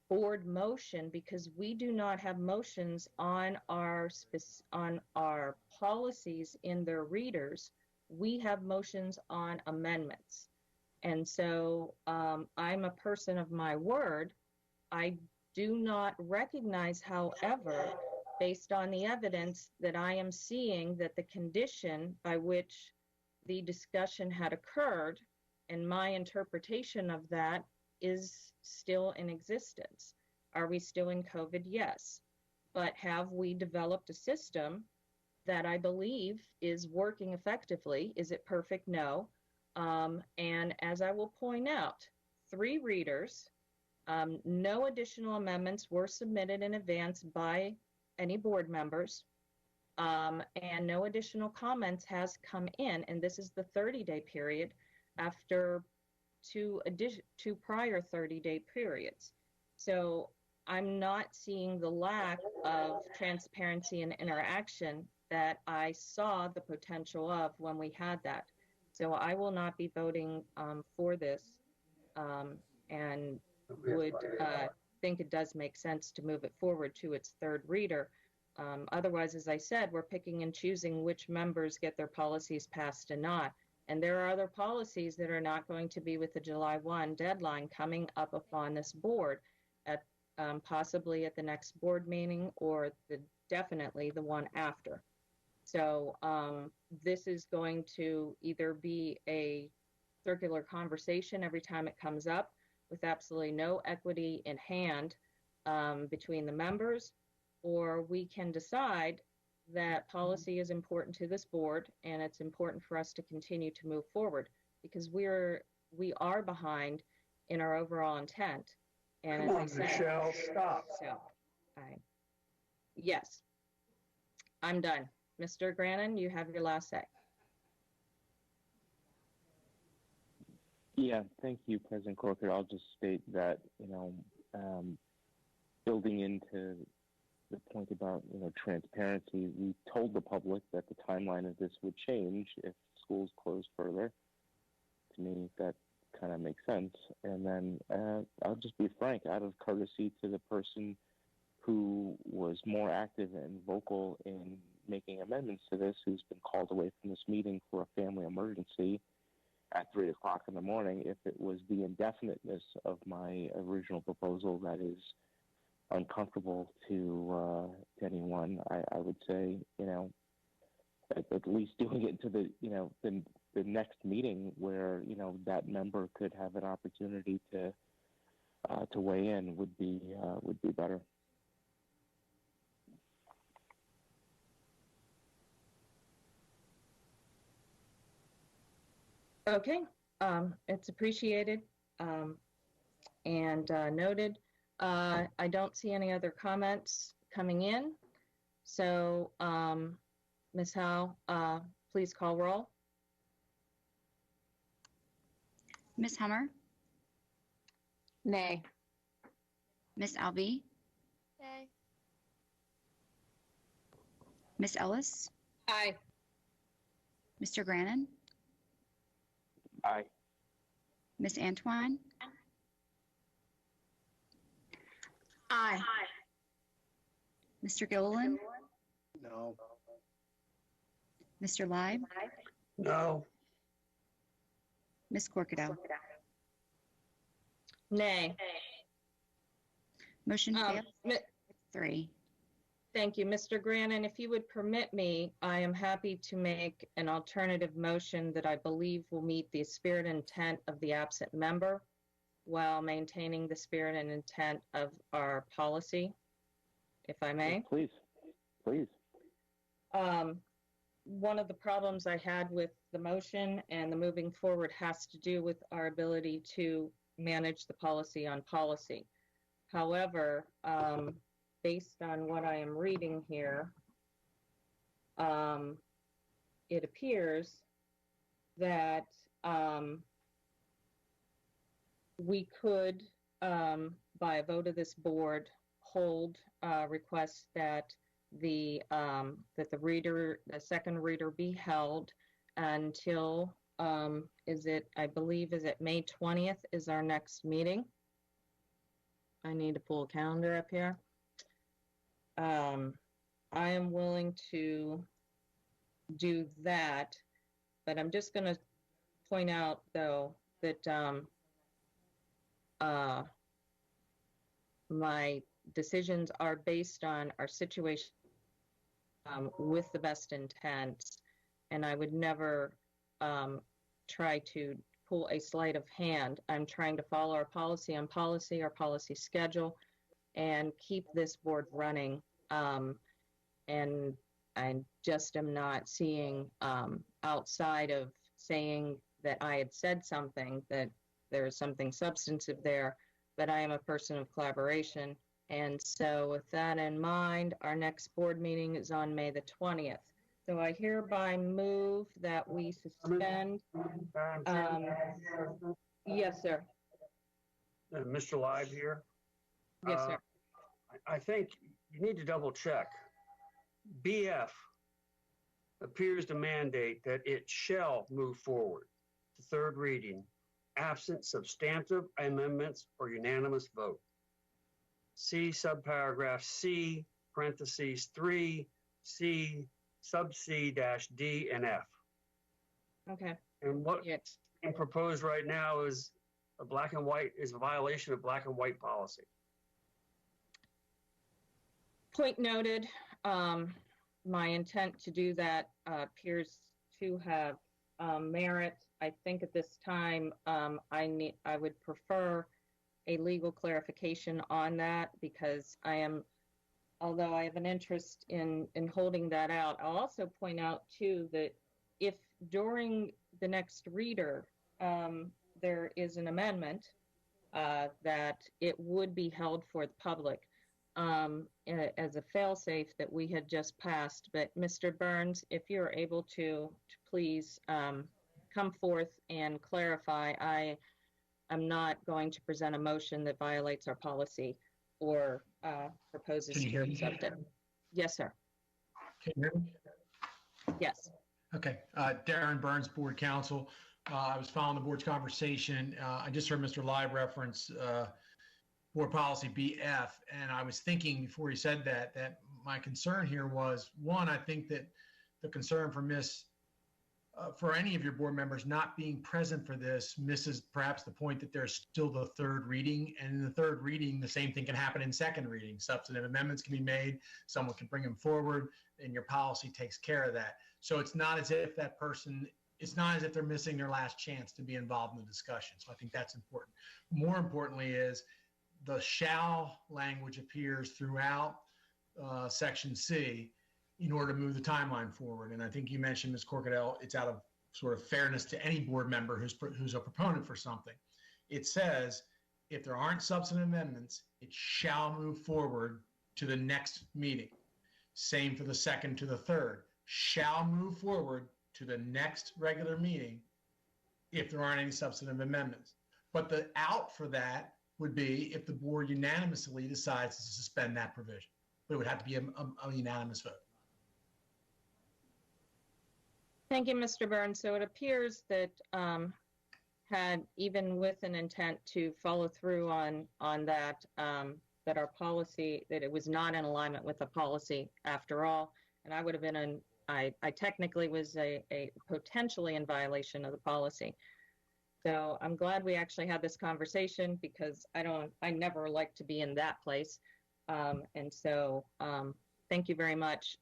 board motion because we do not have motions on our policies in their readers. We have motions on amendments. And so I'm a person of my word. I do not recognize, however, based on the evidence that I am seeing, that the condition by which the discussion had occurred and my interpretation of that is still in existence. Are we still in COVID? Yes. But have we developed a system that I believe is working effectively? Is it perfect? No. And as I will point out, 3 readers, no additional amendments were submitted in advance by any board members, and no additional comments has come in, and this is the 30-day period after two prior 30-day periods. So I'm not seeing the lack of transparency and interaction that I saw the potential of when we had that. So I will not be voting for this, and would think it does make sense to move it forward to its 3rd reader. Otherwise, as I said, we're picking and choosing which members get their policies passed and not. And there are other policies that are not going to be with the July 1 deadline coming up upon this board at possibly at the next board meeting or definitely the one after. So this is going to either be a circular conversation every time it comes up with absolutely no equity in hand between the members, or we can decide that policy is important to this board and it's important for us to continue to move forward because we are behind in our overall intent. And Come as on, I said, Michelle, stop. So, yes, I'm done. Mr. Grannon, you have your last say. Yeah, thank you, President Corker. I'll just state that, building into the point about, transparency, we told the public that the timeline of this would change if schools closed further. To me, that kind of makes sense. And then I'll just be frank, out of courtesy to the person who was more active and vocal in making amendments to this, who's been called away from this meeting for a family emergency at 3 o'clock in the morning, if it was the indefiniteness of my original proposal that is uncomfortable to anyone, I would say, at least doing it to the next meeting where, that member could have an opportunity to weigh in would be better. Okay, it's appreciated and noted. I don't see any other comments coming in. So, Ms. Howe, please call roll. Ms. Hummer? Nay. Ms. Alvey? Nay. Ms. Ellis? Aye. Mr. Grannon? Aye. Ms. Antwine? Aye. Mr. Gilliland? No. Mr. Live? No. Ms. Corkadell? Nay. Motion fails. 3. Thank you. Mr. Grannon, if you would permit me, I am happy to make an alternative motion that I believe will meet the spirit and intent of the absent member while maintaining the spirit and intent of our policy, if I may. Please. One of the problems I had with the motion and the moving forward has to do with our ability to manage the policy on policy. However, based on what I am reading here, it appears that we could, by a vote of this board, hold requests that that the second reader be held until, I believe, is it May 20th is our next meeting? I need to pull a calendar up here. I am willing to do that, but I'm just going to point out, though, that my decisions are based on our situation with the best intent, and I would never try to pull a sleight of hand. I'm trying to follow our policy on policy, our policy schedule, and keep this board running. And I just am not seeing outside of saying that I had said something, that there's something substantive there, but I am a person of collaboration. And so with that in mind, our next board meeting is on May the 20th. So I hereby move that we suspend. Yes, sir. Mr. Live here. Yes, sir. I think you need to double check. BF appears to mandate that it shall move forward to third reading, absent substantive amendments or unanimous vote. See subparagraph C, parentheses 3, C, sub C dash D and F. Okay. And what being proposed right now is a violation of black and white policy. Point noted. My intent to do that appears to have merit. I think at this time I would prefer a legal clarification on that, because although I have an interest in holding that out. I'll also point out too that if during the next reader there is an amendment, that it would be held for the public as a fail-safe that we had just passed. But Mr. Burns, if you're able to please come forth and clarify. I'm not going to present a motion that violates our policy or proposes to accept it. Yes, sir. Can you hear me? Yes. Okay. Darren Burns, Board Counsel. I was following the board's conversation. I just heard Mr. Live reference Board Policy BF, and I was thinking before he said that my concern here was, one, I think that the concern for any of your board members not being present for this misses perhaps the point that there's still the third reading. And in the third reading, the same thing can happen in second reading. Substantive amendments can be made, someone can bring them forward, and your policy takes care of that. So it's not as if it's not as if they're missing their last chance to be involved in the discussion. So I think that's important. More importantly is the shall language appears throughout section C in order to move the timeline forward. And I think you mentioned, Ms. Corkadell, it's out of sort of fairness to any board member who's a proponent for something. It says, if there aren't substantive amendments, it shall move forward to the next meeting. Same for the second to the third. Shall move forward to the next regular meeting if there aren't any substantive amendments. But the out for that would be if the board unanimously decides to suspend that provision. But it would have to be a unanimous vote. Thank you, Mr. Burns. So it appears that had, even with an intent to follow through on that, that our policy, that it was not in alignment with the policy after all. And I would have been I technically was a potentially in violation of the policy. So I'm glad we actually had this conversation, because I never like to be in that place. And so thank you very much.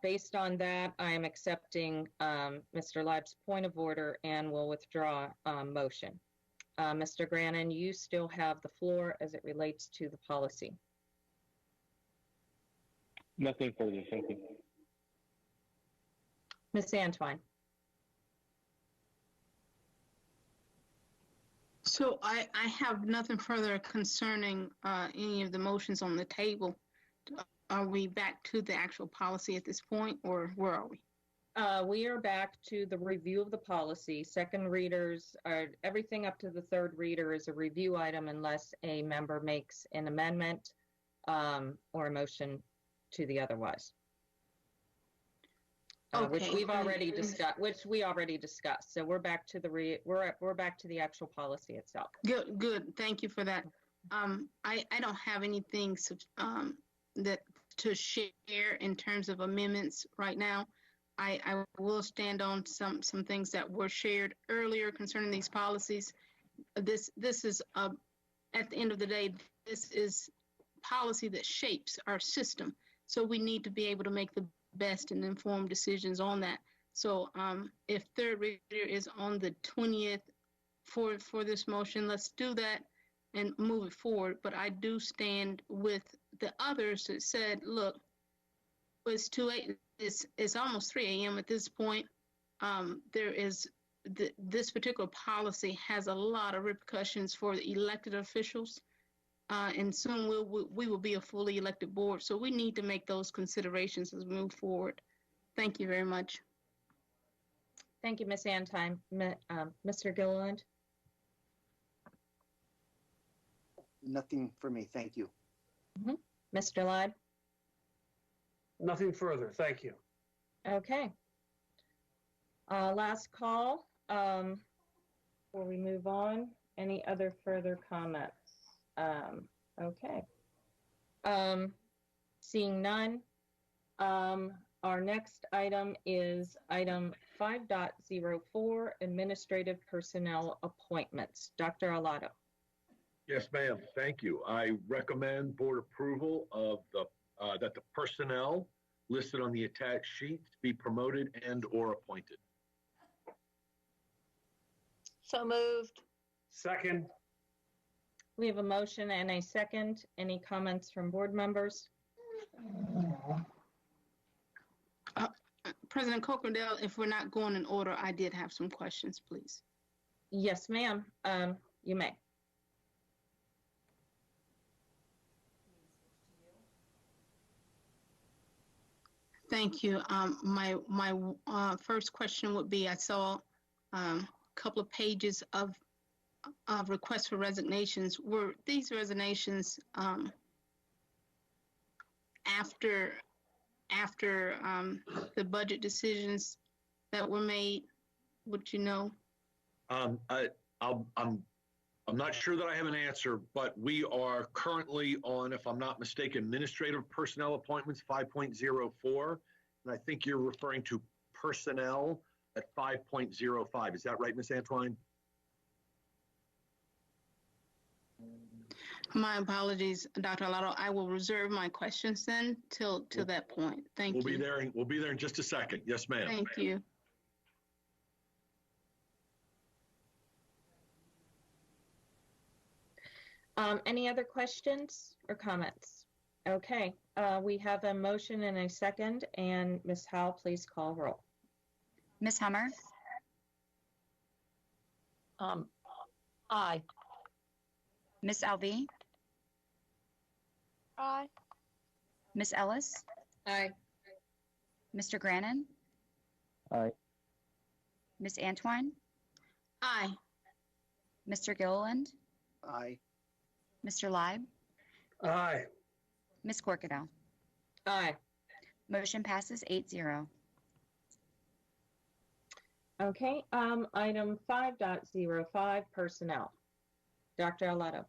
Based on that, I am accepting Mr. Live's point of order and will withdraw motion. Mr. Grannon, you still have the floor as it relates to the policy. Nothing further, thank you. Ms. Antwine. So I have nothing further concerning any of the motions on the table. Are we back to the actual policy at this point, or where are we? We are back to the review of the policy. Second readers are, everything up to the third reader is a review item unless a member makes an amendment or a motion to the otherwise. Which Okay. we've already discussed, which we already discussed. So we're back to the we're back to the actual policy itself. Good, good. Thank you for that. I don't have anything that to share in terms of amendments right now. I will stand on some things that were shared earlier concerning these policies. This is at the end of the day, this is policy that shapes our system. So we need to be able to make the best and informed decisions on that. So if third reader is on the 20th for this motion, let's do that and move it forward. But I do stand with the others that said, look, it's too late. It's almost 3 a.m. at this point. This particular policy has a lot of repercussions for the elected officials. And soon we will be a fully elected board. So we need to make those considerations as we move forward. Thank you very much. Thank you, Ms. Antime. Mr. Gilliland? Nothing for me. Thank you. Mr. Lyde? Nothing further. Thank you. Okay. Last call. Before we move on, any other further comments? Okay. Seeing none, our next item is item 5.04, administrative personnel appointments. Dr. Alato. Yes, ma'am. Thank you. I recommend board approval of that the personnel listed on the attached sheet be promoted and or appointed. So moved. Second. We have a motion and a second. Any comments from board members? President Cocardell, if we're not going in order, I did have some questions, please. Yes, ma'am. You may. Thank you. My first question would be, I saw a couple of pages of requests for resignations. Were these resignations after the budget decisions that were made? Would you know? I'm not sure that I have an answer, but we are currently on, if I'm not mistaken, administrative personnel appointments 5.04, and I think you're referring to personnel at 5.05. Is that right, Ms. Antwine? My apologies, Dr. Alato. I will reserve my questions then till that point. Thank you. We'll be there in just a second. Yes, ma'am. Thank you. Any other questions or comments? Okay, we have a motion and a second, and Ms. Howell, please call roll. Ms. Hummer? Aye. Ms. Alvey? Aye. Ms. Ellis? Aye. Mr. Grannon? Aye. Ms. Antwine? Aye. Mr. Gilliland? Aye. Mr. Leib? Aye. Ms. Corkadell? Aye. Motion passes 8-0. Okay, item 5.05, personnel. Dr. Alato.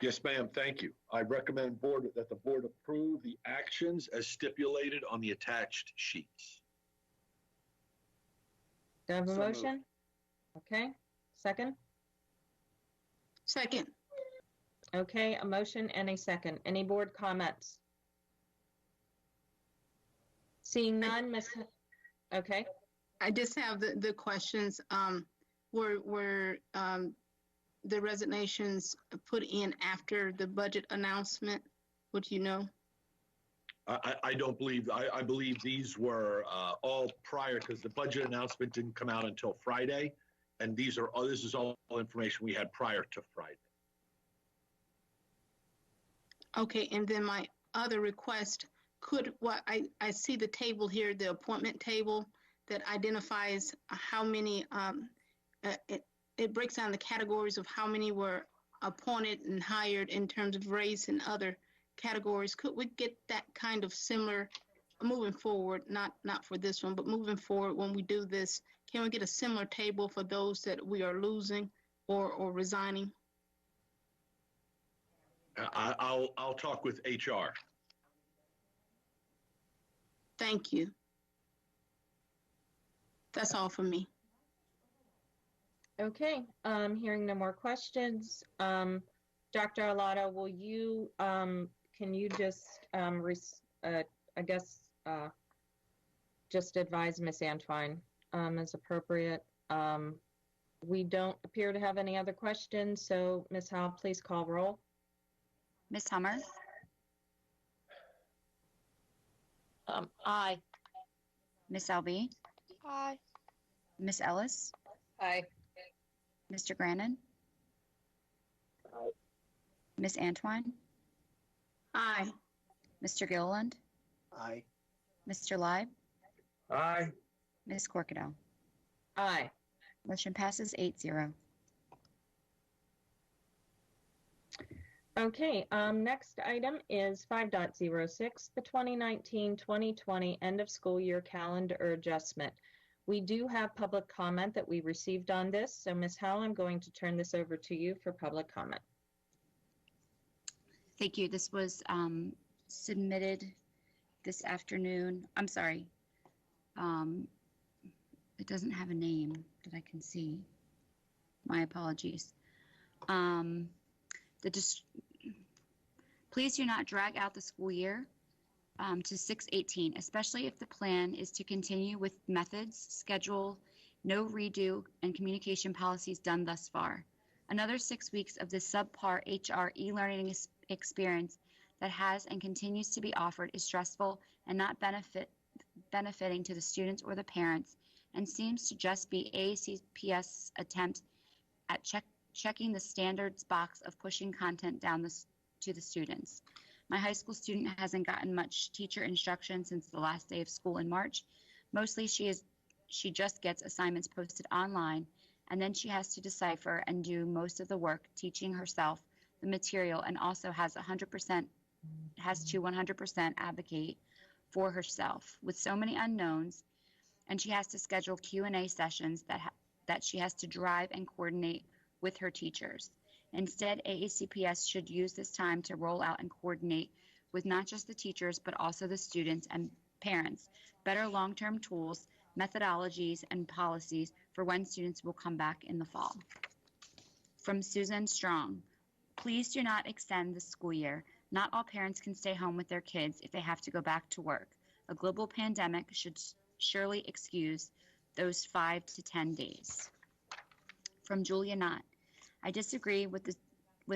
Yes, ma'am. Thank you. I recommend that the board approve the actions as stipulated on the attached sheets. Do I have a So motion? moved. Okay, second? Second. Okay, a motion and a second. Any board comments? Seeing none, Ms. Okay. I just have the questions. Were the resignations put in after the budget announcement? Would you know? I don't believe, I believe these were all prior, because the budget announcement didn't come out until Friday. And this is all information we had prior to Friday. Okay, and then my other request, I see the table here, the appointment table that identifies how many, it breaks down the categories of how many were appointed and hired in terms of race and other categories, could we get that kind of similar moving forward, not for this one, but moving forward when we do this, can we get a similar table for those that we are losing or resigning? I'll talk with HR. Thank you. That's all for me. Okay, hearing no more questions. Dr. Arlotto, will you, can you just, I guess, just advise Ms. Antwine as appropriate? We don't appear to have any other questions, so Ms. Howell, please call roll. Ms. Hummer? Aye. Ms. Alby? Aye. Ms. Ellis? Aye. Mr. Grannon? Aye. Ms. Antwine? Aye. Mr. Gilliland? Aye. Mr. Leib? Aye. Ms. Corkadell? Aye. Motion passes 8-0. Okay, next item is 5.06, the 2019-2020 end of school year calendar adjustment. We do have public comment that we received on this, so Ms. Howell, I'm going to turn this over to you for public comment. Thank you. This was submitted this afternoon. I'm sorry. It doesn't have a name that I can see. My apologies. Please do not drag out the school year to 6/18, especially if the plan is to continue with methods, schedule, no redo, and communication policies done thus far. Another 6 weeks of this subpar HR e-learning experience that has and continues to be offered is stressful and not benefiting to the students or the parents, and seems to just be AACPS attempt at checking the standards box of pushing content down to the students. My high school student hasn't gotten much teacher instruction since the last day of school in March. Mostly she just gets assignments posted online, and then she has to decipher and do most of the work teaching herself the material, and also has to 100% advocate for herself with so many unknowns, and she has to schedule Q&A sessions that she has to drive and coordinate with her teachers. Instead, AACPS should use this time to roll out and coordinate with not just the teachers, but also the students and parents, better long-term tools, methodologies, and policies for when students will come back in the fall. From Susan Strong, please do not extend the school year. Not all parents can stay home with their kids if they have to go back to work. A global pandemic should surely excuse those 5 to 10 days. From Julia Knott, I disagree with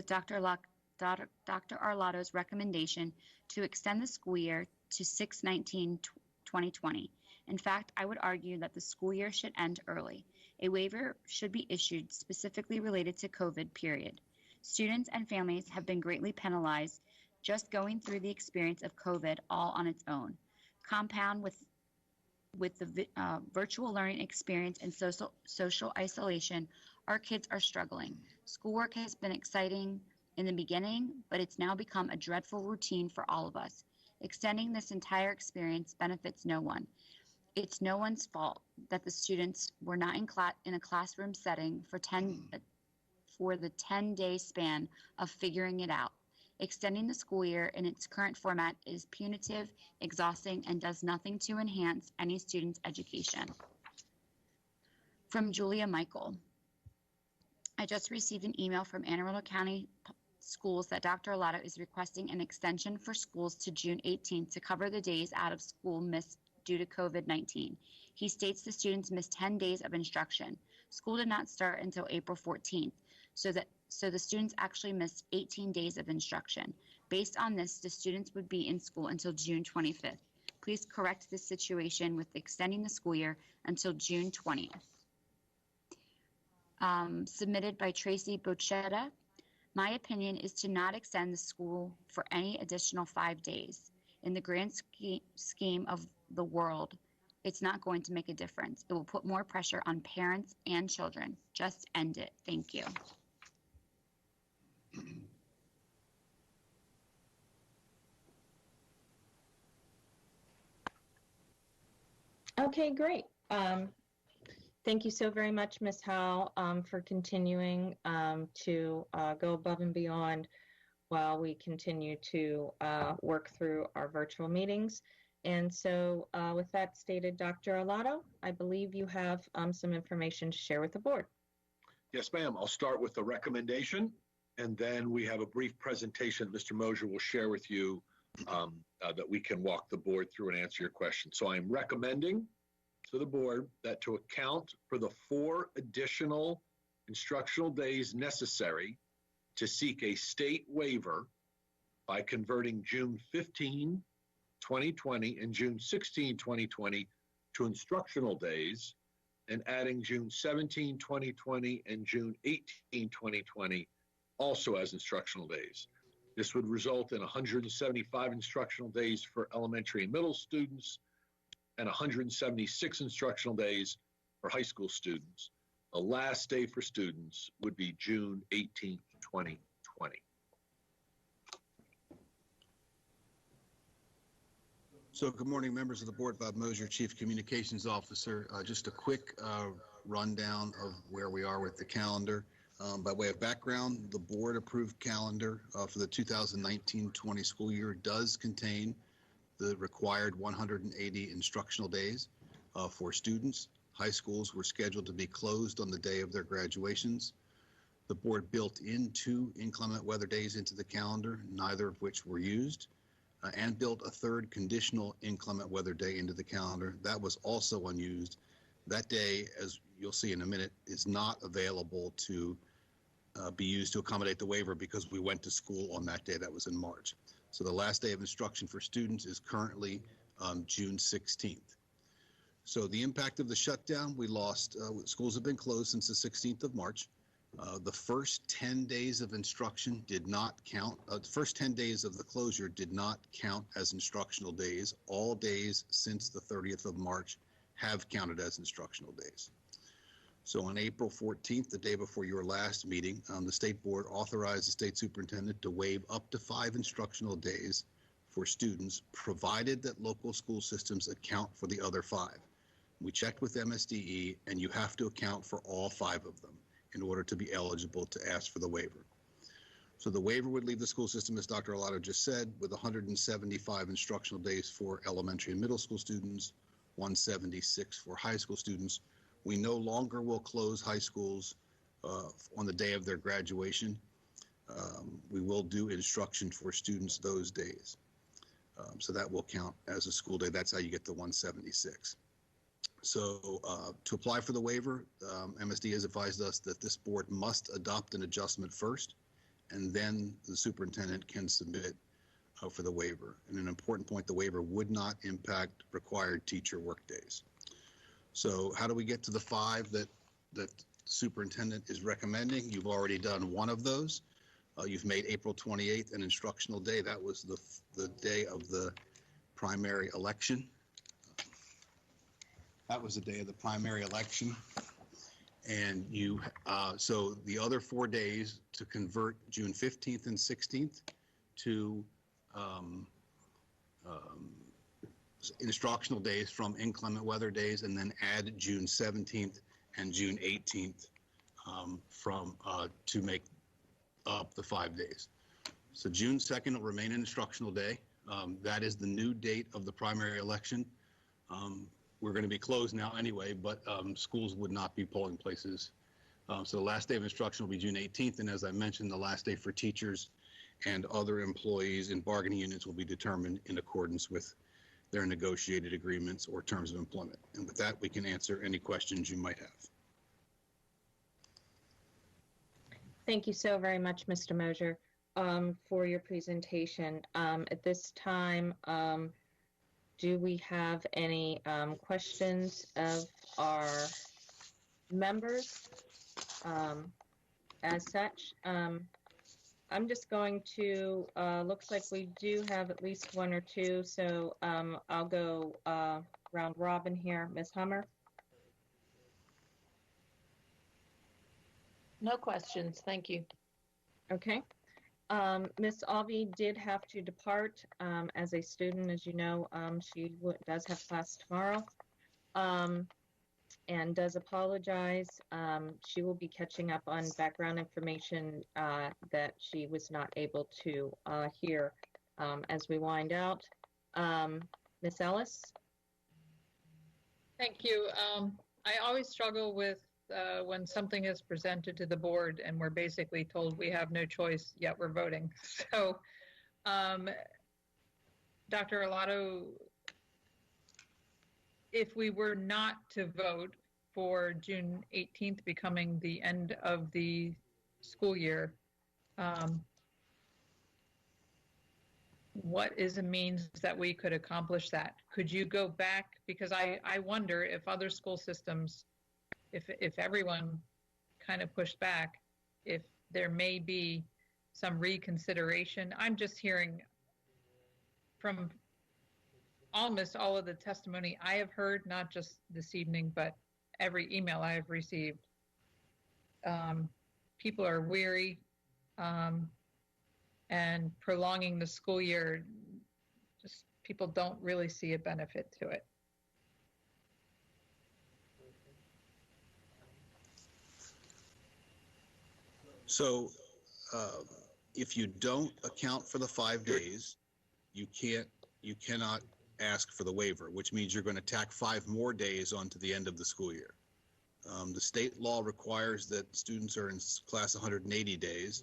Dr. Arlotto's recommendation to extend the school year to 6/19/2020. In fact, I would argue that the school year should end early. A waiver should be issued specifically related to COVID, period. Students and families have been greatly penalized just going through the experience of COVID all on its own. Compound with the virtual learning experience and social isolation, our kids are struggling. Schoolwork has been exciting in the beginning, but it's now become a dreadful routine for all of us. Extending this entire experience benefits no one. It's no one's fault that the students were not in a classroom setting for the 10-day span of figuring it out. Extending the school year in its current format is punitive, exhausting, and does nothing to enhance any student's education. From Julia Michael, I just received an email from Anne Arundel County Schools that Dr. Arlotto is requesting an extension for schools to June 18th to cover the days out of school missed due to COVID-19. He states the students missed 10 days of instruction. School did not start until April 14th, so the students actually missed 18 days of instruction. Based on this, the students would be in school until June 25th. Please correct this situation with extending the school year until June 20th. Submitted by Tracy Bochetta. My opinion is to not extend the school for any additional 5 days. In the grand scheme of the world, it's not going to make a difference. It will put more pressure on parents and children. Just end it. Thank you. Okay, great. Thank you so very much, Ms. Howell, for continuing to go above and beyond while we continue to work through our virtual meetings. And so with that stated, Dr. Arlotto, I believe you have some information to share with the board. Yes, ma'am. I'll start with the recommendation, and then we have a brief presentation Mr. Mosier will share with you that we can walk the board through and answer your questions. So I'm recommending to the board that to account for the 4 additional instructional days necessary to seek a state waiver by converting June 15, 2020 and June 16, 2020 to instructional days and adding June 17, 2020 and June 18, 2020 also as instructional days. This would result in 175 instructional days for elementary and middle students and 176 instructional days for high school students. The last day for students would be June 18, 2020. So good morning, members of the board. Bob Mosier, Chief Communications Officer. Just a quick rundown of where we are with the calendar. By way of background, the board approved calendar for the 2019-20 school year does contain the required 180 instructional days for students. High schools were scheduled to be closed on the day of their graduations. The board built in 2 inclement weather days into the calendar, neither of which were used, and built a 3rd conditional inclement weather day into the calendar. That was also unused. That day, as you'll see in a minute, is not available to be used to accommodate the waiver because we went to school on that day. That was in March. So the last day of instruction for students is currently June 16th. So the impact of the shutdown, we lost, schools have been closed since the 16th of March. The first 10 days of instruction did not count. The first 10 days of the closure did not count as instructional days. All days since the 30th of March have counted as instructional days. So on April 14th, the day before your last meeting, the state board authorized the state superintendent to waive up to 5 instructional days for students, provided that local school systems account for the other 5. We checked with MSDE, and you have to account for all 5 of them in order to be eligible to ask for the waiver. So the waiver would leave the school system, as Dr. Arlotto just said, with 175 instructional days for elementary and middle school students, 176 for high school students. We no longer will close high schools on the day of their graduation. We will do instruction for students those days. So that will count as a school day. That's how you get the 176. So to apply for the waiver, MSD has advised us that this board must adopt an adjustment first, and then the superintendent can submit for the waiver. And an important point, the waiver would not impact required teacher work days. So how do we get to the 5 that the superintendent is recommending? You've already done one of those. You've made April 28th an instructional day. That was the day of the primary election. That was the day of the primary election. And you, so the other 4 days to convert June 15th and 16th to instructional days from inclement weather days, and then add June 17th and June 18th to make up the 5 days. So June 2nd will remain an instructional day. That is the new date of the primary election. We're going to be closed now anyway, but schools would not be polling places. So the last day of instruction will be June 18th, and as I mentioned, the last day for teachers and other employees in bargaining units will be determined in accordance with their negotiated agreements or terms of employment. And with that, we can answer any questions you might have. Thank you so very much, Mr. Mosier, for your presentation. At this time, do we have any questions of our members as such? I'm just going to, looks like we do have at least 1 or 2, so I'll go round robin here. Ms. Hummer? No questions, thank you. Okay. Ms. Alvey did have to depart as a student. As you know, she does have class tomorrow. and does apologize. She will be catching up on background information that she was not able to hear as we wind out. Ms. Ellis? Thank you. I always struggle with when something is presented to the board and we're basically told we have no choice, yet we're voting. So, Dr. Arlotto, if we were not to vote for June 18th becoming the end of the school year, what is a means that we could accomplish that? Could you go back? Because I wonder if other school systems, if everyone kind of pushed back, if there may be some reconsideration. I'm just hearing from almost all of the testimony I have heard, not just this evening, but every email I have received. People are weary, and prolonging the school year, just people don't really see a benefit to it. So if you don't account for the 5 days, you cannot ask for the waiver, which means you're going to tack 5 more days onto the end of the school year. The state law requires that students are in class 180 days.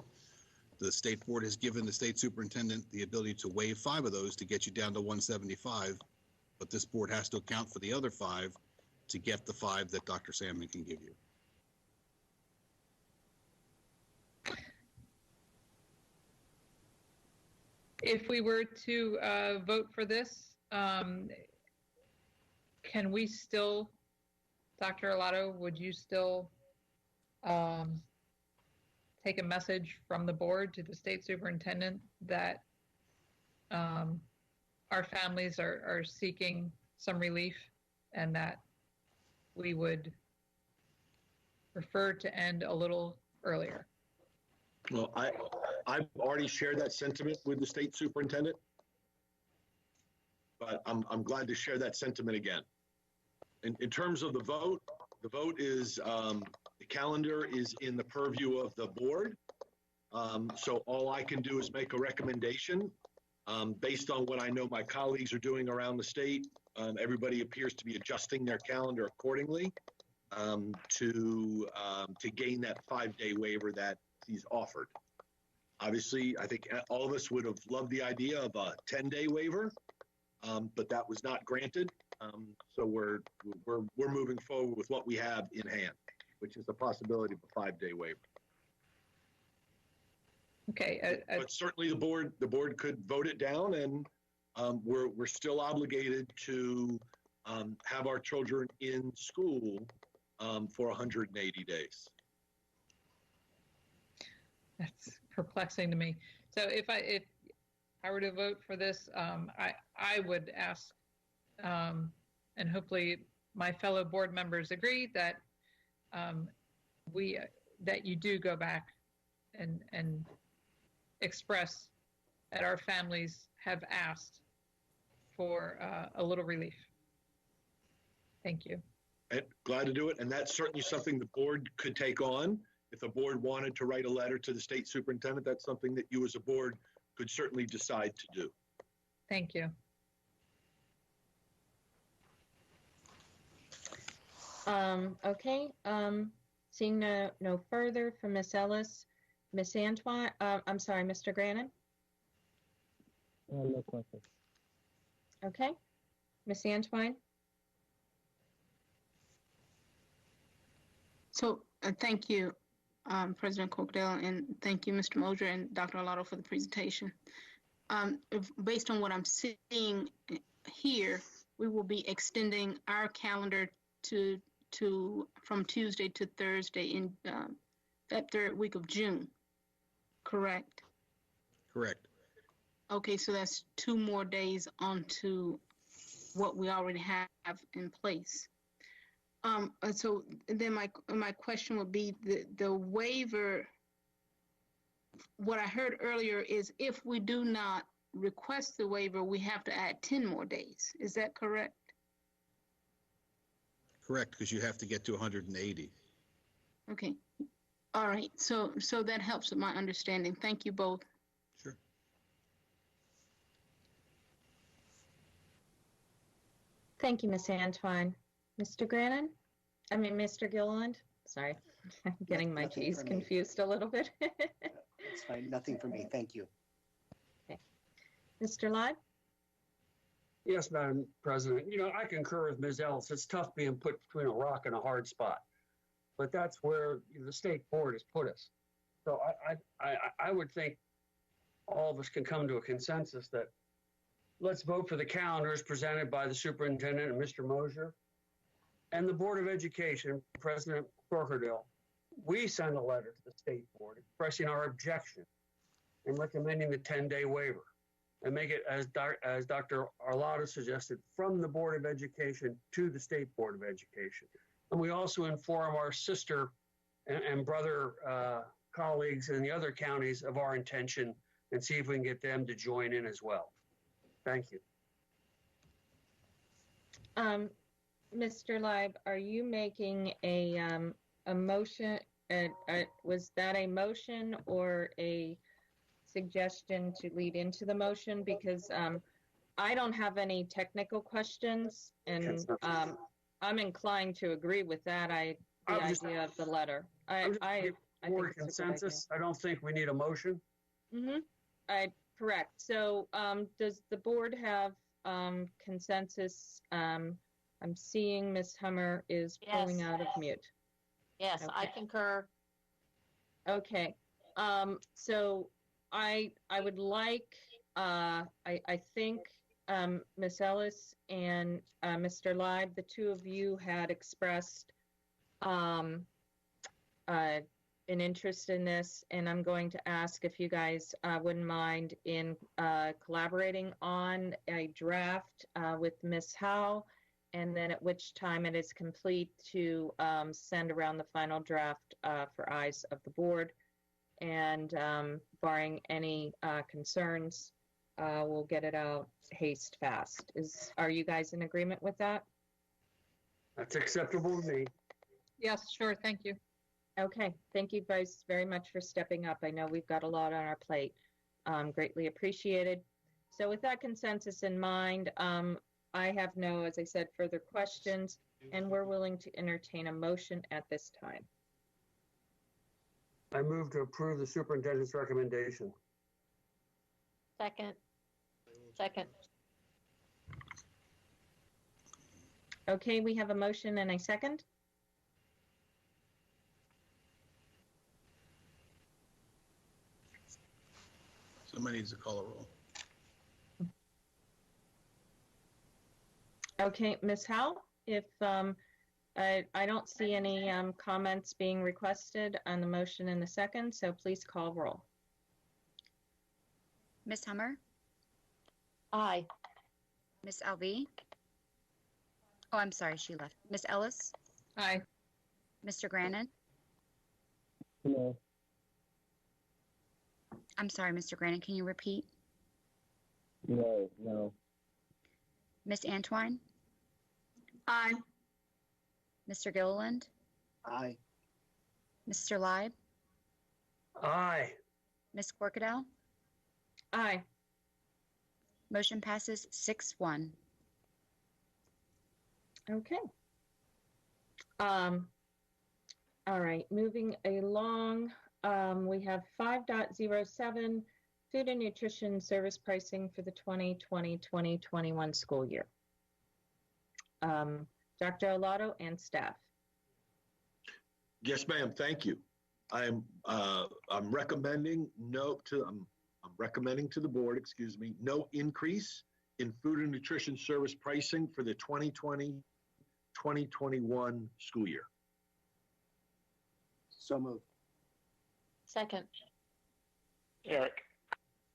The state board has given the state superintendent the ability to waive 5 of those to get you down to 175, but this board has to account for the other 5 to get the 5 that Dr. Salmon can give you. If we were to vote for this, can we still, Dr. Arlotto, would you still take a message from the board to the state superintendent that our families are seeking some relief and that we would prefer to end a little earlier? Well, I've already shared that sentiment with the state superintendent, but I'm glad to share that sentiment again. In terms of the vote is, the calendar is in the purview of the board. So all I can do is make a recommendation based on what I know my colleagues are doing around the state. Everybody appears to be adjusting their calendar accordingly to gain that 5-day waiver that he's offered. Obviously, I think all of us would have loved the idea of a 10-day waiver, but that was not granted. So we're moving forward with what we have in hand, which is the possibility of a 5-day waiver. Okay. But certainly the board could vote it down, and we're still obligated to have our children in school for 180 days. That's perplexing to me. So if I were to vote for this, I would ask, and hopefully my fellow board members agree, that that you do go back and express that our families have asked for a little relief. Thank you. And glad to do it, and that's certainly something the board could take on. If the board wanted to write a letter to the state superintendent, that's something that you as a board could certainly decide to do. Thank you. Okay, seeing no further from Ms. Ellis, Ms. Antoine, I'm sorry, Mr. Grannon? No questions. Okay, Ms. Antoine? So thank you, President Corkdale, and thank you, Mr. Moser and Dr. Arlotto, for the presentation. Based on what I'm seeing here, we will be extending our calendar from Tuesday to Thursday in that 3rd week of June, correct? Correct. Okay, so that's 2 more days onto what we already have in place. So then my question would be the waiver. What I heard earlier is if we do not request the waiver, we have to add 10 more days. Is that correct? Correct, because you have to get to 180. Okay. All right. So that helps with my understanding. Thank you both. Sure. Thank you, Ms. Antwine. Mr. Mr. Gilliland? Sorry, I'm getting my Nothing G's for me. confused a little bit. It's fine. Nothing for me. Thank you. Okay. Mr. Live? Yes, Madam President. You know, I concur with Ms. Ellis. It's tough being put between a rock and a hard spot, but that's where the state board has put us. So I would think all of us can come to a consensus that let's vote for the calendars presented by the superintendent and Mr. Mosier and the Board of Education, President Corkerdale. We send a letter to the state board expressing our objection and recommending the 10-day waiver, and make it, as Dr. Arlotto suggested, from the Board of Education to the State Board of Education. And we also inform our sister and brother colleagues in the other counties of our intention and see if we can get them to join in as well. Thank you. Mr. Live, are you making a motion? Was that a motion or a suggestion to lead into the motion? Because I don't have any technical questions, and I'm inclined to agree with that. The idea of the letter. I think it's consensus. I don't think we need a motion. Correct. So does the board have consensus? I'm seeing Ms. Hummer is pulling out of mute. Yes, Okay. I concur. Okay. So I would like, I think Ms. Ellis and Mr. Live, the two of you had expressed an interest in this, and I'm going to ask if you guys wouldn't mind in collaborating on a draft with Ms. Howe, and then at which time it is complete to send around the final draft for eyes of the board. And barring any concerns, we'll get it out haste fast. Are you guys in agreement with that? That's acceptable to me. Yes, sure. Thank you. Okay. Thank you guys very much for stepping up. I know we've got a lot on our plate. Greatly appreciated. So with that consensus in mind, I have no, as I said, further questions, and we're willing to entertain a motion at this time. I move to approve the superintendent's recommendation. Second. Okay, we have a motion and a second. Somebody needs to call a roll. Okay, Ms. Howe, if I don't see any comments being requested on the motion in the second, so please call roll. Ms. Hummer? Aye. Ms. Alvey? Oh, I'm sorry, she left. Ms. Ellis? Aye. Mr. Grannon? No. I'm sorry, Mr. Grannon, can you repeat? No. Ms. Antwine? Aye. Mr. Gilliland? Aye. Mr. Libe? Aye. Ms. Corkadell? Aye. Motion passes 6-1. Okay. All right, moving along, we have 5.07, food and nutrition service pricing for the 2020-2021 school year. Dr. Arlotto and staff. Yes, ma'am. Thank you. I'm recommending I'm recommending to the board, no increase in food and nutrition service pricing for the 2020-2021 school year. So moved. Second. Eric.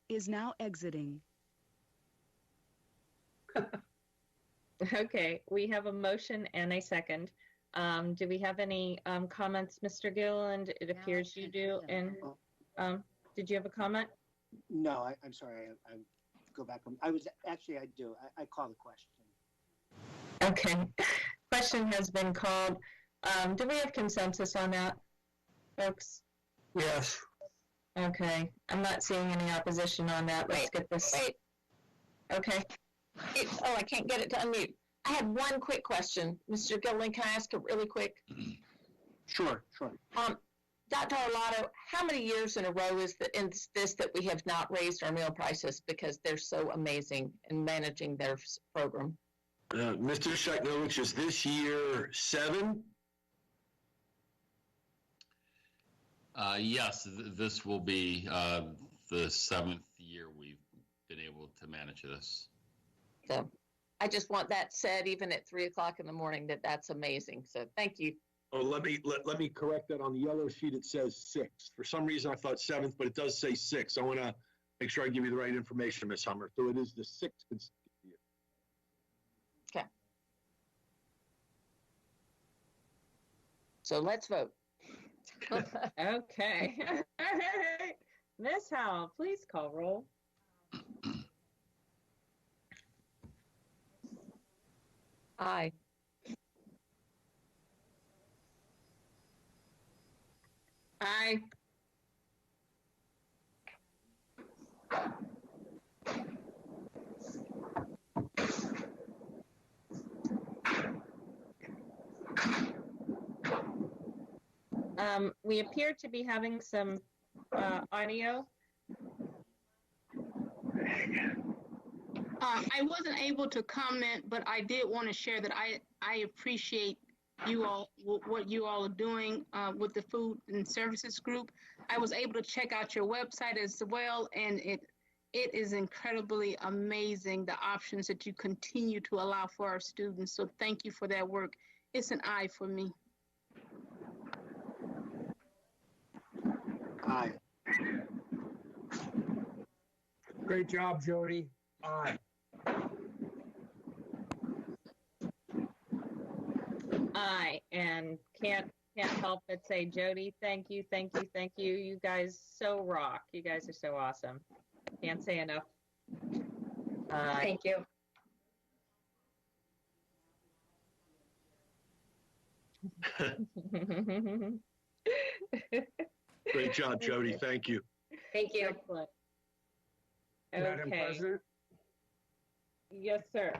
Is now exiting. Okay, we have a motion and a second. Do we have any comments, Mr. Gilliland? It appears you do. And did you have a comment? No, I'm sorry. I go back. I do. I call the question. Okay. Question has been called. Do we have consensus on that, folks? Yes. Okay, I'm not seeing any opposition on that. Let's get this. Wait. Okay. Oh, I can't get it to unmute. I have one quick question. Mr. Gilliland, can I ask it really quick? Sure. Dr. Arlotto, how many years in a row is this that we have not raised our meal prices because they're so amazing in managing their program? Mr. Sheknovich, is this year 7? Yes, this will be the 7th year we've been able to manage this. So I just want that said, even at 3 o'clock in the morning, that's amazing. So thank you. Oh, let me correct that. On the yellow sheet, it says 6. For some reason, I thought 7th, but it does say 6. I want to make sure I give you the right information, Ms. Hummer. So it is the 6th consecutive year. Okay. So let's vote. Okay. Ms. Howell, please call roll. Aye. Aye. We appear to be having some audio. I wasn't able to comment, but I did want to share that I appreciate you all, what you all are doing with the Food and Services Group. I was able to check out your website as well, and it is incredibly amazing, the options that you continue to allow for our students. So thank you for that work. It's an aye for me. Aye. Great job, Jody. Aye. Aye, and can't help but say, Jody, thank you. You guys so rock. You guys are so awesome. Can't say enough. Thank you. Great job, Jody. Thank you. Thank you. Excellent. Madam Okay. President, Yes, sir.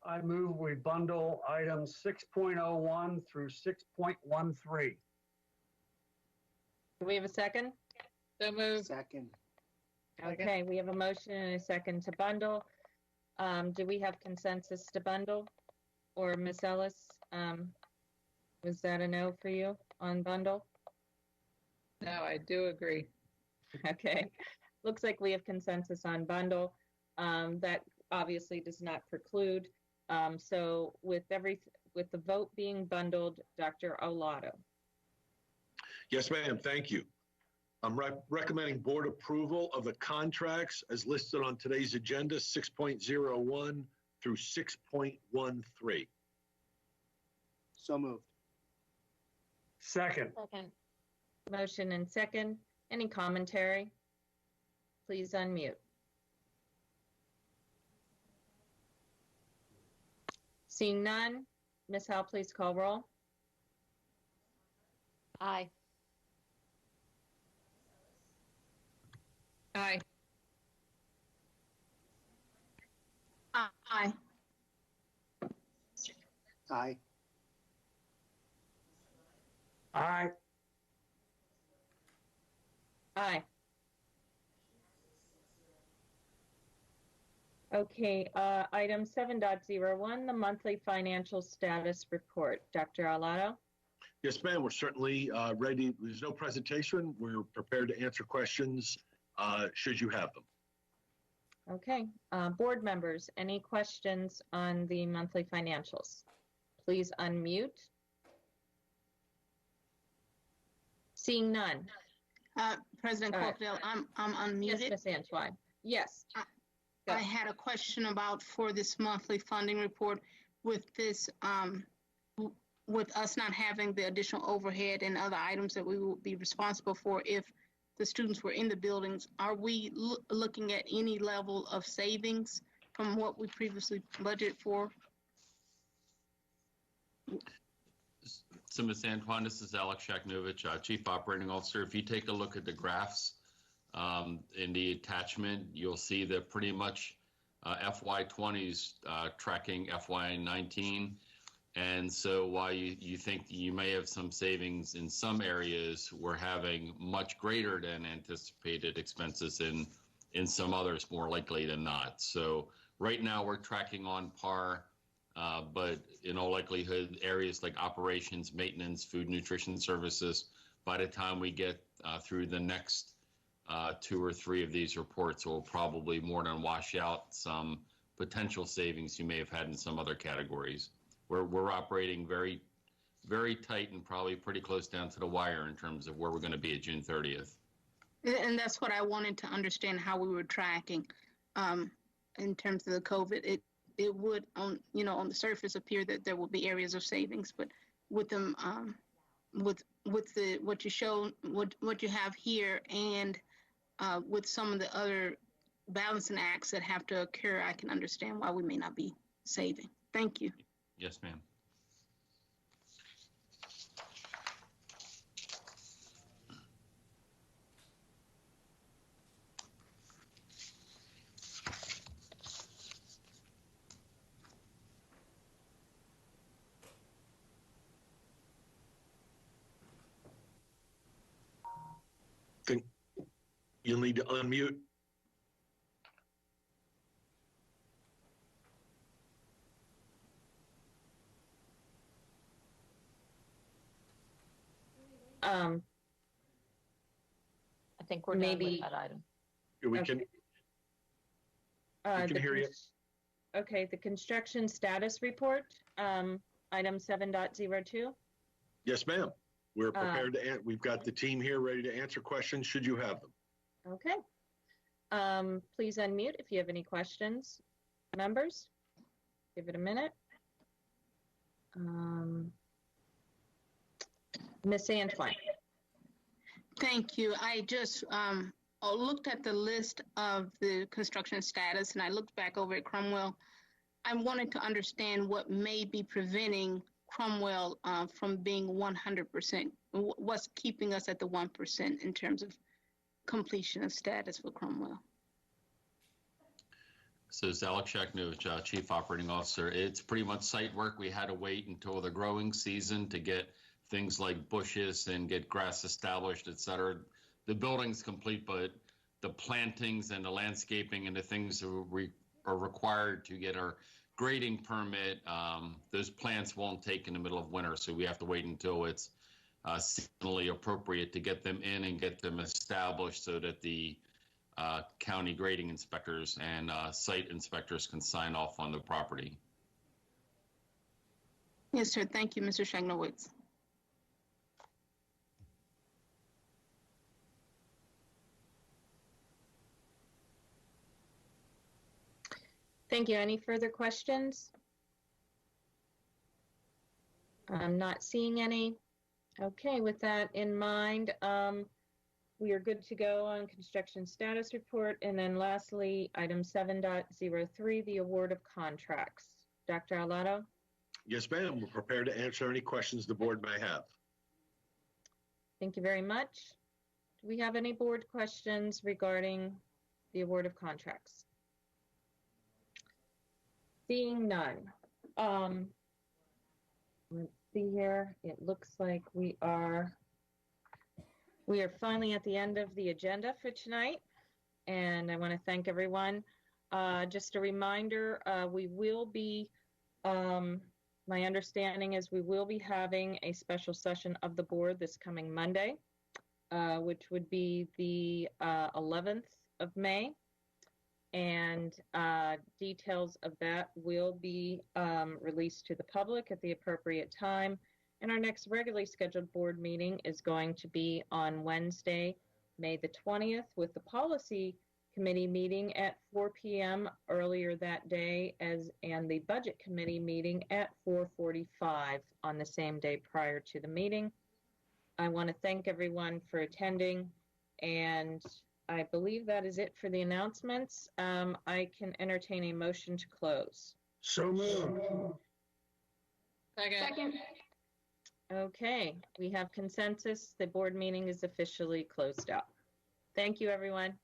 I move we bundle items 6.01 through 6.13. Do we have a second? So moved. Second. Okay, we have a motion and a second to bundle. Do we have consensus to bundle? Or Ms. Ellis, was that a no for you on bundle? No, I do agree. Okay, looks like we have consensus on bundle. That obviously does not preclude. So with the vote being bundled, Dr. Olato. Yes, ma'am. Thank you. I'm recommending board approval of the contracts as listed on today's agenda, 6.01 through 6.13. So moved. Second. Motion and second. Any commentary? Please unmute. Seeing none, Ms. Howe, please call roll. Aye. Aye. Aye. Aye. Aye. Aye. Okay, item 7.01, the monthly financial status report. Dr. Alato? Yes, ma'am. We're certainly ready. There's no presentation. We're prepared to answer questions should you have them. Okay, board members, any questions on the monthly financials? Please unmute. Seeing none. President Corkdale, I'm unmuted. Yes, Ms. Antoine. Yes. I had a question about for this monthly funding report with this, with us not having the additional overhead and other items that we will be responsible for if the students were in the buildings. Are we looking at any level of savings from what we previously budgeted for? So, Ms. Antoine, this is Alex Shaknovich, Chief Operating Officer. If you take a look at the graphs in the attachment, you'll see that pretty much FY20 is tracking FY19. And so while you think you may have some savings in some areas, we're having much greater than anticipated expenses in some others, more likely than not. So right now we're tracking on par, but in all likelihood, areas like operations, maintenance, food, nutrition services, by the time we get through the next 2 or 3 of these reports, will probably more than wash out some potential savings you may have had in some other categories. We're operating very, very tight and probably pretty close down to the wire in terms of where we're going to be at June 30th. And that's what I wanted to understand, how we were tracking in terms of the COVID. It would, on the surface, appear that there will be areas of savings, but with them, with what you show, what you have here, and with some of the other balancing acts that have to occur, I can understand why we may not be saving. Thank you. Yes, ma'am. Think you'll need to unmute. I think we're done with that item. We can hear you. Okay, the construction status report, item 7.02. Yes, ma'am. We're prepared to answer. We've got the team here ready to answer questions should you have them. Okay. Please unmute if you have any questions. Members, give it a minute. Ms. Antoine. Thank you. I just looked at the list of the construction status, and I looked back over at Cromwell. I wanted to understand what may be preventing Cromwell from being 100%. What's keeping us at the 1% in terms of completion of status for Cromwell? So it's Alex Shaknovich, Chief Operating Officer. It's pretty much site work. We had to wait until the growing season to get things like bushes and get grass established, et cetera. The building's complete, but the plantings and the landscaping and the things that are required to get our grading permit, those plants won't take in the middle of winter, so we have to wait until it's seasonally appropriate to get them in and get them established so that the county grading inspectors and site inspectors can sign off on the property. Yes, sir. Thank you, Mr. Shagnowitz. Thank you. Any further questions? I'm not seeing any. Okay, with that in mind, we are good to go on construction status report. And then lastly, item 7.03, the award of contracts. Dr. Alato? Yes, ma'am. We're prepared to answer any questions the board may have. Thank you very much. Do we have any board questions regarding the award of contracts? Seeing none. Let's see here. It looks like we are finally at the end of the agenda for tonight, and I want to thank everyone. Just a reminder, we will be, my understanding is we will be having a special session of the board this coming Monday, which would be the 11th of May. And details of that will be released to the public at the appropriate time. And our next regularly scheduled board meeting is going to be on Wednesday, May the 20th, with the policy committee meeting at 4 p.m. earlier that day, and the budget committee meeting at 4:45 on the same day prior to the meeting. I want to thank everyone for attending, and I believe that is it for the announcements. I can entertain a motion to close. So moved. Second. Okay, we have consensus. The board meeting is officially closed up. Thank you, everyone.